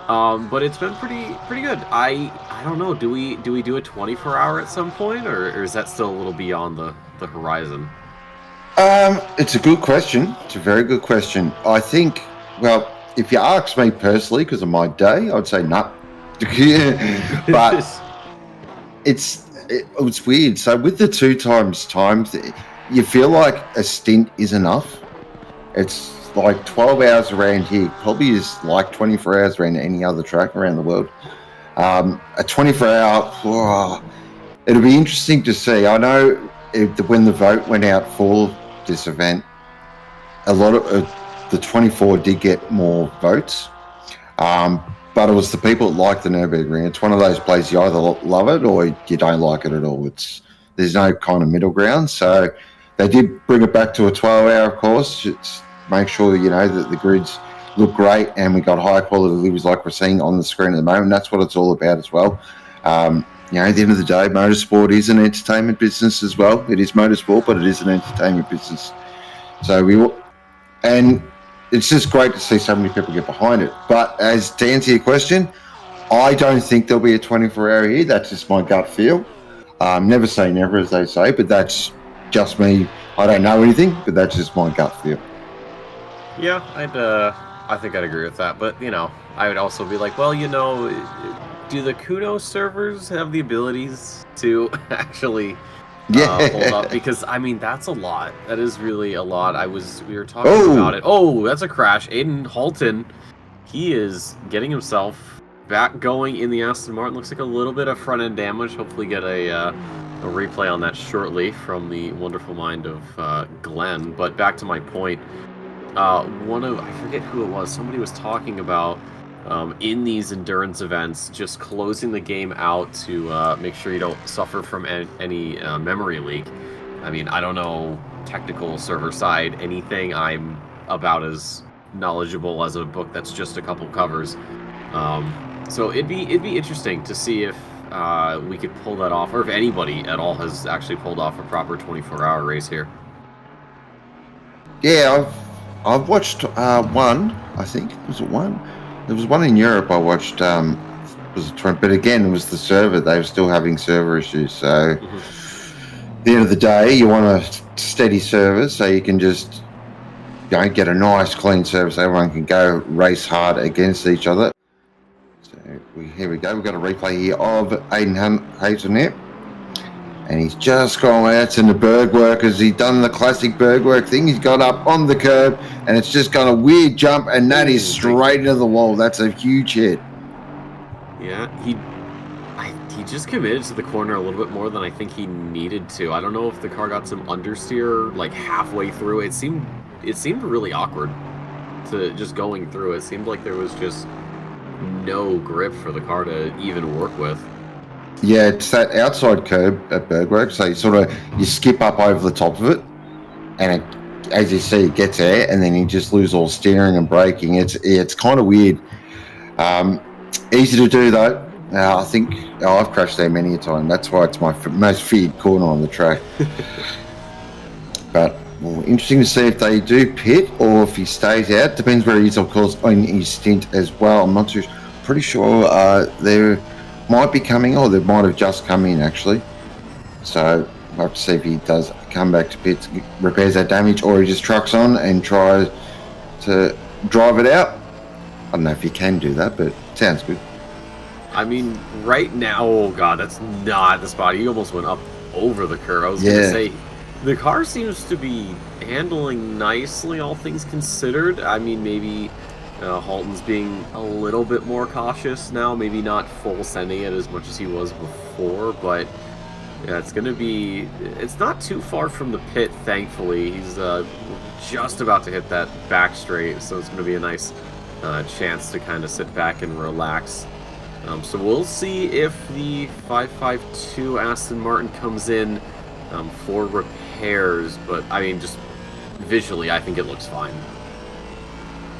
But it's been pretty good. I don't know. Do we do a 24-hour at some point, or is that still a little beyond the horizon? It's a good question. It's a very good question. I think, well, if you ask me personally, because of my day, I'd say no. But it's weird. So with the 2 times time, you feel like a stint is enough. It's like 12 hours around here probably is like 24 hours around any other track around the world. A 24-hour, it'll be interesting to see. I know when the vote went out for this event, a lot of the 24 did get more votes, but it was the people that like the Nürburgring. It's one of those places you either love it or you don't like it at all. There's no kind of middle ground. So they did bring it back to a 12-hour course. Make sure that the grids look great and we got high quality deliveries like we're seeing on the screen at the moment. That's what it's all about as well. At the end of the day, motorsport is an entertainment business as well. It is motorsport, but it is an entertainment business. And it's just great to see so many people get behind it. But to answer your question, I don't think there'll be a 24-hour here. That's just my gut feel. Never say never, as they say, but that's just me. I don't know anything, but that's just my gut feel. Yeah, I think I'd agree with that. But, you know, I would also be like, well, you know, do the Kuno servers have the abilities to actually hold up? Because, I mean, that's a lot. That is really a lot. We were talking about it. Oh, that's a crash. Aiden Halton, he is getting himself back going in the Aston Martin. Looks like a little bit of front-end damage. Hopefully get a replay on that shortly from the wonderful mind of Glenn. But back to my point. I forget who it was, somebody was talking about in these endurance events just closing the game out to make sure you don't suffer from any memory leak. I mean, I don't know technical server side anything. I'm about as knowledgeable as a book that's just a couple covers. So it'd be interesting to see if we could pull that off, or if anybody at all has actually pulled off a proper 24-hour race here. Yeah, I've watched one, I think. Was it one? There was one in Europe I watched. But again, it was the server. They were still having server issues. So at the end of the day, you want a steady server so you can just get a nice, clean server so everyone can go race hard against each other. So here we go. We've got a replay here of Aiden Hazelnet. And he's just gone out in the berg workers. He's done the classic berg work thing. He's got up on the curb, and it's just got a weird jump, and that is straight into the wall. That's a huge hit. Yeah, he just committed to the corner a little bit more than I think he needed to. I don't know if the car got some understeer like halfway through. It seemed really awkward to just going through. It seemed like there was just no grip for the car to even work with. Yeah, it's that outside curb at Bergwerk, so you skip up over the top of it, and as you see, it gets there, and then you just lose all steering and braking. It's kind of weird. Easy to do though. I think I've crashed there many a time. That's why it's my most feared corner on the track. But interesting to see if they do pit or if he stays out. Depends where he is, of course, on his stint as well. I'm not too pretty sure they're might be coming, or they might have just come in actually. So we'll have to see if he does come back to pits, repairs that damage, or he just trucks on and tries to drive it out. I don't know if he can do that, but it sounds good. I mean, right now, oh god, that's not the spot. He almost went up over the curve. I was going to say, the car seems to be handling nicely, all things considered. I mean, maybe Halton's being a little bit more cautious now, maybe not full sending it as much as he was before, but yeah, it's not too far from the pit, thankfully. He's just about to hit that back straight, so it's going to be a nice chance to kind of sit back and relax. So we'll see if the 552 Aston Martin comes in for repairs, but I mean, just visually, I think it looks fine.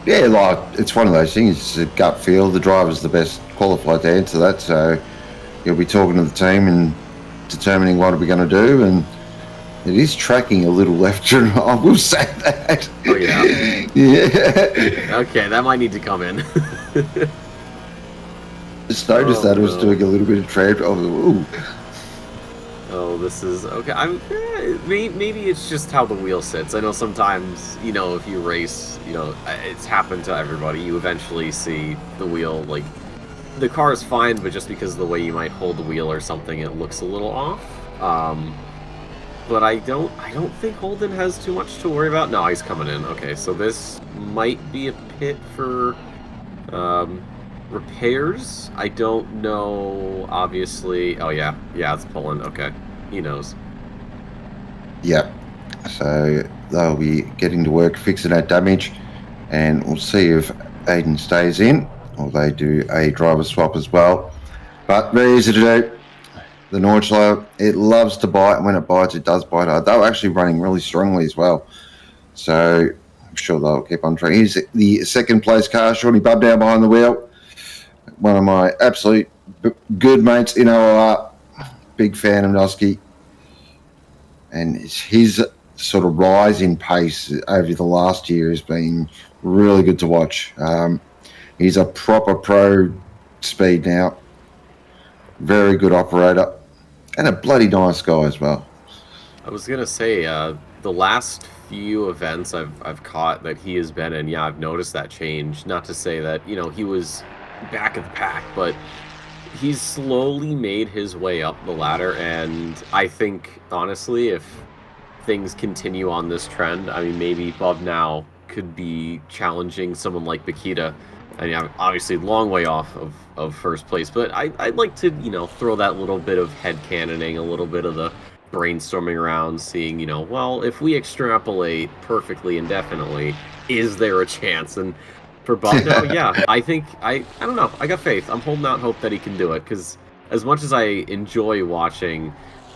Yeah, like, it's one of those things. It's a gut feel. The driver's the best qualified to answer that, so you'll be talking to the team and determining what are we going to do, and it is tracking a little left and right, I will say that. Oh, yeah? Yeah. Okay, that might need to come in. Just noticed that it was doing a little bit of trade. Oh, this is okay. Maybe it's just how the wheel sits. I know sometimes, if you race, it's happened to everybody. You eventually see the wheel, like, the car is fine, but just because of the way you might hold the wheel or something, it looks a little off. But I don't think Holden has too much to worry about. No, he's coming in. Okay, so this might be a pit for repairs. I don't know, obviously. Oh, yeah, it's pulling. Okay, he knows. Yeah, so they'll be getting to work fixing that damage, and we'll see if Aiden stays in, or they do a driver swap as well. But very easy to do. The Nordschleife, it loves to bite, and when it bites, it does bite hard. They were actually running really strongly as well, so I'm sure they'll keep on trying. Here's the second place car, Shawnee Bub down behind the wheel. One of my absolute good mates in OOR, big fan of Noski. And his sort of rise in pace over the last year has been really good to watch. He's a proper pro speed now. Very good operator. And a bloody nice guy as well. I was gonna say, the last few events I've caught that he has been in, yeah, I've noticed that change. Not to say that, you know, he was back of the pack, but he's slowly made his way up the ladder, and I think, honestly, if things continue on this trend, I mean, maybe Bob now could be challenging someone like Bakita. I mean, I'm obviously long way off of first place, but I'd like to, you know, throw that little bit of head cannoning, a little bit of the brainstorming around, seeing, you know, well, if we extrapolate perfectly indefinitely, is there a chance? And for Bob now, yeah, I think, I don't know, I got faith. I'm holding out hope that he can do it, because as much as I enjoy watching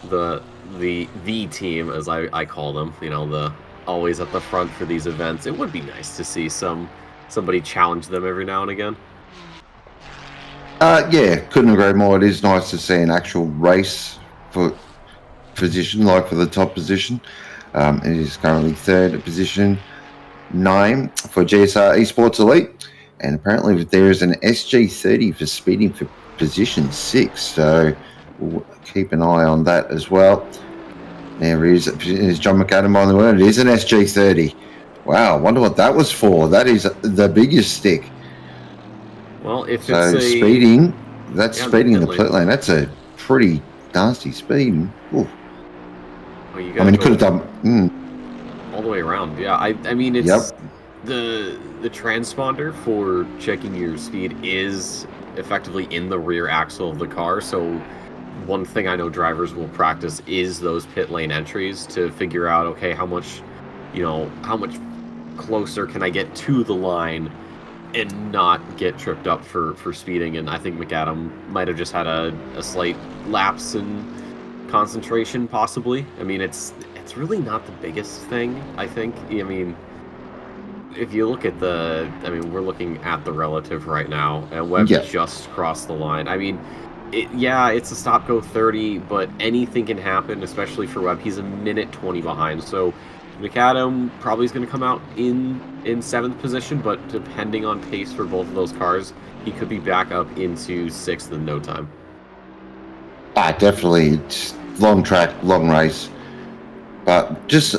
the team, as I call them, you know, the always at the front for these events, it would be nice to see somebody challenge them every now and again. Yeah, couldn't agree more. It is nice to see an actual race for position, like for the top position. It is currently third position name for GSR Esports Elite, and apparently there is an SG30 for speeding for position 6, so we'll keep an eye on that as well. There is John McAdam on the word. It is an SG30. Wow, wonder what that was for. That is the biggest stick. Well, if so it's speeding, that's speeding in the pit lane. That's a pretty nasty speed. Well, I mean, he could have done all the way around. Yeah, I mean, it's the transponder for checking your speed is effectively in the rear axle of the car. So one thing I know drivers will practice is those pit lane entries to figure out, okay, how much closer can I get to the line and not get tripped up for speeding. And I think McAdam might have just had a slight lapse in concentration, possibly. I mean, it's really not the biggest thing, I think. I mean, if you look at we're looking at the relative right now, and Webb just crossed the line. I mean, it's a stop-go 30, but anything can happen, especially for Webb. He's a minute 20 behind, so McAdam probably is going to come out in 7th position, but depending on pace for both of those cars, he could be back up into 6th in no time. Definitely. It's long track, long race. But just,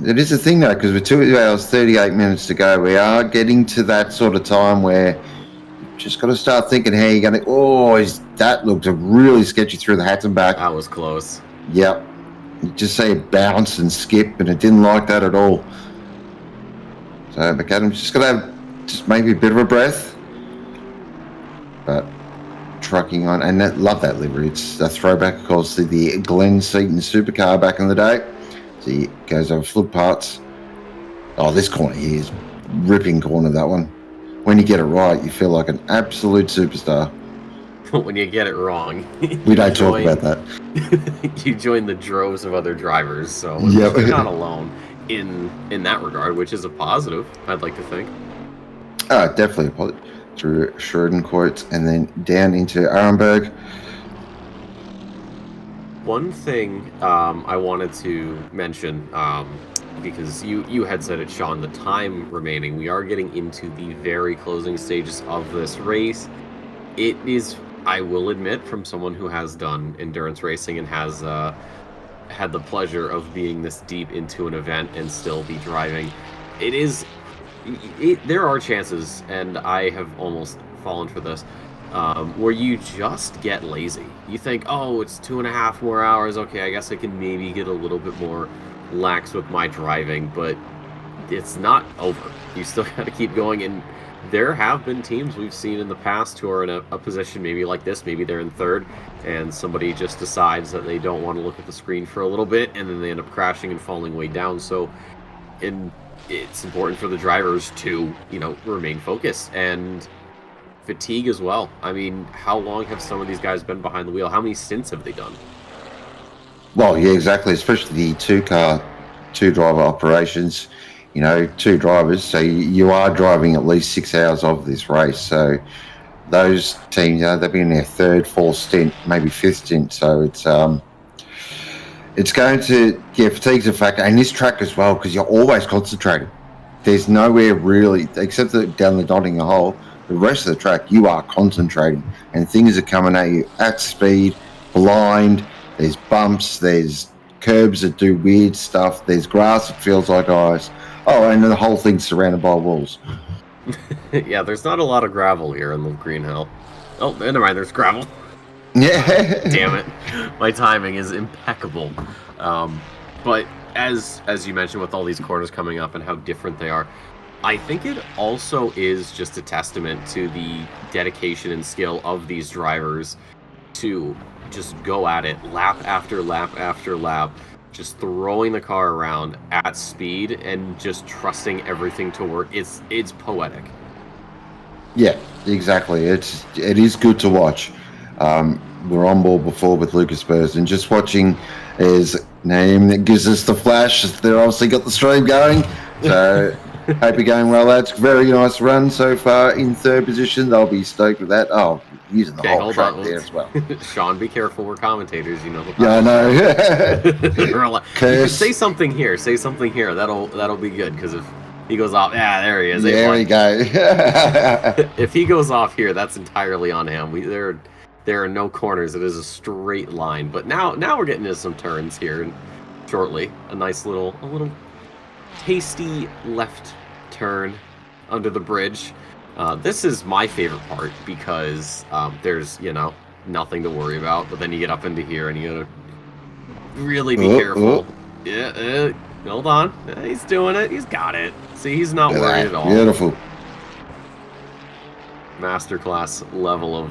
it is a thing though, because with 2 hours, 38 minutes to go, we are getting to that sort of time where you just got to start thinking, how you're going to, that looked really sketchy through the hats and back. That was close. Yep. You just say it bounced and skip, and it didn't like that at all. So McAdam's just got to have just maybe a bit of a breath. But trucking on, and love that livery. It's a throwback, of course, to the Glenn Seaton supercar back in the day. So it goes over flood parts. Oh, this corner here is ripping corner, that one. When you get it right, you feel like an absolute superstar. When you get it wrong, we don't talk about that. You join the droves of other drivers, so you're not alone in that regard, which is a positive, I'd like to think. Definitely a positive. Through Schroedencourt and then down into Arenberg. One thing I wanted to mention, because you had said it, Sean, the time remaining, we are getting into the very closing stages of this race. It is, I will admit, from someone who has done endurance racing and has had the pleasure of being this deep into an event and still be driving, there are chances, and I have almost fallen for this, where you just get lazy. You think, oh, it's 2.5 more hours, okay, I guess I can maybe get a little bit more lax with my driving, but it's not over. You still got to keep going, and there have been teams we've seen in the past who are in a position maybe like this, maybe they're in 3rd, and somebody just decides that they don't want to look at the screen for a little bit, and then they end up crashing and falling way down. So it's important for the drivers to, remain focused and fatigue as well. I mean, how long have some of these guys been behind the wheel? How many stints have they done? Well, yeah, exactly. Especially the 2-driver operations. 2 drivers. So you are driving at least 6 hours of this race. So those teams, they've been in their 3rd, 4th stint, maybe 5th stint. So it's going to, fatigue's a factor. And this track as well, because you're always concentrating. There's nowhere really, except down the Nottingham hole, the rest of the track, you are concentrating. And things are coming at you at speed, blind, There's bumps, there's curbs that do weird stuff, there's grass that feels like ice. Oh, and the whole thing's surrounded by walls. Yeah, there's not a lot of gravel here in the Green Hill. Oh, never mind, there's gravel. Yeah. Damn it. My timing is impeccable. But as you mentioned, with all these corners coming up and how different they are, I think it also is just a testament to the dedication and skill of these drivers to just go at it lap after lap after lap, just throwing the car around at speed and just trusting everything to work. It's poetic. Yeah, exactly. It is good to watch. We're on board before with Lucas Burst, and just watching his name that gives us the flash. They're obviously got the stream going, so hope you're going well, lads. Very nice run so far in third position. They'll be stoked with that. Oh, using the whole track there as well. Sean, be careful. We're commentators, you know. Yeah, I know. You say something here. Say something here. That'll be good, because if he goes off, there he is. There we go. If he goes off here, that's entirely on him. There are no corners. It is a straight line. But now we're getting into some turns here shortly. A little tasty left turn under the bridge. This is my favorite part because there's, nothing to worry about. But then you get up into here and you gotta really be careful. Yeah, hold on. He's doing it. He's got it. See, he's not worried at all. Beautiful. Masterclass level of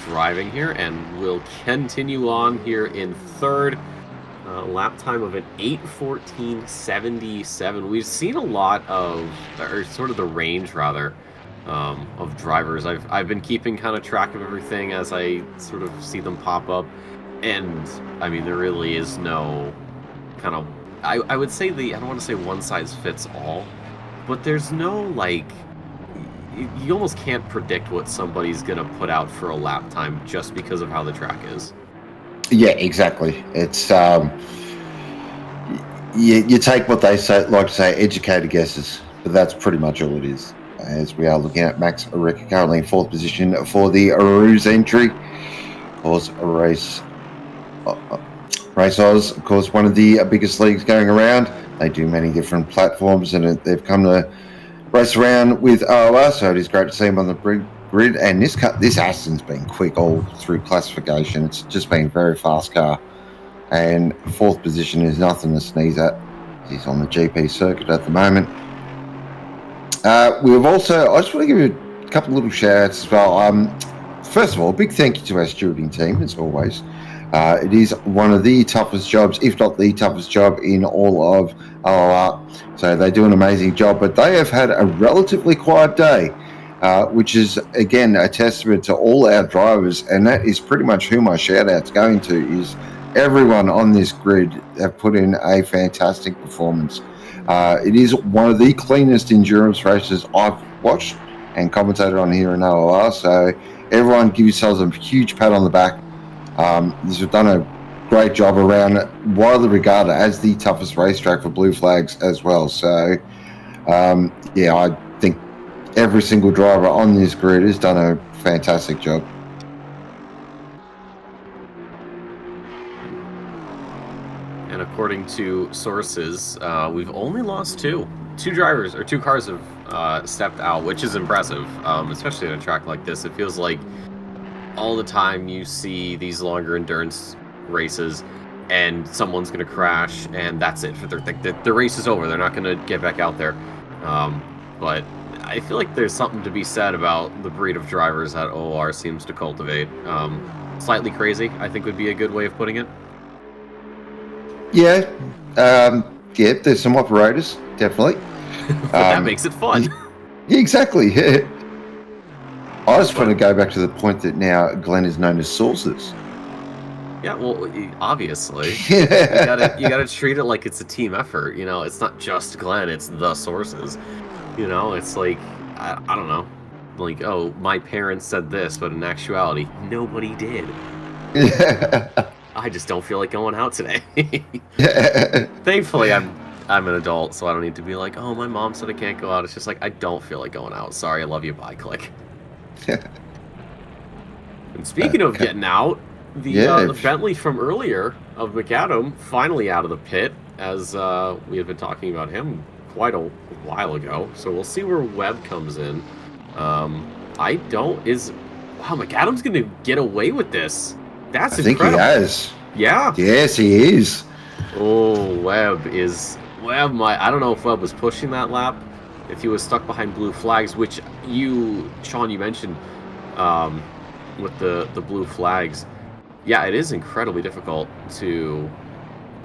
driving here, and we'll continue on here in third. Lap time of an 8:14.77. We've seen a lot of, or sort of the range rather, of drivers. I've been keeping kind of track of everything as I sort of see them pop up, and I mean there really is no kind of, I would say I don't want to say one size fits all, but there's no you almost can't predict what somebody's gonna put out for a lap time just because of how the track is. Yeah, exactly. It's you take what they like to say, educated guesses, but that's pretty much all it is. As we are looking at Max Oreca currently in fourth position for the Ruse entry. Of course, Race Oz, of course, one of the biggest leagues going around. They do many different platforms, and they've come to race around with OOR, so it is great to see him on the grid. And this Aston's been quick all through classification. It's just been a very fast car, and fourth position is nothing to sneeze at. He's on the GP circuit at the moment. We've also, I just want to give you a couple little shout outs as well. First of all, a big thank you to our stewarding team, as always. It is one of the toughest jobs, if not the toughest job in all of OOR. So they do an amazing job, but they have had a relatively quiet day, which is, again, a testament to all our drivers, and that is pretty much who my shout-out's going to, is everyone on this grid have put in a fantastic performance. It is one of the cleanest endurance races I've watched and commentated on here in OOR, so everyone give yourselves a huge pat on the back. You've done a great job around, widely regarded as the toughest racetrack for blue flags as well. So, I think every single driver on this grid has done a fantastic job. And according to sources, we've only lost two drivers, or two cars have stepped out, which is impressive, especially at a track like this. It feels like all the time you see these longer endurance races and someone's going to crash and that's it. The race is over. They're not going to get back out there. But I feel like there's something to be said about the breed of drivers that OOR seems to cultivate. Slightly crazy, I think would be a good way of putting it. Yeah, there's some operators, definitely. That makes it fun. Exactly. I just want to go back to the point that now Glenn is known as Sources. Yeah, well, obviously. You gotta treat it like it's a team effort. It's not just Glenn, it's the Sources. It's like, I don't know. Like, oh, my parents said this, but in actuality, nobody did. I just don't feel like going out today. Thankfully, I'm an adult, so I don't need to be like, oh, my mom said I can't go out. It's just like, I don't feel like going out. Sorry, I love you, bye, click. And speaking of getting out, The Bentley from earlier of McAdam finally out of the pit, as we had been talking about him quite a while ago. So we'll see where Webb comes in. Wow, McAdam's going to get away with this. That's incredible. I think he has. Yeah. Yes, he is. Oh, I don't know if Webb was pushing that lap, if he was stuck behind blue flags, which Sean, you mentioned with the blue flags. Yeah, it is incredibly difficult to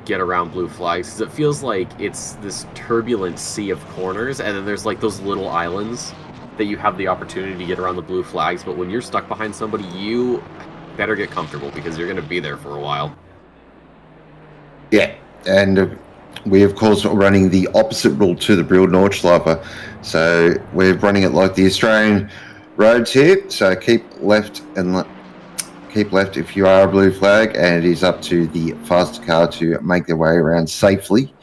get around blue flags because it feels like it's this turbulent sea of corners, and then there's like those little islands that you have the opportunity to get around the blue flags, but when you're stuck behind somebody, you better get comfortable because you're going to be there for a while. Yeah, and we of course are running the opposite rule to the Brill Nordschleife, so we're running it like the Australian roads here. So keep left if you are a blue flag, and it is up to the faster car to make their way around safely.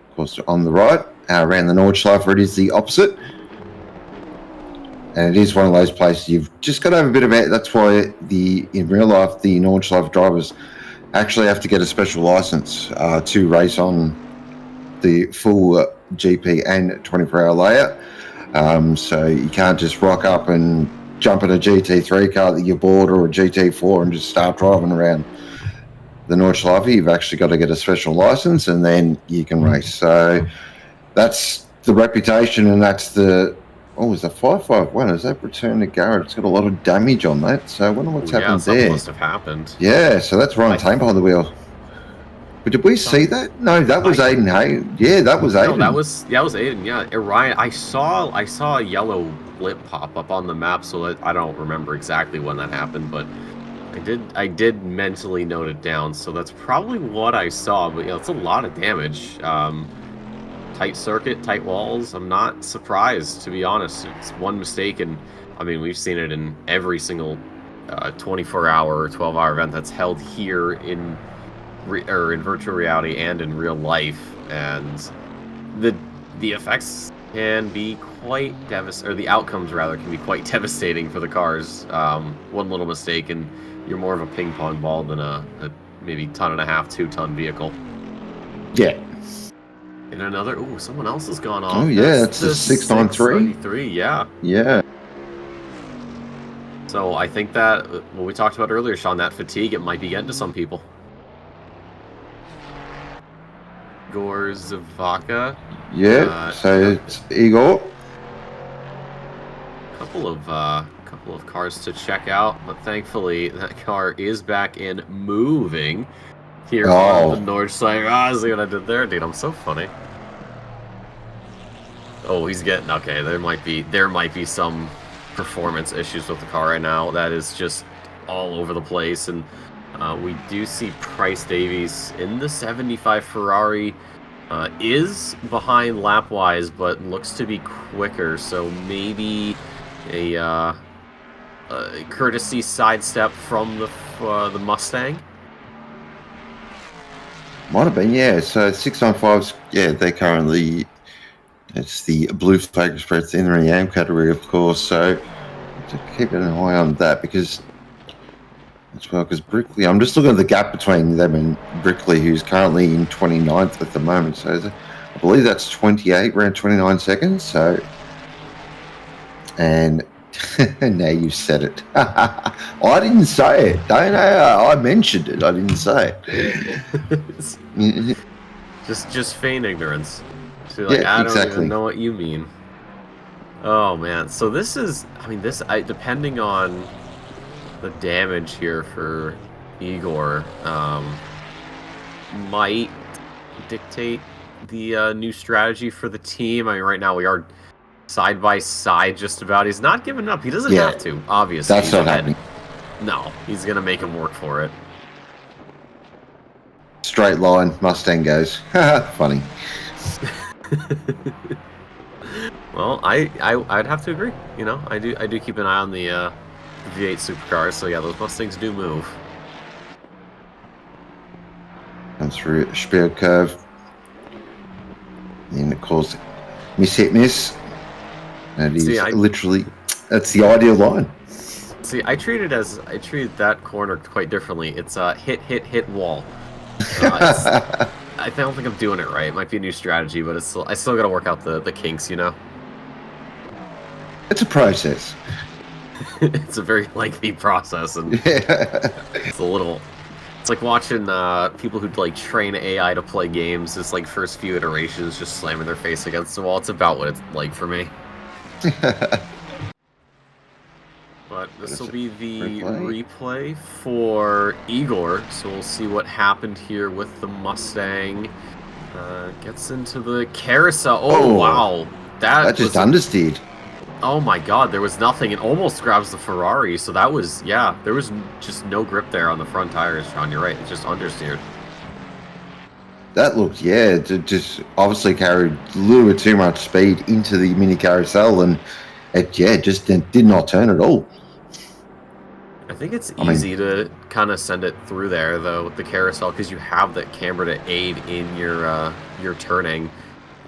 Of course, on the right, around the Nordschleife, it is the opposite. And it is one of those places you've just got to have a bit of it. That's why in real life, the Nordschleife drivers actually have to get a special license to race on the full GP and 24-hour layout. So you can't just rock up and jump in a GT3 car that you bought or a GT4 and just start driving around the Nordschleife. You've actually got to get a special license and then you can race. So that's the reputation, and that's the... Oh, is the 551? Is that return to garage? It's got a lot of damage on that. So I wonder what's happened there. Must have happened. Yeah, so that's Ryan Tame behind the wheel. But did we see that? No, that was Aiden. Hey, yeah, that was Aiden. No, that was Aiden. Yeah, Ryan. I saw a yellow blip pop up on the map, so that I don't remember exactly when that happened, but I did mentally note it down. So that's probably what I saw. But it's a lot of damage. Tight circuit, tight walls. I'm not surprised, to be honest. It's one mistake, and I mean, we've seen it in every single 24-hour or 12-hour event that's held here in virtual reality and in real life, and the effects can be quite devastating, or the outcomes rather can be quite devastating for the cars. One little mistake, and you're more of a ping pong ball than a maybe 1.5 ton, 2-ton vehicle. Yeah. And another, someone else has gone off. Oh yeah, it's a 693. Yeah. Yeah. So I think that what we talked about earlier, Sean, that fatigue, it might be getting to some people. Igor Zavaka. Yeah. So it's Igor. Couple of cars to check out, but thankfully that car is back in moving. Here on the Nordschleife. See what I did there, dude? I'm so funny. Oh, he's getting okay. There might be some performance issues with the car right now. That is just all over the place, and we do see Price Davies in the 75 Ferrari is behind lap-wise, but looks to be quicker. So maybe a courtesy sidestep from the Mustang. Might have been, yeah. So 695s, yeah, they're currently, it's the blue flag express in the AM category, of course. So to keep an eye on that, because Brickley, I'm just looking at the gap between them and Brickley, who's currently in 29th at the moment. So I believe that's 28, around 29 seconds. So, and now you said it. I didn't say it. I mentioned it. I didn't say it. just feign ignorance. So like, I don't even know what you mean. Oh man. So this is, depending on the damage here for Igor, might dictate the new strategy for the team. I mean, right now we are side by side just about. He's not giving up. He doesn't have to, obviously. That's not happening. No, he's going to make him work for it. Straight line, Mustang goes. Funny. Well, I'd have to agree. You know, I do keep an eye on the V8 supercars, so yeah, those Mustangs do move. Comes through a Spiel curve. And of course, miss hit miss. And he's literally, that's the ideal line. See, I treated that corner quite differently. It's hit wall. I don't think I'm doing it right. It might be a new strategy, but I still got to work out the kinks, you know. It's a process. It's a very lengthy process, and it's It's like watching people who like train AI to play games. It's like first few iterations, just slamming their face against the wall. It's about what it's like for me. But this will be the replay for Igor, so we'll see what happened here with the Mustang. Gets into the carousel. Oh, wow. That just understeered. Oh my god, there was nothing. It almost grabs the Ferrari, so that was, yeah, there was just no grip there on the front tires, Sean. You're right, it just understeered. That looked, yeah, it just obviously carried a little bit too much speed into the mini carousel, and it, just did not turn at all. I think it's easy to kind of send it through there, though, with the carousel, because you have that camber to aid in your turning.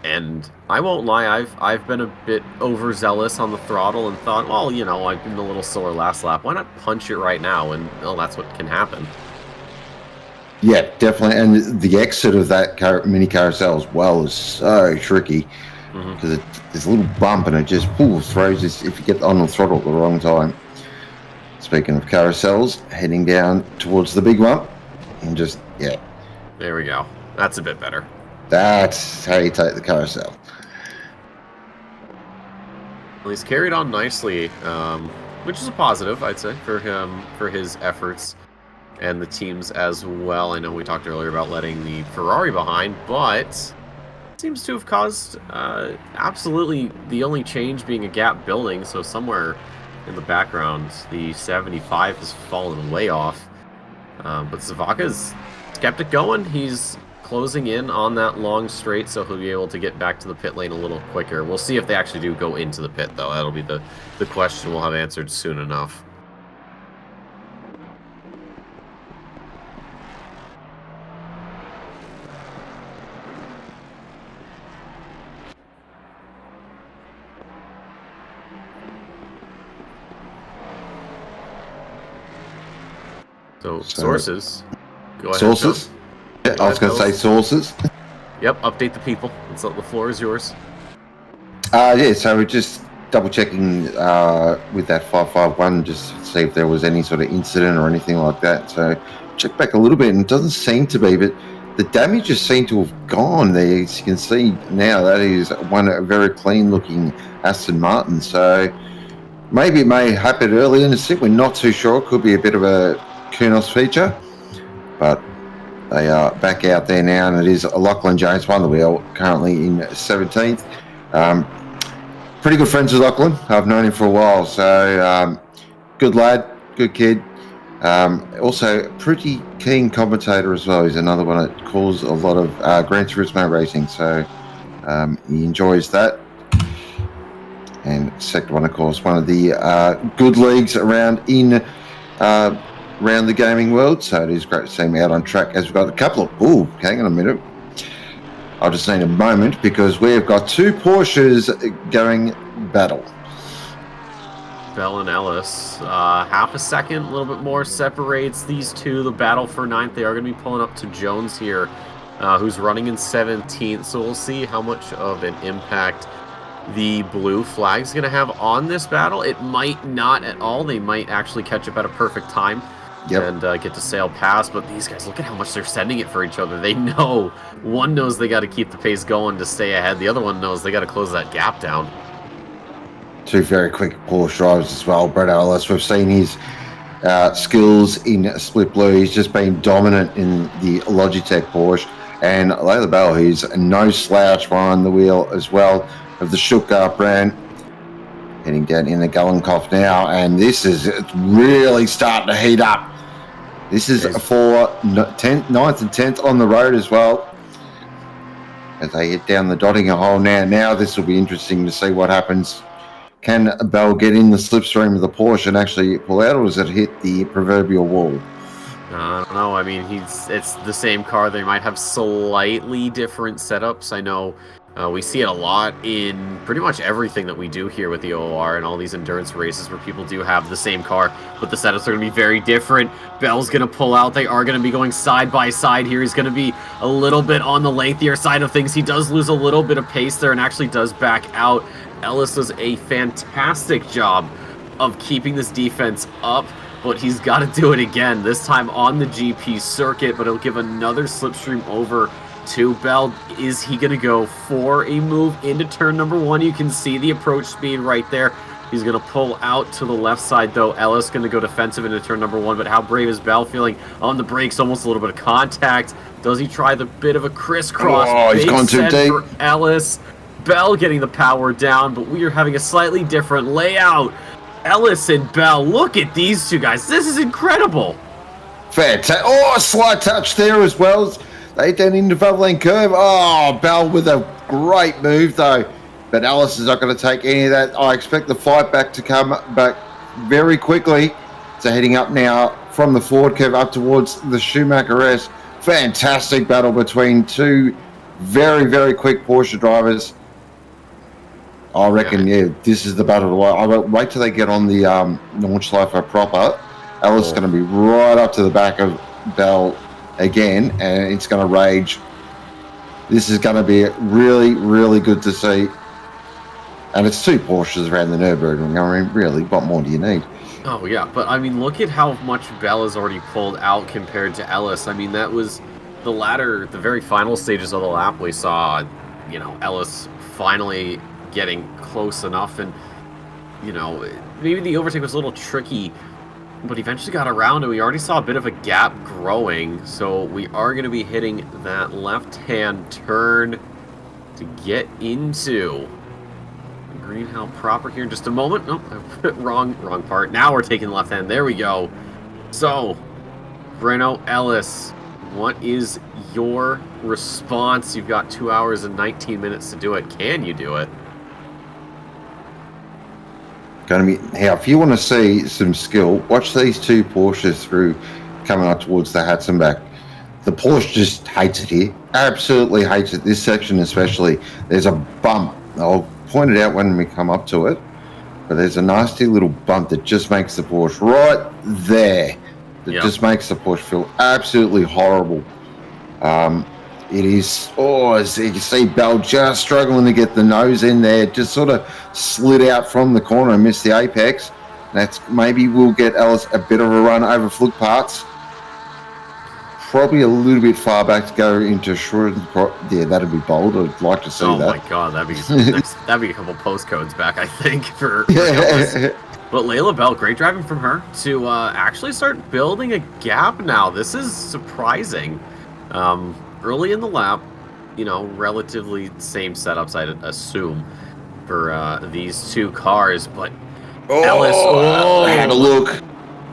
And I won't lie, I've been a bit overzealous on the throttle and thought, well, you know, I've been a little slower last lap. Why not punch it right now? And well, that's what can happen. Yeah, definitely. And the exit of that mini carousel as well is so tricky because there's a little bump and it just throws us if you get on the throttle at the wrong time. Speaking of carousels, heading down towards the big one and just, yeah. There we go. That's a bit better. That's how you take the carousel. Well, he's carried on nicely, which is a positive, I'd say, for him, for his efforts and the teams as well. I know we talked earlier about letting the Ferrari behind, but seems to have caused absolutely the only change being a gap building, so somewhere in the background, the 75 has fallen way off. But Zavaka's kept it going. He's closing in on that long straight, so he'll be able to get back to the pit lane a little quicker. We'll see if they actually do go into the pit, though. That'll be the question we'll have answered soon enough. So sources. Go ahead. Sources? Yeah, I was going to say sources. Yep, update the people. So the floor is yours. Yeah, so we're just double checking with that 551 just to see if there was any sort of incident or anything like that. So check back a little bit and it doesn't seem to be, but the damages seem to have gone there. As you can see now, that is a very clean looking Aston Martin. So maybe it may happen early in the sit. We're not too sure. It could be a bit of a Kunos feature, but they are back out there now, and it is Lachlan James behind the wheel, currently in 17th. Pretty good friends with Lachlan. I've known him for a while, so good lad, good kid. Also, pretty keen commentator as well. He's another one that calls a lot of Gran Turismo racing, so he enjoys that. And second one, of course, one of the good leagues around in around the gaming world, so it is great to see him out on track as we've got a couple of... hang on a minute. I'll just need a moment because we've got two Porsches going battle. Bell and Ellis, half a second, a little bit more separates these two. The battle for 9th, they are going to be pulling up to Jones here, who's running in 17th, so we'll see how much of an impact the blue flag's going to have on this battle. It might not at all. They might actually catch up at a perfect time. Yep. And get to sail past, but these guys, look at how much they're sending it for each other. They know, one knows they got to keep the pace going to stay ahead, the other one knows they got to close that gap down. Two very quick Porsche drivers as well. Brett Ellis, we've seen his skills in Split Blue. He's just been dominant in the Logitech Porsche, and Layla Bell, who's no slouch behind the wheel as well of the Stuttgart brand. Heading down in the Gullenkopf now, and this is really starting to heat up. This is for 9th and 10th on the road as well. As they hit down the Dottinger hole now. Now this will be interesting to see what happens. Can Bell get in the slipstream of the Porsche and actually pull out, or does it hit the proverbial wall? I don't know. I mean, it's the same car. They might have slightly different setups. I know We see it a lot in pretty much everything that we do here with the OOR and all these endurance races where people do have the same car, but the setups are going to be very different. Bell's going to pull out. They are going to be going side by side here. He's going to be a little bit on the lengthier side of things. He does lose a little bit of pace there and actually does back out. Ellis does a fantastic job of keeping this defense up, but he's got to do it again, this time on the GP circuit, but he'll give another slipstream over to Bell. Is he going to go for a move into turn number 1? You can see the approach speed right there. He's going to pull out to the left side, though. Ellis going to go defensive into turn number 1, but how brave is Bell feeling on the brakes? Almost a little bit of contact. Does he try the bit of a crisscross? Oh, he's gone too deep. For Ellis. Bell getting the power down, but we are having a slightly different layout. Ellis and Bell, look at these two guys. This is incredible. Fantastic. Oh, a slight touch there as well. They down into Valvoline curve. Oh, Bell with a great move though. But Ellis is not going to take any of that. I expect the fight back to come back very quickly. So heading up now from the forward curve up towards the Schumacher S. Fantastic battle between two very, very quick Porsche drivers. I reckon, yeah, this is the battle. I wait till they get on the Nordschleife proper. Ellis is going to be right up to the back of Bell again, and it's going to rage. This is going to be really, really good to see. And it's two Porsches around the Nürburgring. I mean, really, what more do you need? Oh, yeah, but I mean, look at how much Bell has already pulled out compared to Ellis. I mean, that was the the very final stages of the lap. We saw, you know, Ellis finally getting close enough, and, you know, maybe the overtake was a little tricky, but eventually got around, and we already saw a bit of a gap growing. So we are going to be hitting that left-hand turn to get into Greenhouse proper here in just a moment. Nope, wrong part. Now we're taking the left hand. There we go. So, Breno Ellis, what is your response? You've got 2 hours and 19 minutes to do it. Can you do it? Going to be, now, if you want to see some skill, watch these two Porsches through coming up towards the Hatzenbach. The Porsche just hates it here. Absolutely hates it. This section especially. There's a bump. I'll point it out when we come up to it. But there's a nasty little bump that just makes the Porsche right there. That just makes the Porsche feel absolutely horrible. It is, as you can see, Bell just struggling to get the nose in there. Just sort of slid out from the corner and missed the apex. That's maybe we'll get Ellis a bit of a run over Fluke parts. Probably a little bit far back to go into short. Yeah, that'd be bold. I'd like to see that. Oh my god, that'd be a couple postcodes back, I think, for Ellis. But Layla Bell, great driving from her to actually start building a gap now. This is surprising. Early in the lap, you know, relatively same setups, I'd assume, for these two cars. But Ellis, I had a look.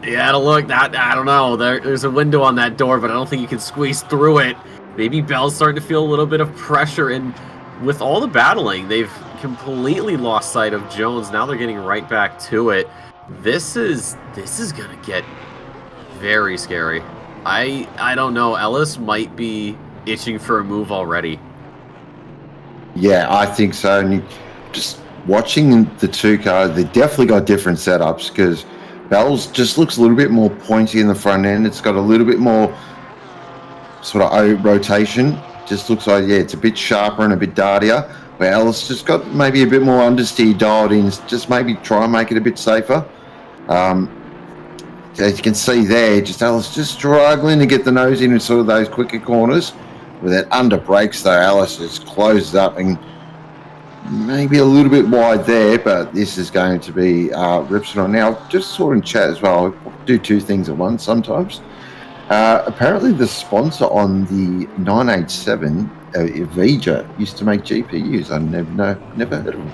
Yeah, to look. That I don't know. There's a window on that door, but I don't think you can squeeze through it. Maybe Bell's starting to feel a little bit of pressure, and with all the battling, they've completely lost sight of Jones. Now they're getting right back to it. This is gonna get very scary. I don't know. Ellis might be itching for a move already. Yeah, I think so. And just watching the two cars, they definitely got different setups because Bell's just looks a little bit more pointy in the front end. It's got a little bit more sort of rotation. Just looks like, yeah, it's a bit sharper and a bit dartier. Where Ellis just got maybe a bit more understeer dialed in. Just maybe try and make it a bit safer. As you can see there, just Ellis just struggling to get the nose in sort of those quicker corners. With that under brakes though, Ellis has closed up and maybe a little bit wide there, but this is going to be rips it on. Now, just saw in chat as well, I do two things at once sometimes. Apparently the sponsor on the 987, Vija, used to make GPUs. I never heard of them.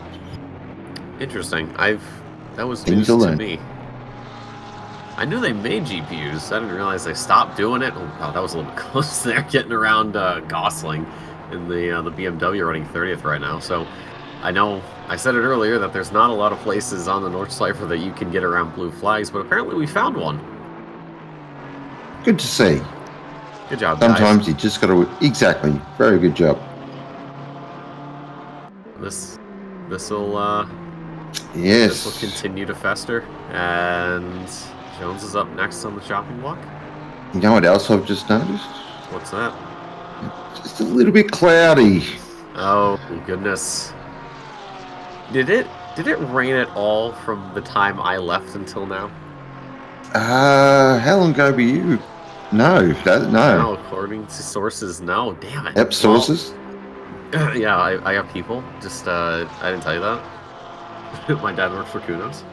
Interesting. That was Things news to to learn. me. I knew they made GPUs. I didn't realize they stopped doing it. Oh god, that was a little bit close there, getting around Gosling in the BMW running 30th right now. So I know I said it earlier that there's not a lot of places on the Nordschleife that you can get around blue flags, but apparently we found one. Good to see. Good job, Sometimes guys. you just got to... Exactly. Very good job. this will Yes. this will continue to fester, and Jones is up next on the chopping block. You know what else I've just noticed? What's that? Just a little bit cloudy. Oh goodness! Did it rain at all from the time I left until now? How long ago were you? No. No, according to sources, no. Damn it. Yep, sources. Well, yeah, I got people. Just I didn't tell you that. My dad works for Kudos.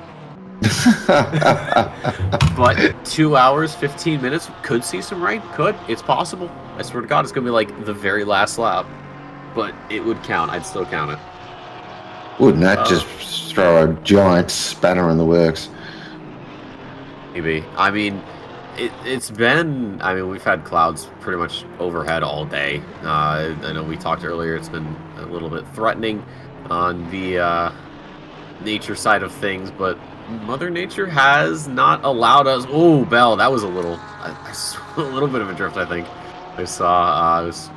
But 2 hours, 15 minutes, could see some rain. Could. It's possible. I swear to God, it's going to be like the very last lap. But it would count. I'd still count it. Wouldn't that just throw a giant spanner in the works? Maybe. I mean, it's been... I mean, we've had clouds pretty much overhead all day. I know we talked earlier. It's been a little bit threatening on the nature side of things, but Mother Nature has not allowed us... Oh, Bell, that was a little bit of a drift, I think. I saw... I was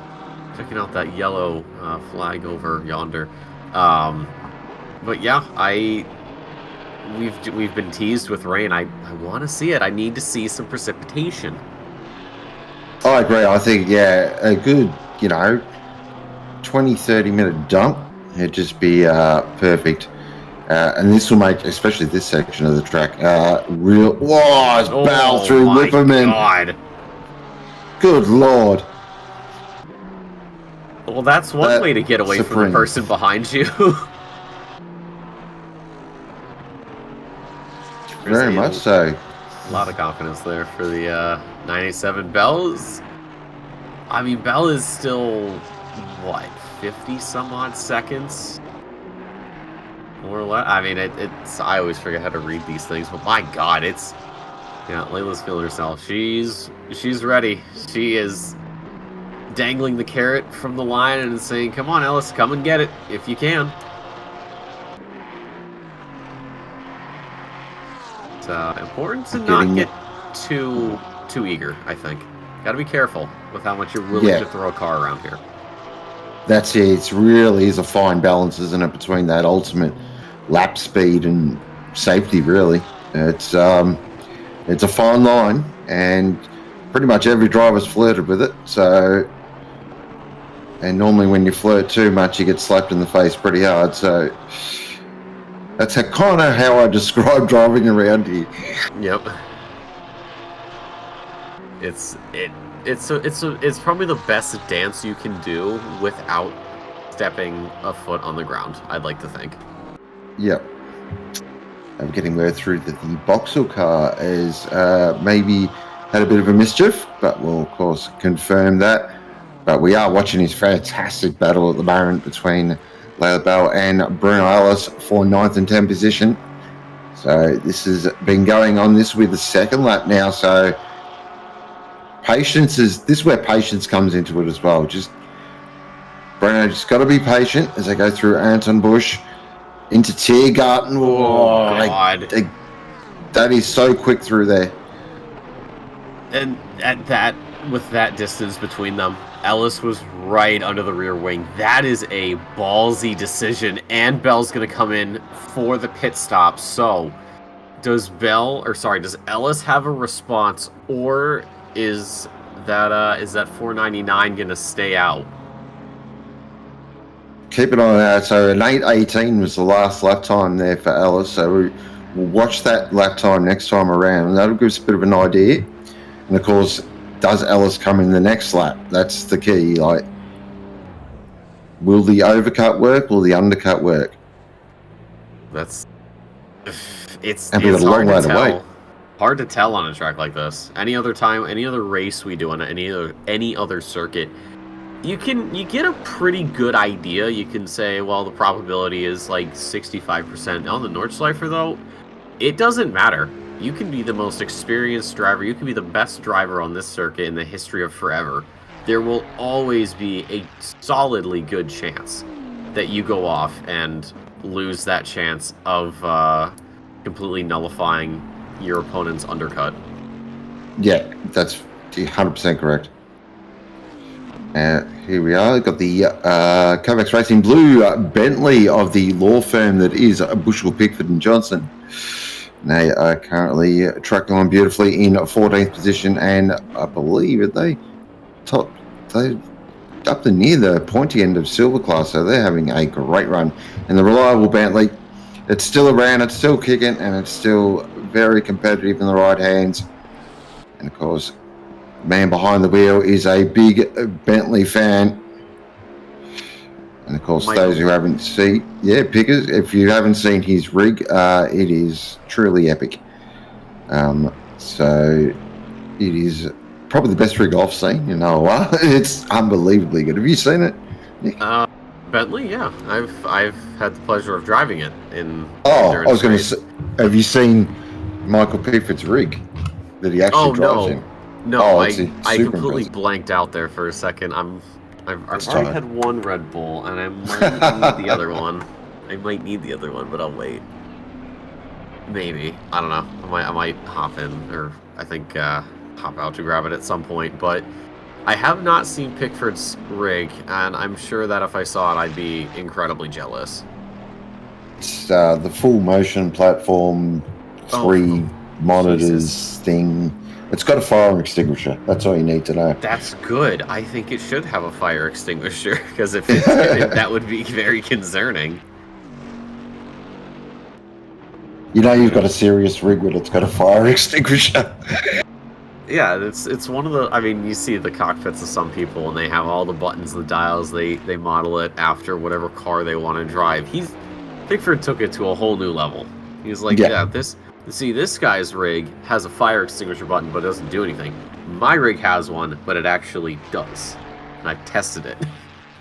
checking out that yellow flag over yonder. But yeah, we've been teased with rain. I want to see it. I need to see some precipitation. I agree. I think, yeah, a good, 20-30 minute dump, it'd just be perfect. And this will make, especially this section of the track, real... Whoa, it's barreled through Whipperman. God. Good Lord. Well, that's one way to get away from the person behind you. Very much so. A lot of confidence there for the 987. Bell's... I mean, Bell is still, what, 50 some odd seconds? More or less? I mean, it's... I always forget how to read these things, but my God, it's... Yeah, Layla's feeling herself. She's ready. She is dangling the carrot from the line and saying, come on, Ellis, come and get it, if you can. It's important to not get too eager, I think. Got to be careful with how much you're willing to throw a car around here. That's it. It's really is a fine balance, isn't it, between that ultimate lap speed and safety, really. It's a fine line, and pretty much every driver's flirted with it, so... And normally when you flirt too much, you get slapped in the face pretty hard, so... That's kind of how I describe driving around here. Yep. It's probably the best dance you can do without stepping a foot on the ground, I'd like to think. Yep. I'm getting word through that the Vauxhall car is maybe had a bit of a mischief, but we'll of course confirm that. But we are watching this fantastic battle at the moment between Layla Bell and Bruno Ellis for 9th and 10th position. So this has been going on. This will be the second lap now. So this is where patience comes into it as well. Bruno just got to be patient as they go through Anton Busch into Tiergarten. Oh, God. That is so quick through there. And with that distance between them, Ellis was right under the rear wing. That is a ballsy decision, and Bell's going to come in for the pit stop. So, does Ellis have a response, or is that 499 going to stay out? Keep an eye on that. So, an 8:18 was the last lap time there for Ellis. So, we'll watch that lap time next time around, and that'll give us a bit of an idea. And of course, does Ellis come in the next lap? That's the key. Like, will the overcut work? Will the undercut work? It's and we've got a long way to wait. Hard to tell on a track like this. Any other time, any other race we do on any other circuit, you get a pretty good idea. You can say, well, the probability is like 65%. On the Nordschleife, though, it doesn't matter. You can be the most experienced driver. You can be the best driver on this circuit in the history of forever. There will always be a solidly good chance that you go off and lose that chance of completely nullifying your opponent's undercut. Yeah, that's 100% correct. Here we are. Got the Kovacs Racing Blue Bentley of the law firm that is Bushel, Pickford and Johnson. They are currently trucking on beautifully in 14th position, and I believe they up to near the pointy end of silver class, so they're having a great run. And the reliable Bentley, it's still around, it's still kicking, and it's still very competitive in the right hands. And of course, man behind the wheel is a big Bentley fan. And of course, those who haven't seen, Pickers, if you haven't seen his rig, it is truly epic. So it is probably the best rig I've seen in a while. It's unbelievably good. Have you seen it, Nick? Bentley, yeah. I've had the pleasure of driving it in. I was going to say, have you seen Michael Pickford's rig that he actually drives in? No, I completely blanked out there for a second. I've already had one Red Bull, and I might need the other one. I might need the other one, but I'll wait. Maybe, I don't know. I might hop in, or I think hop out to grab it at some point. But I have not seen Pickford's rig, and I'm sure that if I saw it, I'd be incredibly jealous. It's the full motion platform, 3 monitors thing. It's got a fire extinguisher. That's all you need to know. That's good. I think it should have a fire extinguisher, because if it didn't, that would be very concerning. You know you've got a serious rig when it's got a fire extinguisher. Yeah, it's one of the... I mean, you see the cockpits of some people, and they have all the buttons, the dials. They model it after whatever car they want to drive. Pickford took it to a whole new level. He's like, this guy's rig has a fire extinguisher button, but it doesn't do anything. My rig has one, but it actually does. And I've tested it.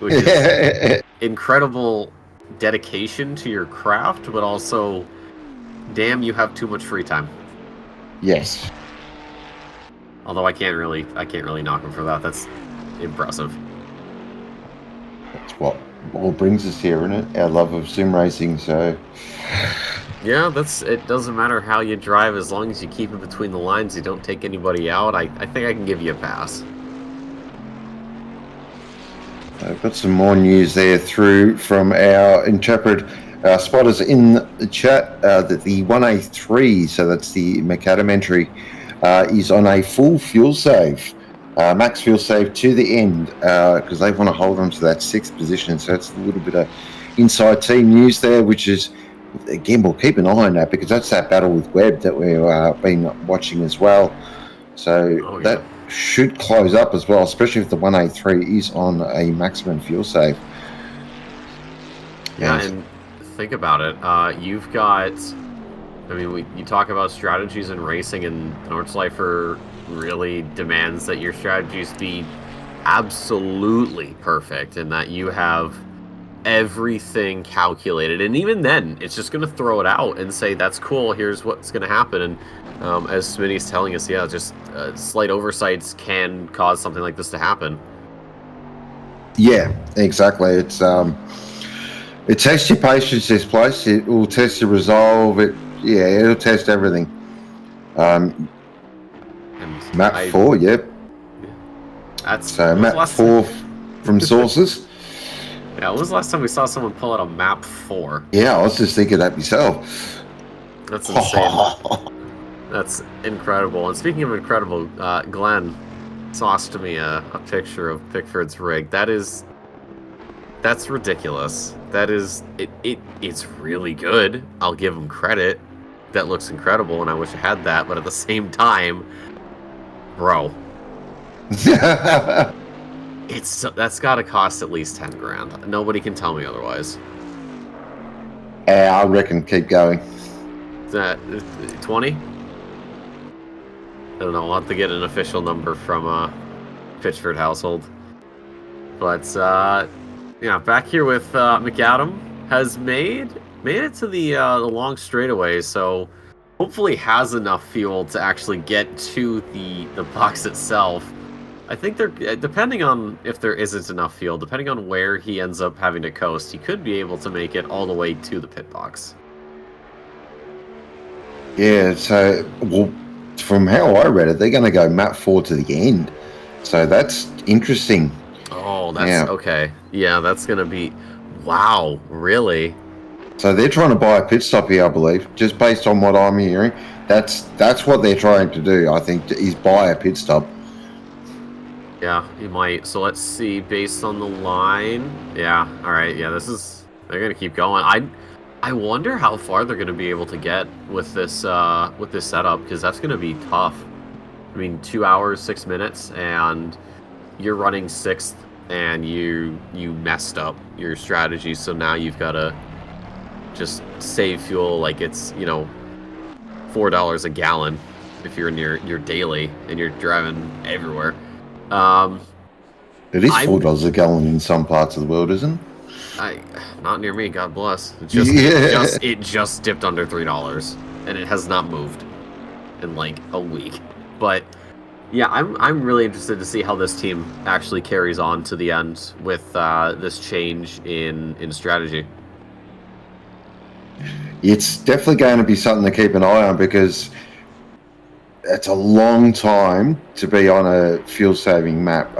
Which is incredible dedication to your craft, but also, damn, you have too much free time. Yes. Although I can't really knock him for that. That's impressive. That's what all brings us here, isn't it? Our love of sim racing, so... Yeah, it doesn't matter how you drive, as long as you keep it between the lines, you don't take anybody out. I think I can give you a pass. I've got some more news there through from our intrepid spotters in the chat that the 1A3, so that's the macadam entry, is on a full fuel save, max fuel save to the end, because they want to hold on to that 6th position. So it's a little bit of inside team news there, which is, again, we'll keep an eye on that, because that's that battle with Webb that we've been watching as well. So that should close up as well, especially if the 1A3 is on a maximum fuel save. Yeah, and think about it. You've got... I mean, you talk about strategies in racing, and Nordschleife really demands that your strategies be absolutely perfect, and that you have everything calculated. And even then, it's just going to throw it out and say, that's cool, here's what's going to happen. And as Smitty's telling us, just slight oversights can cause something like this to happen. Yeah, exactly. It tests your patience, this place. It will test your resolve. It'll test everything. Map 4, yep. That's so map 4 from sources. Yeah, when was the last time we saw someone pull out a map 4? Yeah, I was just thinking that myself. That's insane. That's incredible. And speaking of incredible, Glenn sauced to me a picture of Pickford's rig. That's ridiculous. That is it's really good. I'll give him credit. That looks incredible, and I wish I had that, but at the same time, bro. That's got to cost at least 10 grand. Nobody can tell me otherwise. I reckon keep going. 20? I don't know. We'll have to get an official number from Pitchford household. But back here with McAdam has made it to the long straightaway, so hopefully has enough fuel to actually get to the box itself. I think depending on if there isn't enough fuel, depending on where he ends up having to coast, he could be able to make it all the way to the pit box. Yeah, so, well, from how I read it, they're going to go map 4 to the end. So that's interesting. Oh, that's okay. Yeah, that's gonna be. Wow, really? So they're trying to buy a pit stop here, I believe, just based on what I'm hearing. That's what they're trying to do. I think is buy a pit stop. Yeah, he might. So let's see. Based on the line, yeah. All right. Yeah, they're gonna keep going. I wonder how far they're gonna be able to get with this setup, because that's gonna be tough. I mean, 2 hours, 6 minutes, and you're running 6th, and you messed up your strategy. So now you've got to just save fuel like it's $4 a gallon if you're in your daily and you're driving everywhere. It is $4 a gallon in some parts of the world, isn't it? Not near me, God bless. It just dipped under $3, and it has not moved in like a week. But yeah, I'm really interested to see how this team actually carries on to the end with this change in strategy. It's definitely going to be something to keep an eye on, because it's a long time to be on a fuel-saving map.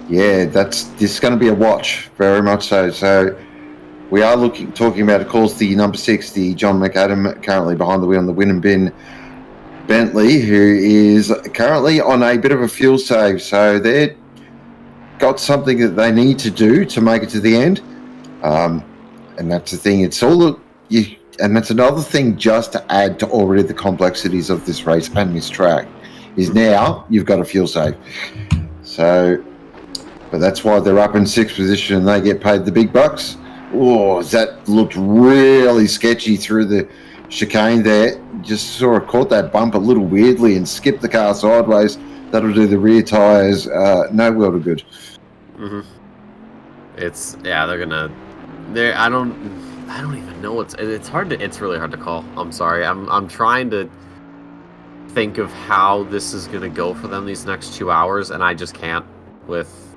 This is going to be a watch, very much so. So we are talking about, of course, the number 6, the John McAdam, currently behind the wheel on the win and bin Bentley, who is currently on a bit of a fuel save. So they've got something that they need to do to make it to the end. And that's the thing. And that's another thing, just to add to already the complexities of this race and this track, is now you've got a fuel save. So, but that's why they're up in 6th position and they get paid the big bucks. Oh, that looked really sketchy through the chicane there. Just sort of caught that bump a little weirdly and skipped the car sideways. That'll do the rear tyres no world of good. Mm-hmm. I don't even know it's really hard to call. I'm sorry. I'm trying to think of how this is going to go for them these next 2 hours, and I just can't with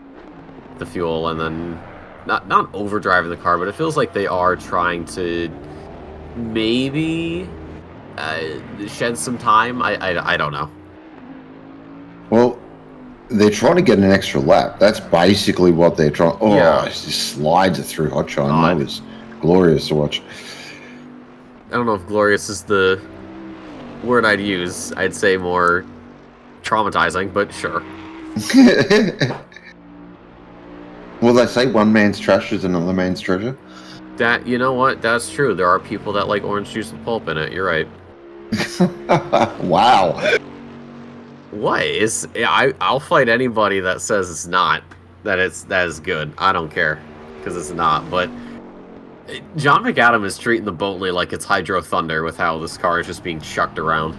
the fuel, and then not overdriving the car, but it feels like they are trying to maybe shed some time. I don't know. Well, they're trying to get an extra lap. That's basically what they're trying. Oh, yeah. It just slides it through hot shine. That was glorious to watch. I don't know if glorious is the word I'd use. I'd say more traumatizing, but sure. Well, they say one man's trash is another man's treasure. That, you know what? That's true. There are people that like orange juice with pulp in it. You're right. Wow. What is? I'll fight anybody that says it's not. That is good. I don't care, because it's not. But John McAdam is treating the Bentley like it's Hydro Thunder with how this car is just being chucked around.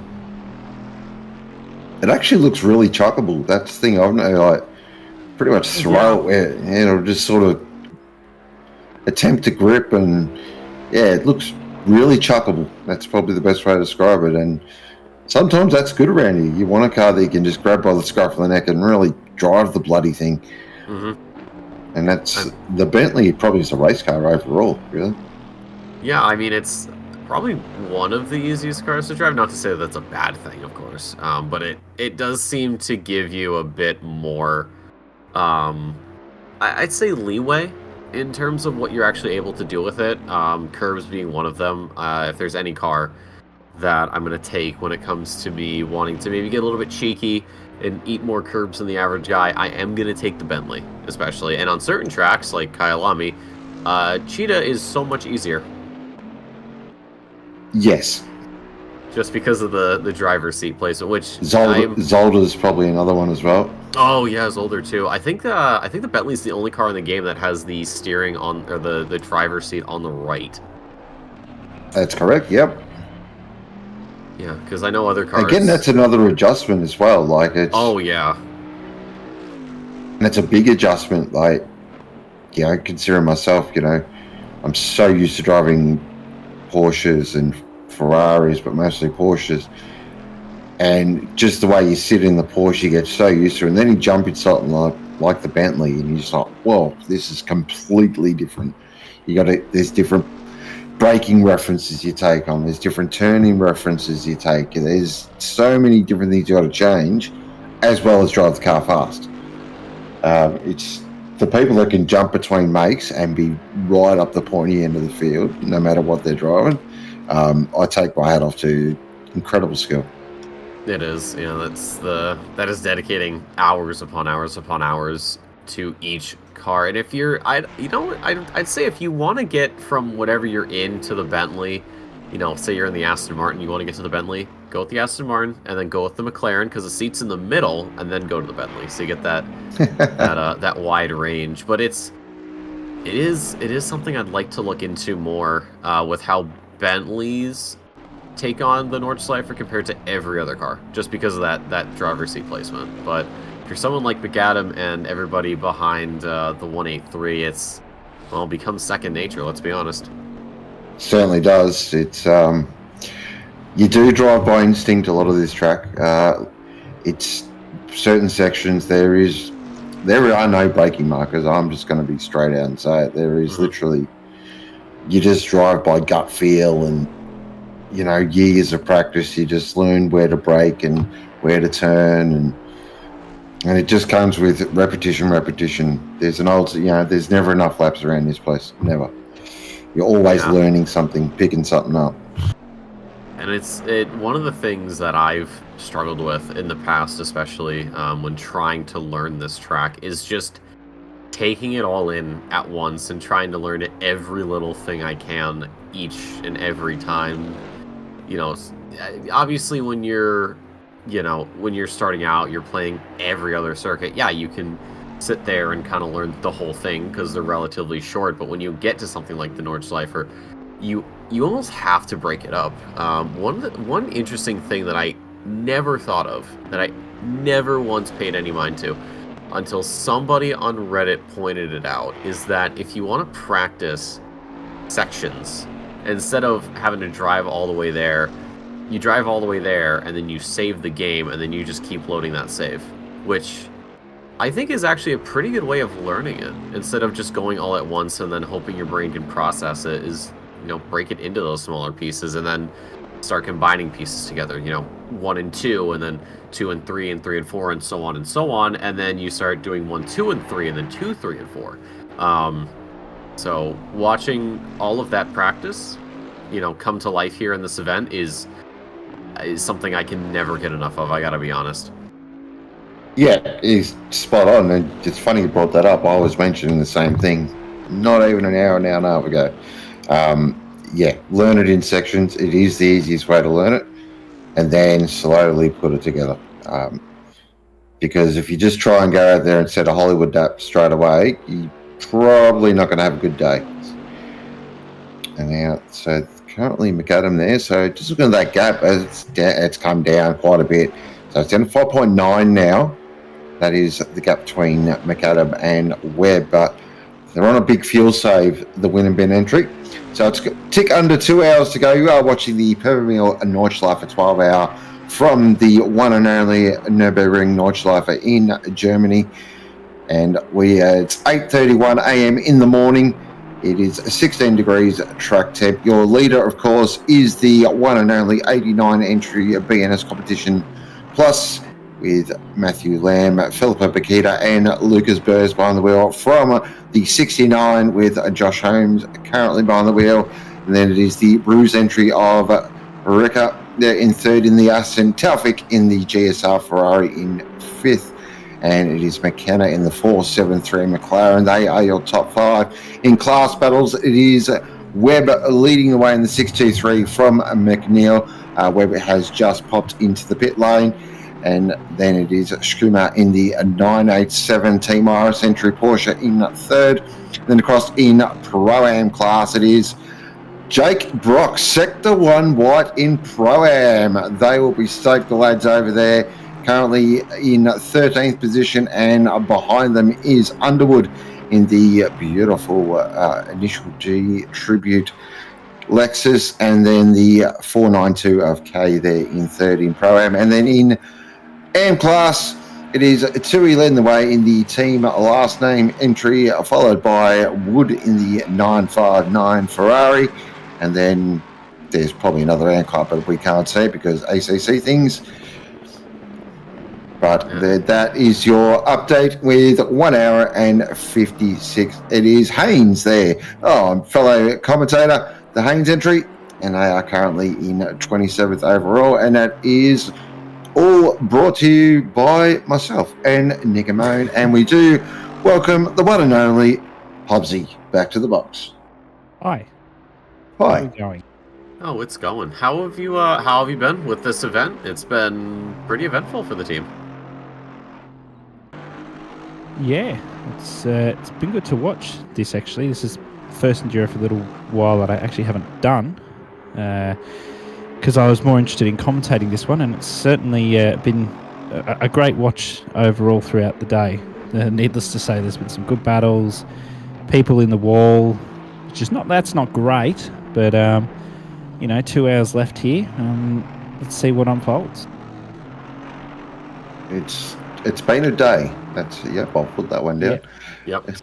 It actually looks really chuckable. That's the thing. I've noticed, like, pretty much throw it where it'll just sort of attempt to grip, and it looks really chuckable. That's probably the best way to describe it. And sometimes that's good around here. You want a car that you can just grab by the scruff of the neck and really drive the bloody thing. Mm-hmm. And that's the Bentley. Probably is a race car overall, really. Yeah, I mean, it's probably one of the easiest cars to drive. Not to say that that's a bad thing, of course, but it does seem to give you a bit more, I'd say, leeway in terms of what you're actually able to do with it. Curbs being one of them. If there's any car that I'm going to take when it comes to me wanting to maybe get a little bit cheeky and eat more curbs than the average guy, I am going to take the Bentley, especially. And on certain tracks, like Kyalami, Cheetah is so much easier. Yes. Just because of the driver's seat placement, which... Zolder's probably another one as well. Oh, yeah, Zolder too. I think the Bentley's the only car in the game that has the steering on, or the driver's seat on the right. That's correct, yep. Yeah, because I know other cars... Again, that's another adjustment as well. Like, it's... Oh, yeah. And it's a big adjustment. Like, consider myself, I'm so used to driving Porsches and Ferraris, but mostly Porsches. And just the way you sit in the Porsche, you get so used to it. And then you jump in something like the Bentley, and you're just like, whoa, this is completely different. There's different braking references you take on. There's different turning references you take. There's so many different things you got to change, as well as drive the car fast. It's the people that can jump between makes and be right up the pointy end of the field, no matter what they're driving. I take my hat off to incredible skill. It is, that is dedicating hours upon hours upon hours to each car. And if you're, I'd say if you want to get from whatever you're in to the Bentley, say you're in the Aston Martin, you want to get to the Bentley, go with the Aston Martin, and then go with the McLaren because the seat's in the middle, and then go to the Bentley, so you get that that wide range. But it is something I'd like to look into more with how Bentleys take on the Nordschleife compared to every other car, just because of that driver's seat placement. But if you're someone like McAdam and everybody behind the 183, it's becomes second nature. Let's be honest. Certainly does. It's you do drive by instinct a lot of this track. It's certain sections there are no braking markers. I'm just going to be straight out and say it. There is literally, you just drive by gut feel and years of practice. You just learn where to brake and where to turn, and it just comes with repetition. There's there's never enough laps around this place. Never. You're always learning something, picking something up. And it's one of the things that I've struggled with in the past, especially when trying to learn this track, is just taking it all in at once and trying to learn every little thing I can each and every time. Obviously when you're starting out, you're playing every other circuit. Yeah, you can sit there and kind of learn the whole thing because they're relatively short, but when you get to something like the Nordschleife, you almost have to break it up. One interesting thing that I never thought of, that I never once paid any mind to until somebody on Reddit pointed it out, is that if you want to practice sections, instead of having to drive all the way there, you drive all the way there and then you save the game and then you just keep loading that save, which I think is actually a pretty good way of learning it. Instead of just going all at once and then hoping your brain can process it, is break it into those smaller pieces and then start combining pieces together. 1 and 2, and then 2 and 3, and 3 and 4, and so on, and then you start doing 1, 2, and 3, and then 2, 3, and 4. So watching all of that practice, come to life here in this event is something I can never get enough of. I gotta be honest. Yeah, he's spot on, and it's funny you brought that up. I was mentioning the same thing not even an hour and a half ago. Learn it in sections. It is the easiest way to learn it, and then slowly put it together. Because if you just try and go out there and set a Hollywood dap straight away, you're probably not going to have a good day. And now, so currently McAdam there. So just looking at that gap, it's come down quite a bit. So it's down to 5.9 now. That is the gap between McAdam and Webb, but they're on a big fuel save, the win and bin entry. So it's a tick under 2 hours to go. You are watching the Permobil Nordschleife 12 hour from the one and only Nürburgring Nordschleife in Germany. And it's 8:31 a.m. in the morning. It is 16 degrees track temp. Your leader, of course, is the one and only 89 entry BNS competition plus, with Matthew Lamb, Philippa Bakita, and Lucas Burrs behind the wheel. From the 69 with Josh Holmes currently behind the wheel. And then it is the Bruce entry of Ricca in third in the Aston, Taufik in the GSR Ferrari in fifth. And it is McKenna in the 473 McLaren. They are your top five. In class battles, it is Webb leading the way in the 623 from McNeil. Webb has just popped into the pit lane. And then it is Schumer in the 987 Team Iris entry, Porsche in third. Then across in Pro-Am class, it is Jake Brock, Sector 1 White in Pro-Am. They will be stoked, the lads over there. Currently in 13th position, and behind them is Underwood in the beautiful Initial G Tribute Lexus, and then the 492 of K there in third in Pro-Am. And then in AM class, it is Tui leading the way in the team last name entry, followed by Wood in the 959 Ferrari. And then there's probably another AM car, but we can't say because ACC things. But that is your update with 1 hour and 56. It is Haynes there. Oh, fellow commentator, the Haynes entry, and they are currently in 27th overall, and that is all brought to you by myself and Nick Amone, and we do welcome the one and only Hobbsy back to the box. Hi. Hi. How are we going? Oh, it's going. How have you been with this event? It's been pretty eventful for the team. Yeah, it's been good to watch this, actually. This is first Enduro for a little while that I actually haven't done, because I was more interested in commentating this one, and it's certainly been a great watch overall throughout the day. Needless to say, there's been some good battles, people in the wall, which is that's not great, but 2 hours left here. Let's see what unfolds. It's been a day. I'll put that one down. Yep.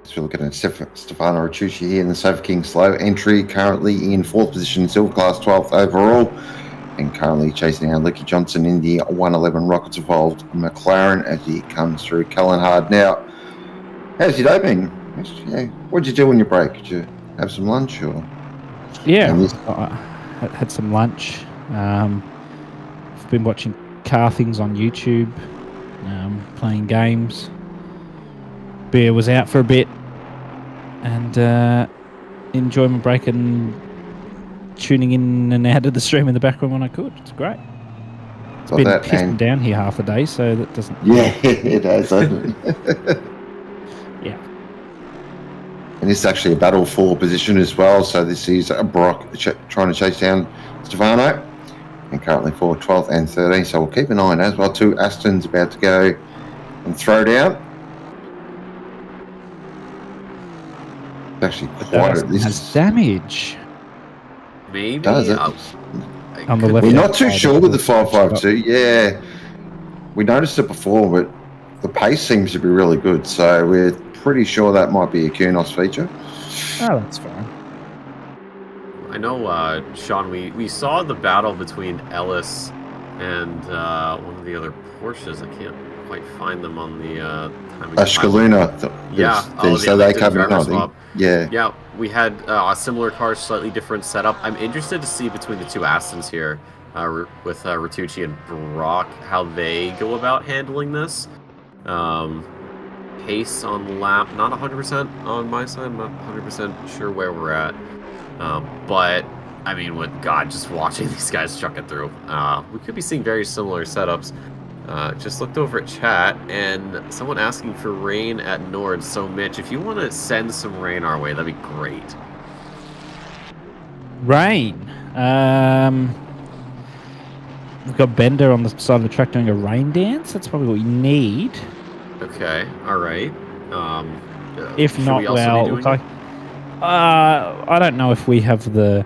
So we're looking at Stefano Ricciucci here in the Sofa King slow entry, currently in 4th position, Silver Class 12th overall, and currently chasing down Licky Johnson in the 111 Rockets Evolved McLaren as he comes through Callanhard. Now, how's your day been? What did you do on your break? Did you have some lunch or? Yeah, I had some lunch. I've been watching car things on YouTube, playing games. Beer was out for a bit, and enjoying my break and tuning in and out of the stream in the background when I could. It's great. It's been pissing down here half a day, so that doesn't... Yeah, it has, hasn't it? Yeah. And this is actually a battle for position as well, so this is Brock trying to chase down Stefano, and currently for 12th and 13th, so we'll keep an eye on as well. 2 Astons about to go and throw down. It's actually quite has damage. Maybe. Does it? On the left. We're not too sure with the 552. Yeah, we noticed it before, but the pace seems to be really good, so we're pretty sure that might be a Kunos feature. Oh, that's fine. I know, Sean, we saw the battle between Ellis and one of the other Porsches. I can't quite find them on the Ashkaluna. So they come in, I think. Yeah, we had a similar car, slightly different setup. I'm interested to see between the 2 Astons here, with Ritucci and Brock, how they go about handling this. Pace on lap, not 100% on my side. I'm not 100% sure where we're at. But, I mean, just watching these guys chuck it through, we could be seeing very similar setups. Just looked over at chat, and someone asking for rain at Nord. So, Mitch, if you want to send some rain our way, that'd be great. Rain. We've got Bender on the side of the track doing a rain dance. That's probably what we need. Okay, all right. If not, well, I don't know if we have the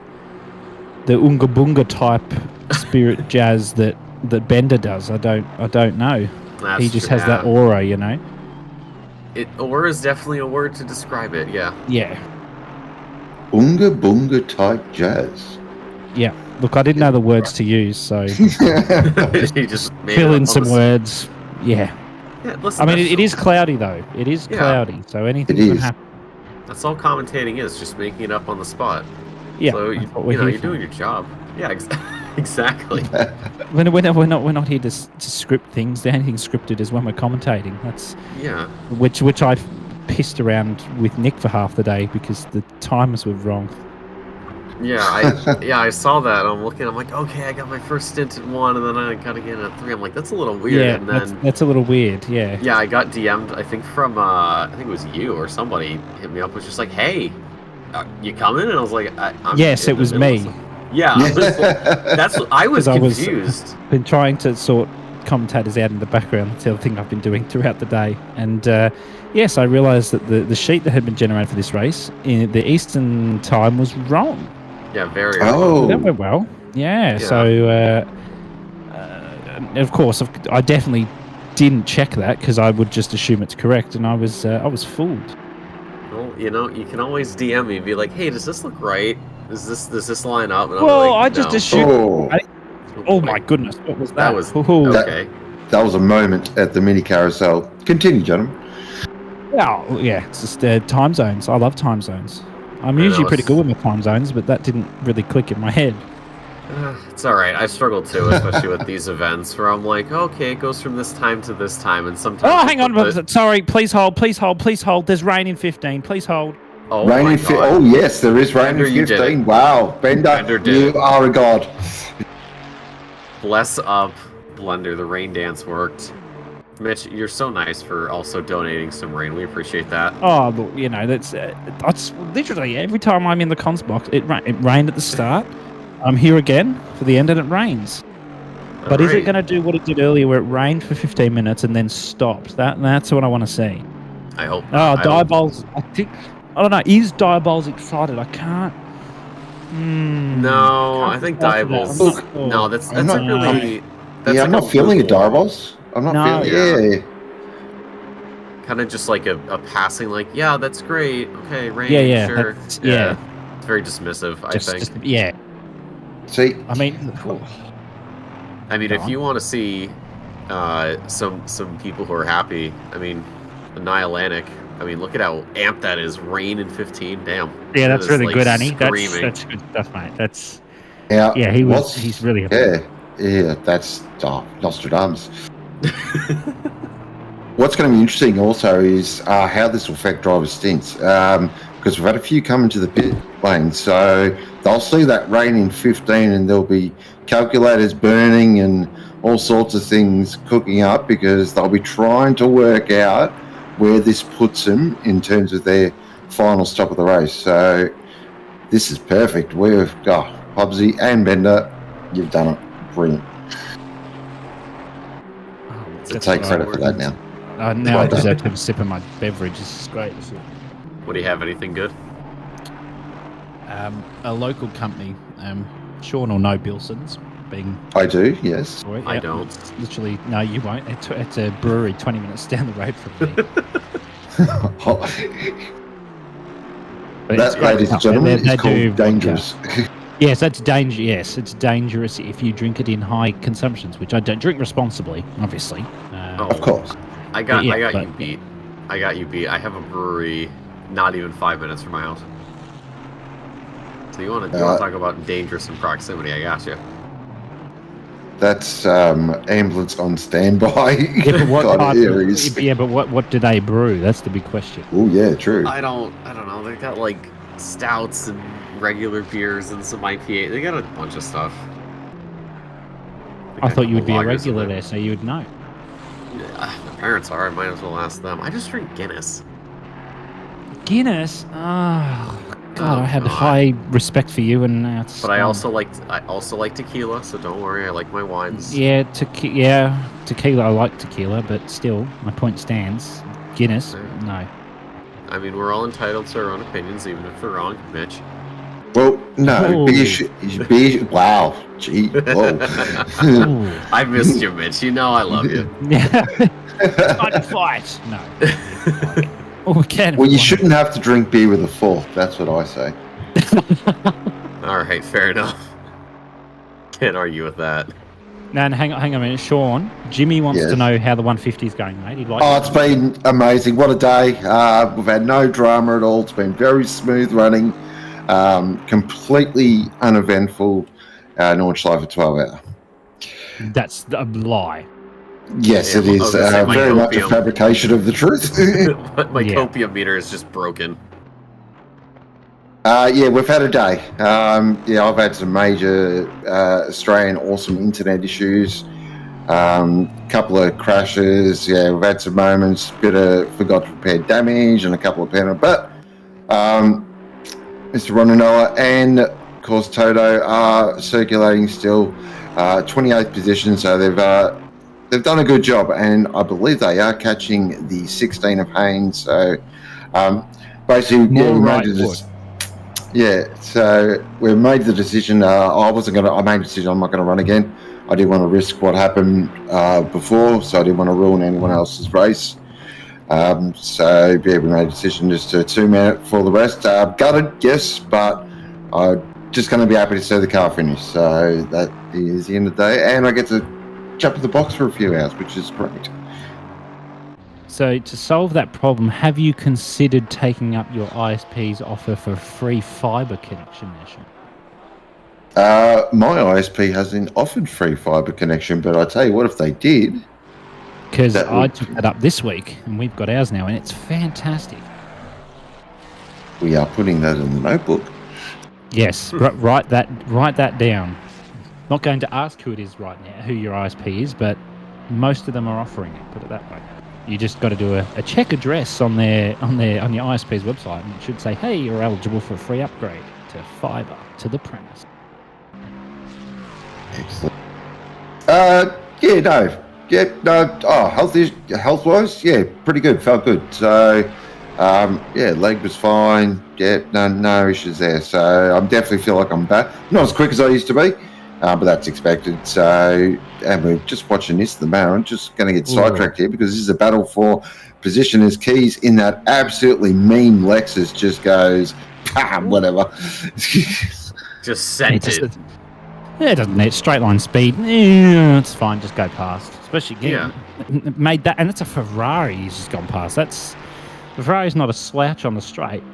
Unga Bunga type spirit jazz that Bender does. I don't know. He just has that aura, Aura is definitely a word to describe it. Yeah. Yeah. Unga Bunga type jazz. Yeah. Look, I didn't know the words to use, so you just fill in some words. Yeah. Yeah, listen, I mean, it is cloudy though. It is cloudy, so anything can happen. That's all commentating is, just making it up on the spot. Yeah. So you're doing your job. Yeah, exactly. We're not here to script things. The only thing scripted is when we're commentating. That's which I've pissed around with Nick for half the day because the timers were wrong. Yeah, I saw that. I'm looking. I'm like, okay, I got my first stint at 1, and then I got again at 3. I'm like, that's a little weird. Yeah, and then that's a little weird. Yeah. Yeah, I got DM'd. I think from I think it was you or somebody hit me up. Was just like, hey, you coming? And I was like, yes, it was me. Yeah, that's what I was confused. Been trying to sort commentators out in the background. That's the other thing I've been doing throughout the day. And yes, I realised that the sheet that had been generated for this race, in the Eastern time, was wrong. Yeah, very. Oh, that went well. Yeah. So, of course, I definitely didn't check that because I would just assume it's correct, and I was fooled. Well, you can always DM me and be like, "Hey, does this look right? Does this line up?" And well, I'm like, I just no. assumed. Oh my goodness, what was that? That was Ooh. okay. That was a moment at the mini carousel. Continue, gentlemen. Well, yeah, it's just time zones. I love time zones. I'm I usually know, pretty it's- good with my time zones, but that didn't really click in my head. It's all right. I struggle too, especially with these events where I'm like, okay, it goes from this time to this time, and sometimes. Oh, they hang on. put the- Sorry, please hold, please hold, please hold. There's rain in 15. Please hold. Oh Rain my in god. oh yes, there is rain Bender, in you did 15. it. Wow, Bender, Bender did you it. are a god. Bless up, Blender. The rain dance worked. Mitch, you're so nice for also donating some rain. We appreciate that. Oh, look, you know, that's literally every time I'm in the cons box, it rained at the start. I'm here again for the end and it rains. But is it going to do what it did earlier where it rained for 15 minutes and then stopped? That's what I want to see. I hope. Oh, Diabol's, I don't know. Is Diabol's excited? I can't. No, I think Diabol's. No, that's I'm not- a really. That's Yeah, I'm like not feeling a lukewarm- Diabol's. I'm not No. feeling. Yeah. Kind of just like a passing, like, yeah, that's great. Okay, rain. Yeah, sure. that's- yeah. It's very dismissive. I think. Yeah. See, I mean, If you want to see some people who are happy, I mean, Annihilantic. I mean, look at how amped that is. Rain in 15. Damn. yeah, that's That is, really like, good, Annie. screaming. That's good stuff, mate. That's yeah, yeah. He's really happy. Yeah, that's Nostradamus. What's going to be interesting also is how this will affect driver stints, because we've had a few come into the pit lane, so they'll see that rain in 15 and there'll be calculators burning and all sorts of things cooking up because they'll be trying to work out where this puts them in terms of their final stop of the race. So this is perfect. We've got Hobbsy and Bender. You've done it. Brilliant. So take credit for that now. Now I deserve to have a sip of my beverage. This is great. What do you have? Anything good? A local company, Sean will know Bilson's, being. I do, yes. I don't. It's literally, no, you won't. It's a brewery 20 minutes down the road from me. But it's That, great ladies and stuff. gentlemen, They is called do vodka. dangerous. Yes, that's dangerous. Yes, it's dangerous if you drink it in high consumptions, which I don't drink responsibly, obviously. Of course. I got Yeah, you but- beat. I got you beat. I have a brewery not even 5 minutes from my house. So you want to talk about dangerous in proximity? I got you. That's ambulance on standby. Yeah, but what kind of type areas. yeah, but what do they brew? That's the big question. Oh yeah, true. I don't know. They got like stouts and regular beers and some IPA. They got a bunch of stuff. They I got thought you would be a lagers in regular there. there, so you would know. My parents are. I might as well ask them. I just drink Guinness. Guinness? Oh, God, Oh, I had God. high respect for you, and now it's But I gone. also like tequila, so don't worry. I like my wines. Yeah, tequila. I like tequila, but still, my point stands. Guinness, no. I mean, we're all entitled to our own opinions, even if they're wrong, Mitch. Well, no, Oh. beer. Wow, gee, whoa. Ooh. I missed you, Mitch. You know I love you. Yeah. Time to fight. No. Oh, we can. if Well, we you want. shouldn't have to drink beer with a fork. That's what I say. All right, fair enough. Can't argue with that. No, hang on a minute, Sean. Jimmy wants Yes. to know how the 150 is going, mate. He'd like. Oh, it's been amazing. What a day. We've had no drama at all. It's been very smooth running, completely uneventful. Nordschleife 12 hour. That's a lie. Yes, Yeah, it I is was gonna say my very much a copium. fabrication of the truth. But my Yeah. copium meter is just broken. Yeah, we've had a day. I've had some major Australian awesome internet issues. Couple of crashes. Yeah, we've had some moments. Bit of forgot to repair damage and a couple of penalties. But Mr. Ronanoa and of course Toto are circulating still, 28th position. So they've done a good job, and I believe they are catching the 16 of Haynes. So basically, yeah, we made this. Yeah, so we made the decision. I made the decision I'm not going to run again. I didn't want to risk what happened before, so I didn't want to ruin anyone else's race. So yeah, we made a decision just to 2 minute for the rest. Gutted, yes, but I just going to be happy to see the car finish. So that is the end of the day, and I get to jump in the box for a few hours, which is great. So to solve that problem, have you considered taking up your ISP's offer for free fibre connection, Nation? My ISP hasn't offered free fibre connection, but I tell you what, if they did... Because I took that up this week, and we've got ours now, and it's fantastic. We are putting that in the notebook. Yes, write that down. Not going to ask who it is right now, who your ISP is, but most of them are offering it. Put it that way. You just got to do a check address on your ISP's website, and it should say, "Hey, you're eligible for a free upgrade to fibre to the premise." Excellent. Health-wise, yeah, pretty good. Felt good. So, leg was fine. Yeah, no issues there. So I definitely feel like I'm back. Not as quick as I used to be, but that's expected. So, and we're just watching this, the Marin, just going to get sidetracked here because this is a battle for position as keys in that absolutely mean Lexus just goes, whatever. Just sent it. Yeah, it doesn't need straight line speed. Yeah, it's fine, just go past. Especially made that, and it's a Ferrari he's just gone past. The Ferrari's not a slouch on the straight,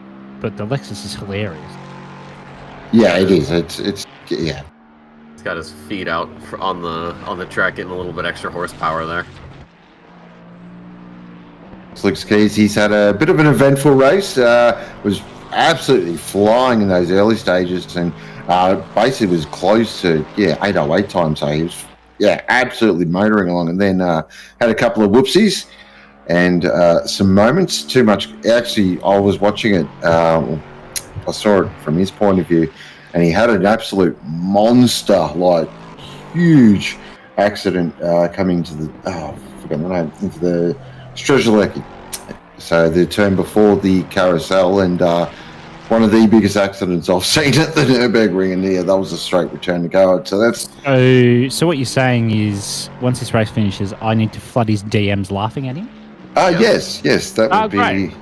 but the Lexus is hilarious. Yeah, it is. It's yeah. He's got his feet out on the track, getting a little bit extra horsepower there. Slicks Keys, he's had a bit of an eventful race. Was absolutely flying in those early stages, and basically was close to 808 time. So he was absolutely motoring along, and then had a couple of whoopsies and some moments. Too much. Actually, I was watching it. I saw it from his point of view, and he had an absolute monster, like huge accident coming to the into the Strzelecki. So the turn before the carousel, and one of the biggest accidents I've seen at the Nürburgring, and that was a straight return to go. So that's so what you're saying is, once this race finishes, I need to flood his DMs laughing at him? Yes, that would be great.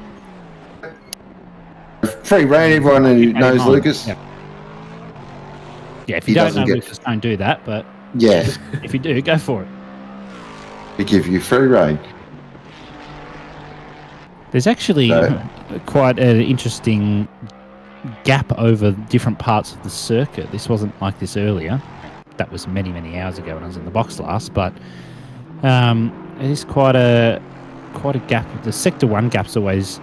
free reign. Everyone who knows Lucas. Yeah, if you don't know Lucas, don't do that, but if you do, go for it. We give you free reign. There's actually quite an interesting gap over different parts of the circuit. This wasn't like this earlier. That was many, many hours ago when I was in the box last, but it is quite a gap. The Sector 1 gap's always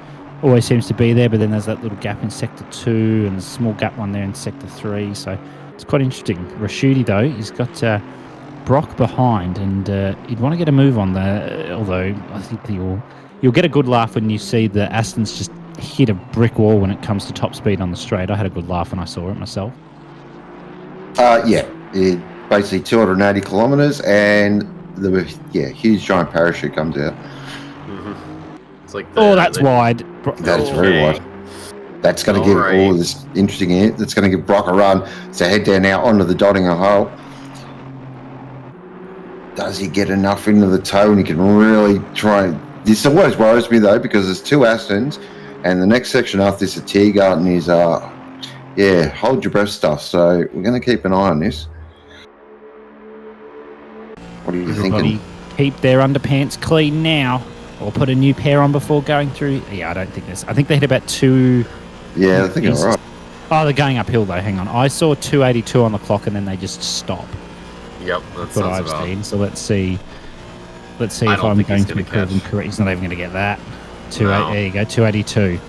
seems to be there, but then there's that little gap in Sector 2 and a small gap one there in Sector 3, so it's quite interesting. Rashidi, though, he's got Brock behind, and he'd want to get a move on there, although I think you'll get a good laugh when you see the Astons just hit a brick wall when it comes to top speed on the straight. I had a good laugh when I saw it myself. It basically 280 kilometres, and the huge giant parachute comes out. Mm-hmm. It's like that's wide. That is very wide. That's going to give all this interesting in it. That's going to give Brock a run. So head down now onto the Dottinger hole. Does he get enough into the toe, and he can really try? This always worries me though, because there's two Astons, and the next section after this, a Tiergarten is hold your breath stuff. So we're going to keep an eye on this. What are you thinking? Keep their underpants clean now, or put a new pair on before going through. Yeah, I don't think this. I think they hit about 2. Yeah, I think you're right. Oh, they're going uphill though. Hang on, I saw 282 on the clock, and then they just stop. Yep, that's what I've seen. So let's see if I'm going to be proven correct. He's not even going to get that. There you go, 282.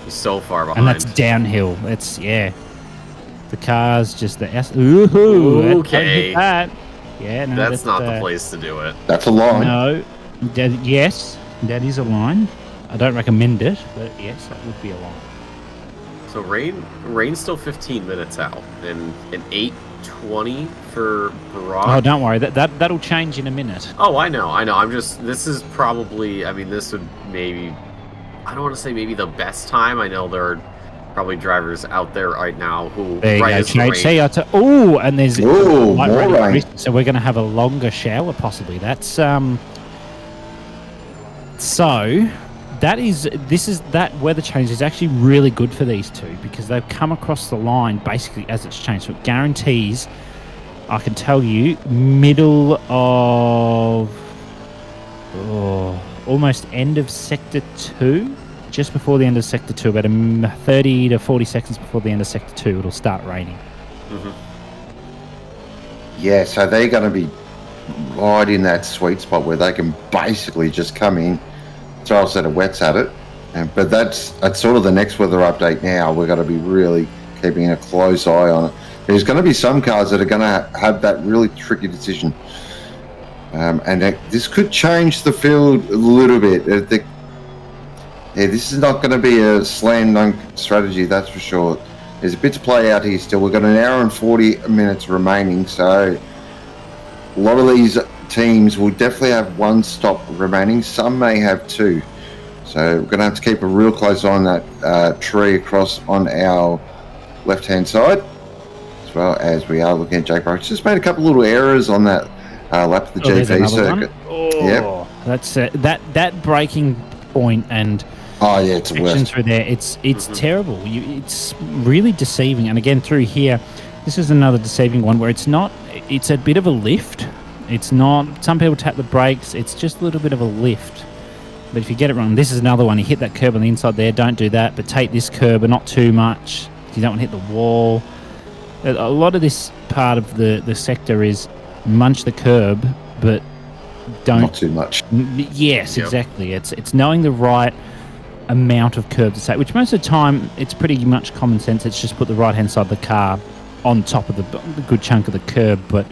He's so far behind. And that's downhill. It's the car's just the okay. That. Yeah, no, that's not the place to do it. That's a line. No, yes, that is a line. I don't recommend it, but yes, that would be a line. So Rain's still 15 minutes out, and an 8:20 for Brock. Oh, don't worry, that'll change in a minute. Oh, I know. This is probably. I mean, this would maybe. I don't want to say maybe the best time. I know there are probably drivers out there right now who. There you go, THC. And there's more rain. So we're going to have a longer shower, possibly. That's so. that weather change is actually really good for these two because they've come across the line basically as it's changed. So it guarantees, I can tell you, middle of almost end of sector 2, just before the end of sector 2, about 30 to 40 seconds before the end of sector 2, it'll start raining. Mm-hmm. Yeah, so they're going to be right in that sweet spot where they can basically just come in, throw a set of wets at it. But that's sort of the next weather update now. We're going to be really keeping a close eye on it. There's going to be some cars that are going to have that really tricky decision. And this could change the field a little bit. This is not going to be a slam dunk strategy, that's for sure. There's a bit to play out here still. We've got an hour and 40 minutes remaining, so a lot of these teams will definitely have one stop remaining. Some may have two. So we're going to have to keep a real close eye on that tree across on our left-hand side, as well as we are looking at Jake Brooks. Just made a couple little errors on that lap of the GP circuit. Yep. That's that braking point and it's worse through there. It's terrible. It's really deceiving. And again, through here, this is another deceiving one where it's a bit of a lift. It's not. Some people tap the brakes. It's just a little bit of a lift. But if you get it wrong, this is another one. You hit that curb on the inside there. Don't do that. But take this curb, but not too much. You don't want to hit the wall. A lot of this part of the sector is munch the curb, but don't not too much. Yes, exactly. It's knowing the right amount of curb to take, which most of the time it's pretty much common sense. It's just put the right hand side of the car on top of the good chunk of the curb. But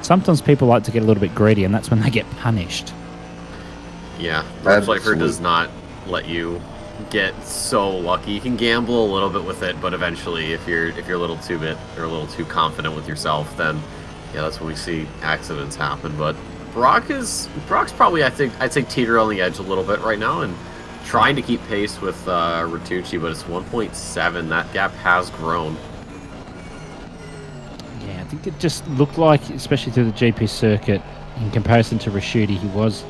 sometimes people like to get a little bit greedy, and that's when they get punished. Yeah, Nordschleife does not let you get so lucky. You can gamble a little bit with it, but eventually, if you're a little too confident with yourself, then that's when we see accidents happen. But Brock's probably, I'd say teeter on the edge a little bit right now, and trying to keep pace with Ratucci, but it's 1.7. That gap has grown. Yeah, I think it just looked like, especially through the GP circuit, in comparison to Raschuti, he was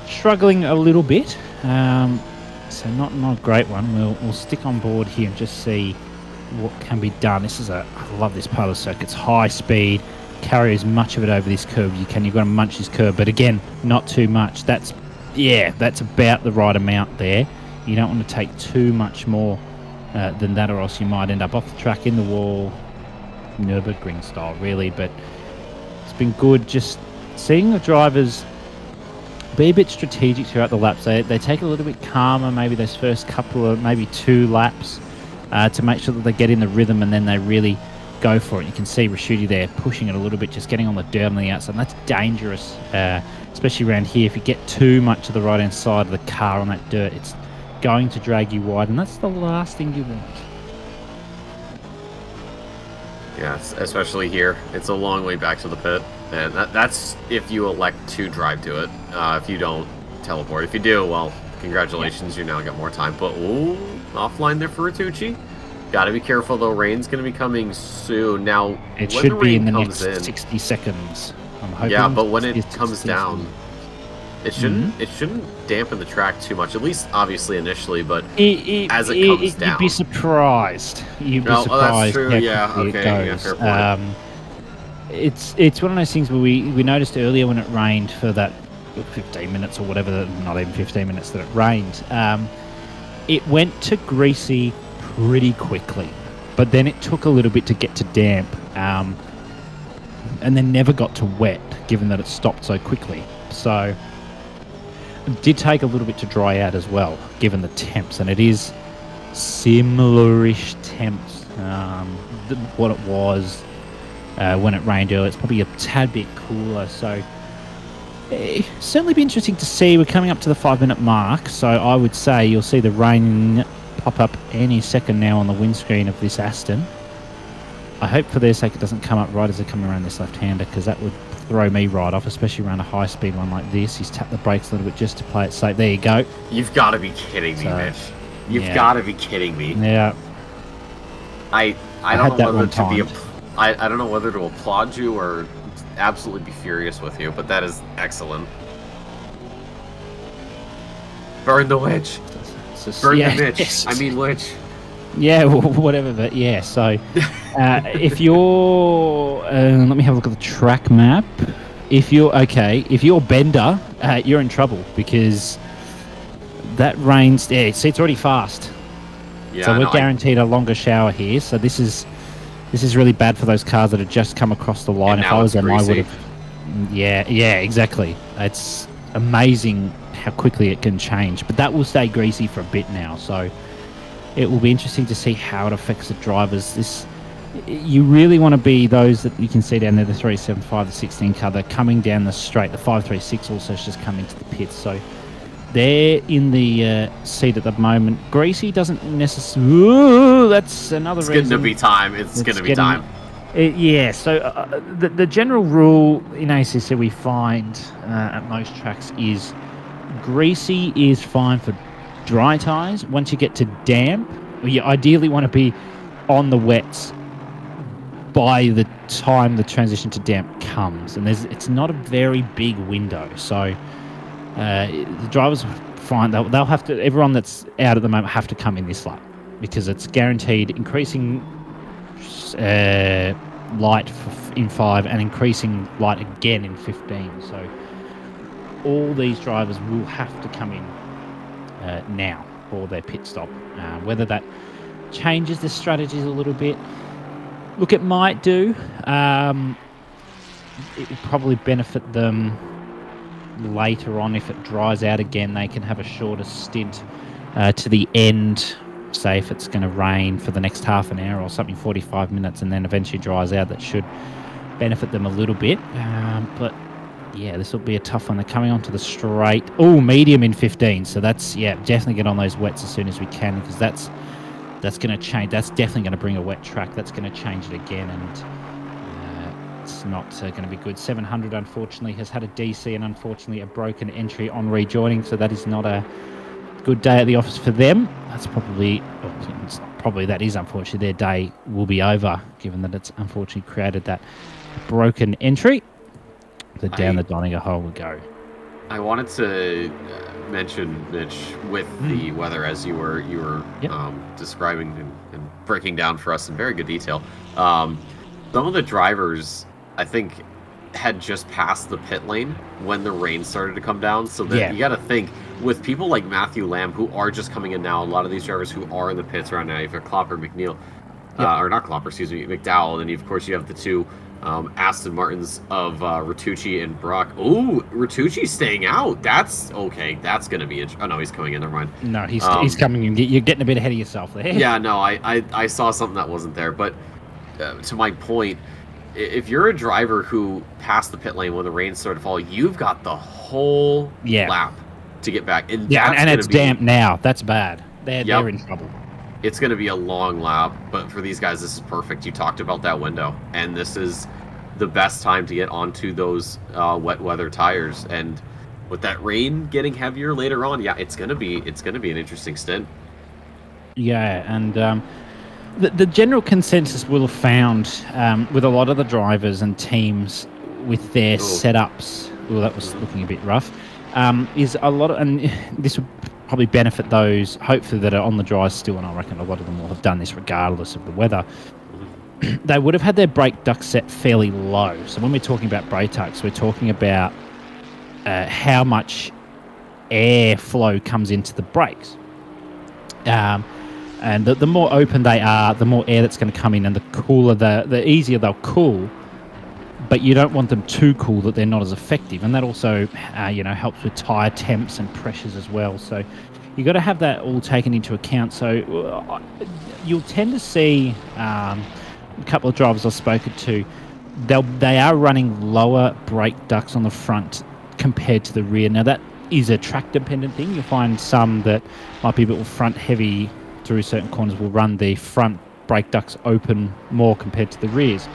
struggling a little bit. So not a great one. We'll stick on board here and just see what can be done. I love this part of the circuit. It's high speed. Carry as much of it over this curb as you can. You've got to munch this curb, but again, not too much. That's about the right amount there. You don't want to take too much more than that, or else you might end up off the track, in the wall, Nürburgring style, really. But it's been good just seeing the drivers be a bit strategic throughout the laps. They take a little bit calmer, maybe those first couple of, maybe 2 laps, to make sure that they get in the rhythm, and then they really go for it. You can see Raschuti there pushing it a little bit, just getting on the dirt on the outside, and that's dangerous, especially around here. If you get too much to the right-hand side of the car on that dirt, it's going to drag you wide, and that's the last thing you want. Yeah, especially here. It's a long way back to the pit, and that's if you elect to drive to it. If you don't, teleport. If you do, well, congratulations, you now got more time. But offline there for Ratucci. Got to be careful though. Rain's going to be coming soon. Now it should be in the next 60 seconds. I'm hoping. Yeah, but when it comes down, it shouldn't dampen the track too much. At least, obviously, initially. But as it comes down, you'd be surprised. You'd be surprised. That's true. Yeah. Okay. Yeah, fair point. It's one of those things where we noticed earlier when it rained for that 15 minutes or whatever, not even 15 minutes that it rained. It went to greasy pretty quickly, but then it took a little bit to get to damp, and then never got to wet, given that it stopped so quickly. So it did take a little bit to dry out as well, given the temps, and it is similar-ish temps what it was when it rained earlier. It's probably a tad bit cooler, so certainly be interesting to see. We're coming up to the 5-minute mark, so I would say you'll see the rain pop up any second now on the windscreen of this Aston. I hope for their sake it doesn't come up right as they're coming around this left-hander, because that would throw me right off, especially around a high-speed one like this. He's tapped the brakes a little bit just to play it safe. There you go. You've got to be kidding me, Mitch. You've got to be kidding me. Yeah. I don't know whether to be I don't know whether to applaud you or absolutely be furious with you, but that is excellent. Burn the witch. Burn the bitch. I mean witch. Yeah, whatever, but yeah, so if you're... let me have a look at the track map. If you're Bender, you're in trouble because that rain's... Yeah, see, it's already fast. Yeah, so we're guaranteed a longer shower here, so this is really bad for those cars that have just come across the line. If I was them, I would have... Yeah, exactly. It's amazing how quickly it can change, but that will stay greasy for a bit now, so... It will be interesting to see how it affects the drivers. You really want to be those that you can see down there, the 375, the 16 car, they're coming down the straight. The 536 also has just come into the pits. So they're in the seat at the moment. Greasy doesn't necessarily... That's another reason. It's going to be time. It's going to be time. Yeah, so the general rule in ACC we find at most tracks is greasy is fine for dry tyres. Once you get to damp, you ideally want to be on the wets by the time the transition to damp comes, and it's not a very big window, so the drivers find they'll have to, everyone that's out at the moment have to come in this lap because it's guaranteed increasing light in 5 and increasing light again in 15, so all these drivers will have to come in now for their pit stop. Whether that changes the strategies a little bit, look, it might do. It would probably benefit them later on if it dries out again. They can have a shorter stint to the end, say if it's going to rain for the next half an hour or something, 45 minutes, and then eventually dries out. That should benefit them a little bit, but yeah, this will be a tough one. They're coming onto the straight. Oh, medium in 15. So that's, yeah, definitely get on those wets as soon as we can because that's going to change. That's definitely going to bring a wet track. That's going to change it again, and it's not going to be good. 700, unfortunately, has had a DC and unfortunately a broken entry on rejoining. So that is not a good day at the office for them. That's probably, that is unfortunately, their day will be over given that it's unfortunately created that broken entry. Down the Donninger hole we go. I wanted to mention, Mitch, with the weather as you were describing and breaking down for us in very good detail. Some of the drivers, I think, had just passed the pit lane when the rain started to come down. So that you got to think with people like Matthew Lamb who are just coming in now. A lot of these drivers who are in the pits right now, you've got Klopper, McNeil, or not Klopper, excuse me, McDowell, and of course you have the two Aston Martins of Ratucci and Brock. Oh, Ratucci's staying out. That's okay. That's going to be... Oh, no, he's coming in. Never mind. No, he's coming in. You're getting a bit ahead of yourself there. Yeah, no, I saw something that wasn't there. But to my point, if you're a driver who passed the pit lane when the rain started to fall, you've got the whole lap to get back. And it's damp now. That's bad. They're in trouble. It's going to be a long lap, but for these guys, this is perfect. You talked about that window, and this is the best time to get onto those wet weather tires. And with that rain getting heavier later on, it's going to be an interesting stint. Yeah, and the general consensus we'll have found with a lot of the drivers and teams with their setups. Well, that was looking a bit rough. Is a lot of, and this would probably benefit those, hopefully, that are on the dries still, and I reckon a lot of them will have done this regardless of the weather. They would have had their brake duct set fairly low. So when we're talking about brake ducts, we're talking about how much air flow comes into the brakes. And the more open they are, the more air that's going to come in, and the cooler, the easier they'll cool. But you don't want them too cool that they're not as effective, and that also, helps with tire temps and pressures as well. So you've got to have that all taken into account. So you'll tend to see a couple of drivers I've spoken to, they are running lower brake ducts on the front compared to the rear. Now that is a track dependent thing. You'll find some that might be a bit front heavy through certain corners will run the front brake ducts open more compared to the rears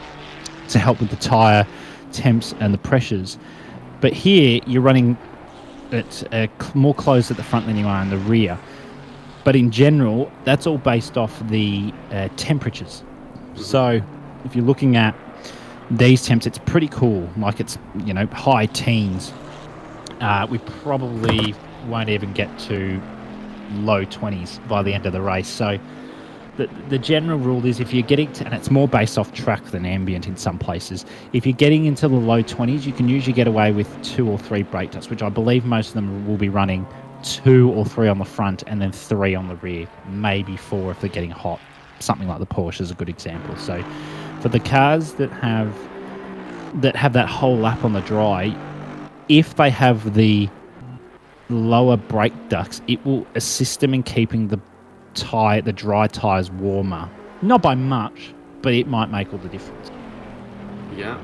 to help with the tyre temps and the pressures. But here you're running it more closed at the front than you are in the rear. But in general, that's all based off the temperatures. So if you're looking at these temps, it's pretty cool. Like it's, high teens. We probably won't even get to low 20s by the end of the race. So the general rule is if you're getting to, and it's more based off track than ambient in some places, if you're getting into the low 20s, you can usually get away with 2 or 3 brake ducts, which I believe most of them will be running 2 or 3 on the front and then 3 on the rear, maybe 4 if they're getting hot. Something like the Porsche is a good example. So for the cars that have that whole lap on the dry, if they have the lower brake ducts, it will assist them in keeping the dry tyres warmer. Not by much, but it might make all the difference. Yeah,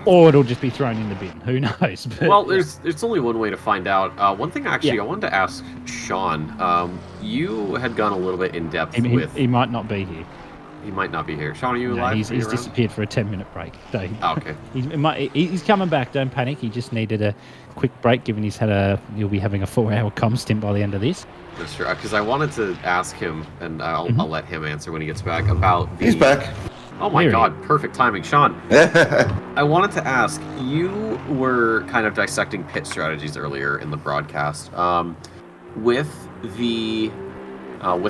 Or it'll just be thrown in the bin. Who knows? But, well, there's only one way to find out. One thing actually I wanted to ask Sean. You had gone a little bit in depth with. He might not be here. He might not be here. Sean, are you alive? He's disappeared for a 10-minute break. So okay. He's coming back. Don't panic. He just needed a quick break, given he'll be having a 4-hour comm stint by the end of this. That's true. Because I wanted to ask him, and I'll let him answer when he gets back about the. He's back. Oh my God! Perfect timing, Sean. I wanted to ask. You were kind of dissecting pit strategies earlier in the broadcast. With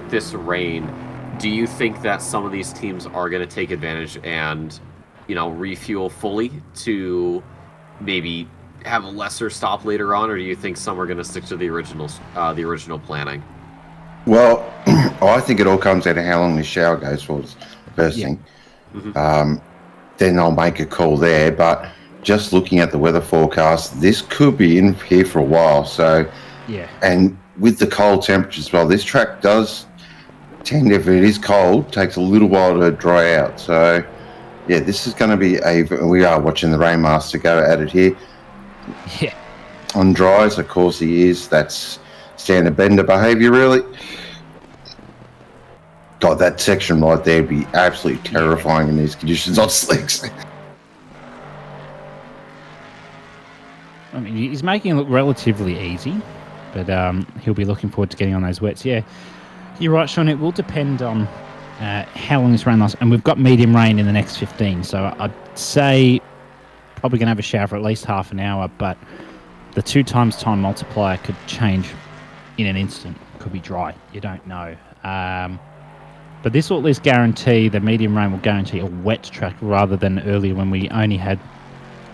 this rain, do you think that some of these teams are going to take advantage and, refuel fully to maybe have a lesser stop later on, or do you think some are going to stick to the original planning? Well, I think it all comes down to how long this shower goes for. The first thing. Mm-hmm. Then I'll make a call there. But just looking at the weather forecast, this could be in here for a while. So, and with the cold temperatures as well, this track does tend, if it is cold, takes a little while to dry out. So, yeah, this is going to be we are watching the Rainmaster go at it here. Yeah. On dries, of course he is. That's standard bender behaviour, really. God, that section right there would be absolutely terrifying in these conditions on slicks. I mean, he's making it look relatively easy, but he'll be looking forward to getting on those wets. Yeah, you're right, Sean. It will depend on how long this rain lasts. And we've got medium rain in the next 15, so I'd say probably going to have a shower for at least half an hour, but the 2 times time multiplier could change in an instant. Could be dry. You don't know. But this will at least guarantee, the medium rain will guarantee a wet track rather than earlier when we only had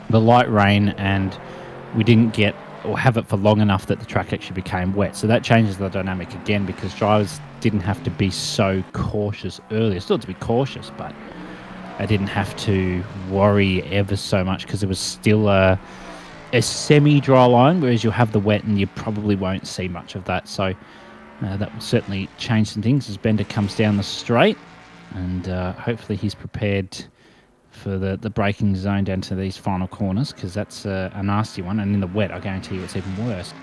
the light rain and we didn't get or have it for long enough that the track actually became wet. So that changes the dynamic again because drivers didn't have to be so cautious earlier. Still to be cautious, but I didn't have to worry ever so much because it was still a semi-dry line, whereas you'll have the wet and you probably won't see much of that. So that will certainly change some things as Bender comes down the straight, and hopefully he's prepared for the braking zone down to these final corners, because that's a nasty one, and in the wet I guarantee you it's even worse.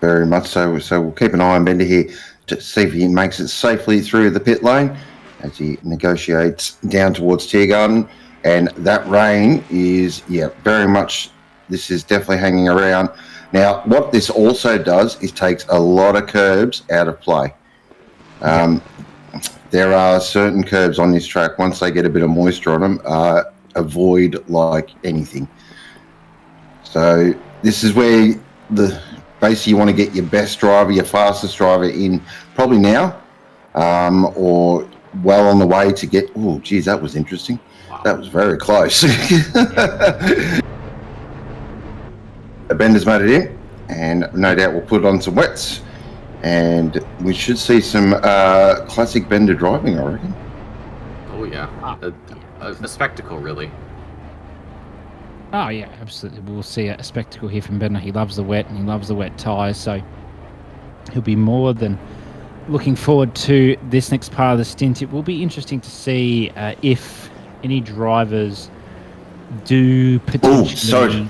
Very much so. So we'll keep an eye on Bender here to see if he makes it safely through the pit lane as he negotiates down towards Tiergarten. And that rain is, very much, this is definitely hanging around. Now, what this also does is takes a lot of curbs out of play. There are certain curbs on this track, once they get a bit of moisture on them, avoid like anything. So this is where basically you want to get your best driver, your fastest driver in probably now, or well on the way to get, oh, geez, that was interesting. Wow. That was very close. Bender's made it in, and no doubt we'll put on some wets, and we should see some classic Bender driving, I reckon. Oh yeah, a spectacle, really. Oh yeah, absolutely. We'll see a spectacle here from Bender. He loves the wet and he loves the wet tyres, so he'll be more than looking forward to this next part of the stint. It will be interesting to see if any drivers do potentially... Oh, sorry.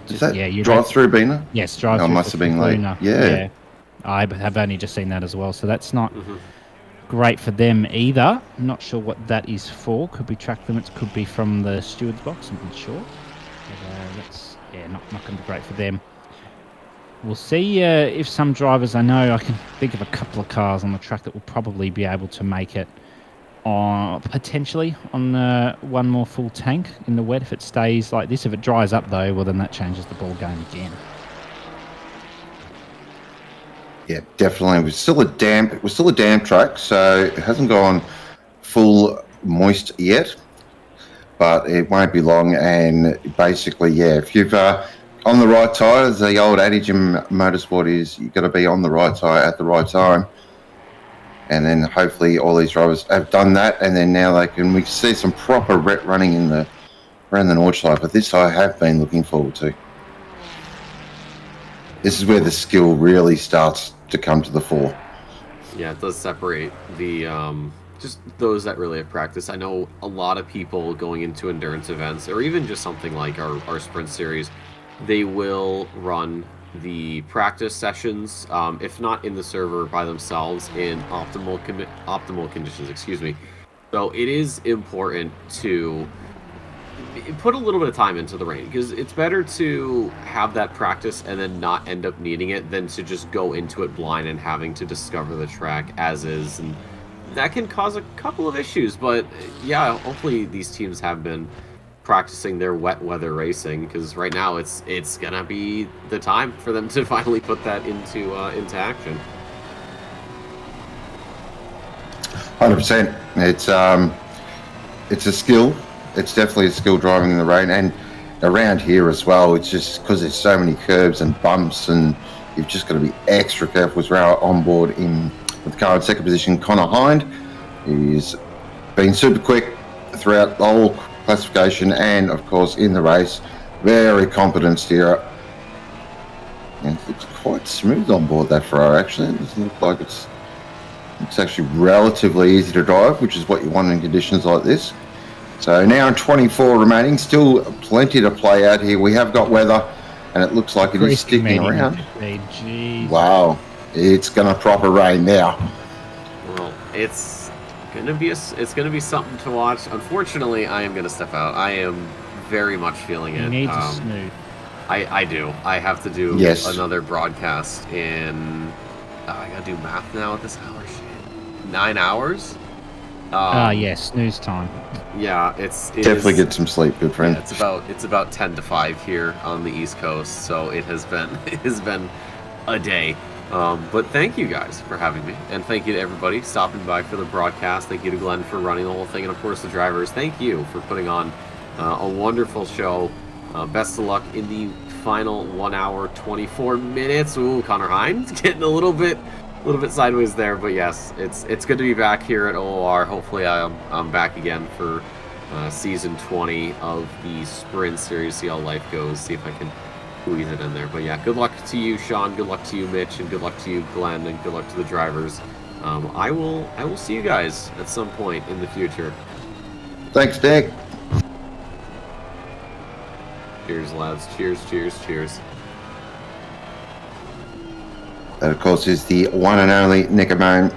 Is that drive-through Bina? Yes, drive-through. I must have been late. Yeah. I have only just seen that as well, so that's not great for them either. I'm not sure what that is for. Could be track limits, could be from the steward's box, I'm not sure. But, that's not going to be great for them. We'll see if some drivers, I know I can think of a couple of cars on the track that will probably be able to make it potentially on one more full tank in the wet if it stays like this. If it dries up though, well then that changes the ball game again. Yeah, definitely. It was still a damp track, so it hasn't gone full moist yet, but it won't be long. And basically, yeah, if you've on the right tyre, the old adage in motorsport is you've got to be on the right tyre at the right time. And then hopefully all these drivers have done that, and then now we can see some proper running around the Nordschleife. But this I have been looking forward to. This is where the skill really starts to come to the fore. Yeah, it does separate the just those that really have practice. I know a lot of people going into endurance events, or even just something like our sprint series, they will run the practice sessions, if not in the server by themselves, in optimal conditions. Excuse me. So it is important to put a little bit of time into the rain, because it's better to have that practice and then not end up needing it than to just go into it blind and having to discover the track as is, and that can cause a couple of issues. But yeah, hopefully these teams have been practicing their wet weather racing, because right now it's gonna be the time for them to finally put that into action. 100%. It's a skill. It's definitely a skill driving in the rain, and around here as well. It's just because there's so many curbs and bumps, and you've just got to be extra careful. As well, on board with the car in second position, Connor Hind. He's been super quick throughout the whole classification, and of course in the race. Very competent steerer. And it looks quite smooth on board that Ferrari. Actually, it doesn't look like it's actually relatively easy to drive, which is what you want in conditions like this. So now 24 remaining, still plenty to play out here. We have got weather, and it looks like it is sticking around. Wow, it's going to proper rain now. Well, it's gonna be something to watch. Unfortunately, I am going to step out. I am very much feeling it. You need to smooth. I do. I have to do another broadcast in. I gotta do math now at this hour. Shit. 9 hours. Yes, snooze time. Yeah, it definitely get some sleep, good friend. Yeah, it's about 10 to 5 here on the East Coast, so it has been a day. But thank you guys for having me, and thank you to everybody stopping by for the broadcast. Thank you to Glenn for running the whole thing, and of course the drivers. Thank you for putting on a wonderful show. Best of luck in the final 1 hour 24 minutes. Ooh, Connor Hines getting a little bit sideways there, but yes, it's good to be back here at OOR. Hopefully I'm back again for season 20 of the sprint series, see how life goes, see if I can squeeze it in there. But yeah, good luck to you, Sean, good luck to you, Mitch, and good luck to you, Glenn, and good luck to the drivers. I will see you guys at some point in the future. Thanks, Dick. Cheers, lads. Cheers. That, of course, is the one and only Nick Amone,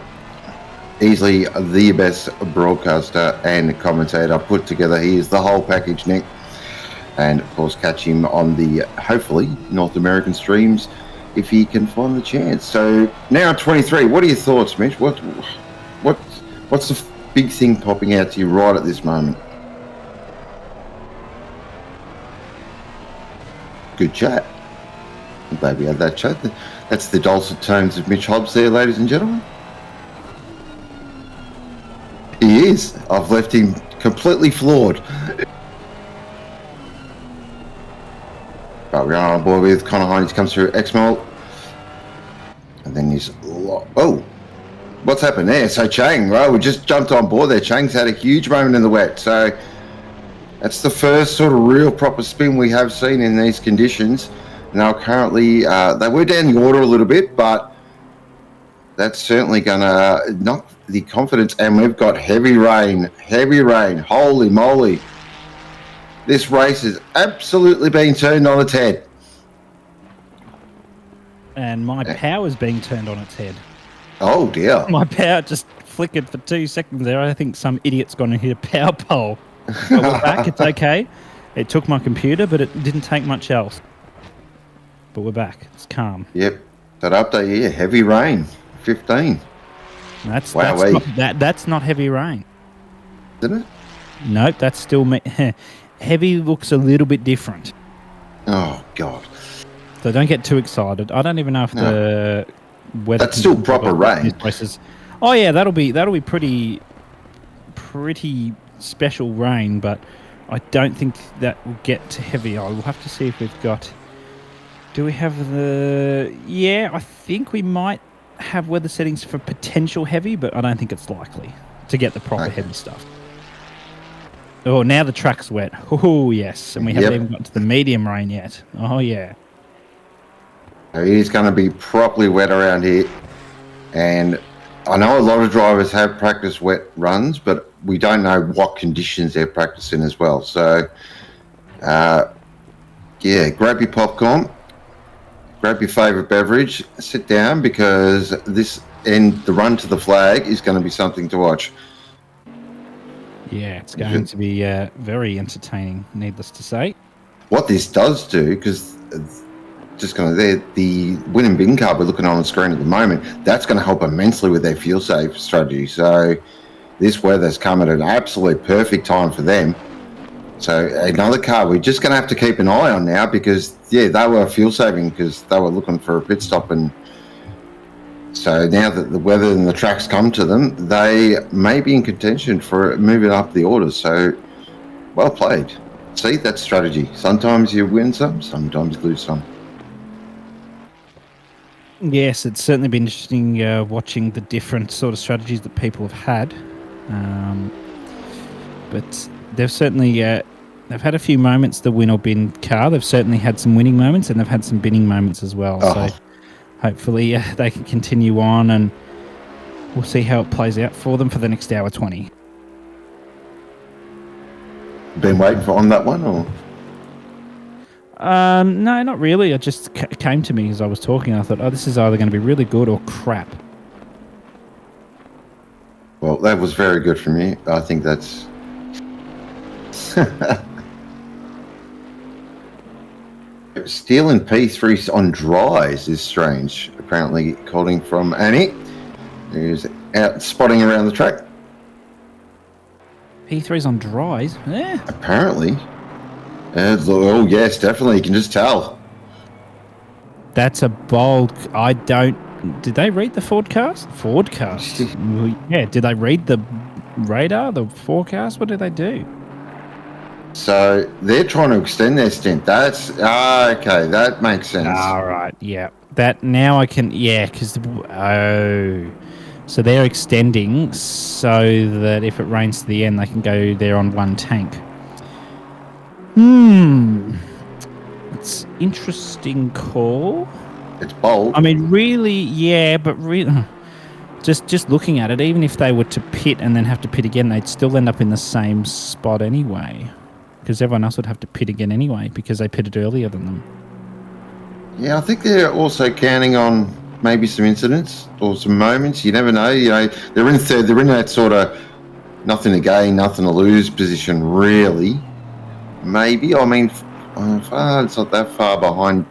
easily the best broadcaster and commentator put together. He is the whole package, Nick. And, of course, catch him on the, hopefully, North American streams if he can find the chance. So, now 23. What are your thoughts, Mitch? What's the big thing popping out to you right at this moment? Good chat. I'm glad we had that chat. That's the dulcet tones of Mitch Hobbs there, ladies and gentlemen. He is. I've left him completely floored. But we're on board with Connor Hines, comes through Exmol. And then he's... Oh! What's happened there? So Chang, well, we just jumped on board there. Chang's had a huge moment in the wet. So that's the first sort of real proper spin we have seen in these conditions. Now, currently, they were down the order a little bit, but that's certainly going to knock the confidence. And we've got heavy rain. Holy moly. This race has absolutely been turned on its head. And my power's being turned on its head. Oh, dear. My power just flickered for 2 seconds there. I think some idiot's gone and hit a power pole. But we're back. It's okay. It took my computer, but it didn't take much else. But we're back. It's calm. Yep. That update here, heavy rain, 15. That's not heavy rain. Isn't it? Nope, that's still... Heavy looks a little bit different. Oh, God. So don't get too excited. I don't even know if the weather. That's still conditions proper of these rain. places. Oh yeah, that'll be pretty special rain, but I don't think that will get to heavy. I will have to see if we've got. Do we have the? Yeah, I think we might have weather settings for potential heavy, but I don't think it's likely to get the proper heavy stuff. Oh, now the track's wet. Oh yes, and we haven't even gotten to the medium rain yet. Oh yeah. It is going to be properly wet around here, and I know a lot of drivers have practiced wet runs, but we don't know what conditions they're practicing as well. So, yeah, grab your popcorn, grab your favourite beverage, sit down, because the run to the flag is going to be something to watch. Yeah, it's going to be very entertaining, needless to say. What this does do, because the win and bin card we're looking on the screen at the moment, that's going to help immensely with their fuel save strategy. So this weather's come at an absolute perfect time for them. So another car we're just going to have to keep an eye on now, because they were fuel saving because they were looking for a pit stop, and so now that the weather and the tracks come to them, they may be in contention for moving up the orders. So well played. See, that's strategy. Sometimes you win some, sometimes you lose some. Yes, it's certainly been interesting watching the different sort of strategies that people have had. But they've certainly they've had a few moments, the win or bin car. They've certainly had some winning moments, and they've had some binning moments as well. So hopefully they can continue on, and we'll see how it plays out for them for the next hour 20. Been waiting on that one, or? No, not really. It just came to me as I was talking. I thought, this is either going to be really good or crap. Well, that was very good from you. I think that's... Stealing P3s on dries is strange. Apparently, calling from Annie, who's out spotting around the track. P3s on dries? Yeah. Apparently. Oh, yes, definitely. You can just tell. That's a bold... I don't... Did they read the forecast? Yeah, did they read the radar, the forecast? What did they do? So they're trying to extend their stint. That's... okay, that makes sense. All right, yeah. That now I can... Yeah, because... So they're extending so that if it rains to the end, they can go there on one tank. It's interesting call. It's bold. I mean, really, yeah, but really, just looking at it, even if they were to pit and then have to pit again, they'd still end up in the same spot anyway, because everyone else would have to pit again anyway because they pitted earlier than them. Yeah, I think they're also counting on maybe some incidents or some moments. You never know. You know, they're in third. They're in that sort of nothing to gain, nothing to lose position, really. Maybe. I mean, it's not that far behind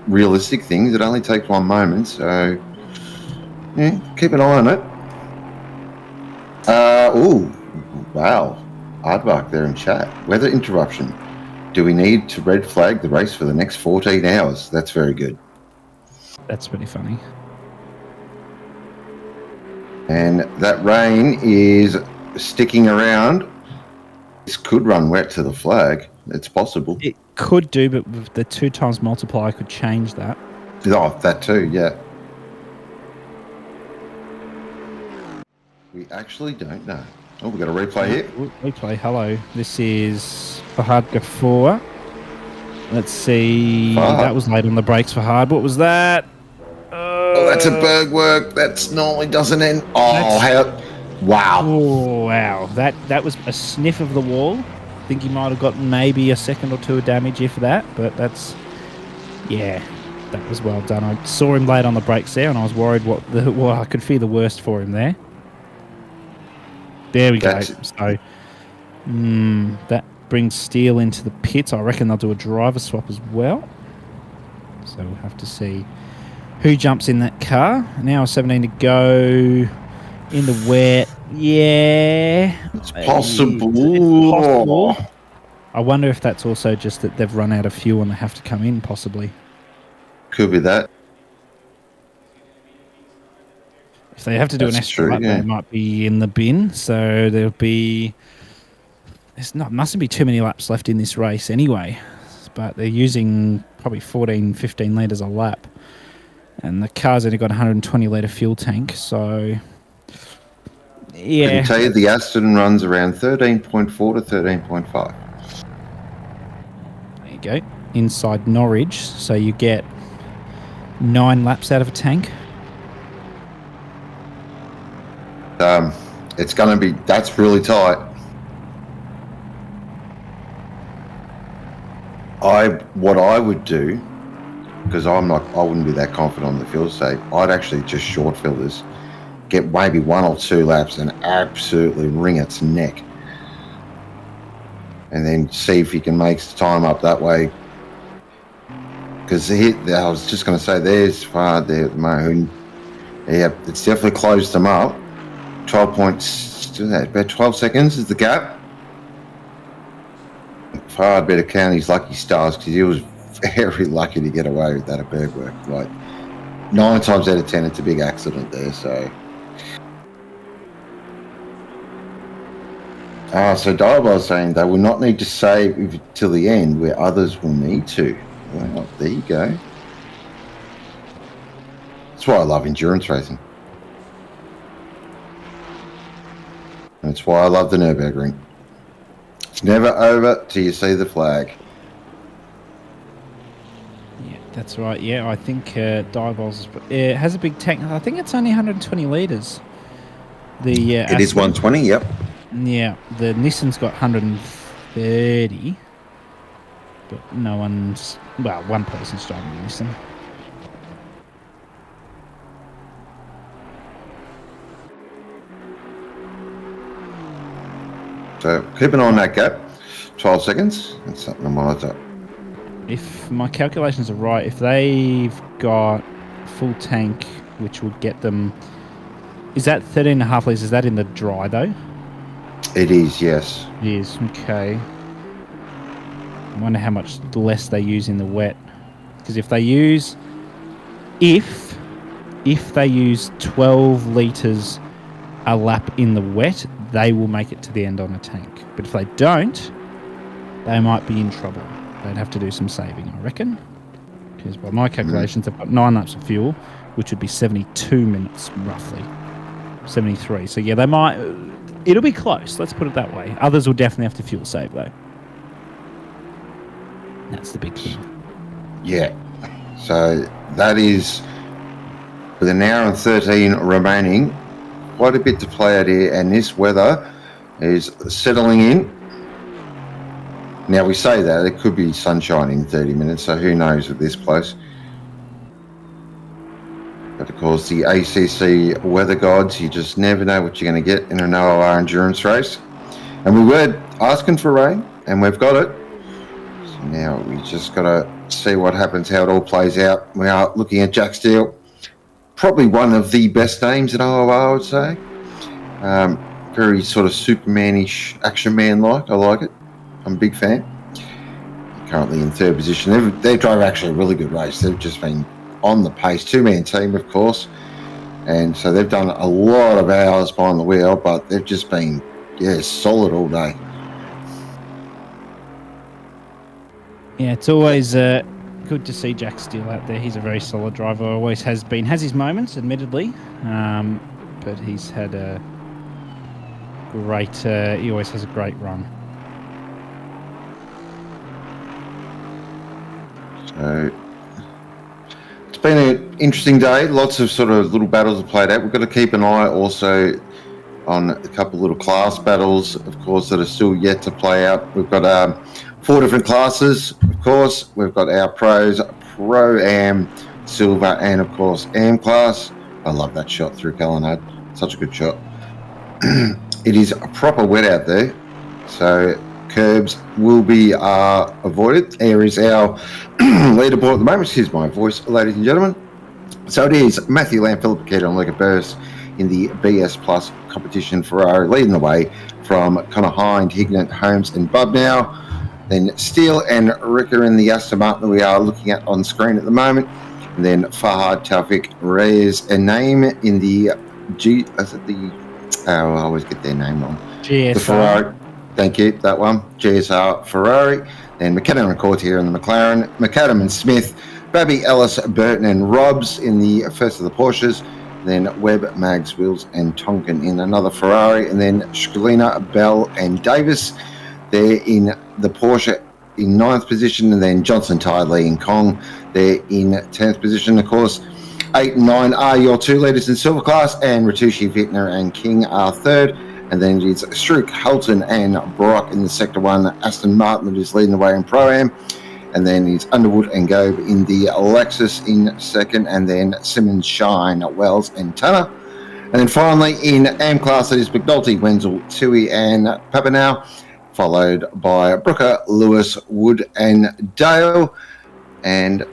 realistic things. It only takes one moment, so yeah, keep an eye on it. Wow. Aardvark there in chat. Weather interruption. Do we need to red flag the race for the next 14 hours? That's very good. That's pretty funny. And that rain is sticking around. This could run wet to the flag. It's possible. It could do, but with the 2 times multiplier could change that. Oh, that too, yeah. We actually don't know. Oh, we've got a replay here. Replay, hello. This is Fahad Ghafour. Let's see. Fahad. That was late on the brakes, Fahad. What was that? Oh, that's a berg work. That's normally doesn't end. Wow. Oh, wow. That was a sniff of the wall. I think he might have gotten maybe a second or two of damage, if that. But that's, yeah, that was well done. I saw him late on the brakes there, and I was worried I could fear the worst for him there. There we go. So that brings Steele into the pits. I reckon they'll do a driver swap as well. So we'll have to see who jumps in that car. Now 17 to go. In the wet, yeah. It's possible. I wonder if that's also just that they've run out of fuel and they have to come in, possibly. Could be that. If they have to do an That's extra true, lap, yeah. they might be in the bin. So mustn't be too many laps left in this race anyway. But they're using probably 14, 15 litres a lap. And the car's only got a 120 litre fuel tank, so I yeah. can tell you the Aston runs around 13.4 to 13.5. There you go. Inside Norwich, so you get 9 laps out of a tank. It's going to be, that's really tight. What I would do, because I wouldn't be that confident on the fuel save, I'd actually just short fill this, get maybe 1 or 2 laps and absolutely wring its neck. And then see if you can make time up that way. Because I was just going to say, there's Fahad there at the moment. Yeah, it's definitely closed them up. 12 points, about 12 seconds is the gap. Fahad better count his lucky stars, because he was very lucky to get away with that at Bergwerk. Like 9 times out of 10, it's a big accident there. So, so Diable's saying they will not need to save till the end, where others will need to. Well, there you go. That's why I love endurance racing. That's why I love the Nürburgring. It's never over till you see the flag. Yeah, that's right. Yeah, I think Diabol's it has a big tank. I think it's only 120 litres. The It is 120, yep. Yeah, the Nissan's got 130, but no one's, well, one person's driving the Nissan. So keep an eye on that gap. 12 seconds. That's something to monitor. If my calculations are right, if they've got full tank, which would get them, is that 13.5 litres? Is that in the dry though? It is, yes. It is, okay. I wonder how much less they use in the wet. Because if they use, if they use 12 litres a lap in the wet, they will make it to the end on a tank. But if they don't, they might be in trouble. They'd have to do some saving, I reckon. Because by my calculations, they've got 9 laps of fuel, which would be 72 minutes roughly. 73. So yeah, they might. It'll be close, let's put it that way. Others will definitely have to fuel save though. That's the big thing. Yeah. So that is, with an hour and 13 remaining, quite a bit to play out here, and this weather is settling in. Now we say that, it could be sunshine in 30 minutes, so who knows with this place. But of course, the ACC weather gods, you just never know what you're going to get in an OOR endurance race. And we were asking for rain, and we've got it. So now we just got to see what happens, how it all plays out. We are looking at Jack Steele, probably one of the best names in OOR, I would say. Very sort of Superman-ish, action man-like. I like it. I'm a big fan. Currently in 3rd position. They drive actually a really good race. They've just been on the pace. 2-man team, of course. And so they've done a lot of hours behind the wheel, but they've just been, solid all day. Yeah, it's always good to see Jack Steele out there. He's a very solid driver. Always has been. Has his moments, admittedly. But he's had a great... he always has a great run. So it's been an interesting day. Lots of sort of little battles have played out. We've got to keep an eye also on a couple of little class battles, of course, that are still yet to play out. We've got 4 different classes, of course. We've got our pros, Pro Am, Silver, and of course Am class. I love that shot through Calenade. Such a good shot. It is a proper wet out there, so curbs will be avoided. Here is our leaderboard at the moment. Excuse my voice, ladies and gentlemen. So it is Matthew Lamb, Philip Paquette on Lega Burst in the BS Plus competition. Ferrari leading the way from Connor Hind, Hignett, Holmes and Bub now. Then Steele and Ricker in the Aston Martin that we are looking at on screen at the moment. And then Fahad, Taufik, Reyes and Naeem in the Is it the? I always get their name wrong. GSR. The Ferrari. Thank you. That one. GSR Ferrari. Then McAdam and Courtier in the McLaren. McAdam and Smith. Babby, Ellis, Burton and Robbs in the first of the Porsches. Then Webb, Mags, Wills and Tonkin in another Ferrari. And then Scolina, Bell and Davis. They're in the Porsche in 9th position. And then Johnson, Tidley and Kong. They're in 10th position, of course. 8 and 9 are your 2 leaders in silver class. And Ratucci, Vittner and King are 3rd. And then it is Struik, Hulton and Brock in the Sector 1. Aston Martin that is leading the way in Pro-Am. And then it's Underwood and Gobe in the Lexus in 2nd. And then Simmons, Shine, Wells and Tanner. And then finally in AM class, it is McNulty, Wenzel, Tui and Papanow. Followed by Brooker, Lewis, Wood and Dale. And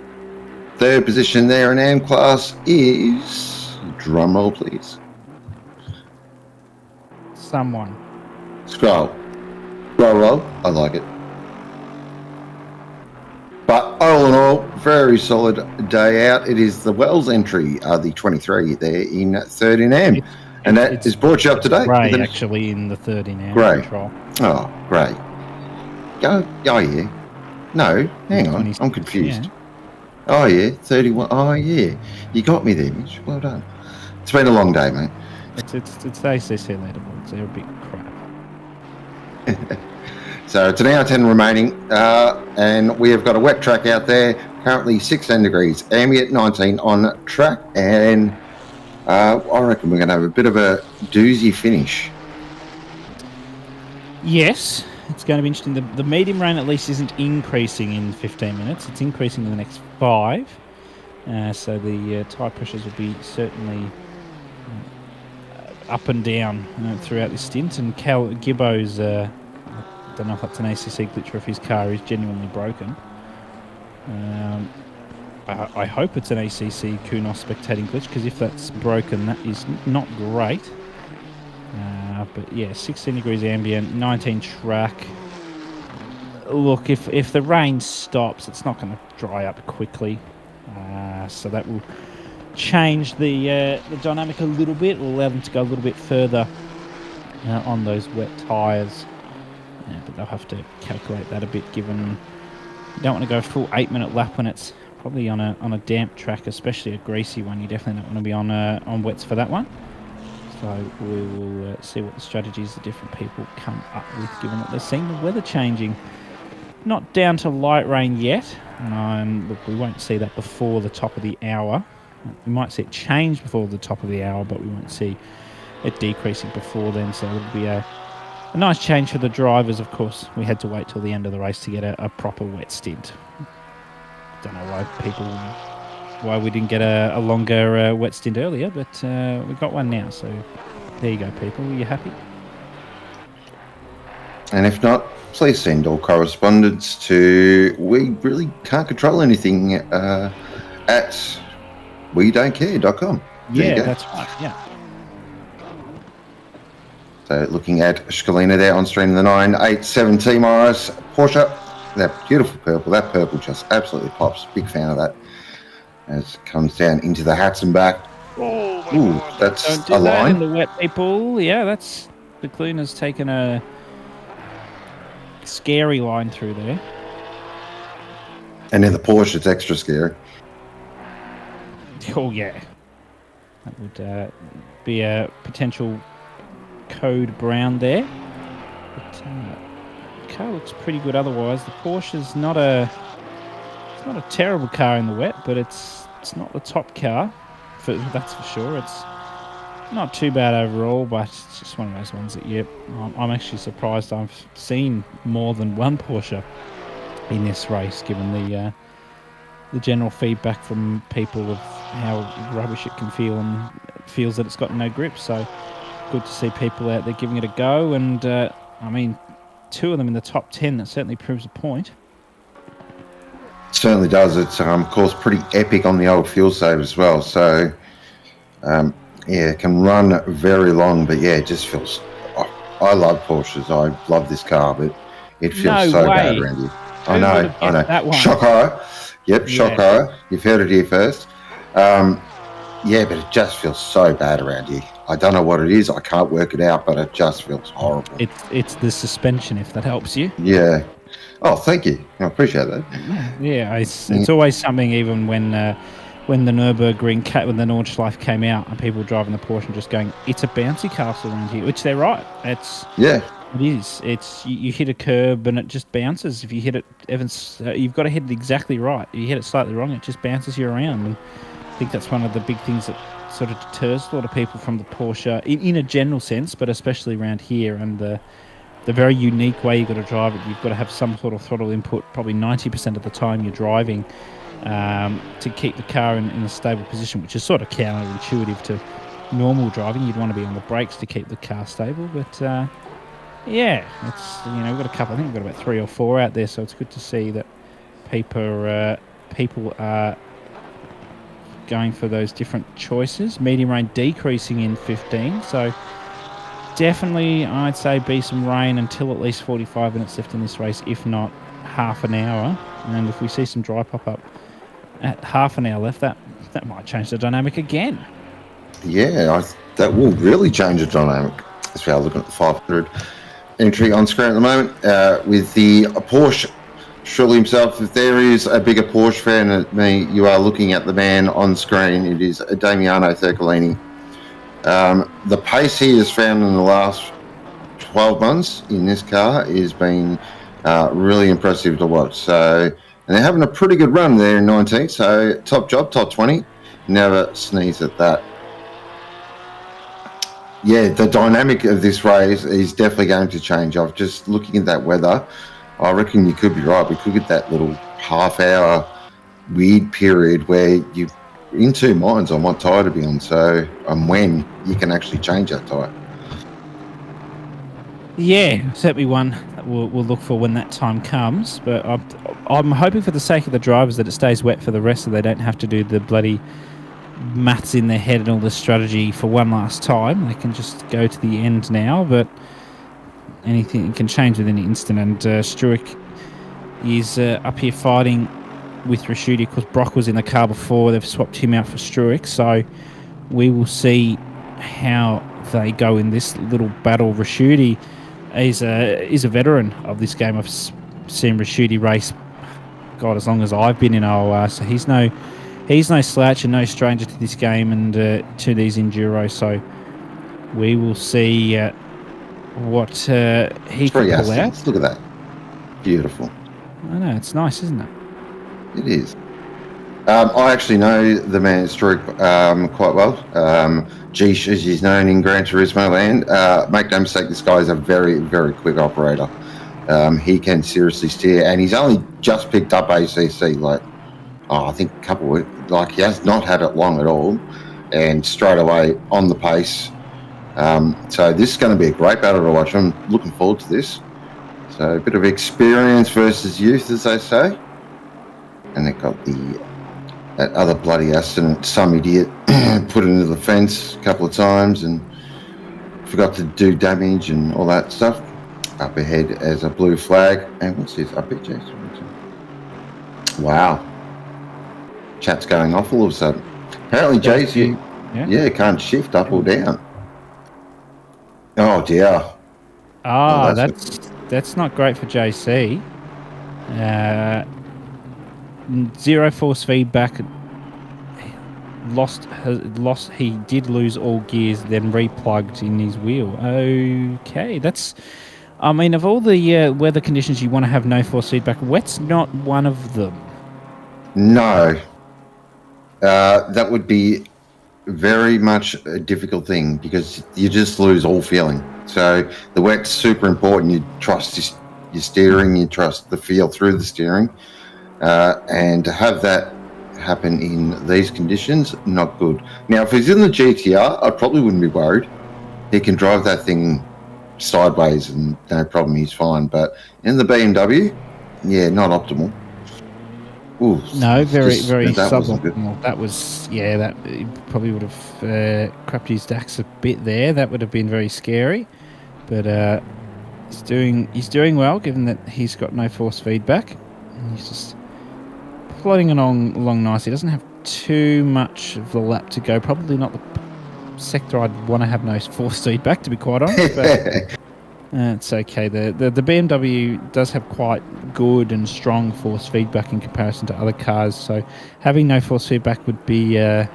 3rd position there in AM class is... Drum roll, please. Someone. Scroll. Roll. I like it. But all in all, very solid day out. It is the Wells entry, the 23 there in 3rd in AM. And that is brought you up to date. Gray, actually, in the 3rd in AM Gray. control. Oh, great. Oh, yeah. No, hang on. I'm confused. Yeah. Oh, yeah. 31. Oh, yeah. You got me there, Mitch. Well done. It's been a long day, mate. It's the ACC leaderboards. They're a bit crap. So it's an hour 10 remaining, and we have got a wet track out there. Currently 16 degrees, ambient 19 on track, and I reckon we're going to have a bit of a doozy finish. Yes, it's going to be interesting. The medium rain at least isn't increasing in 15 minutes. It's increasing in the next 5. So the tyre pressures will be certainly up and down throughout this stint. And Gibbo's, I don't know if that's an ACC glitch or if his car is genuinely broken. I hope it's an ACC Kunos spectating glitch, because if that's broken, that is not great. But yeah, 16 degrees ambient, 19 track. Look, if the rain stops, it's not going to dry up quickly. So that will change the dynamic a little bit. It will allow them to go a little bit further on those wet tyres. But they'll have to calculate that a bit, given you don't want to go full 8-minute lap when it's probably on a damp track, especially a greasy one. You definitely don't want to be on wets for that one. So we will see what the strategies the different people come up with, given that they're seeing the weather changing. Not down to light rain yet. Look, we won't see that before the top of the hour. We might see it change before the top of the hour, but we won't see it decreasing before then. So it'll be a nice change for the drivers. Of course, we had to wait till the end of the race to get a proper wet stint. Don't know why we didn't get a longer wet stint earlier, but we got one now. So there you go, people. Are you happy? And if not, please send all correspondence to we really can't control anything at wedon'tcare.com. Yeah, that's right. Yeah. So looking at Scolina there on stream, the 987 T-Morris Porsche. That beautiful purple. That purple just absolutely pops. Big fan of that. As it comes down into the hats and back. Oh my Ooh, God. that's Don't do a that line. in the wet, people. Yeah, that's the cleaner's taken a scary line through there. And in the Porsche, it's extra scary. Oh yeah, that would be a potential code brown there. But the car looks pretty good otherwise. The Porsche's not a terrible car in the wet, but it's not the top car. That's for sure. It's not too bad overall, but it's just one of those ones that I'm actually surprised I've seen more than one Porsche in this race, given the general feedback from people of how rubbish it can feel, and it feels that it's got no grip. So good to see people out there giving it a go, and I mean, 2 of them in the top 10, that certainly proves a point. It certainly does. It's of course pretty epic on the old fuel save as well. So yeah, it can run very long, but yeah, it just feels. I love Porsches. I love this car, but it feels so bad around here. I know. That one? Shock horror. Yep, shock horror. You've heard it here first. Yeah, but it just feels so bad around here. I don't know what it is. I can't work it out, but it just feels horrible. It's the suspension, if that helps you. Yeah. Oh, thank you. I appreciate that. Yeah, it's always something. Even when the Nürburgring, when the Nordschleife came out, and people driving the Porsche and just going, "It's a bouncy castle around here," which they're right. It is. It's you hit a curb and it just bounces. If you hit it, you've got to hit it exactly right. If you hit it slightly wrong, it just bounces you around. And I think that's one of the big things that sort of deters a lot of people from the Porsche in a general sense, but especially around here. And the very unique way you've got to drive it, you've got to have some sort of throttle input probably 90% of the time you're driving to keep the car in a stable position, which is sort of counterintuitive to normal driving. You'd want to be on the brakes to keep the car stable, but yeah, it's we've got a couple. I think we've got about 3 or 4 out there, so it's good to see that people are going for those different choices. Medium rain decreasing in 15, so definitely I'd say be some rain until at least 45 minutes left in this race, if not half an hour. And if we see some dry pop up at half an hour left, that might change the dynamic again. Yeah, that will really change the dynamic. As we are looking at the 500 entry on screen at the moment with the Porsche. Surely himself, if there is a bigger Porsche fan than me, you are looking at the man on screen. It is Damiano Thircolini. The pace he has found in the last 12 months in this car has been really impressive to watch. So, and they're having a pretty good run there in 19th. So top job, top 20. Never sneeze at that. Yeah, the dynamic of this race is definitely going to change. I've just looking at that weather. I reckon you could be right. We could get that little half-hour weird period where you're in two minds on what tyre to be on. So, when you can actually change that tyre. Yeah, certainly one that we'll look for when that time comes. But I'm hoping for the sake of the drivers that it stays wet for the rest, so they don't have to do the bloody maths in their head and all the strategy for one last time. They can just go to the end now, but anything can change within an instant. And Struick is up here fighting with Rashidi because Brock was in the car before. They've swapped him out for Struick, so we will see how they go in this little battle. Rashidi is a veteran of this game. I've seen Rashidi race, God, as long as I've been in OOR, so he's no slouch and no stranger to this game and to these enduros. So we will see what he can pull out. Look at that. Beautiful. I know, it's nice, isn't it? It is. I actually know the man Struick quite well. Geesh, as he's known in Gran Turismo land. Make no mistake, this guy is a very, very quick operator. He can seriously steer, and he's only just picked up ACC, I think a couple of weeks. He has not had it long at all, and straight away on the pace. So this is going to be a great battle to watch. I'm looking forward to this. So a bit of experience versus youth, as they say. And they've got that other bloody accident, some idiot put it into the fence a couple of times and forgot to do damage and all that stuff. Up ahead as a blue flag. And what's this? Up here, Jason. Wow. Chat's going off all of a sudden. Apparently, Jace, you can't shift up or down. Oh dear. Oh, that's not great for JC. Zero force feedback. Lost. He did lose all gears, then replugged in his wheel. Okay, that's. I mean, of all the weather conditions you want to have no force feedback, wet's not one of them. No. That would be very much a difficult thing because you just lose all feeling. So the wet's super important. You trust your steering, you trust the feel through the steering, and to have that happen in these conditions, not good. Now, if he's in the GTR, I probably wouldn't be worried. He can drive that thing sideways and no problem, he's fine. But in the BMW, yeah, not optimal. Ooh, no, very suboptimal. That was, that he probably would have crapped his DAX a bit there. That would have been very scary. But he's doing well, given that he's got no force feedback. And he's just floating along nicely. He doesn't have too much of the lap to go. Probably not the sector I'd want to have no force feedback, to be quite honest. But it's okay. The BMW does have quite good and strong force feedback in comparison to other cars. So having no force feedback would be a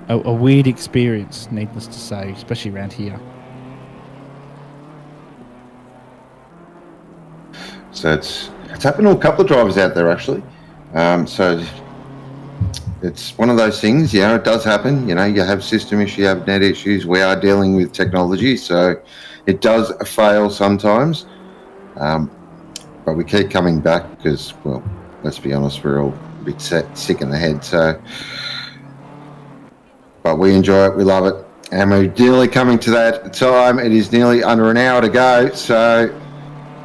weird experience, needless to say, especially around here. So it's happened to a couple of drivers out there actually. So it's one of those things, it does happen. You have system issues, you have net issues. We are dealing with technology, so it does fail sometimes. But we keep coming back because, well, let's be honest, we're all a bit sick in the head. So, but we enjoy it, we love it, and we're nearly coming to that time. It is nearly under an hour to go, so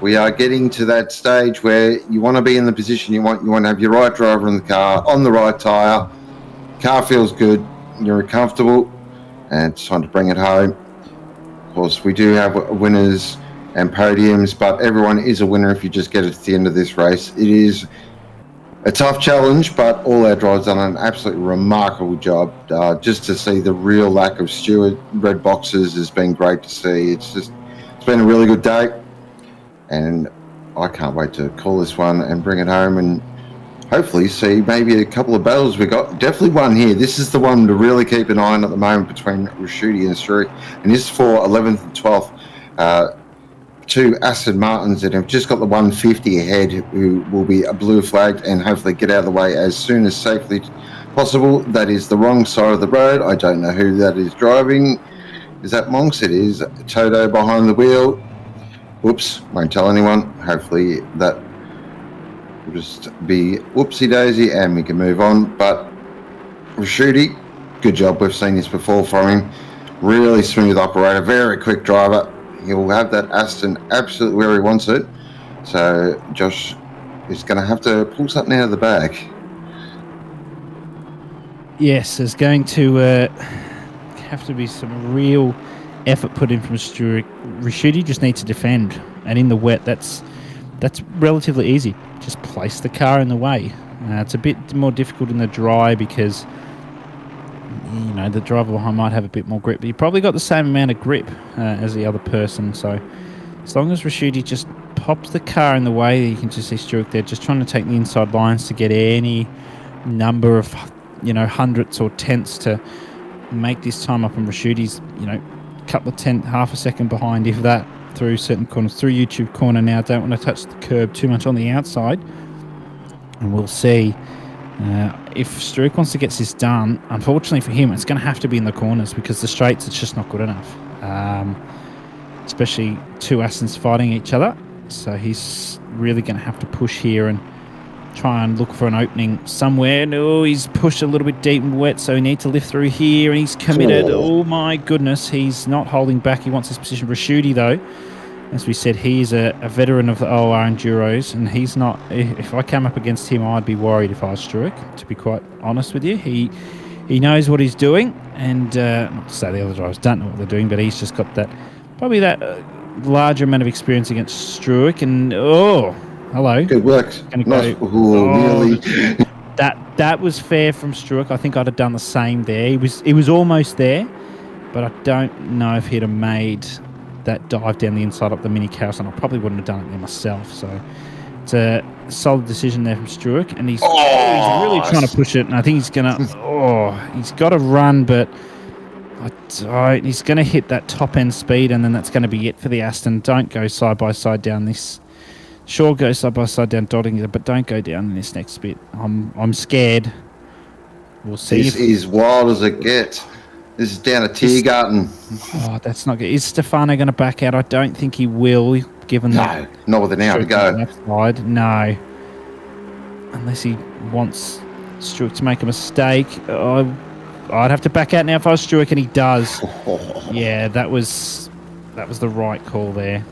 we are getting to that stage where you want to be in the position you want. You want to have your right driver in the car, on the right tyre. Car feels good. You're comfortable, and it's time to bring it home. Of course, we do have winners and podiums, but everyone is a winner if you just get it at the end of this race. It is a tough challenge, but all our drivers done an absolutely remarkable job. Just to see the real lack of Stewart red boxes has been great to see. It's been a really good day. And I can't wait to call this one and bring it home and hopefully see maybe a couple of battles. We got definitely one here. This is the one to really keep an eye on at the moment between Rashudi and Stewart. And this is for 11th and 12th. Two Aston Martins that have just got the 150 ahead, who will be blue flagged and hopefully get out of the way as soon as safely possible. That is the wrong side of the road. I don't know who that is driving. Is that Monks? It is Toto behind the wheel. Whoops, won't tell anyone. Hopefully that will just be whoopsie daisy and we can move on. But Rashudi, good job. We've seen this before from him. Really smooth operator, very quick driver. He'll have that Aston absolutely where he wants it. So Josh is going to have to pull something out of the bag. Yes, there's going to have to be some real effort put in from Stewart. Rashudi just needs to defend, and in the wet, that's relatively easy. Just place the car in the way. It's a bit more difficult in the dry because the driver behind might have a bit more grip, but you probably got the same amount of grip as the other person. So as long as Rashudi just pops the car in the way, you can just see Stewart there just trying to take the inside lines to get any number of hundredths or tenths to make this time up, and Rashudi's couple of half a second behind, if that, through certain corners. Through YouTube corner now, don't want to touch the curb too much on the outside, and we'll see if Struik wants to get this done. Unfortunately for him, it's going to have to be in the corners because the straights, it's just not good enough, especially two Astons fighting each other. So he's really going to have to push here and try and look for an opening somewhere. No, he's pushed a little bit deep and wet, so he needs to lift through here, and he's committed. Oh my goodness, he's not holding back. He wants his position. Rashudi, though, as we said, he is a veteran of the OOR Enduros, and he's not. If I came up against him, I'd be worried if I was Struik, to be quite honest with you. He knows what he's doing, and not to say the other drivers don't know what they're doing, but he's just got that larger amount of experience against Struik, and hello. Good work. Nice. Nearly. That was fair from Struik. I think I'd have done the same there. He was almost there, but I don't know if he'd have made that dive down the inside up the mini carousel. I probably wouldn't have done it there myself. So it's a solid decision there from Struik, and he's really trying to push it. And I think he's gonna. He's got to run, but he's going to hit that top end speed, and then that's going to be it for the Aston. Don't go side by side down this. Sure, go side by side down Dotting, but don't go down in this next bit. I'm scared. We'll see. This is wild as it gets. This is down a Tiergarten. That's not good. Is Stefano going to back out? I don't think he will, given that. No, not with an hour to go. Left side. No. Unless he wants Stewart to make a mistake. I'd have to back out now if I was Stewart, and he does. Yeah, that was the right call there.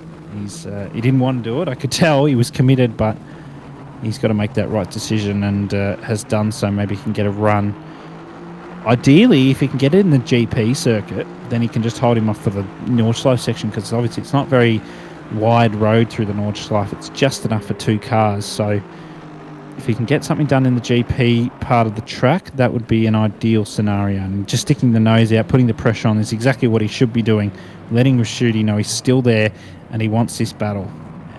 He didn't want to do it. I could tell he was committed, but he's got to make that right decision, and has done so. Maybe he can get a run. Ideally, if he can get it in the GP circuit, then he can just hold him off for the Nordschleife section, because obviously it's not very wide road through the Nordschleife. It's just enough for two cars. So if he can get something done in the GP part of the track, that would be an ideal scenario. And just sticking the nose out, putting the pressure on is exactly what he should be doing. Letting Rashudi know he's still there and he wants this battle.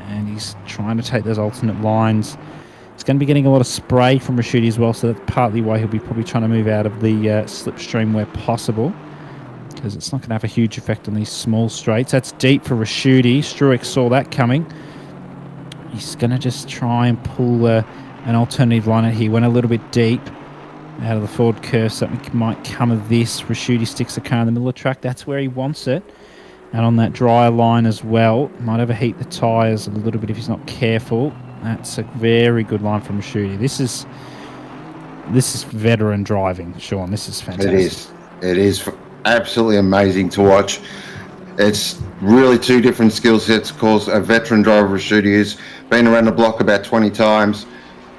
And he's trying to take those alternate lines. He's going to be getting a lot of spray from Rashudi as well, so that's partly why he'll be probably trying to move out of the slipstream where possible, because it's not going to have a huge effect on these small straights. That's deep for Rashudi. Struick saw that coming. He's going to just try and pull an alternative line out here. Went a little bit deep out of the forward curve. Something might come of this. Rashudi sticks the car in the middle of the track. That's where he wants it. And on that dry line as well. Might overheat the tyres a little bit if he's not careful. That's a very good line from Rashudi. This is veteran driving, Sean. This is fantastic. It is absolutely amazing to watch. It's really two different skill sets. Of course, a veteran driver, Rashudi, has been around the block about 20 times,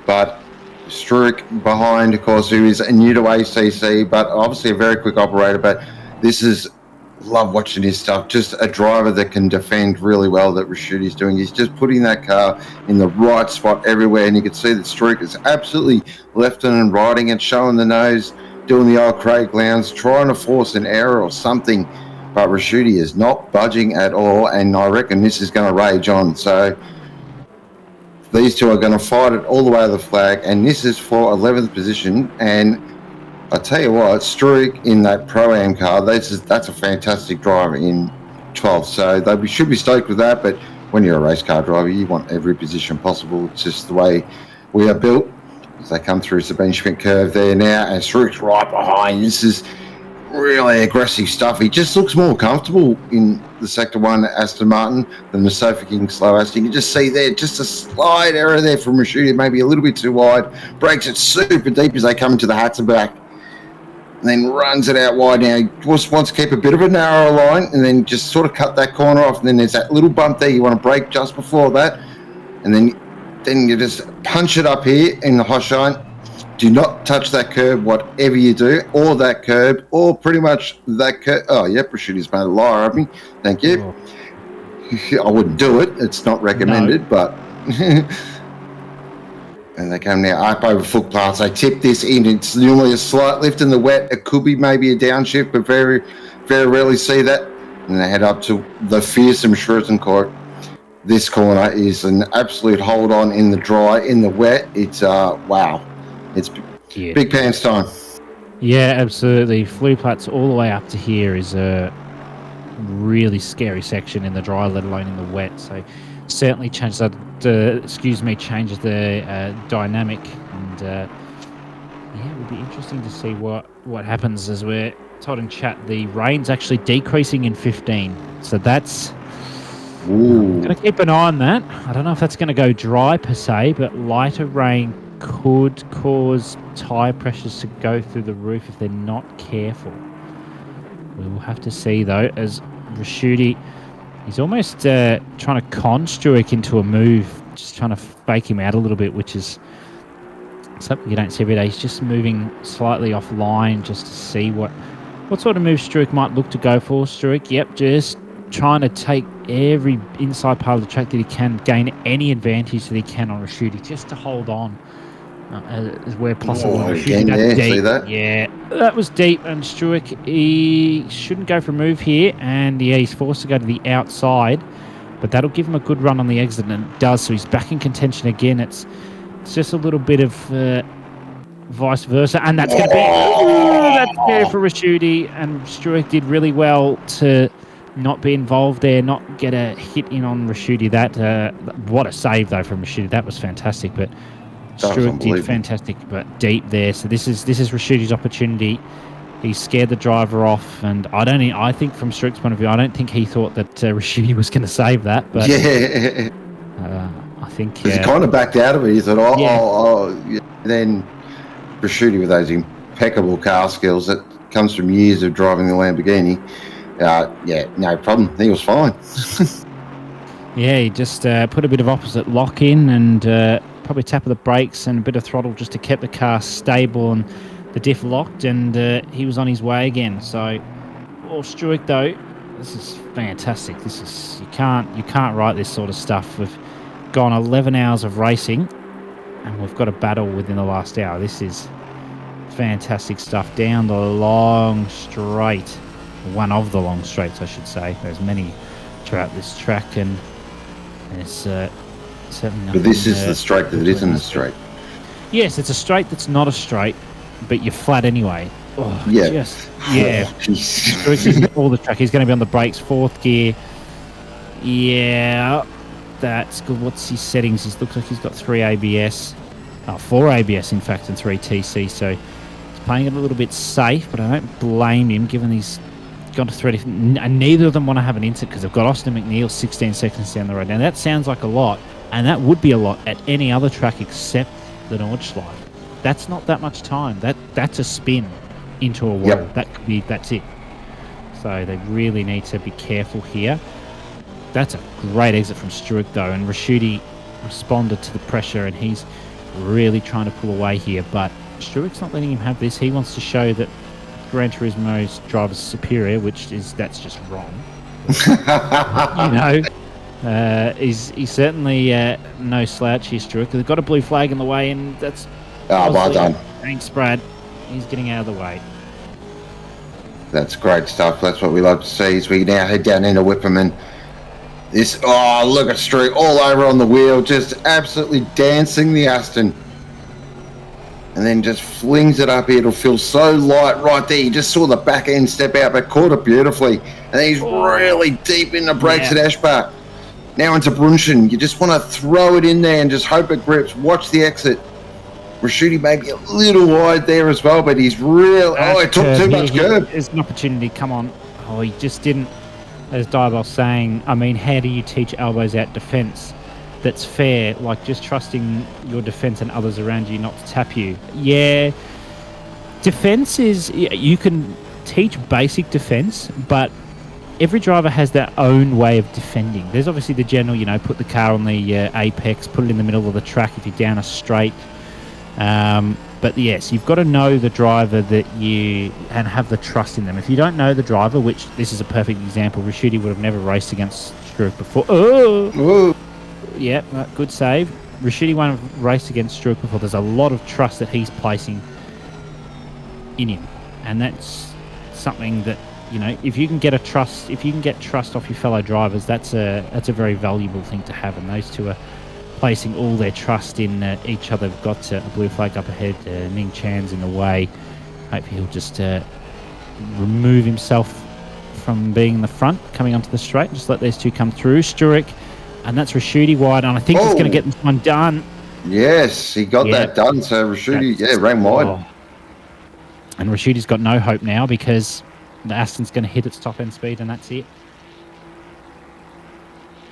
but Struick behind, of course, who is new to ACC, but obviously a very quick operator. But this is, love watching his stuff. Just a driver that can defend really well that Rashudi's doing. He's just putting that car in the right spot everywhere, and you can see that Struick is absolutely left and riding it, showing the nose, doing the old Craig Lowndes, trying to force an error or something. But Rashudi is not budging at all, and I reckon this is going to rage on. So these two are going to fight it all the way to the flag, and this is for 11th position. And I tell you what, Struick in that Pro-Am car, that's a fantastic driver in 12th. So they should be stoked with that, but when you're a race car driver, you want every position possible. It's just the way we are built. As they come through Sabine Schmidt curve there now, and Struick's right behind. This is really aggressive stuff. He just looks more comfortable in the Sector 1 Aston Martin than the Sofa King Slow Aston. You can just see there, just a slight error there from Rashudi, maybe a little bit too wide. Breaks it super deep as they come into the Hatzenback, and then runs it out wide. Now he just wants to keep a bit of a narrower line and then just sort of cut that corner off. And then there's that little bump there. You want to brake just before that. And then you just punch it up here in the Hoshine. Do not touch that curb, whatever you do, or that curb, or pretty much that curb. Oh, yep, Rashudi's made a liar of me. Thank you. I wouldn't do it. It's not recommended, but... And they come now up over footpaths. They tip this in. It's normally a slight lift in the wet. It could be maybe a downshift, but very, very rarely see that. And they head up to the fearsome Schwarzencourt. This corner is an absolute hold on in the dry, in the wet. It's, wow. It's big pants time. Yeah, absolutely. Fluplats all the way up to here is a really scary section in the dry, let alone in the wet. So certainly changes the dynamic, and yeah, it would be interesting to see what happens. As we're told in chat, the rain's actually decreasing in 15, so that's going to keep an eye on that. I don't know if that's going to go dry per se, but lighter rain could cause tyre pressures to go through the roof if they're not careful. We will have to see though, as Rashudi, he's almost trying to con Struick into a move, just trying to fake him out a little bit, which is something you don't see every day. He's just moving slightly offline just to see what sort of move Struick might look to go for. Struick, yep, just trying to take every inside part of the track that he can, gain any advantage that he can on Rashudi, just to hold on where possible. Again, yeah, see that? Yeah, that was deep, and Struick, he shouldn't go for a move here, and yeah, he's forced to go to the outside, but that'll give him a good run on the exit, and it does, so he's back in contention again. It's just a little bit of vice versa, and that's going to be that's there for Rashudi, and Struick did really well to not be involved there, not get a hit in on Rashudi. That what a save though from Rashudi. That was fantastic, but Struick did fantastic, but deep there. So this is Rashudi's opportunity. He scared the driver off, and I think from Struick's point of view, I don't think he thought that Rashudi was going to save that. But yeah, I think he kind of backed out of it. He thought, yeah. Then Rashudi with those impeccable car skills that comes from years of driving the Lamborghini. Yeah, no problem. He was fine. Yeah, he just put a bit of opposite lock in, and probably tap of the brakes and a bit of throttle just to keep the car stable and the diff locked, and he was on his way again. So, Struick though, this is fantastic. This is you can't write this sort of stuff. We've gone 11 hours of racing, and we've got a battle within the last hour. This is fantastic stuff. Down the long straight, one of the long straights, I should say. There's many throughout this track, and there's certainly nothing. But this is the straight that isn't a straight. Yes, it's a straight that's not a straight, but you're flat anyway. Oh, Yeah. Yeah. All the track. He's going to be on the brakes, 4th gear. Yeah, that's good. What's his settings? It looks like he's got 3 ABS. 4 ABS, in fact, and 3 TC. So he's playing it a little bit safe, but I don't blame him, given he's gone to 3 different... And neither of them want to have an incident because they've got Austin McNeil 16 seconds down the road. Now, that sounds like a lot, and that would be a lot at any other track except the Nordschleife. That's not that much time. That's a spin into a wall. Yep. That's it. So they really need to be careful here. That's a great exit from Stewart though, and Raschuti responded to the pressure, and he's really trying to pull away here, but Stewart's not letting him have this. He wants to show that Gran Turismo's driver's superior, that's just wrong. He's certainly no slouch here, Stewart. They've got a blue flag in the way, and that's... well done. Thanks, Brad. He's getting out of the way. That's great stuff. That's what we love to see, as we now head down into Whipham, and this, look at Streak all over on the wheel, just absolutely dancing the Aston. And then just flings it up here. It'll feel so light right there. You just saw the back end step out, but caught it beautifully. And he's really deep in the brakes at Ashbach. Now into Brunschen. You just want to throw it in there and just hope it grips. Watch the exit. Raschuti maybe a little wide there as well, but he's real. It took too much curb. There's an opportunity. Come on. He just didn't. As Diabol saying, I mean, how do you teach elbows out defence that's fair? Like just trusting your defence and others around you not to tap you. Yeah, defence is, you can teach basic defence, but every driver has their own way of defending. There's obviously the general, put the car on the apex, put it in the middle of the track if you're down a straight. But yes, you've got to know the driver and have the trust in them. If you don't know the driver, which this is a perfect example, Raschuti would have never raced against Struik before. Oh! Yeah, good save. Raschuti won't have raced against Struik before. There's a lot of trust that he's placing in him. And that's something that, if you can get trust off your fellow drivers, that's a very valuable thing to have. And those two are placing all their trust in each other. They've got a blue flag up ahead. Ning Chan's in the way. Hopefully he'll just remove himself from being in the front, coming onto the straight. Just let these two come through. Stewart, and that's Raschuti wide, and I think he's going to get this one done. Yes, he got that done. So Raschuti, ran wide. And Rashuti's got no hope now because the Aston's going to hit its top end speed, and that's it.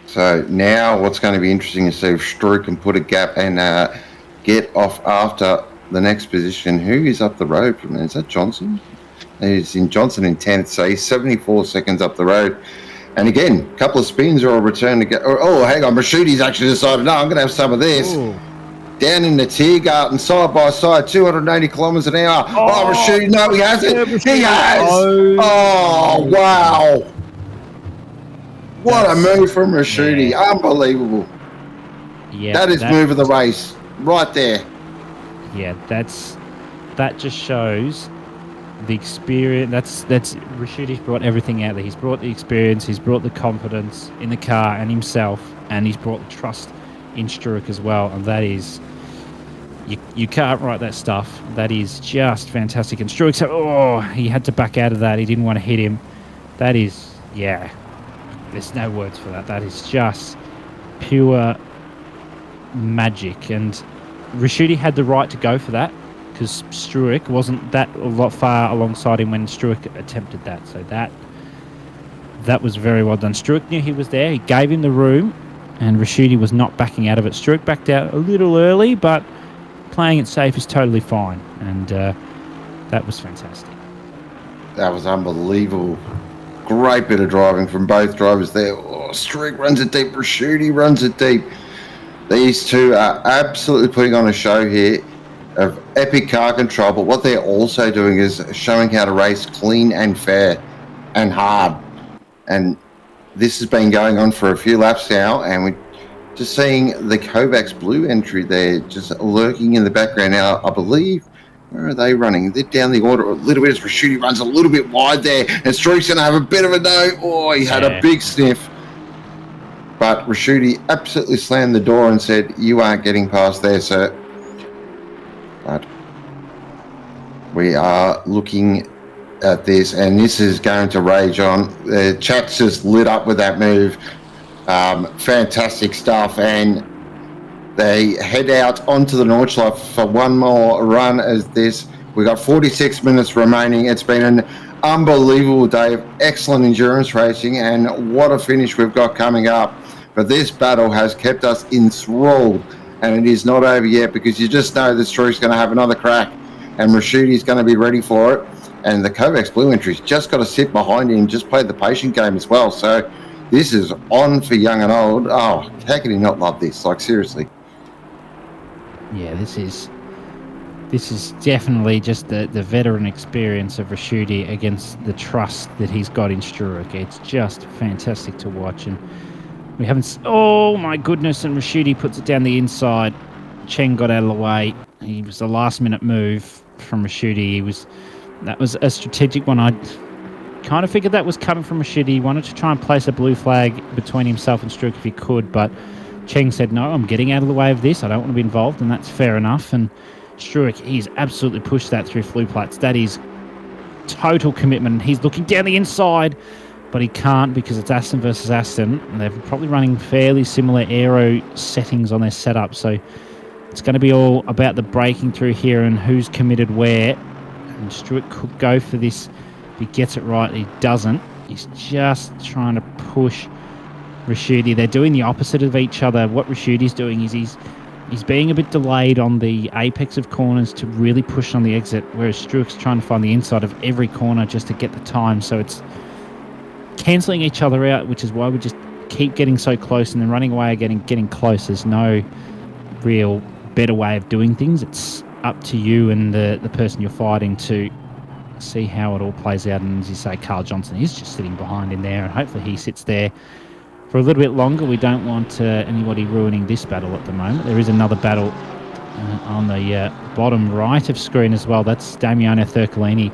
So now what's going to be interesting is see if Struik can put a gap and get off after the next position. Who is up the road from there? Is that Johnson? He's in Johnson in 10th, so he's 74 seconds up the road. And again, a couple of spins or a return to get... Oh, hang on. Rashuti's actually decided, no, I'm going to have some of this. Ooh. Down in the Tiergarten, side by side, 280 kilometres an hour. Oh, Raschuti, no, he hasn't. He has. Oh, wow. What a move from Raschuti. Unbelievable. Yeah, that is move of the race right there. Yeah, that just shows the experience. That's Rashuti's brought everything out there. He's brought the experience, he's brought the confidence in the car and himself, and he's brought the trust in Struik as well. And that is, you can't write that stuff. That is just fantastic. And Struik said, he had to back out of that. He didn't want to hit him. That is, there's no words for that. That is just pure magic. And Raschuti had the right to go for that because Struik wasn't that a lot far alongside him when Struik attempted that. So that was very well done. Struik knew he was there. He gave him the room, and Raschuti was not backing out of it. Struik backed out a little early, but playing it safe is totally fine. And that was fantastic. That was unbelievable. Great bit of driving from both drivers there. Struik runs it deep. Raschuti runs it deep. These two are absolutely putting on a show here of epic car control, but what they're also doing is showing how to race clean and fair and hard. And this has been going on for a few laps now, and just seeing the Kovacs Blue entry there, just lurking in the background now. I believe, where are they running? They're down the order a little bit as Rashidi runs a little bit wide there, and Streak's going to have a bit of a no. Oh, he had a big sniff. But Rashidi absolutely slammed the door and said, "You aren't getting past there, sir." But we are looking at this, and this is going to rage on. The chat's just lit up with that move. Fantastic stuff, and they head out onto the Nordschleife for one more run as this. We've got 46 minutes remaining. It's been an unbelievable day of excellent endurance racing, and what a finish we've got coming up. But this battle has kept us enthralled, and it is not over yet, because you just know the Streak's going to have another crack, and Rashidi's going to be ready for it. And the Kovacs Blue entry's just got to sit behind him, just play the patient game as well. So this is on for young and old. Oh, how can he not love this? Like, seriously. Yeah, this is definitely just the veteran experience of Rashidi against the trust that he's got in Struik. It's just fantastic to watch, and we haven't. Oh my goodness! And Rashidi puts it down the inside. Cheng got out of the way. He was a last-minute move from Rashidi. That was a strategic one. I kind of figured that was coming from Rashidi. He wanted to try and place a blue flag between himself and Struik if he could, but Cheng said, "No, I'm getting out of the way of this. I don't want to be involved," and that's fair enough. And Struik, he's absolutely pushed that through Flu Plats. That is total commitment. He's looking down the inside, but he can't because it's Aston versus Aston. And they're probably running fairly similar aero settings on their setup, so it's going to be all about the breaking through here and who's committed where. And Struik could go for this if he gets it right. He doesn't. He's just trying to push Rashidi. They're doing the opposite of each other. What Rashidi's doing is he's being a bit delayed on the apex of corners to really push on the exit, whereas Struik's trying to find the inside of every corner just to get the time. So it's cancelling each other out, which is why we just keep getting so close and then running away again, getting close. There's no real better way of doing things. It's up to you and the person you're fighting to see how it all plays out. And as you say, Carl Johnson is just sitting behind in there, and hopefully he sits there for a little bit longer. We don't want anybody ruining this battle at the moment. There is another battle on the bottom right of screen as well. That's Damiano Thurcolini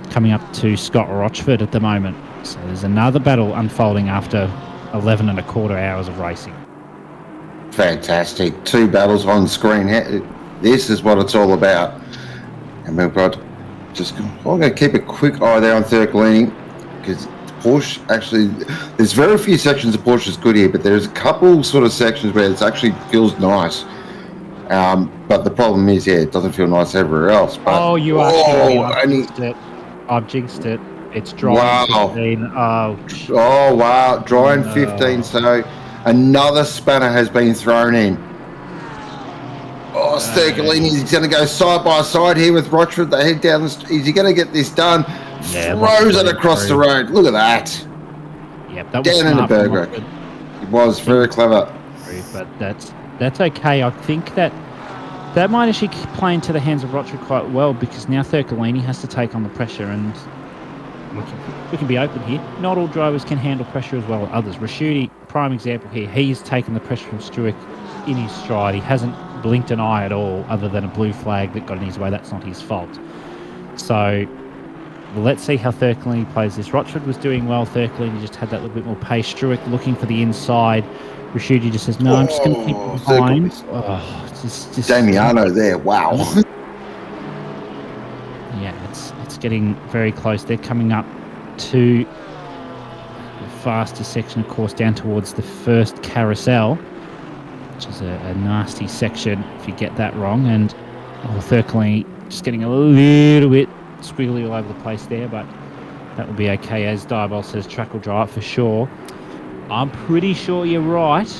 coming up to Scott Rochford at the moment. So there's another battle unfolding after 11 and a quarter hours of racing. Fantastic. 2 battles on screen. This is what it's all about. And we've got I'm going to keep a quick eye there on Thurcolini, because Porsche actually, there's very few sections of Porsche is good here, but there's a couple sort of sections where it actually feels nice. But the problem is, it doesn't feel nice everywhere else. But, I've jinxed it. It's dry. Wow. 15. Oh, wow. Dry in 15. So another spanner has been thrown in. Oh, Thurcolini, he's going to go side by side here with Rochford. They head down the street. Is he going to get this done? Yeah, throws it across the road. Look at that. Yep, that was down in the Bergerac. It was very clever. But that's okay. I think that might actually play into the hands of Rochford quite well, because now Thurcolini has to take on the pressure, and we can be open here. Not all drivers can handle pressure as well as others. Rashidi, prime example here. He's taken the pressure from Struik in his stride. He hasn't blinked an eye at all, other than a blue flag that got in his way. That's not his fault. So let's see how Thurcolini plays this. Rochford was doing well. Thurcolini just had that little bit more pace. Struik looking for the inside. Rashidi just says, "No, I'm just going to keep behind." Just Damiano there. Wow. Yeah, it's getting very close. They're coming up to the fastest section, of course, down towards the first carousel, which is a nasty section if you get that wrong. And Thurcolini just getting a little bit squiggly all over the place there, but that will be okay. As Diabol says, track will dry up for sure. I'm pretty sure you're right,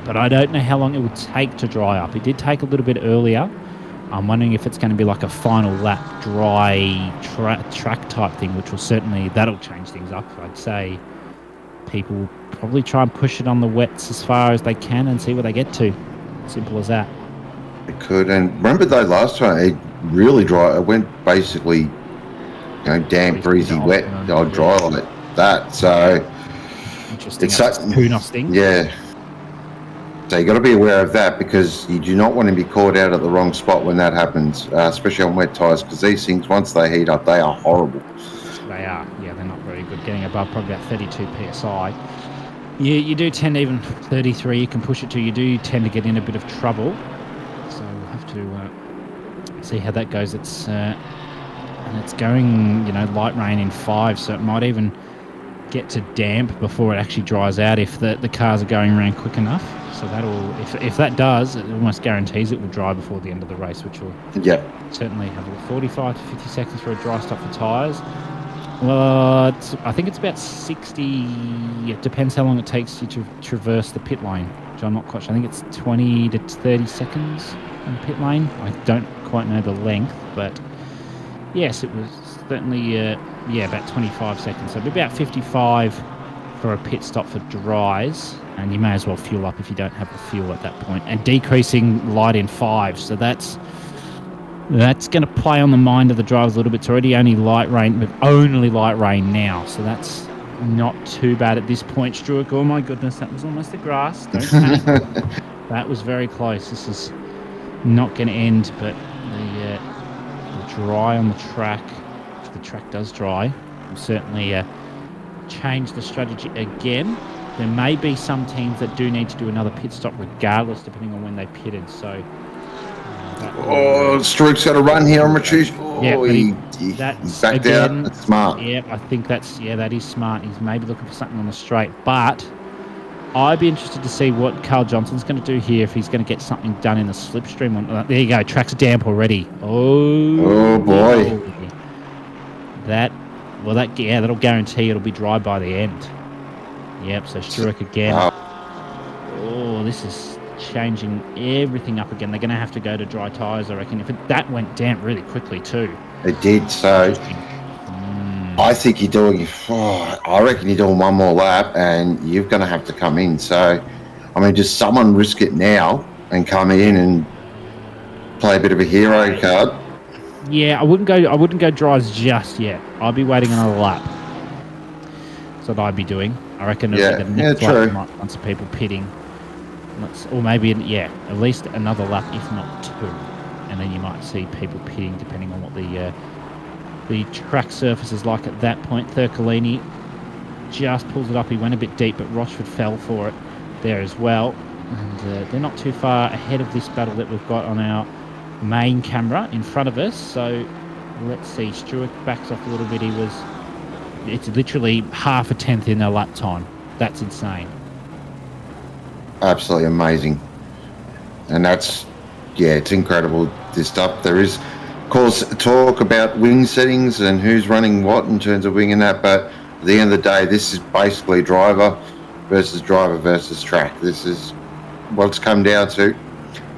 but I don't know how long it would take to dry up. It did take a little bit earlier. I'm wondering if it's going to be like a final lap dry track type thing, which will that'll change things up. I'd say people will probably try and push it on the wets as far as they can and see where they get to. Simple as that. It could. And remember though, last time it really dry. It went basically, damp, breezy, wet, dry like that. So interesting. it's Kunos thing. Yeah. So you got to be aware of that, because you do not want to be caught out at the wrong spot when that happens, especially on wet tyres, because these things, once they heat up, they are horrible. They are. Yeah, they're not very good. Getting above probably about 32 psi. You do tend to, even 33 you can push it to, you do tend to get in a bit of trouble. So we'll have to see how that goes. It's and it's going, light rain in 5, so it might even get to damp before it actually dries out if the cars are going around quick enough. So that'll, if that does, it almost guarantees it will dry before the end of the race, which will certainly have 45 to 50 seconds for a dry stop for tyres. Well, I think it's about 60. It depends how long it takes you to traverse the pit lane, which I'm not quite sure. I think it's 20 to 30 seconds on the pit lane. I don't quite know the length, but yes, it was certainly about 25 seconds. So it'd be about 55 for a pit stop for dries, and you may as well fuel up if you don't have the fuel at that point. And decreasing light in 5, so that's going to play on the mind of the drivers a little bit. It's already only light rain, but only light rain now, so that's not too bad at this point. Struick, oh my goodness, that was almost the grass. Don't panic. That was very close. This is not going to end, but the dry on the track, if the track does dry, will certainly change the strategy again. There may be some teams that do need to do another pit stop regardless, depending on when they pitted, so... Struick's got a run here on Matrice. He's backed out. That's smart. Yeah, I think that is smart. He's maybe looking for something on the straight, but I'd be interested to see what Carl Johnson's going to do here, if he's going to get something done in the slipstream. There you go, track's damp already. Oh boy. That'll guarantee it'll be dry by the end. Yep, so Struick again. Oh, this is changing everything up again. They're going to have to go to dry tyres, I reckon. That went damp really quickly too. It did, so I think you're doing, I reckon you're doing one more lap and you're going to have to come in. So, I mean, just someone risk it now and come in and play a bit of a hero card. Yeah, I wouldn't go dries just yet. I'd be waiting another lap. That's what I'd be doing. I reckon the next lap might want some people pitting. Or maybe, at least another lap, if not 2. And then you might see people pitting, depending on what the track surface is like at that point. Thurcolini just pulls it up. He went a bit deep, but Rochford fell for it there as well. And they're not too far ahead of this battle that we've got on our main camera in front of us. So let's see. Struick backs off a little bit. It's literally half a tenth in a lap time. That's insane. Absolutely amazing. And that's, it's incredible, this stuff. There is, of course, talk about wing settings and who's running what in terms of wing and that, but at the end of the day, this is basically driver versus track. This is what it's come down to.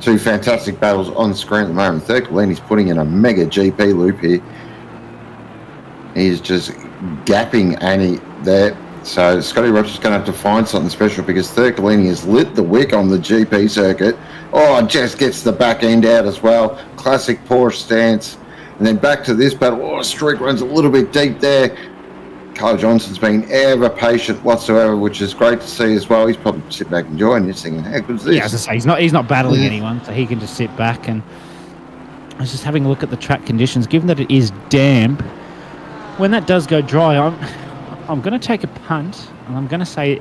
2 fantastic battles on the screen at the moment. Thurcolini's putting in a mega GP loop here. He's just gapping Annie there. So Scotty Roger's going to have to find something special, because Thurcolini has lit the wick on the GP circuit. Just gets the back end out as well. Classic Porsche stance. And then back to this battle. Struick runs a little bit deep there. Carl Johnson's been ever patient whatsoever, which is great to see as well. He's probably sitting back enjoying this, thinking, how good is this? Yeah, as I say, he's not battling anyone, so he can just sit back. And I was just having a look at the track conditions. Given that it is damp, when that does go dry, I'm going to take a punt, and I'm going to say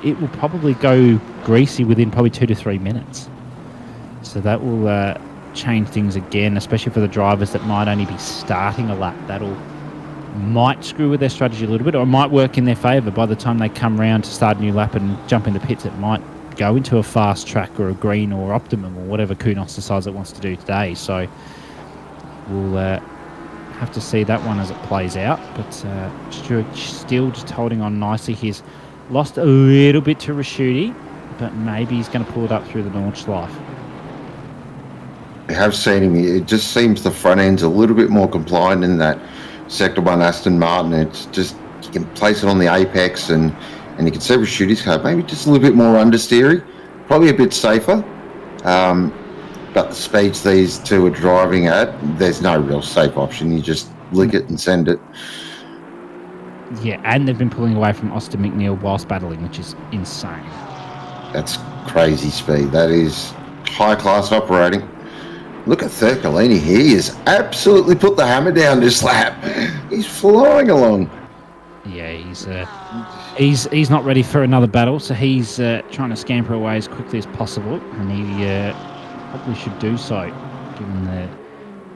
it will probably go greasy within probably 2 to 3 minutes. So that will change things again, especially for the drivers that might only be starting a lap. That'll might screw with their strategy a little bit, or it might work in their favour. By the time they come round to start a new lap and jump in the pits, it might go into a fast track or a green or optimum or whatever Kunos decides it wants to do today. So we'll have to see that one as it plays out. But Struick still just holding on nicely. He's lost a little bit to Raschuti, but maybe he's going to pull it up through the Nordschleife. I have seen him. It just seems the front end's a little bit more compliant in that Sector 1 Aston Martin. It's just, you can place it on the apex, and you can see Rashuti's car maybe just a little bit more understeery, probably a bit safer. But the speeds these two are driving at, there's no real safe option. You just lick it and send it. Yeah, and they've been pulling away from Austin McNeil whilst battling, which is insane. That's crazy speed. That is high-class operating. Look at Thurcolini. He has absolutely put the hammer down this lap. He's flying along. Yeah, he's not ready for another battle, so he's trying to scamper away as quickly as possible, and he probably should do so, given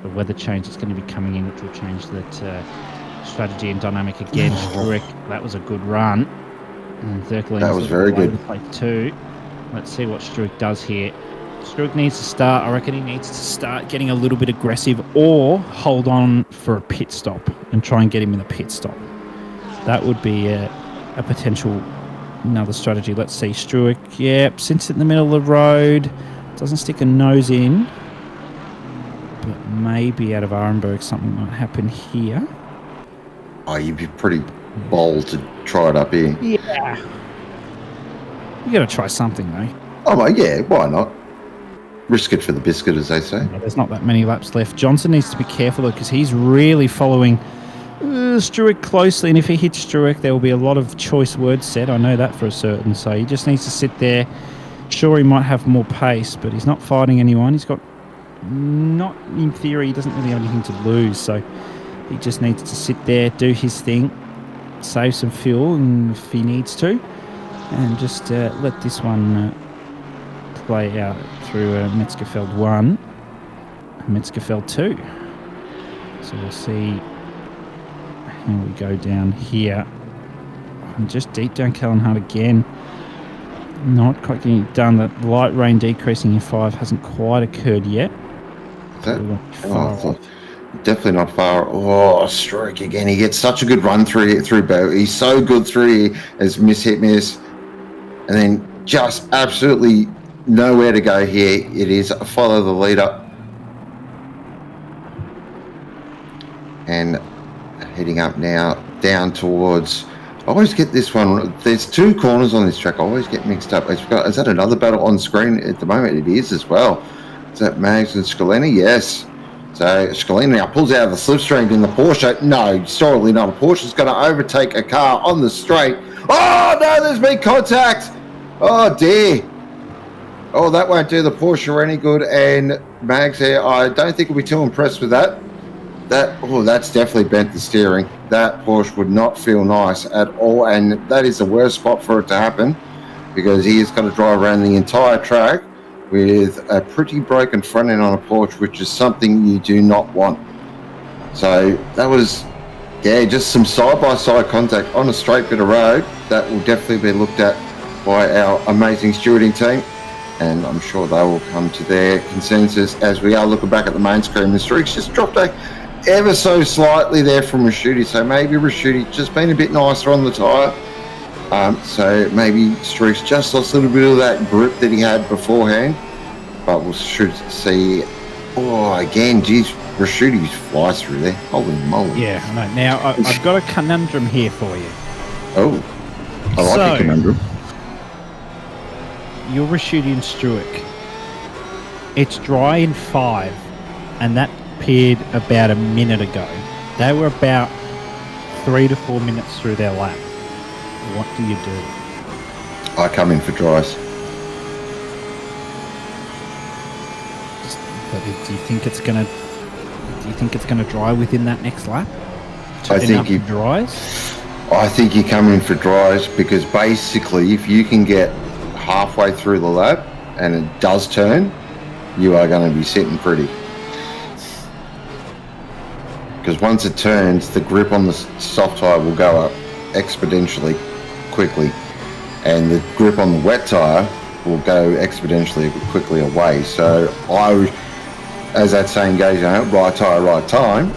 the weather change that's going to be coming in, which will change that strategy and dynamic again. Struick, that was a good run. And Thurcolini, that was very good. Too. Let's see what Struick does here. Struick needs to start. I reckon he needs to start getting a little bit aggressive, or hold on for a pit stop and try and get him in the pit stop. That would be a potential another strategy. Let's see. Struick, yeah, sits in the middle of the road. Doesn't stick a nose in. But maybe out of Arenberg something might happen here. Oh, you'd be pretty bold to try it up here. Yeah. You got to try something, though. Oh, well, yeah, why not? Risk it for the biscuit, as they say. Yeah, there's not that many laps left. Johnson needs to be careful, though, because he's really following Struick closely, and if he hits Struick, there will be a lot of choice words said. I know that for a certain, so he just needs to sit there. Sure, he might have more pace, but he's not fighting anyone. He's got, not in theory, he doesn't really have anything to lose, so he just needs to sit there, do his thing, save some fuel and if he needs to, and just let this one play out through Metzgerfeld 1 and Metzgerfeld 2. So we'll see how we go down here. And just deep down Kellenhard again. Not quite getting it done. That light rain decreasing in 5 hasn't quite occurred yet. Definitely not far. Oh, Struick again. He gets such a good run through Bo. He's so good through here as miss. And then just absolutely nowhere to go here. It is follow the leader. And heading up now down towards... I always get this one. There's 2 corners on this track. I always get mixed up. Is that another battle on screen at the moment? It is as well. Is that Mags and Scalini? Yes. So Scalini now pulls out of the slipstream in the Porsche. No, surely not. A Porsche's going to overtake a car on the straight. Oh, no, there's been contact. Oh, dear. Oh, that won't do the Porsche any good. And Mags here, I don't think we'll be too impressed with that. That's definitely bent the steering. That Porsche would not feel nice at all, and that is the worst spot for it to happen, because he is going to drive around the entire track with a pretty broken front end on a Porsche, which is something you do not want. So that was, just some side-by-side contact on a straight bit of road. That will definitely be looked at by our amazing stewarding team, and I'm sure they will come to their consensus as we are looking back at the main screen. The streaks just dropped ever so slightly there from Raschuti, so maybe Raschuti just been a bit nicer on the tyre. So maybe Streaks just lost a little bit of that grip that he had beforehand, but we should see. Oh, again, geez, Raschuti flies through there. Holy moly! Yeah, I know. Now I've got a conundrum here for you. Oh, I like a conundrum. You're Raschuti and Struick. It's dry in 5, and that appeared about a minute ago. They were about 3 to 4 minutes through their lap. What do you do? I come in for dries. But do you think it's gonna dry within that next lap? I think he dries. I think you come in for dries, because basically, if you can get halfway through the lap and it does turn, you are going to be sitting pretty. Because once it turns, the grip on the soft tyre will go up exponentially quickly, and the grip on the wet tyre will go exponentially quickly away. So as that saying goes, right tyre, right time,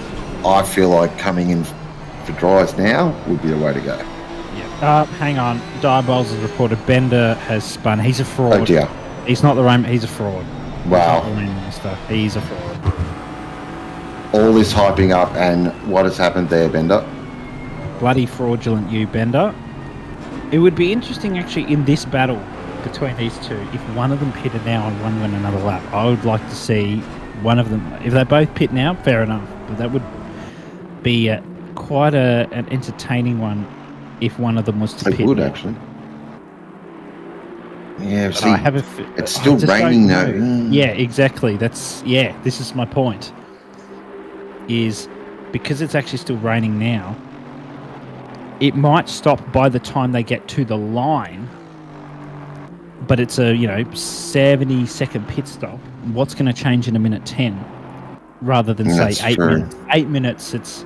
I feel like coming in for dries now would be the way to go. Yeah. Hang on. Diabols has reported Bender has spun. He's a fraud. Oh dear. He's not the rain. He's a fraud. Wow. He's a fraud. All this hyping up, and what has happened there, Bender? Bloody fraudulent you, Bender. It would be interesting, actually, in this battle between these two, if one of them pitted now and one went another lap. I would like to see one of them. If they both pit now, fair enough. But that would be quite an entertaining one if one of them was to pit. It would, now. actually. Yeah, But see, I have it's still I just don't raining know. though. Mm. Yeah, exactly. This is my point. Is because it's actually still raining now, it might stop by the time they get to the line, but it's a 70-second pit stop. What's going to change in a minute 10 rather than say That's 8 true. minutes? 8 minutes. It's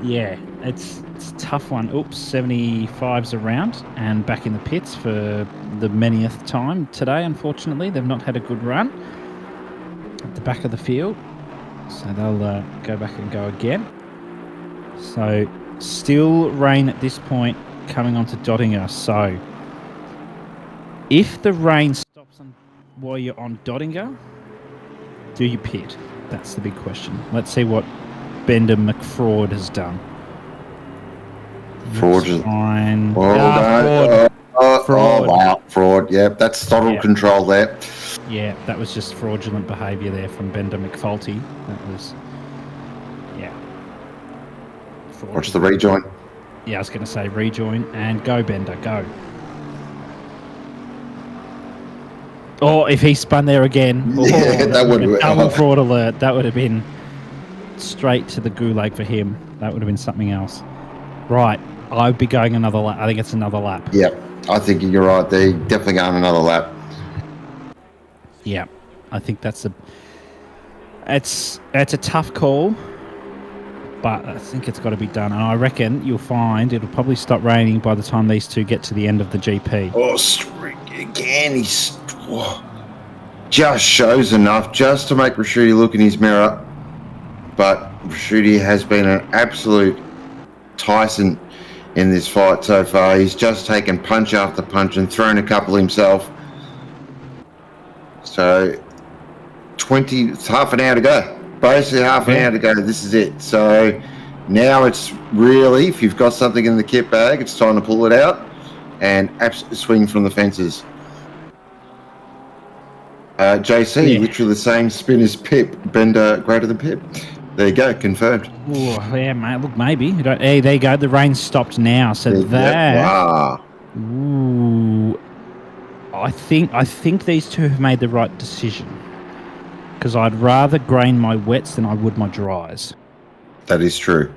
a tough one. Oops, 75's around and back in the pits for the manyth time today. Unfortunately, they've not had a good run at the back of the field, so they'll go back and go again. So still rain at this point coming onto Dottinger. So if the rain stops while you're on Dottinger, do you pit? That's the big question. Let's see what Bender McFraud has done. Fraudulent. Fine. Fraud. Fraud. Wow, fraud. Yeah, that's throttle Yeah. control there. Yeah, that was just fraudulent behaviour there from Bender McFalty. That was, Watch the rejoin. Yeah, I was going to say rejoin and go, Bender, go. Oh, if he spun there again. Yeah, that would have have been double fraud alert. That would have been straight to the gulag for him. That would have been something else. Right, I'd be going another lap. I think it's another lap. Yeah, I think you're right. They're definitely going another lap. Yeah, I think it's a tough call, but I think it's got to be done. And I reckon you'll find it'll probably stop raining by the time these two get to the end of the GP. Oh, streak again. He's just shows enough just to make Rashuti look in his mirror. But Rashuti has been an absolute Tyson in this fight so far. He's just taken punch after punch and thrown a couple himself. So it's half an hour to go. Basically half an hour to go. This is it. So now it's really, if you've got something in the kit bag, it's time to pull it out and swing from the fences. JC, literally the same spin as Pip. Bender greater than Pip. There you go, confirmed. Oh, yeah, mate. Look, maybe. Hey, there you go. The rain stopped now, so Wow. Ooh, I think these two have made the right decision, because I'd rather grain my wets than I would my dries. That is true.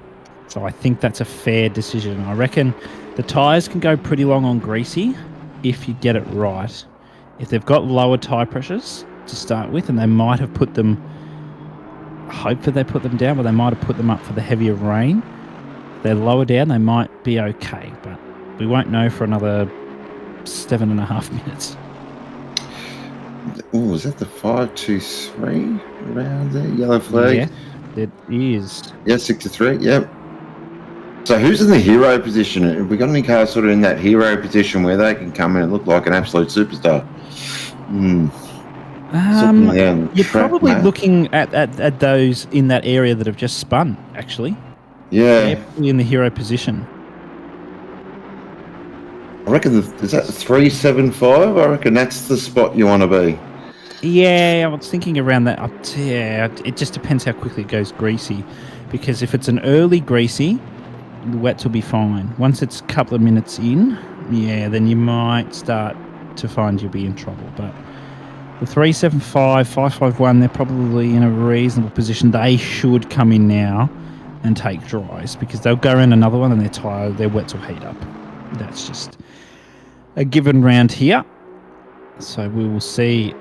So I think that's a fair decision. I reckon the tyres can go pretty long on greasy if you get it right. If they've got lower tyre pressures to start with, and they might have put them, hopefully they put them down, but they might have put them up for the heavier rain. If they're lower down, they might be okay, but we won't know for another 7.5 minutes. Oh, is that the 5-2-3 around there? Yellow flag? Yeah, it is. Yeah, 6-3, yep. So who's in the hero position? Have we got any cars sort of in that hero position where they can come in and look like an absolute superstar? You're probably looking at those in that area that have just spun, actually. Yeah. They're probably in the hero position. I reckon, is that 375? I reckon that's the spot you want to be. Yeah, I was thinking around that. Yeah, it just depends how quickly it goes greasy. Because if it's an early greasy, the wets will be fine. Once it's a couple of minutes in, then you might start to find you'll be in trouble. But the 375, 551, they're probably in a reasonable position. They should come in now and take dries, because they'll go around another one and their wets will heat up. That's just a given round here. So we will see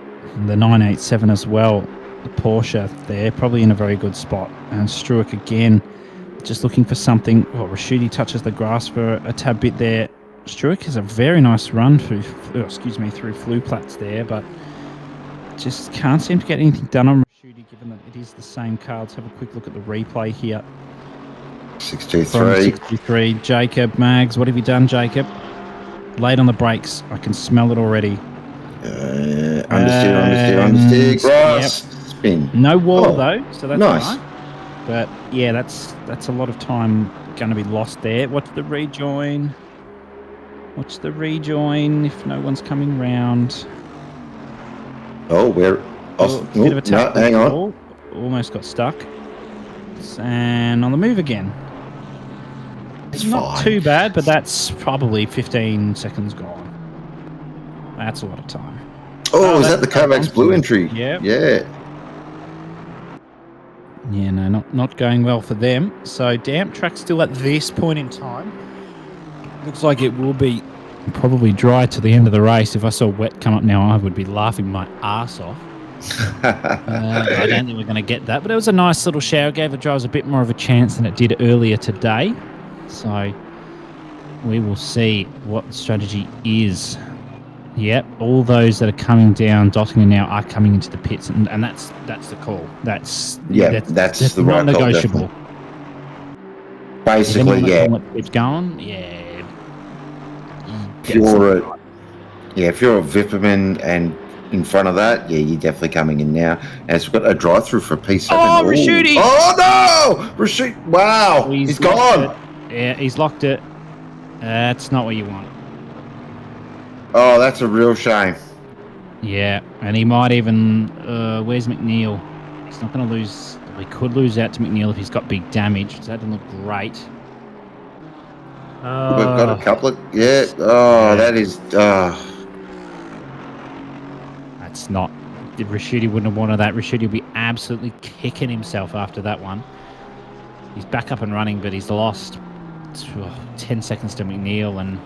the 987 as well. The Porsche, they're probably in a very good spot. And Struick again, just looking for something. Rashuti touches the grass for a tad bit there. Struick has a very nice run through flue plats there, but just can't seem to get anything done on Rashuti, given that it is the same car. Let's have a quick look at the replay here. 63. 63. Jacob, Mags, what have you done, Jacob? Late on the brakes. I can smell it already. Understeer, grass, spin. No wall though, so that's nice. all right. But yeah, that's a lot of time going to be lost there. Watch the rejoin. If no one's coming round. Bit of a tap. No, hang on. Almost got stuck. And on the move again. It's not too bad, but that's probably 15 seconds gone. That's a lot of time. Oh, is that the that's Kovacs Blue entry? Yeah. Yeah. Yeah, no, not going well for them. So damp track still at this point in time. Looks like it will be probably dry to the end of the race. If I saw wet come up now, I would be laughing my ass off. I don't think we're going to get that, but it was a nice little shower. Gave the drivers a bit more of a chance than it did earlier today. So we will see what the strategy is. Yep, all those that are coming down, dotting now, are coming into the pits, and that's the call. That's the right call, non-negotiable. definitely. Basically, yeah. Keeps going, yeah. If you're a Vipperman and in front of that, yeah, you're definitely coming in now. And we've got a drive-through for P7. Oh, Rashuti! Oh no, Rashuti! Wow, he's gone. Yeah, he's locked it. That's not what you want. Oh, that's a real shame. Yeah, and he might even. Where's McNeil? He's not going to lose. We could lose out to McNeil if he's got big damage. So that doesn't look great. We've got a couple of. Yeah. Oh, that is. That's not. Rashuti wouldn't have wanted that. Rashuti will be absolutely kicking himself after that one. He's back up and running, but he's lost 10 seconds to McNeil and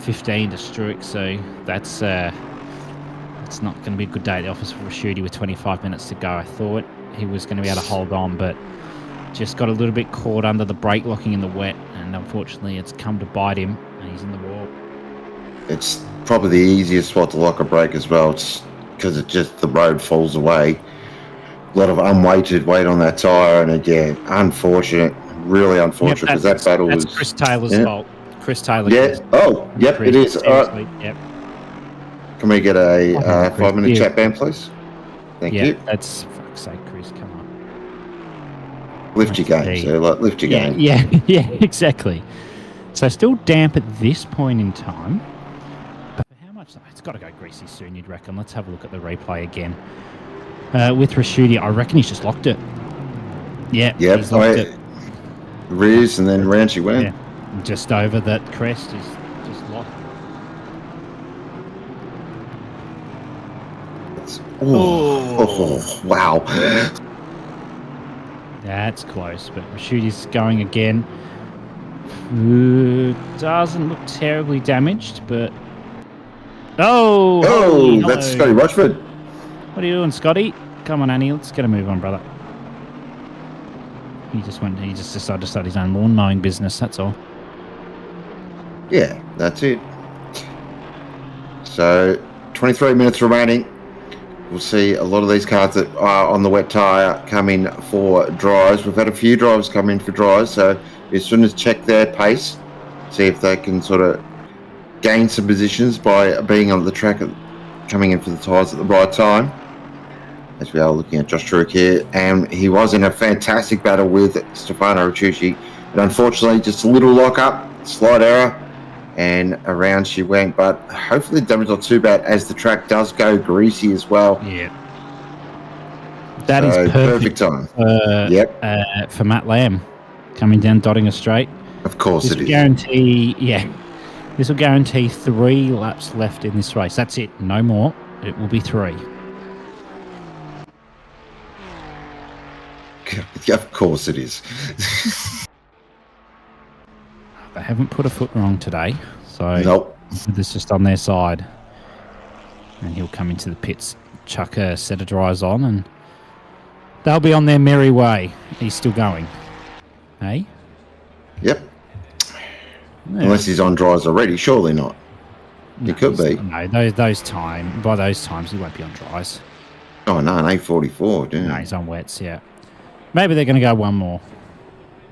15 to Struick, so that's not going to be a good day at the office for Rashuti with 25 minutes to go. I thought he was going to be able to hold on, but just got a little bit caught under the brake locking in the wet, and unfortunately it's come to bite him, and he's in the wall. It's probably the easiest spot to lock a brake as well. It's because the road falls away. A lot of unweighted weight on that tyre, and again, unfortunate, really unfortunate, because that battle was... That's Chris Taylor's fault. Chris Taylor. Yeah. Oh, yep, it is. Yep. Can we get a 5-minute chat ban, please? Thank you. That's, for fuck's sake, Chris, come on. Lift your game, so lift your game. Yeah, exactly. So still damp at this point in time. But for how much? It's got to go greasy soon, you'd reckon. Let's have a look at the replay again. With Rashuti, I reckon he's just locked it. Yeah. Yep. He's locked it. Rears and then round she went. Yeah. Just over that crest is just locked. Oh, wow. That's close, but Rashuti's going again. Doesn't look terribly damaged, but... Oh, that's Scotty Rochford. What are you doing, Scotty? Come on, Annie, let's get a move on, brother. He just decided to start his own lawn mowing business, that's all. Yeah, that's it. So, 23 minutes remaining. We'll see a lot of these cars that are on the wet tyre come in for dries. We've had a few drivers come in for dries, so as soon as check their pace, see if they can sort of gain some positions by being on the track, coming in for the tyres at the right time. As we are looking at Josh Truick here, and he was in a fantastic battle with Stefano Ricciucci, but unfortunately just a little lock-up, slight error, and around she went, but hopefully the damage not too bad as the track does go greasy as well. Yeah. That is perfect time. For Matt Lamb coming down, dotting a straight. Of course it is. This will guarantee 3 laps left in this race. That's it. No more. It will be 3. Of course it is. They haven't put a foot wrong today, so nope. This is just on their side. And he'll come into the pits, chuck a set of dries on, and they'll be on their merry way. He's still going. Hey? Yep. Yeah. Unless he's on dries already, surely not. He could be. No, by those times he won't be on dries. Oh no, an 844, dude. No, he's on wets, yeah. Maybe they're going to go one more.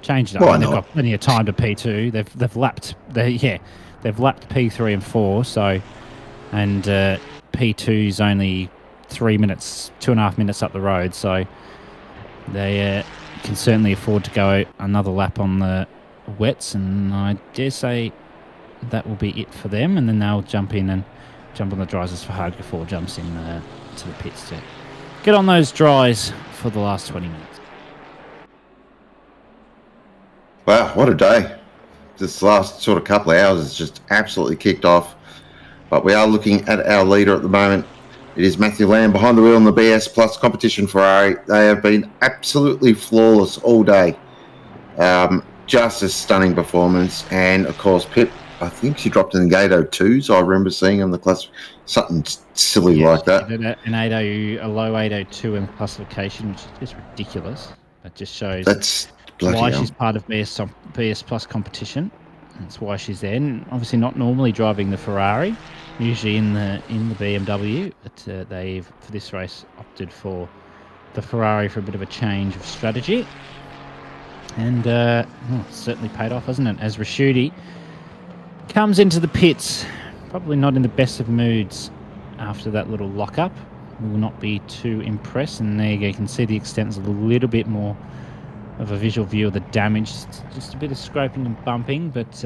Change it up. They've got plenty of time to P2. They've lapped P3 and 4. So, and P2 is only 2.5 minutes up the road. So they can certainly afford to go another lap on the wets, and I dare say that will be it for them. And then they'll jump in and jump on the dries as Fahad Ghafour jumps in to the pits to get on those dries for the last 20 minutes. Wow, what a day. This last sort of couple of hours has just absolutely kicked off. But we are looking at our leader at the moment. It is Matthew Lamb behind the wheel in the BS Plus competition Ferrari. They have been absolutely flawless all day. Just a stunning performance. And, of course, Pip, I think she dropped in the 802s. I remember seeing on the class something silly like that. She did a low 802 in classification, which is just ridiculous. That just shows That's bloody why hell. she's part of BS Plus competition. That's why she's there. And obviously not normally driving the Ferrari, usually in the BMW. But they've, for this race, opted for the Ferrari for a bit of a change of strategy. And it's certainly paid off, hasn't it? As Rashuti comes into the pits, probably not in the best of moods after that little lock-up. Will not be too impressed. And there you go, you can see the extent. There's a little bit more of a visual view of the damage. Just a bit of scraping and bumping, but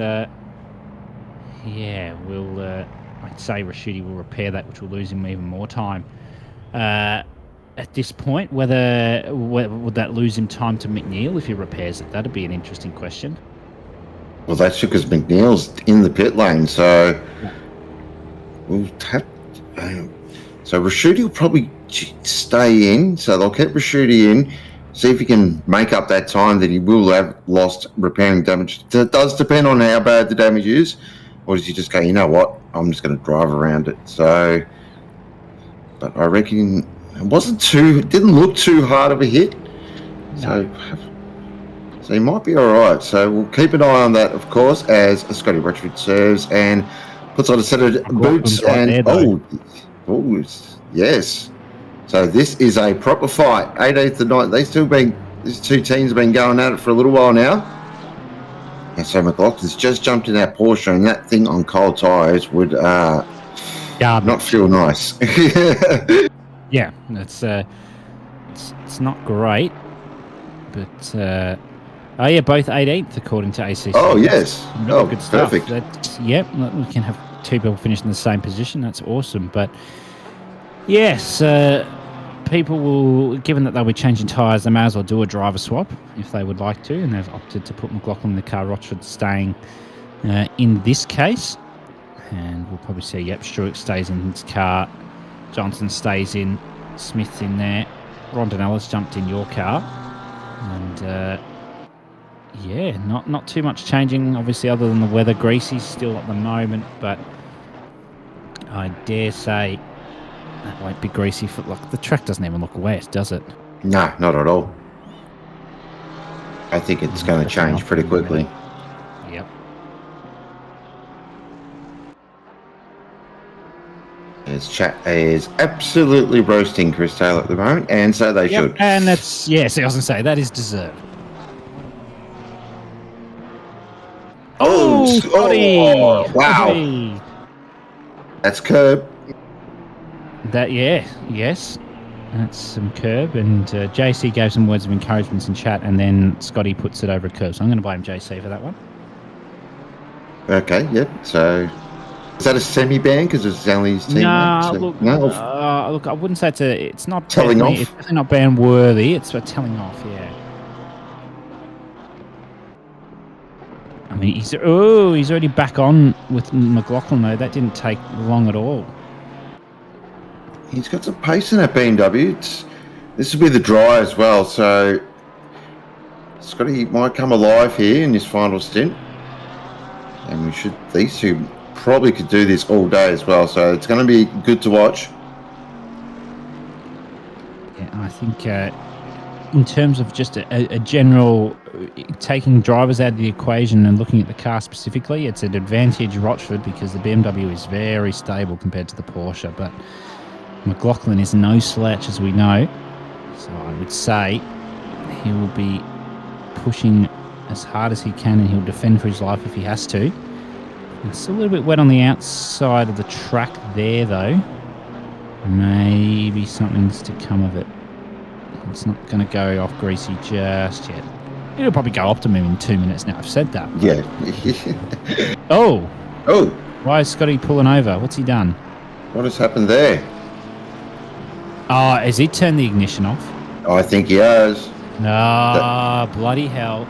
yeah, we'll I'd say Rashuti will repair that, which will lose him even more time. At this point, whether would that lose him time to McNeil if he repairs it? That'd be an interesting question. Well, that's because McNeil's in the pit lane, so we'll have. So Rashuti will probably stay in, so they'll keep Rashuti in, see if he can make up that time that he will have lost repairing damage. It does depend on how bad the damage is, or does he just go, you know what, I'm just going to drive around it. So, but I reckon it didn't look too hard of a hit. No. So he might be all right. So we'll keep an eye on that, of course, as Scotty Rochford serves and puts on a set of boots. And yes. So this is a proper fight. 18th to 9th. These two teams have been going at it for a little while now. And so McLaughlin's just jumped in that Porsche, and that thing on cold tyres would not feel nice. Yeah, it's not great, but both 18th according to ACC. Oh yes, really good stuff. Perfect. We can have two people finish in the same position. That's awesome. But yes, people will, given that they'll be changing tyres, they may as well do a driver swap if they would like to, and they've opted to put McLaughlin in the car. Rochford staying in this case, and we'll probably see. Struick stays in his car. Johnson stays in, Smith's in there, Rondon Ellis jumped in your car, and not too much changing, obviously, other than the weather. Greasy's still at the moment, but I dare say that won't be greasy for the track doesn't even look wet, does it? No, not at all. I think it's going to change pretty quickly. Yep. His chat is absolutely roasting Chris Taylor at the moment, and so they should. And that's, I was going to say, that is deserved. Scotty! Wow. Scotty. That's curb. Yes. That's some curb, and JC gave some words of encouragement in chat, and then Scotty puts it over a curb. So I'm going to blame JC for that one. Okay, yep. So is that a semi-ban because it's only his teammate? Look, I wouldn't say it's not telling off. It's definitely not ban worthy. It's for telling off, yeah. I mean, he's already back on with McLaughlin though. That didn't take long at all. He's got some pace in that BMW. This will be the dry as well, so Scotty might come alive here in this final stint. And these two probably could do this all day as well, so it's going to be good to watch. Yeah, I think in terms of just a general taking drivers out of the equation and looking at the car specifically, it's an advantage Rochford because the BMW is very stable compared to the Porsche, but McLaughlin is no slouch, as we know, so I would say he will be pushing as hard as he can, and he'll defend for his life if he has to. It's a little bit wet on the outside of the track there, though. Maybe something's to come of it. It's not going to go off greasy just yet. It'll probably go optimum in 2 minutes now. I've said that. Yeah. Oh. Oh. Why is Scotty pulling over? What's he done? What has happened there? Oh, has he turned the ignition off? I think he has. Bloody hell.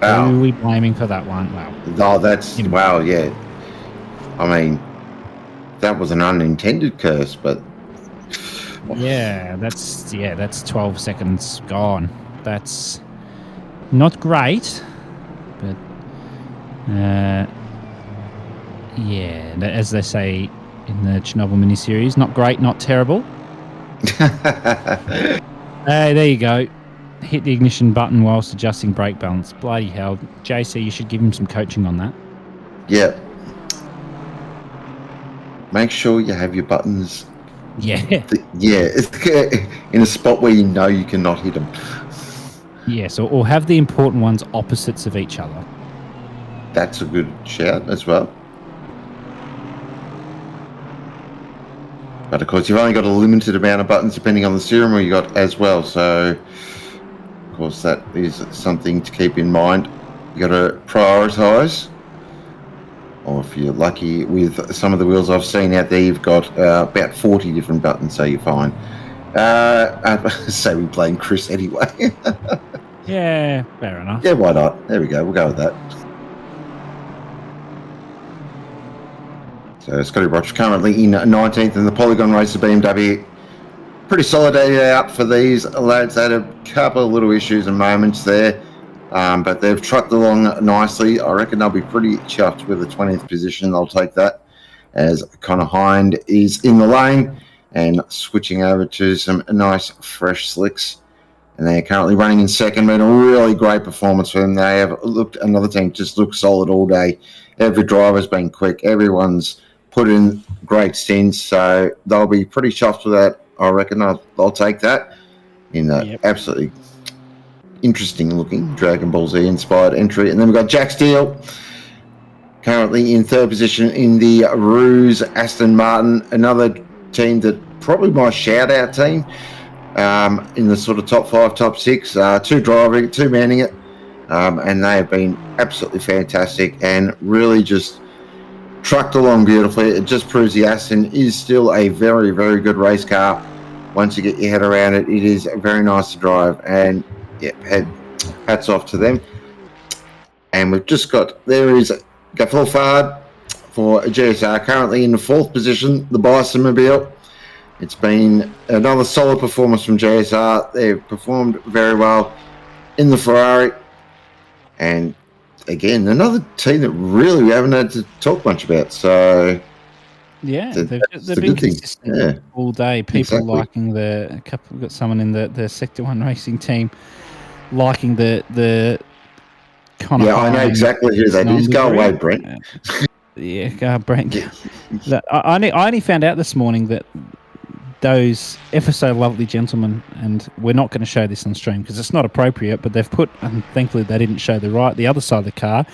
Wow. Who are we blaming for that one? Wow. Oh, wow, yeah. I mean, that was an unintended curse, but Yeah, that's 12 seconds gone. That's not great, but yeah, as they say in the Chernobyl miniseries, not great, not terrible. Hey, there you go. Hit the ignition button whilst adjusting brake balance. Bloody hell. JC, you should give him some coaching on that. yeah. Make sure you have your buttons. Yeah. In a spot where you know you cannot hit them. Yes, or have the important ones opposites of each other. That's a good shout as well. But of course, you've only got a limited amount of buttons depending on the steering wheel you got as well. So, of course, that is something to keep in mind. You got to prioritise. Or if you're lucky with some of the wheels I've seen out there, you've got about 40 different buttons, so you're fine. I'd say we're playing Chris anyway. Yeah, fair enough. Yeah, why not? There we go. We'll go with that. So Scotty Roach currently in 19th in the Polygon race of BMW. Pretty solid day out for these lads. They had a couple of little issues and moments there, but they've trucked along nicely. I reckon they'll be pretty chuffed with the 20th position. They'll take that as Connor Hind is in the lane and switching over to some nice fresh slicks. And they're currently running in second. Been a really great performance for them. They have looked, another team just looked solid all day. Every driver's been quick. Everyone's put in great stints. So they'll be pretty chuffed with that. I reckon they'll take that in that absolutely interesting looking Dragon Ball Z inspired entry. And then we've got Jack Steele currently in third position in the Ruse Aston Martin, another team that probably my shout out team in the sort of top 5, top 6, two manning it, and they have been absolutely fantastic and really just trucked along beautifully. It just proves the Aston is still a very, very good race car. Once you get your head around it, it is very nice to drive, and yeah, hats off to them. And we've just got, there is Gaffel Fard for GSR, currently in the 4th position, the Bisonmobile. It's been another solid performance from GSR. They've performed very well in the Ferrari. And again, another team that really we haven't had to talk much about. So yeah, they've been consistent all day. People liking we've got someone in the Sector 1 racing team liking the kind of. Yeah, I know exactly who that is. Go away, Brent. Yeah, go Brent. I only found out this morning that those ever so lovely gentlemen, and we're not going to show this on stream because it's not appropriate, but they've put, and thankfully they didn't show the other side of the car.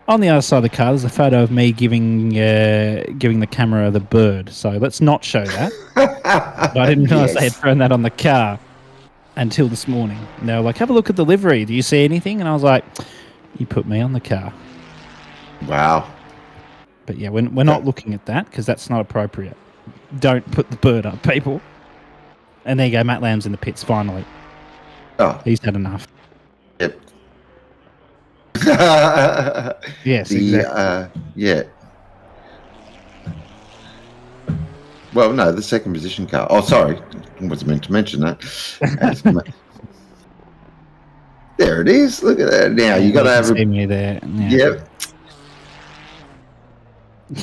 On the other side of the car, there's a photo of me giving the camera the bird. So let's not show that. But I didn't realize they had thrown that on the car until this morning. And they were like, have a look at the livery. Do you see anything? And I was like, you put me on the car. Wow. But yeah, we're not looking at that because that's not appropriate. Don't put the bird up, people. And there you go, Matt Lamb's in the pits finally. Oh. He's had enough. Yep. Yes, exactly. Yeah. Well, no, the second position car. Oh, sorry. I wasn't meant to mention that. There it is. Look at that. Now, you got to have see me there. Yep.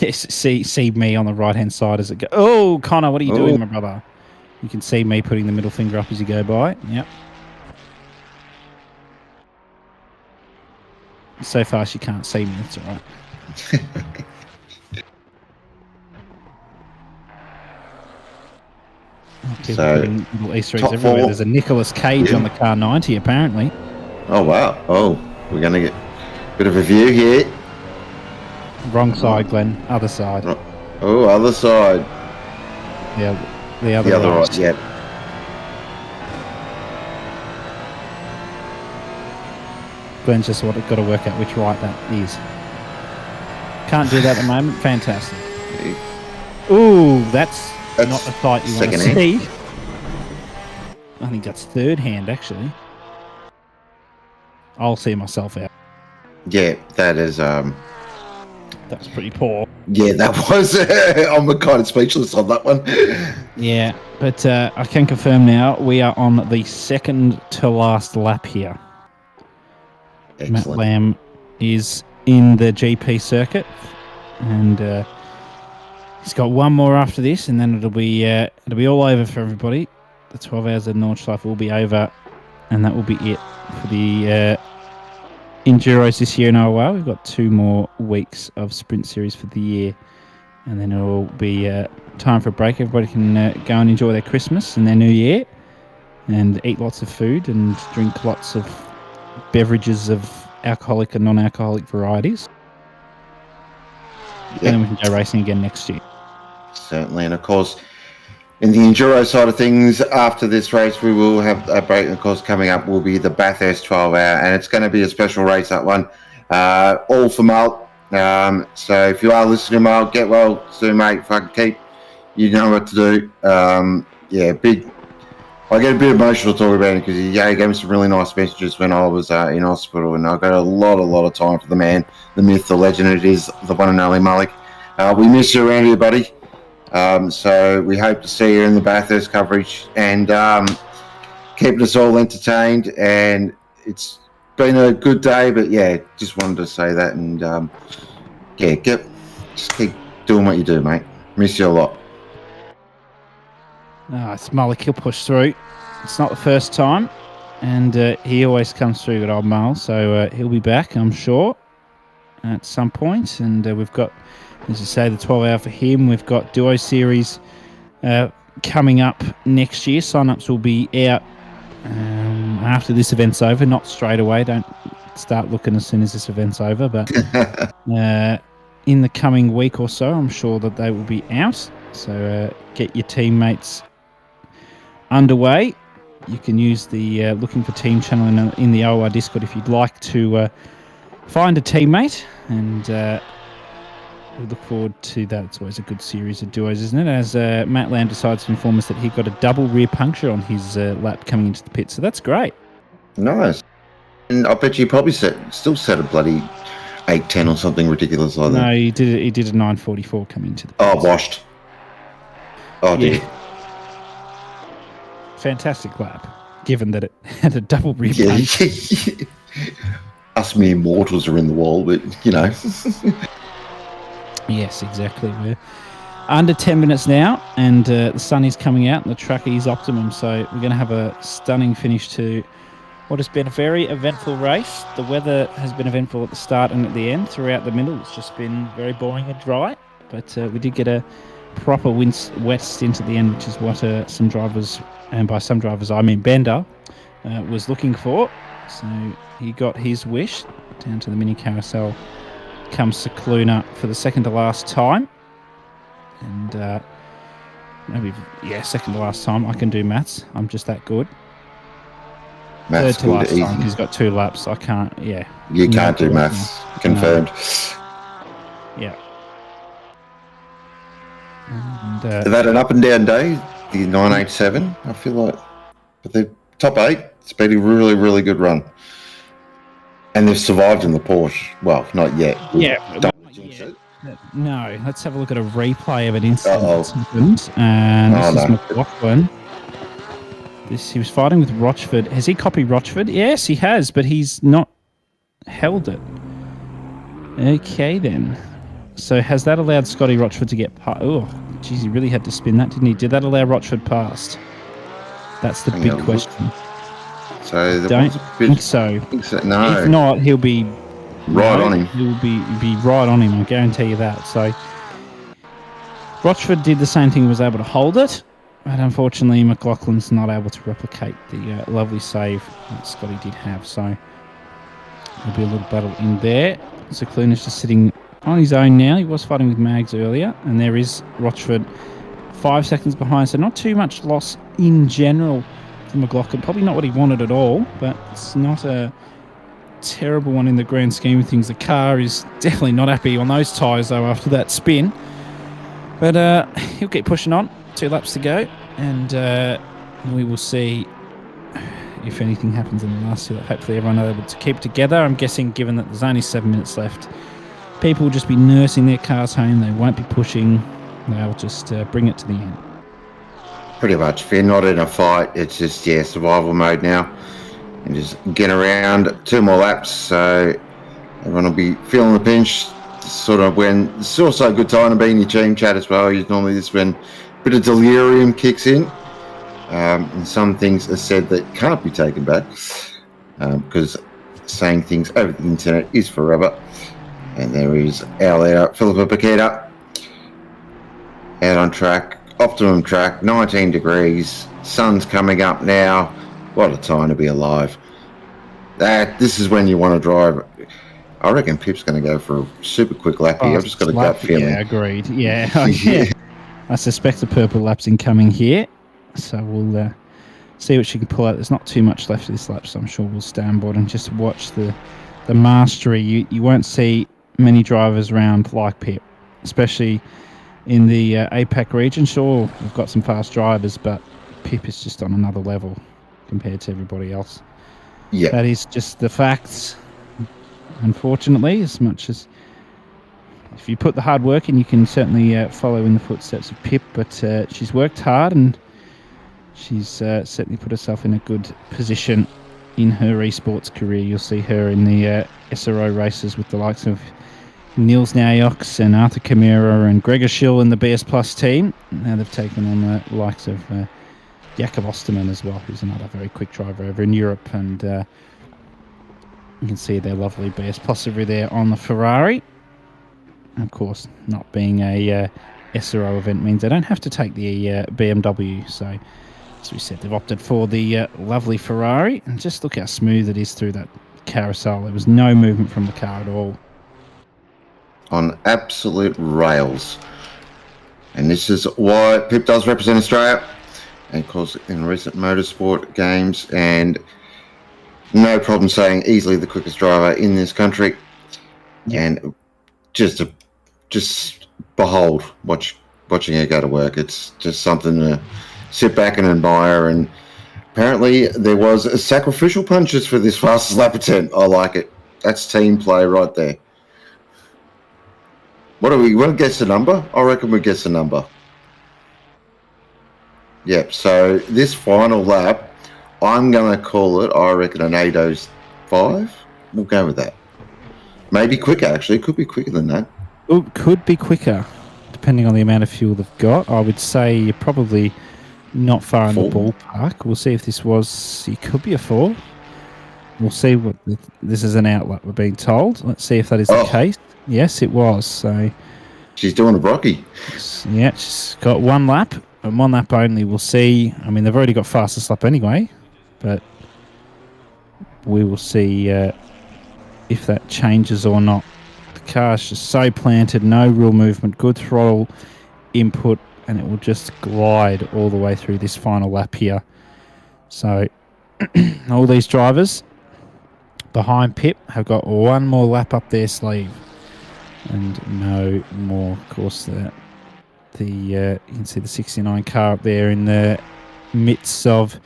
Yes, see me on the right-hand side as it goes. Oh, Connor, what are you doing, my brother? You can see me putting the middle finger up as you go by. Yep. So fast you can't see me. That's all right. So, putting little Easter eggs everywhere. 4. There's a Nicolas Cage on the car 90, apparently. Oh, wow. Oh, we're going to get a bit of a view here. Wrong side, Glenn. Other side. Oh, other side. Yeah, the other right. Yep. Glenn's just got to work out which right that is. Can't do that at the moment. Fantastic. Ooh, that's not the sight you want to see. I think that's third hand, actually. I'll see myself out. Yeah, that is. That That was pretty poor. Yeah, that was. I'm kind of speechless on that one. Yeah, but I can confirm now we are on the second to last lap here. Matt Excellent. Lamb is in the GP circuit, and he's got one more after this, and then it'll be all over for everybody. The 12 hours of Nordschleife will be over, and that will be it for the Enduros this year in OOR. We've got 2 more weeks of Sprint Series for the year, and then it'll be time for a break. Everybody can go and enjoy their Christmas and their New Year, and eat lots of food and drink lots of beverages of alcoholic and non-alcoholic varieties. Yeah. And then we can go racing again next year. Certainly, and of course, in the enduro side of things, after this race, we will have a break. Of course, coming up will be the Bathurst 12 hour, and it's going to be a special race, that one. All for Malt. So if you are listening, Malt, get well soon, mate. Fucking keep, you know what to do. Yeah, big. I get a bit emotional talking about it because he gave me some really nice messages when I was in hospital, and I got a lot of time for the man, the myth, the legend. It is the one and only Malik. We miss you around here, buddy. So we hope to see you in the Bathurst coverage, and keeping us all entertained. And it's been a good day, but yeah, just wanted to say that. And yeah, just keep doing what you do, mate. Miss you a lot. It's Malik. He'll push through. It's not the first time, and he always comes through with old Mal. So he'll be back, I'm sure, at some point. And we've got, as you say, the 12 hour for him. We've got Duo Series coming up next year. Sign-ups will be out after this event's over, not straight away. Don't start looking as soon as this event's over, but in the coming week or so, I'm sure that they will be out. So get your teammates underway. You can use the looking for team channel in the OOR Discord if you'd like to find a teammate, and we look forward to that. It's always a good series of duos, isn't it? As Matt Lamb decides to inform us that he got a double rear puncture on his lap coming into the pit, so that's great. Nice. And I bet you probably still set a bloody 8:10 or something ridiculous like that. No, he did a 9:44 coming into the pit. Oh, washed. Oh, dear. Yeah. Fantastic lap, given that it had a double rear puncture. Us mere mortals are in the wall, but, you know. Yes, exactly. We're under 10 minutes now, and the sun is coming out, and the track is optimum. So we're going to have a stunning finish to what has been a very eventful race. The weather has been eventful at the start and at the end. Throughout the middle, it's just been very boring and dry. But we did get a proper wet stint at the end, which is what some drivers, and by some drivers I mean Bender, was looking for. So he got his wish. Down to the mini carousel comes Cicluna for the second to last time. And second to last time. I can do maths. I'm just that good. Maths Third to last time. He's got 2 laps. I can't. Yeah. You can't do maths. Confirmed. Yeah. And, Is that an up and down day? The 987. I feel like, but the top 8. It's been a really, really good run. And they've survived in the Porsche. Well, not yet. Yeah. No, let's have a look at a replay of an incident that's happened. And this is McLaughlin. He was fighting with Rochford. Has he copied Rochford? Yes, he has, but he's not held it. Okay, then. So has that allowed Scotty Rochford to get past? Oh, geez, he really had to spin that, didn't he? Did that allow Rochford past? That's the big question. So there Don't was a bit, think so. No. If not, he'll be right on him. He'll be right on him. I guarantee you that. So Rochford did the same thing. Was able to hold it, but unfortunately, McLaughlin's not able to replicate the lovely save that Scotty did have. So there'll be a little battle in there. Cicluna's just sitting on his own now. He was fighting with Mags earlier, and there is Rochford 5 seconds behind. So not too much loss in general. McLaughlin, probably not what he wanted at all, but it's not a terrible one in the grand scheme of things. The car is definitely not happy on those tyres though after that spin, but he'll keep pushing on. 2 laps to go, and we will see if anything happens in the last 2. Hopefully everyone will be able to keep together. I'm guessing, given that there's only 7 minutes left, People will just be nursing their cars home. They won't be pushing. They'll just bring it to the end. Pretty much. If you're not in a fight, it's just, survival mode now. And just get around 2 more laps, so everyone will be feeling the pinch. Sort of when it's also a good time to be in your team chat as well. Normally this when a bit of delirium kicks in, and some things are said that can't be taken back, because saying things over the internet is forever. And there is our leader, Philippa Paqueta, out on track, optimum track, 19 degrees, sun's coming up now. What a time to be alive. This is when you want to drive. I reckon Pip's going to go for a super quick lap here. I've just got a gut feeling. Yeah, agreed. Yeah. Yeah. I suspect a purple lap's incoming here. So we'll see what she can pull out. There's not too much left of this lap, so I'm sure we'll stay on board and just watch the mastery. You won't see many drivers around like Pip, especially in the APAC region. Sure, we've got some fast drivers, but Pip is just on another level compared to everybody else. Yeah. That is just the facts, unfortunately. As much as if you put the hard work in, you can certainly follow in the footsteps of Pip, but she's worked hard and she's certainly put herself in a good position in her esports career. You'll see her in the SRO races with the likes of Niels Naujoks and Arthur Camara and Gregor Schill in the BS Plus team. Now they've taken on the likes of Jakob Osterman as well, who's another very quick driver over in Europe. And you can see their lovely BS Plus over there on the Ferrari. Of course, not being a SRO event means they don't have to take the BMW. So, as we said, they've opted for the lovely Ferrari. And just look how smooth it is through that carousel. There was no movement from the car at all. On absolute rails. And this is why Pip does represent Australia. And of course, in recent motorsport games, and no problem saying easily the quickest driver in this country. And just behold, watching her go to work. It's just something to sit back and admire. And apparently there was a sacrificial punches for this fastest lap attempt. I like it. That's team play right there. What do we want to guess the number? I reckon we guess the number. Yep, so this final lap, I'm going to call it, I reckon, an 8:05. We'll go with that. Maybe quicker, actually. It could be quicker than that. It could be quicker, depending on the amount of fuel they've got. I would say you're probably not far in the ballpark. We'll see if this was... It could be a 4. We'll see what... This is an outlet, we're being told. Let's see if that is the case. Yes, it was. So she's doing a Brocky. Yeah, she's got 1 lap. And 1 lap only. We'll see. I mean, they've already got fastest lap anyway. But we will see if that changes or not. The car's just so planted, no real movement, good throttle input, and it will just glide all the way through this final lap here. So all these drivers behind Pip have got 1 more lap up their sleeve. And no more, of course, you can see the 69 car up there in the midst of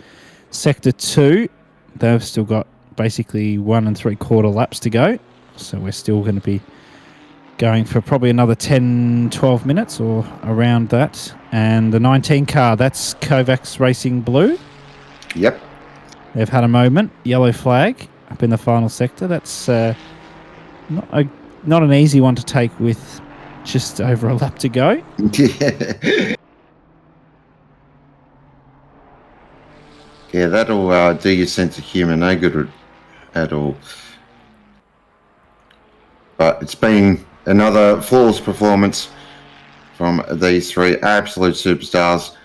Sector 2. They've still got basically 1 3/4 laps to go. So we're still going to be going for probably another 10-12 minutes or around that. And the 19 car, that's Kovacs Racing Blue. Yep. They've had a moment. Yellow flag up in the final sector. That's not an easy one to take with just over a lap to go. Yeah, that'll do your sense of humour no good at all. But it's been another flawless performance from these 3 absolute superstars.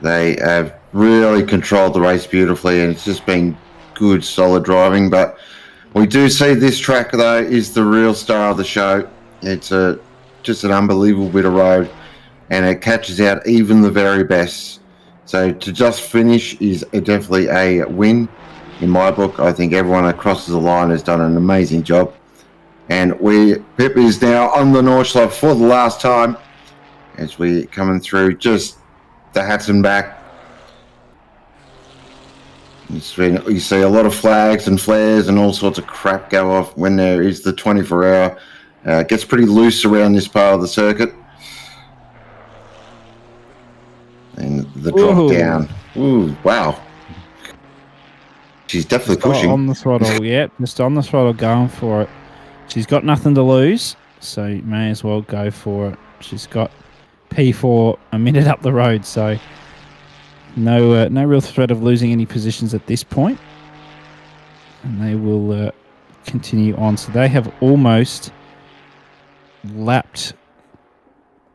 They have really controlled the race beautifully, and it's just been good, solid driving. But we do see this track, though, is the real star of the show. It's just an unbelievable bit of road, and it catches out even the very best. So to just finish is definitely a win in my book. I think everyone that crosses the line has done an amazing job. And Pip is now on the Nordschleife for the last time as we're coming through just the hats and back. You see a lot of flags and flares and all sorts of crap go off when there is the 24-hour Gets pretty loose around this part of the circuit. And the drop down. Ooh, wow. She's definitely pushing. On the throttle, yep. Just on the throttle, going for it. She's got nothing to lose, so you may as well go for it. She's got P4 a minute up the road, so no real threat of losing any positions at this point. And they will continue on. So they have almost lapped.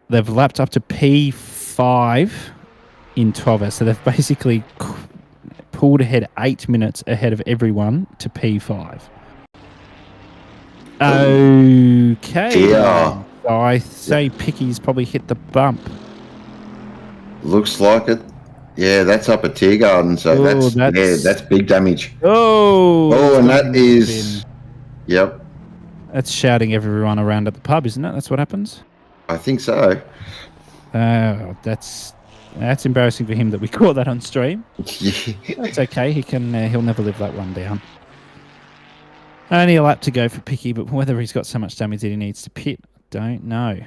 They've lapped up to P5 in 12 hours. So they've basically pulled ahead 8 minutes ahead of everyone to P5. Okay. Yeah. So I say Picky's probably hit the bump. Looks like it. Yeah, that's up at Tiergarten, so that's big damage. Oh, and that is... Yep. That's shouting everyone around at the pub, isn't it? That's what happens? I think so. That's embarrassing for him that we caught that on stream. That's okay. He'll never live that one down. Only a lap to go for Picky, but whether he's got so much damage that he needs to pit, don't know.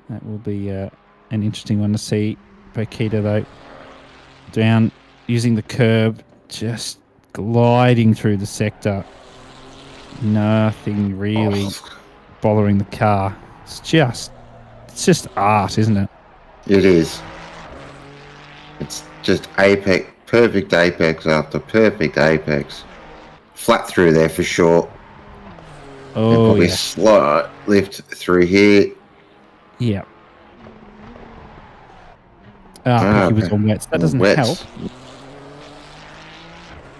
That will be an interesting one to see. Bokita, though, down using the curb, just gliding through the sector. Nothing really bothering the car. It's just art, isn't it? It is. It's just apex, perfect apex after perfect apex. Flat through there for sure. Oh, and probably yeah. Slight lift through here. Yeah. He was on wets. That doesn't help.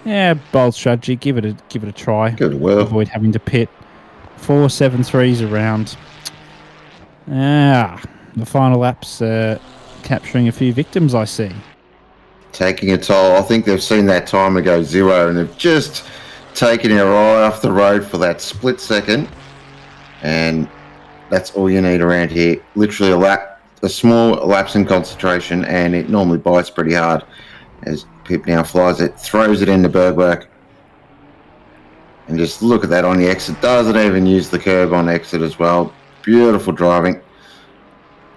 Yeah, bold strategy. Give it a try. Good will. Avoid having to pit. 4.73s around. The final lap's capturing a few victims, I see. Taking a toll. I think they've seen that timer go 0 and they've just taken her eye off the road for that split second. And that's all you need around here. Literally a small lapse in concentration, and it normally bites pretty hard. As Pip now flies it, throws it into Bergwerk. And just look at that on the exit. Doesn't even use the curb on exit as well. Beautiful driving.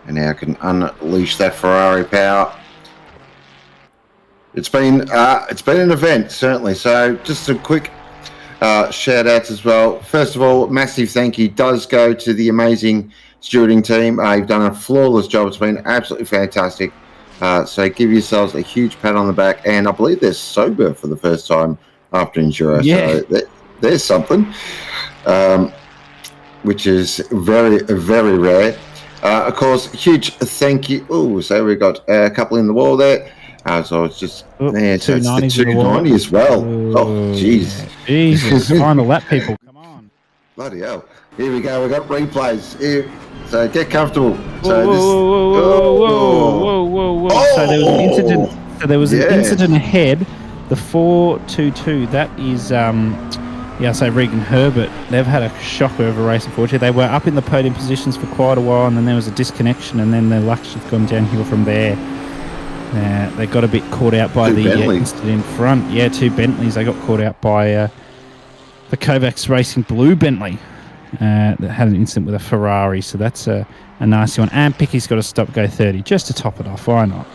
And now can unleash that Ferrari power. It's been an event, certainly. So just some quick shout outs as well. First of all, massive thank you does go to the amazing stewarding team. You've done a flawless job. It's been absolutely fantastic. So give yourselves a huge pat on the back. And I believe they're sober for the first time after Enduro. Yeah. So there's something, which is very, very rare. Of course, huge thank you. Oh, so we got a couple in the wall there. So it's just so it's the 290 as well. Oh, jeez. Jesus, final lap, people. Come on. Bloody hell. Here we go. We got replays. Here. So get comfortable. So whoa. So there was an incident. So there was an incident ahead. The 422. That is so Regan Herbert. They've had a shocker of a race, unfortunately. They were up in the podium positions for quite a while, and then there was a disconnection, and then the luck's just gone downhill from there. They got a bit caught out by the incident in front. Yeah, 2 Bentleys. They got caught out by the Kovacs Racing Blue Bentley that had an incident with a Ferrari. So that's a nasty one. And Picky's got to stop, go 30 just to top it off. Why not?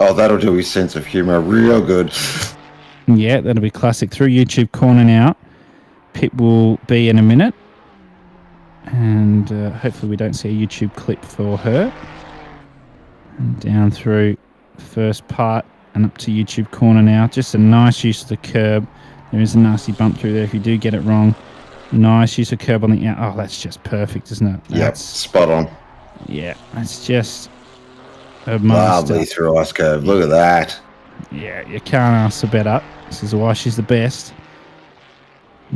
Oh, that'll do his sense of humour real good. Yeah, that'll be classic. Through YouTube corner now. Pit will be in a minute. And hopefully we don't see a YouTube clip for her. And down through first part and up to YouTube corner now. Just a nice use of the curb. There is a nasty bump through there if you do get it wrong. Nice use of curb on the out. Oh, that's just perfect, isn't it? Yep, spot on. Yeah, that's just a master. Lovely through ice curve. Look at that. Yeah, you can't ask for better. This is why she's the best.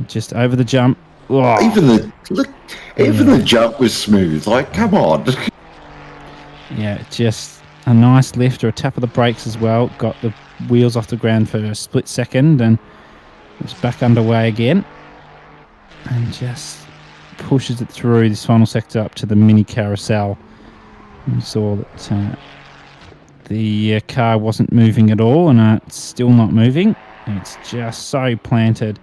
Just over the jump. Oh. Even the jump was smooth. Like, come on. Yeah, just a nice lift or a tap of the brakes as well. Got the wheels off the ground for a split second and it's back underway again. And just pushes it through this final sector up to the mini carousel. We saw that the car wasn't moving at all, and it's still not moving. It's just so planted.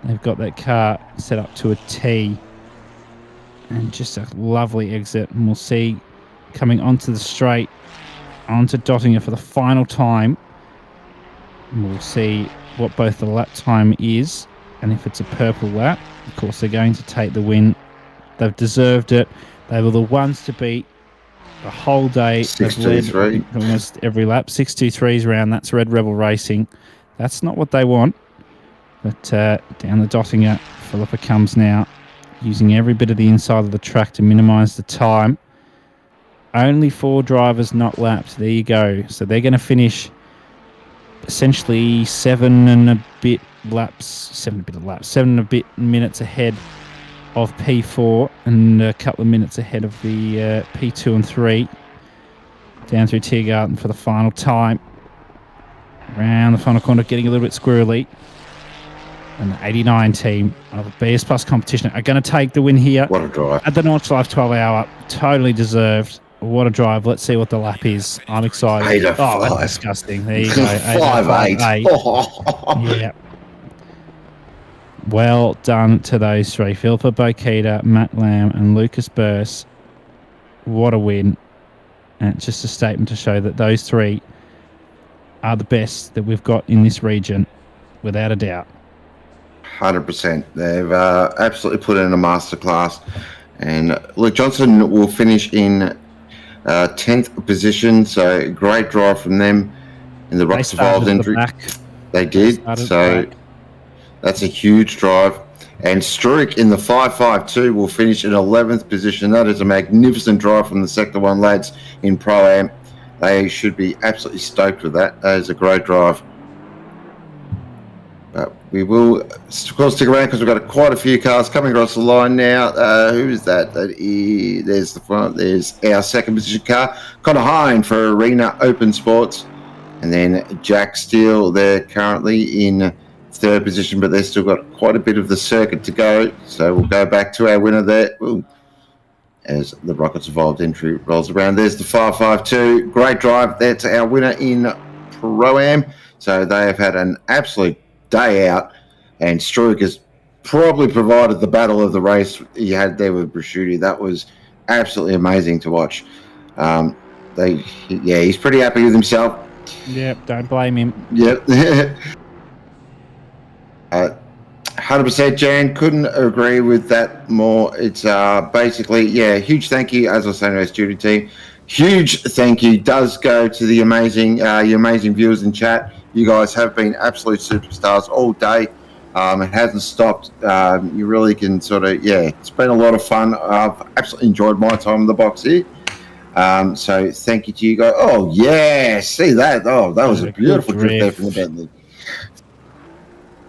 They've got that car set up to a T. and just a lovely exit. And we'll see coming onto the straight, onto Dottinger for the final time. And we'll see what both the lap time is, and if it's a purple lap, of course they're going to take the win. They've deserved it. They were the ones to beat the whole day. They've led almost every lap. 6.23's round. That's Red Rebel Racing. That's not what they want. But down the Dottinger, Philippa comes now, using every bit of the inside of the track to minimise the time. Only 4 drivers not lapped. There you go. So they're going to finish essentially 7 and a bit minutes ahead of P4 and a couple of minutes ahead of the P2 and 3. Down through Tiergarten for the final time. Around the final corner, getting a little bit squirrely. And the 89 team of the BS Plus competition are going to take the win here. What a drive. At the Nordschleife 12 hour. Totally deserved. What a drive. Let's see what the lap is. I'm excited. 8:05. Oh, that's disgusting. There you go. 5.8. 8:08. Yeah. Well done to those three. Philippa Bokita, Matt Lamb and Lucas Burse. What a win. And it's just a statement to show that those three are the best that we've got in this region, without a doubt. 100%. They've absolutely put in a masterclass. And Luke Johnson will finish in 10th position. So great drive from them in the Rocks Evolved entry. They did. So that's a huge drive. And Struik in the 5.52 will finish in 11th position. That is a magnificent drive from the Sector 1 lads in Pro-Am. They should be absolutely stoked with that. That is a great drive. We will, of course, stick around because we've got quite a few cars coming across the line now. Who is that? There's the front. There's our second position car, Connor Hine for Arena Open Sports. And then Jack Steele, they're currently in third position, but they've still got quite a bit of the circuit to go. So we'll go back to our winner there. Ooh. As the Rockets Evolved entry rolls around. There's the 5.52. Great drive. That's our winner in Pro-Am. So they have had an absolute day out, and Struik has probably provided the battle of the race he had there with Brasciuti. That was absolutely amazing to watch. He's pretty happy with himself. Yep, don't blame him. Yep. 100% Jan, couldn't agree with that more. It's basically, huge thank you, as I was saying to our studio team. Huge thank you does go to the amazing, your amazing viewers in chat. You guys have been absolute superstars all day. It hasn't stopped. You really can sort of, it's been a lot of fun. I've absolutely enjoyed my time in the box here. So thank you to you guys. Oh, yeah, see that? Oh, that was a beautiful drift there from the Bentley.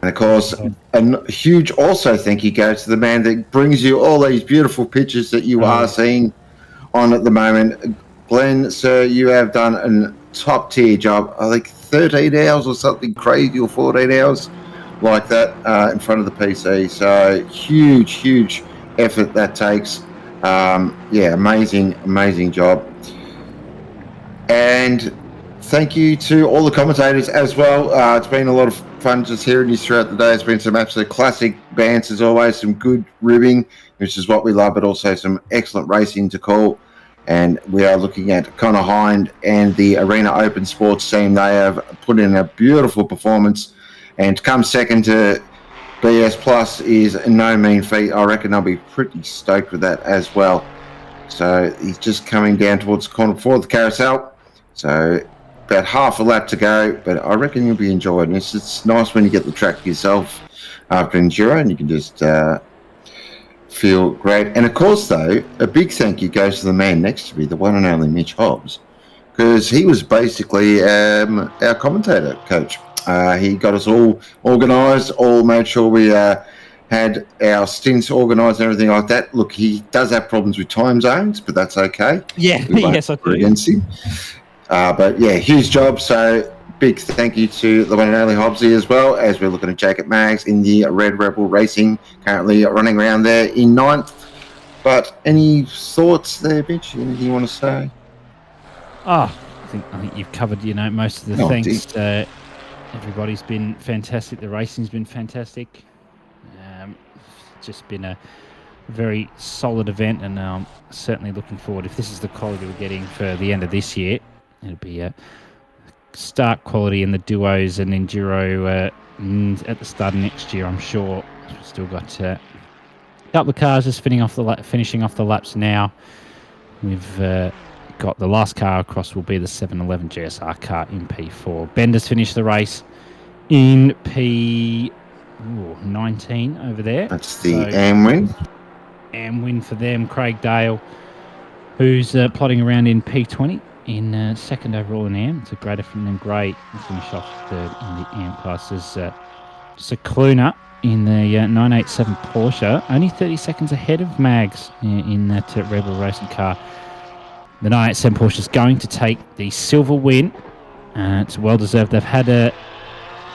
And, of course, a huge also thank you goes to the man that brings you all these beautiful pictures that you are seeing on at the moment. Glenn, sir, you have done a top-tier job. I think 13 hours or something crazy, or 14 hours like that in front of the PC. So huge effort that takes. Amazing job. And thank you to all the commentators as well. It's been a lot of fun just hearing you throughout the day. It's been some absolute classic bands as always, some good ribbing, which is what we love, but also some excellent racing to call. And we are looking at Connor Hind and the Arena Open Sports team. They have put in a beautiful performance, and to come second to BS Plus is no mean feat. I reckon they'll be pretty stoked with that as well. So he's just coming down towards the corner before the carousel. So about half a lap to go, but I reckon you'll be enjoying this. It's nice when you get the track yourself after enduro, and you can just feel great. And of course, though, a big thank you goes to the man next to me, the one and only Mitch Hobbs, because he was basically our commentator coach. He got us all organised, all made sure we had our stints organised and everything like that. Look, he does have problems with time zones, but that's okay. Yeah, yes, I do. Against him. But yeah, huge job. So big thank you to the one and only Hobbsy as well, as we're looking at Jacob Maggs in the Red Rebel Racing, currently running around there in 9th. But any thoughts there, Mitch? Anything you want to say? I think you've covered, most of the things. Everybody's been fantastic. The racing's been fantastic. It's just been a very solid event, and certainly looking forward. If this is the quality we're getting for the end of this year, it'll be a stark quality in the duos and enduro at the start of next year, I'm sure. We've still got a couple of cars just finishing off the laps now. We've got the last car across will be the 711 GSR car in P4. Bender's finished the race in P19 over there. That's the AM win. AM win for them. Craig Dale, who's plodding around in P20 in second overall in AM. It's a great effort and great finish off in the AM classes. Cicluna in the 987 Porsche, only 30 seconds ahead of Mags in that Rebel racing car. The 987 Porsche is going to take the silver win. It's well deserved. They've had a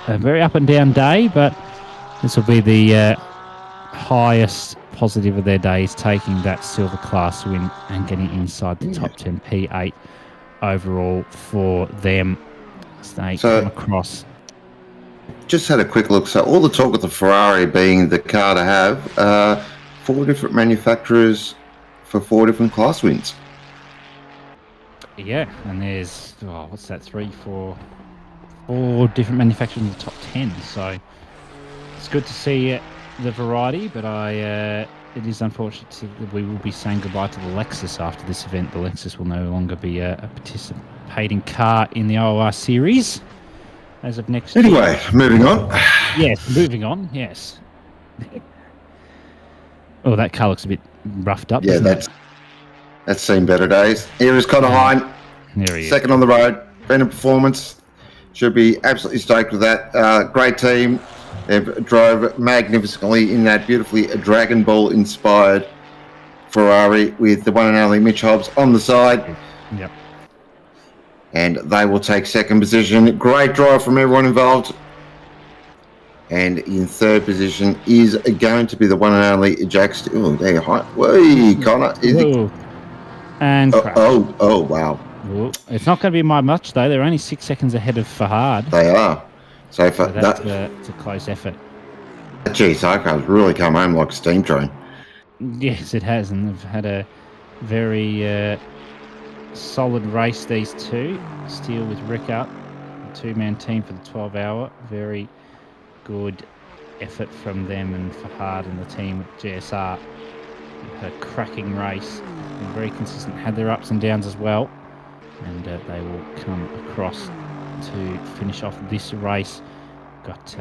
very up and down day, but this will be the highest positive of their days, taking that silver class win and getting inside the top 10 P8 overall for them as they come across. Just had a quick look. So all the talk of the Ferrari being the car to have, 4 different manufacturers for 4 different class wins. Yeah, and there's, what's that, 3, 4 different manufacturers in the top 10. So it's good to see the variety, but it is unfortunate that we will be saying goodbye to the Lexus after this event. The Lexus will no longer be a participating car in the OOR series as of next year. Anyway, moving on. Yes, moving on, yes. Oh, that car looks a bit roughed up. Yeah, that's seen better days. Here is Connor Hine, second on the road. Been a performance. Should be absolutely stoked with that. Great team. They drove magnificently in that beautifully Dragon Ball inspired Ferrari with the one and only Mitch Hobbs on the side. Yep. And they will take second position. Great drive from everyone involved. And in third position is going to be the one and only Jack Steele. Oh, there you are. Whee, Connor. And oh, wow. Ooh. It's not going to be by much, though. They're only 6 seconds ahead of Fahad. They are. So for that's it's a close effort. That GSR car's really come home like a steam train. Yes, it has. And they've had a very solid race, these two. Steele with Rick up. A 2-man team for the 12-hour. Very good effort from them and Fahad and the team at GSR. Had a cracking race. Been very consistent. Had their ups and downs as well. And they will come across to finish off this race. Got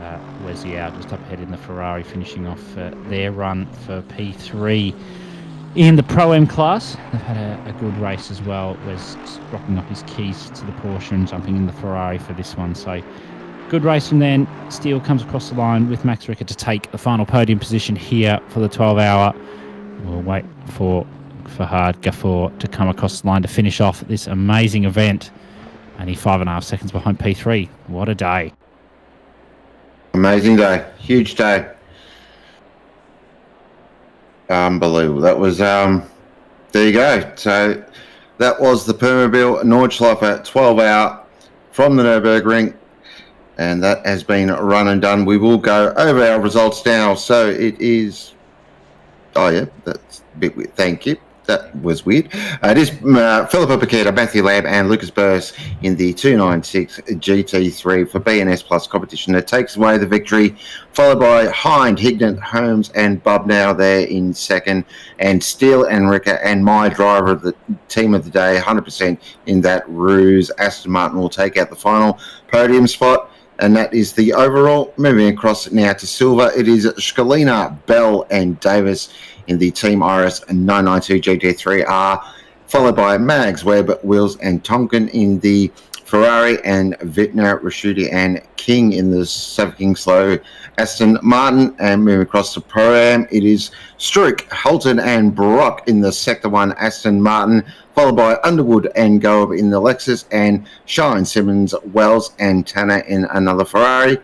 Wesley out just up ahead in the Ferrari, finishing off their run for P3 in the Pro-M class. They've had a good race as well. Wes rocking up his keys to the Porsche and jumping in the Ferrari for this one. So good race from then. Steele comes across the line with Max Ricker to take the final podium position here for the 12-hour. We'll wait for Fahad Ghafoor to come across the line to finish off this amazing event. Only 5.5 seconds behind P3. What a day. Amazing day. Huge day. Unbelievable. That was, there you go. So that was the Permobil Nordschleife 12-hour from the Nürburgring. And that has been run and done. We will go over our results now. So it is, oh yeah, that's a bit weird. Thank you. That was weird. It is Philippa Paqueta, Matthew Lamb and Lucas Burse in the 296 GT3 for BNS Plus competition that takes away the victory, followed by Hind, Hignett, Holmes and Bub now there in second, and Steele and Ricker and my driver of the team of the day, 100% in that ruse. Aston Martin will take out the final podium spot. And that is the overall. Moving across now to silver, it is Scalina, Bell and Davis in the Team RS 992 GT3R, followed by Mags, Webb, Wills and Tonkin in the Ferrari, and Wittner, Raschuti and King in the Savking Slow Aston Martin. And moving across to Pro-Am, it is Struik, Holton and Brock in the Sector 1 Aston Martin, followed by Underwood and Goab in the Lexus, and Shine, Simmons, Wells and Tanner in another Ferrari.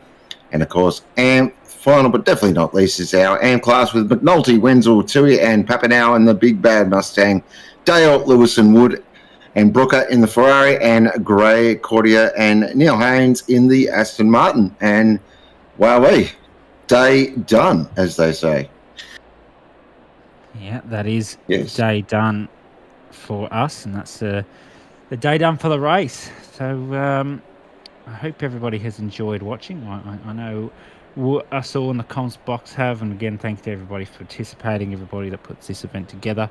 And of course, Am, final but definitely not least, is our Am class with McNulty, Wenzel, Tui and Papanow in the Big Bad Mustang, Dale, Lewis and Wood and Brooker in the Ferrari, and Gray, Cordia and Neil Haynes in the Aston Martin. And wowee, day done, as they say. Yeah, that is Yes. the day done for us, and that's the day done for the race. So I hope everybody has enjoyed watching. I know us all in the comms box have, and again, thank you to everybody for participating, everybody that puts this event together,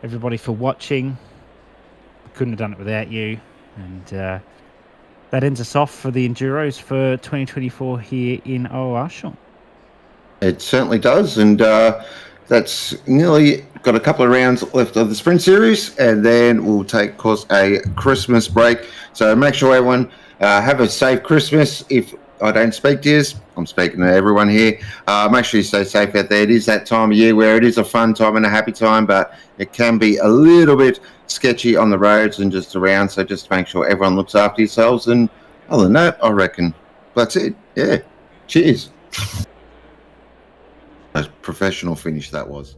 everybody for watching. We couldn't have done it without you, and that ends us off for the Enduros for 2024 here in OOR, Sean. It certainly does, and that's nearly got a couple of rounds left of the sprint series, and then we'll take, of course, a Christmas break. So make sure everyone have a safe Christmas. If I don't speak to you, I'm speaking to everyone here. Make sure you stay safe out there. It is that time of year where it is a fun time and a happy time, but it can be a little bit sketchy on the roads and just around. So just make sure everyone looks after yourselves. And other than that, I reckon that's it. Yeah. Cheers. A professional finish that was.